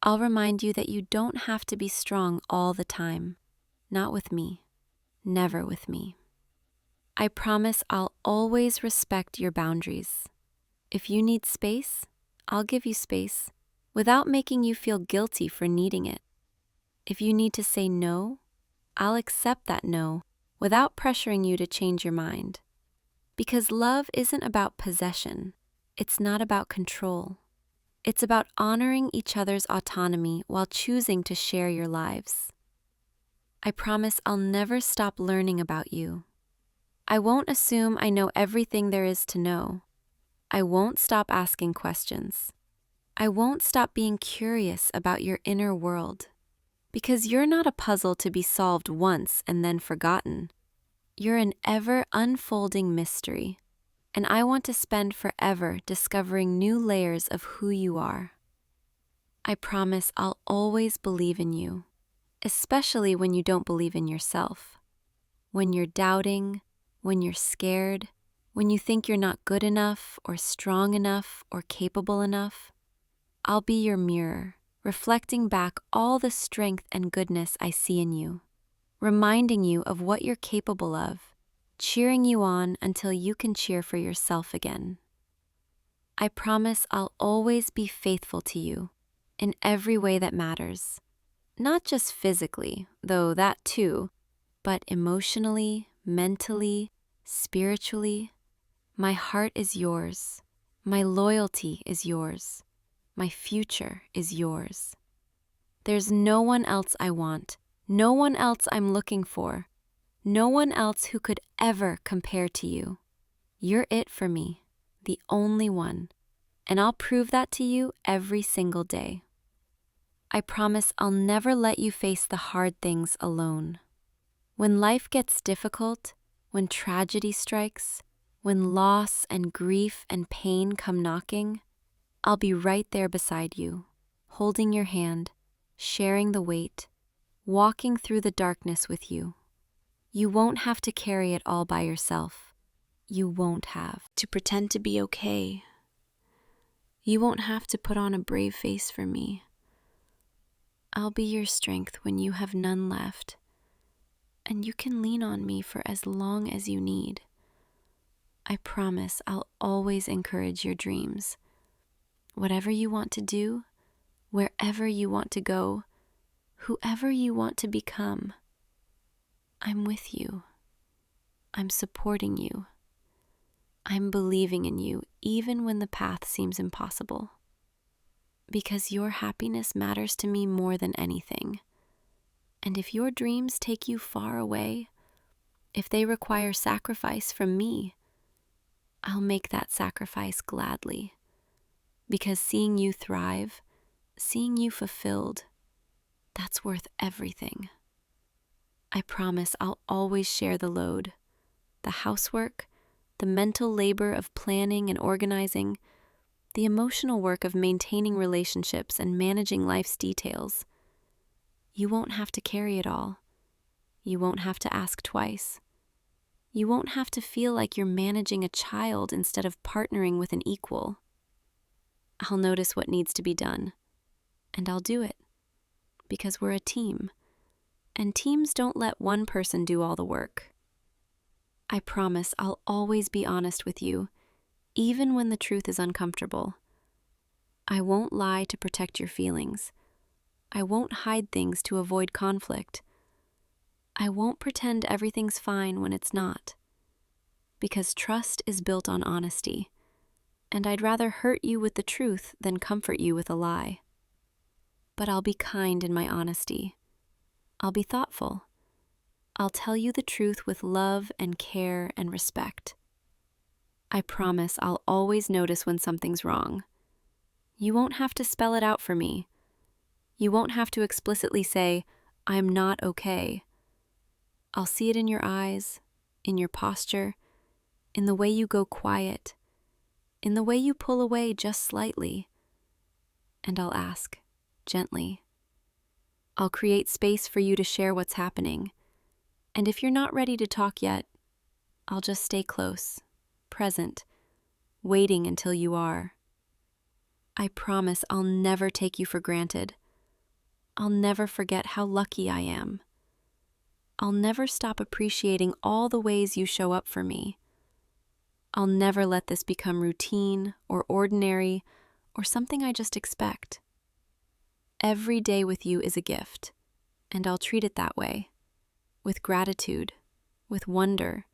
I'll remind you that you don't have to be strong all the time. Not with me. Never with me. I promise I'll always respect your boundaries. If you need space, I'll give you space without making you feel guilty for needing it. If you need to say no, I'll accept that no without pressuring you to change your mind. Because love isn't about possession. It's not about control. It's about honoring each other's autonomy while choosing to share your lives. I promise I'll never stop learning about you. I won't assume I know everything there is to know. I won't stop asking questions. I won't stop being curious about your inner world. Because you're not a puzzle to be solved once and then forgotten. You're an ever-unfolding mystery, and I want to spend forever discovering new layers of who you are. I promise I'll always believe in you, especially when you don't believe in yourself. When you're doubting, when you're scared, when you think you're not good enough or strong enough or capable enough, I'll be your mirror, reflecting back all the strength and goodness I see in you, reminding you of what you're capable of, cheering you on until you can cheer for yourself again. I promise I'll always be faithful to you in every way that matters, not just physically, though that too, but emotionally, mentally, spiritually. My heart is yours. My loyalty is yours. My future is yours. There's no one else I want, no one else I'm looking for, no one else who could ever compare to you. You're it for me, the only one, and I'll prove that to you every single day. I promise I'll never let you face the hard things alone. When life gets difficult, when tragedy strikes, when loss and grief and pain come knocking, I'll be right there beside you, holding your hand, sharing the weight, walking through the darkness with you. You won't have to carry it all by yourself. You won't have to pretend to be okay. You won't have to put on a brave face for me. I'll be your strength when you have none left, and you can lean on me for as long as you need. I promise I'll always encourage your dreams. Whatever you want to do, wherever you want to go, whoever you want to become, I'm with you. I'm supporting you. I'm believing in you even when the path seems impossible. Because your happiness matters to me more than anything. And if your dreams take you far away, if they require sacrifice from me, I'll make that sacrifice gladly. Because seeing you thrive, seeing you fulfilled, that's worth everything. I promise I'll always share the load, the housework, the mental labor of planning and organizing, the emotional work of maintaining relationships and managing life's details. You won't have to carry it all. You won't have to ask twice. You won't have to feel like you're managing a child instead of partnering with an equal. I'll notice what needs to be done, and I'll do it, because we're a team, and teams don't let one person do all the work. I promise I'll always be honest with you, even when the truth is uncomfortable. I won't lie to protect your feelings. I won't hide things to avoid conflict. I won't pretend everything's fine when it's not, because trust is built on honesty, and I'd rather hurt you with the truth than comfort you with a lie. But I'll be kind in my honesty. I'll be thoughtful. I'll tell you the truth with love and care and respect. I promise I'll always notice when something's wrong. You won't have to spell it out for me. You won't have to explicitly say, "I'm not okay." I'll see it in your eyes, in your posture, in the way you go quiet, in the way you pull away just slightly. And I'll ask, gently. I'll create space for you to share what's happening. And if you're not ready to talk yet, I'll just stay close, present, waiting until you are. I promise I'll never take you for granted. I'll never forget how lucky I am. I'll never stop appreciating all the ways you show up for me. I'll never let this become routine or ordinary or something I just expect. Every day with you is a gift, and I'll treat it that way, with gratitude, with wonder,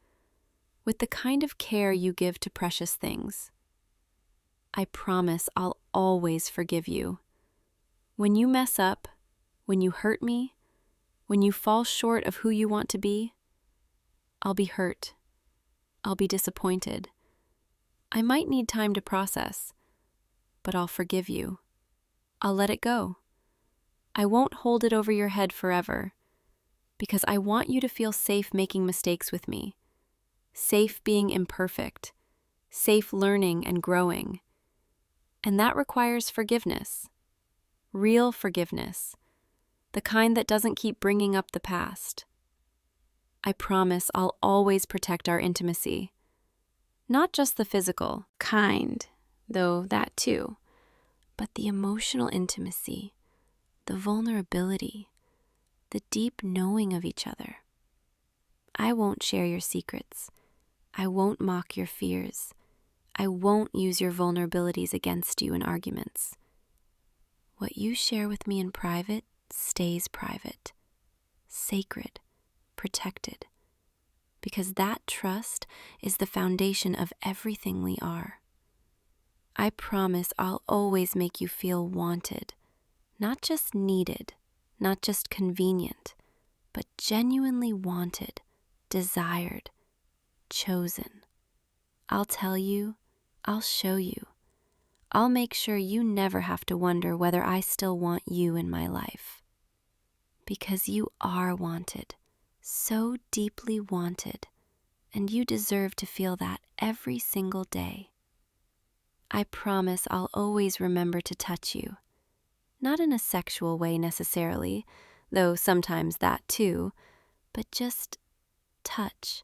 with the kind of care you give to precious things. I promise I'll always forgive you. When you mess up, when you hurt me, when you fall short of who you want to be, I'll be hurt. I'll be disappointed. I might need time to process, but I'll forgive you. I'll let it go. I won't hold it over your head forever, because I want you to feel safe making mistakes with me, safe being imperfect, safe learning and growing. And that requires forgiveness, real forgiveness, the kind that doesn't keep bringing up the past. I promise I'll always protect our intimacy, not just the physical kind, though that too, but the emotional intimacy, the vulnerability, the deep knowing of each other. I won't share your secrets. I won't mock your fears. I won't use your vulnerabilities against you in arguments. What you share with me in private stays private, sacred, protected, because that trust is the foundation of everything we are. I promise I'll always make you feel wanted, not just needed, not just convenient, but genuinely wanted, desired, chosen. I'll tell you, I'll show you. I'll make sure you never have to wonder whether I still want you in my life. Because you are wanted, so deeply wanted, and you deserve to feel that every single day. I promise I'll always remember to touch you. Not in a sexual way necessarily, though sometimes that too, but just touch.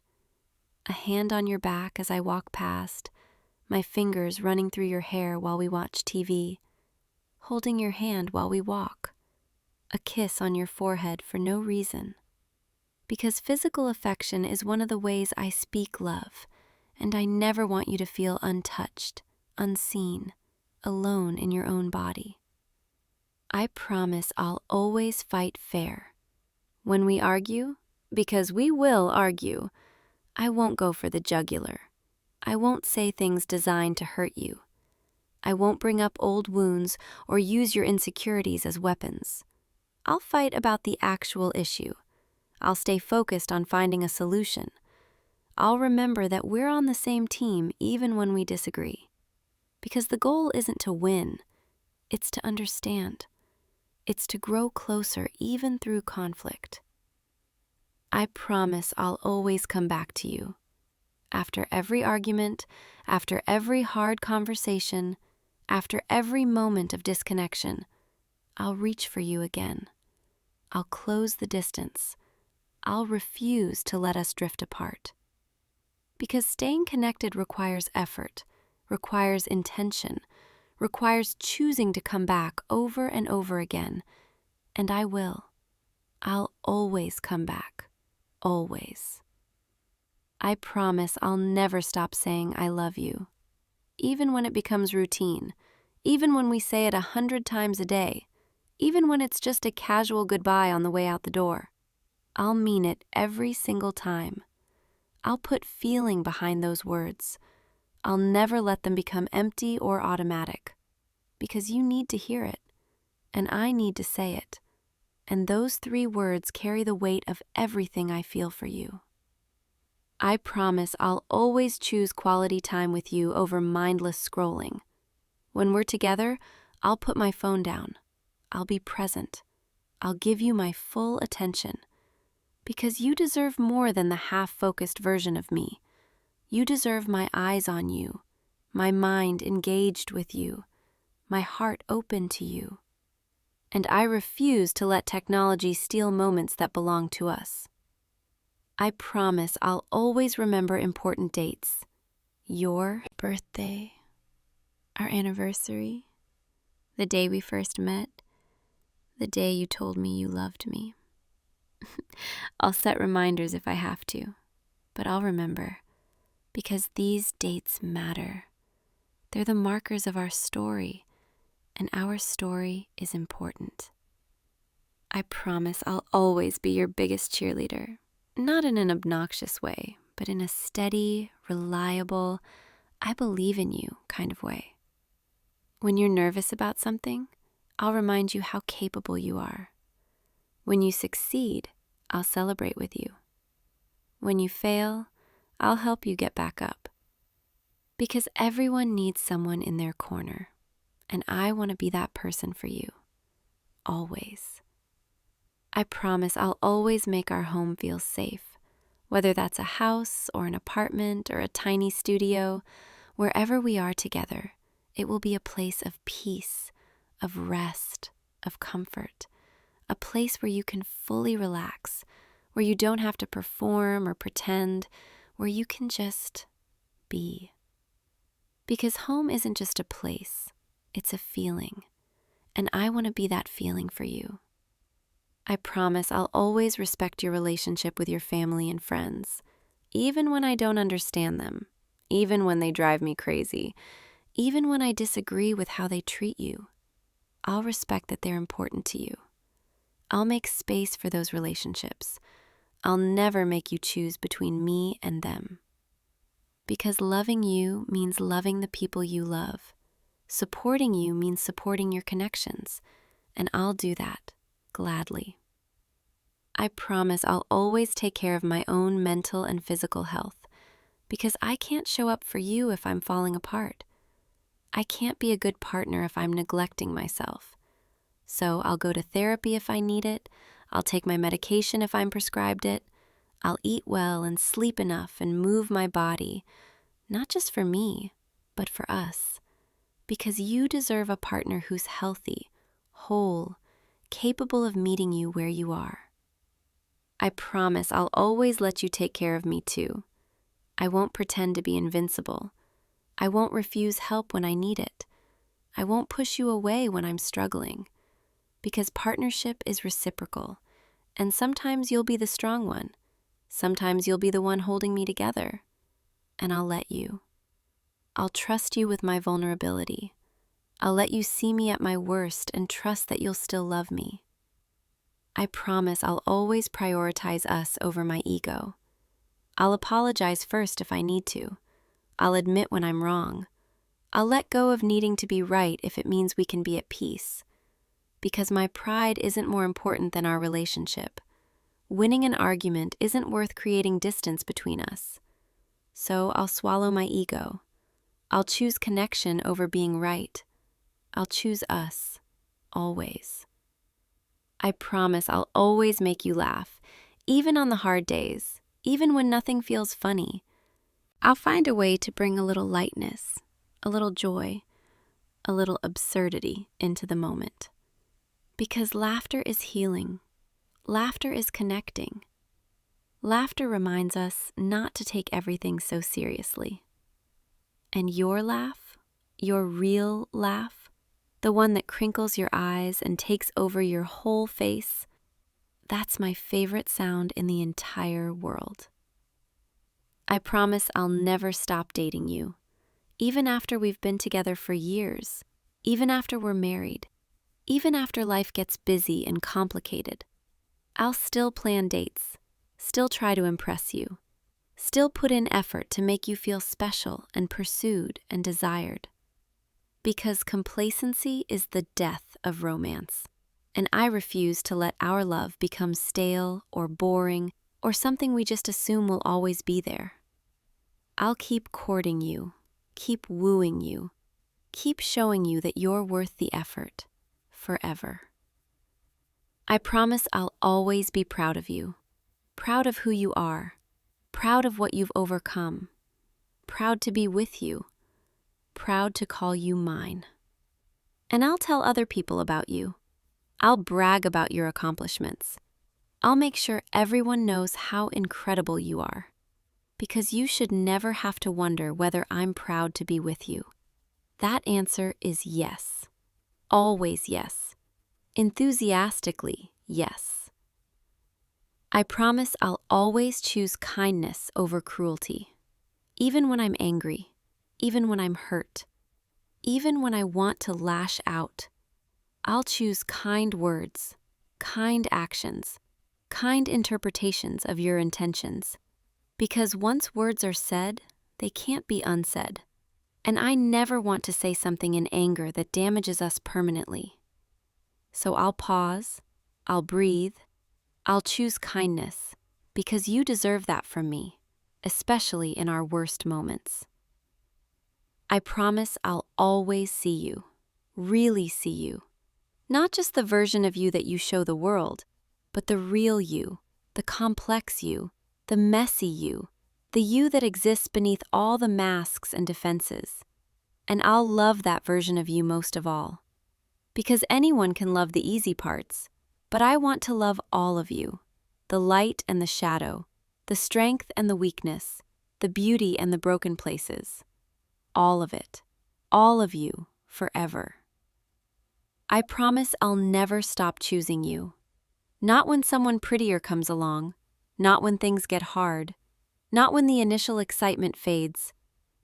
A hand on your back as I walk past, my fingers running through your hair while we watch TV, holding your hand while we walk, a kiss on your forehead for no reason. Because physical affection is one of the ways I speak love, and I never want you to feel untouched, unseen, alone in your own body. I promise I'll always fight fair. When we argue, because we will argue, I won't go for the jugular. I won't say things designed to hurt you. I won't bring up old wounds or use your insecurities as weapons. I'll fight about the actual issue. I'll stay focused on finding a solution. I'll remember that we're on the same team even when we disagree. Because the goal isn't to win, it's to understand. It's to grow closer even through conflict. I promise I'll always come back to you. After every argument, after every hard conversation, after every moment of disconnection, I'll reach for you again. I'll close the distance. I'll refuse to let us drift apart. Because staying connected requires effort, requires intention, requires choosing to come back over and over again. And I will. I'll always come back. Always. I promise I'll never stop saying I love you. Even when it becomes routine, even when we say it 100 times a day, even when it's just a casual goodbye on the way out the door, I'll mean it every single time. I'll put feeling behind those words. I'll never let them become empty or automatic, because you need to hear it, and I need to say it, and those 3 words carry the weight of everything I feel for you. I promise I'll always choose quality time with you over mindless scrolling. When we're together, I'll put my phone down. I'll be present. I'll give you my full attention. Because you deserve more than the half-focused version of me. You deserve my eyes on you, my mind engaged with you, my heart open to you. And I refuse to let technology steal moments that belong to us. I promise I'll always remember important dates. Your birthday, our anniversary, the day we first met, the day you told me you loved me. I'll set reminders if I have to, but I'll remember, because these dates matter. They're the markers of our story, and our story is important. I promise I'll always be your biggest cheerleader, not in an obnoxious way, but in a steady, reliable, I believe in you kind of way. When you're nervous about something, I'll remind you how capable you are. When you succeed, I'll celebrate with you. When you fail, I'll help you get back up. Because everyone needs someone in their corner, and I want to be that person for you, always. I promise I'll always make our home feel safe, whether that's a house or an apartment or a tiny studio. Wherever we are together, it will be a place of peace, of rest, of comfort, a place where you can fully relax, where you don't have to perform or pretend, where you can just be. Because home isn't just a place, it's a feeling, and I want to be that feeling for you. I promise I'll always respect your relationship with your family and friends, even when I don't understand them, even when they drive me crazy, even when I disagree with how they treat you. I'll respect that they're important to you. I'll make space for those relationships. I'll never make you choose between me and them. Because loving you means loving the people you love. Supporting you means supporting your connections, and I'll do that gladly. I promise I'll always take care of my own mental and physical health, because I can't show up for you if I'm falling apart. I can't be a good partner if I'm neglecting myself. So I'll go to therapy if I need it. I'll take my medication if I'm prescribed it. I'll eat well and sleep enough and move my body, not just for me, but for us. Because you deserve a partner who's healthy, whole, capable of meeting you where you are. I promise I'll always let you take care of me too. I won't pretend to be invincible. I won't refuse help when I need it. I won't push you away when I'm struggling. Because partnership is reciprocal, and sometimes you'll be the strong one. Sometimes you'll be the one holding me together. And I'll let you. I'll trust you with my vulnerability. I'll let you see me at my worst and trust that you'll still love me. I promise I'll always prioritize us over my ego. I'll apologize first if I need to. I'll admit when I'm wrong. I'll let go of needing to be right if it means we can be at peace. Because my pride isn't more important than our relationship. Winning an argument isn't worth creating distance between us. So I'll swallow my ego. I'll choose connection over being right. I'll choose us, always. I promise I'll always make you laugh, even on the hard days, even when nothing feels funny. I'll find a way to bring a little lightness, a little joy, a little absurdity into the moment. Because laughter is healing. Laughter is connecting. Laughter reminds us not to take everything so seriously. And your laugh, your real laugh, the one that crinkles your eyes and takes over your whole face, that's my favorite sound in the entire world. I promise I'll never stop dating you, even after we've been together for years, even after we're married, even after life gets busy and complicated. I'll still plan dates, still try to impress you, still put in effort to make you feel special and pursued and desired. Because complacency is the death of romance, and I refuse to let our love become stale or boring or something we just assume will always be there. I'll keep courting you, keep wooing you, keep showing you that you're worth the effort, forever. I promise I'll always be proud of you, proud of who you are, proud of what you've overcome, proud to be with you, proud to call you mine. And I'll tell other people about you. I'll brag about your accomplishments. I'll make sure everyone knows how incredible you are, because you should never have to wonder whether I'm proud to be with you. That answer is yes. Always yes. Enthusiastically yes. I promise I'll always choose kindness over cruelty, even when I'm angry, even when I'm hurt, even when I want to lash out. I'll choose kind words, kind actions, kind interpretations of your intentions, because once words are said, they can't be unsaid. And I never want to say something in anger that damages us permanently. So I'll pause, I'll breathe, I'll choose kindness, because you deserve that from me, especially in our worst moments. I promise I'll always see you, really see you. Not just the version of you that you show the world, but the real you, the complex you, the messy you, the you that exists beneath all the masks and defenses. And I'll love that version of you most of all. Because anyone can love the easy parts, but I want to love all of you, the light and the shadow, the strength and the weakness, the beauty and the broken places. All of it, all of you, forever. I promise I'll never stop choosing you. Not when someone prettier comes along, not when things get hard, not when the initial excitement fades,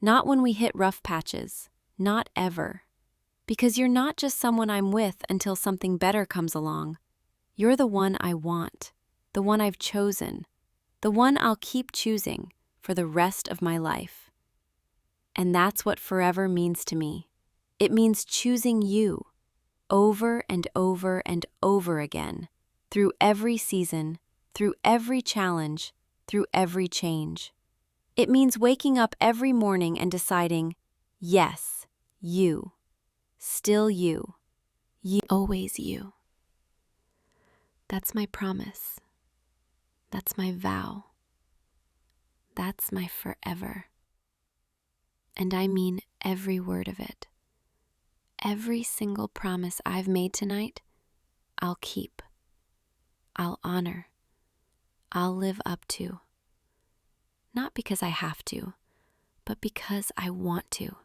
not when we hit rough patches, not ever. Because you're not just someone I'm with until something better comes along. You're the one I want, the one I've chosen, the one I'll keep choosing for the rest of my life. And that's what forever means to me. It means choosing you, over and over and over again, through every season, through every challenge, through every change. It means waking up every morning and deciding, yes, you, still you, always you. That's my promise. That's my vow. That's my forever. And I mean every word of it. Every single promise I've made tonight, I'll keep. I'll honor. I'll live up to. Not because I have to, but because I want to.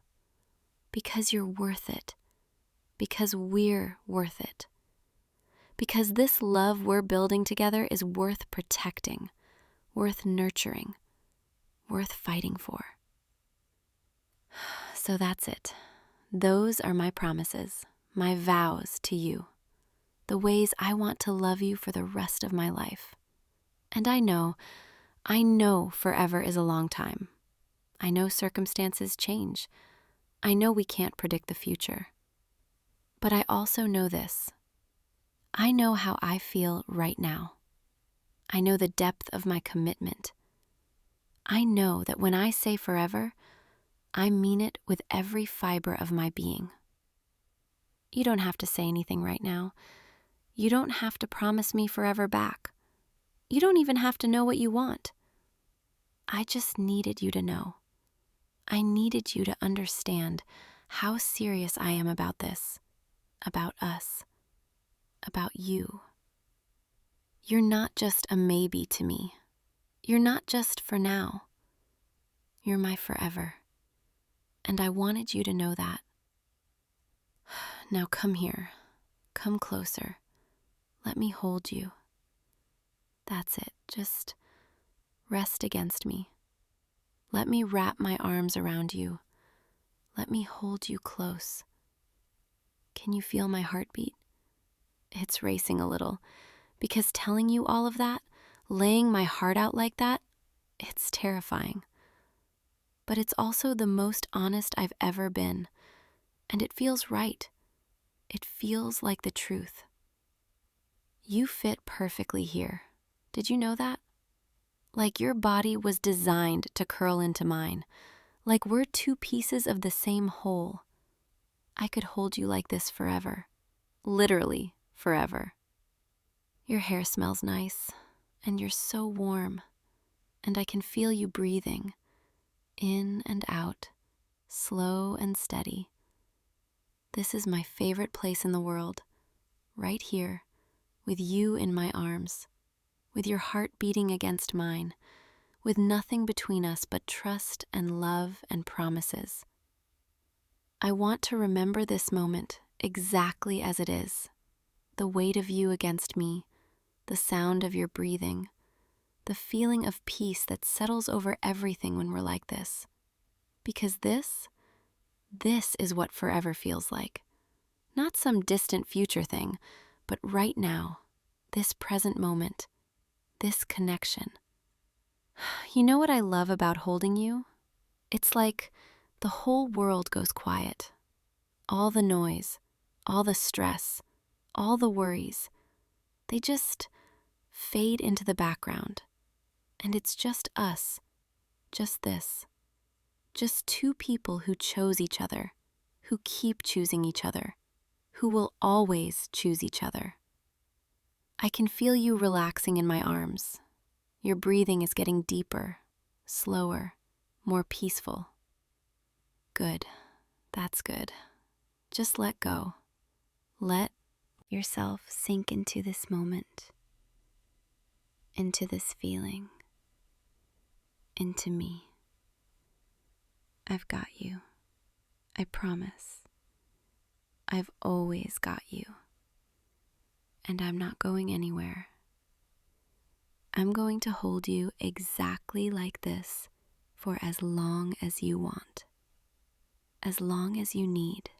Because you're worth it. Because we're worth it. Because this love we're building together is worth protecting, worth nurturing, worth fighting for. So that's it. Those are my promises, my vows to you, the ways I want to love you for the rest of my life. And I know forever is a long time. I know circumstances change. I know we can't predict the future. But I also know this. I know how I feel right now. I know the depth of my commitment. I know that when I say forever, I mean it with every fiber of my being. You don't have to say anything right now. You don't have to promise me forever back. You don't even have to know what you want. I just needed you to know. I needed you to understand how serious I am about this, about us, about you. You're not just a maybe to me. You're not just for now. You're my forever. And I wanted you to know that. Now come here. Come closer. Let me hold you. That's it. Just rest against me. Let me wrap my arms around you. Let me hold you close. Can you feel my heartbeat? It's racing a little, because telling you all of that, laying my heart out like that, it's terrifying. But it's also the most honest I've ever been, and it feels right. It feels like the truth. You fit perfectly here. Did you know that? Like your body was designed to curl into mine, like we're two pieces of the same whole. I could hold you like this forever, literally forever. Your hair smells nice, and you're so warm, and I can feel you breathing, in and out, slow and steady. This is my favorite place in the world, right here, with you in my arms, with your heart beating against mine, with nothing between us but trust and love and promises. I want to remember this moment exactly as it is, the weight of you against me, the sound of your breathing, the feeling of peace that settles over everything when we're like this. Because this is what forever feels like. Not some distant future thing, but right now, this present moment, this connection. You know what I love about holding you? It's like the whole world goes quiet. All the noise, all the stress, all the worries, they just fade into the background. And it's just us, just this. Just two people who chose each other, who keep choosing each other, who will always choose each other. I can feel you relaxing in my arms. Your breathing is getting deeper, slower, more peaceful. Good. That's good. Just let go. Let yourself sink into this moment, into this feeling, into me. I've got you. I promise. I've always got you. And I'm not going anywhere. I'm going to hold you exactly like this for as long as you want, as long as you need.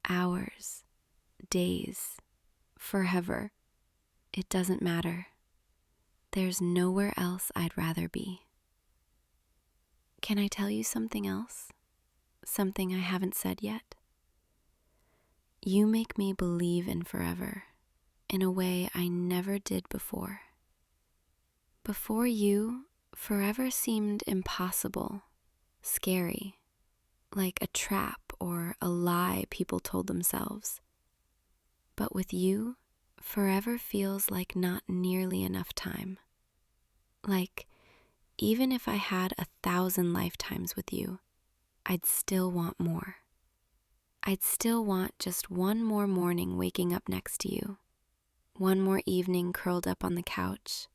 Hours, days, forever. It doesn't matter. There's nowhere else I'd rather be. Can I tell you something else? Something I haven't said yet? You make me believe in forever in a way I never did before. Before you, forever seemed impossible, scary, like a trap or a lie people told themselves. But with you, forever feels like not nearly enough time. Like, even if I had 1,000 lifetimes with you, I'd still want more. I'd still want just one more morning waking up next to you, one more evening curled up on the couch,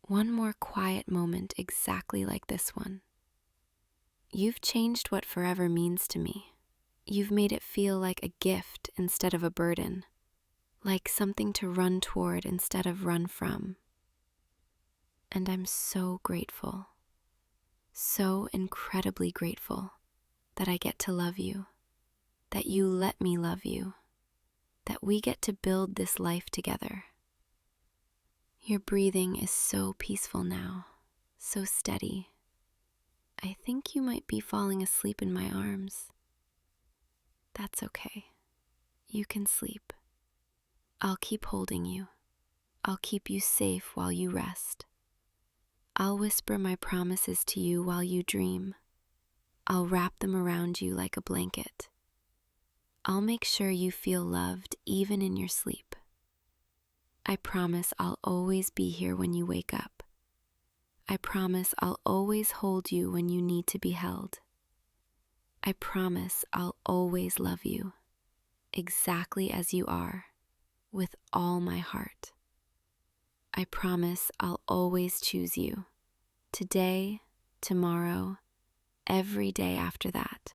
one more quiet moment exactly like this one. You've changed what forever means to me. You've made it feel like a gift instead of a burden, like something to run toward instead of run from. And I'm so grateful, so incredibly grateful that I get to love you, that you let me love you, that we get to build this life together. Your breathing is so peaceful now, so steady. I think you might be falling asleep in my arms. That's okay. You can sleep. I'll keep holding you. I'll keep you safe while you rest. I'll whisper my promises to you while you dream. I'll wrap them around you like a blanket. I'll make sure you feel loved even in your sleep. I promise I'll always be here when you wake up. I promise I'll always hold you when you need to be held. I promise I'll always love you, exactly as you are, with all my heart. I promise I'll always choose you, today, tomorrow, every day after that.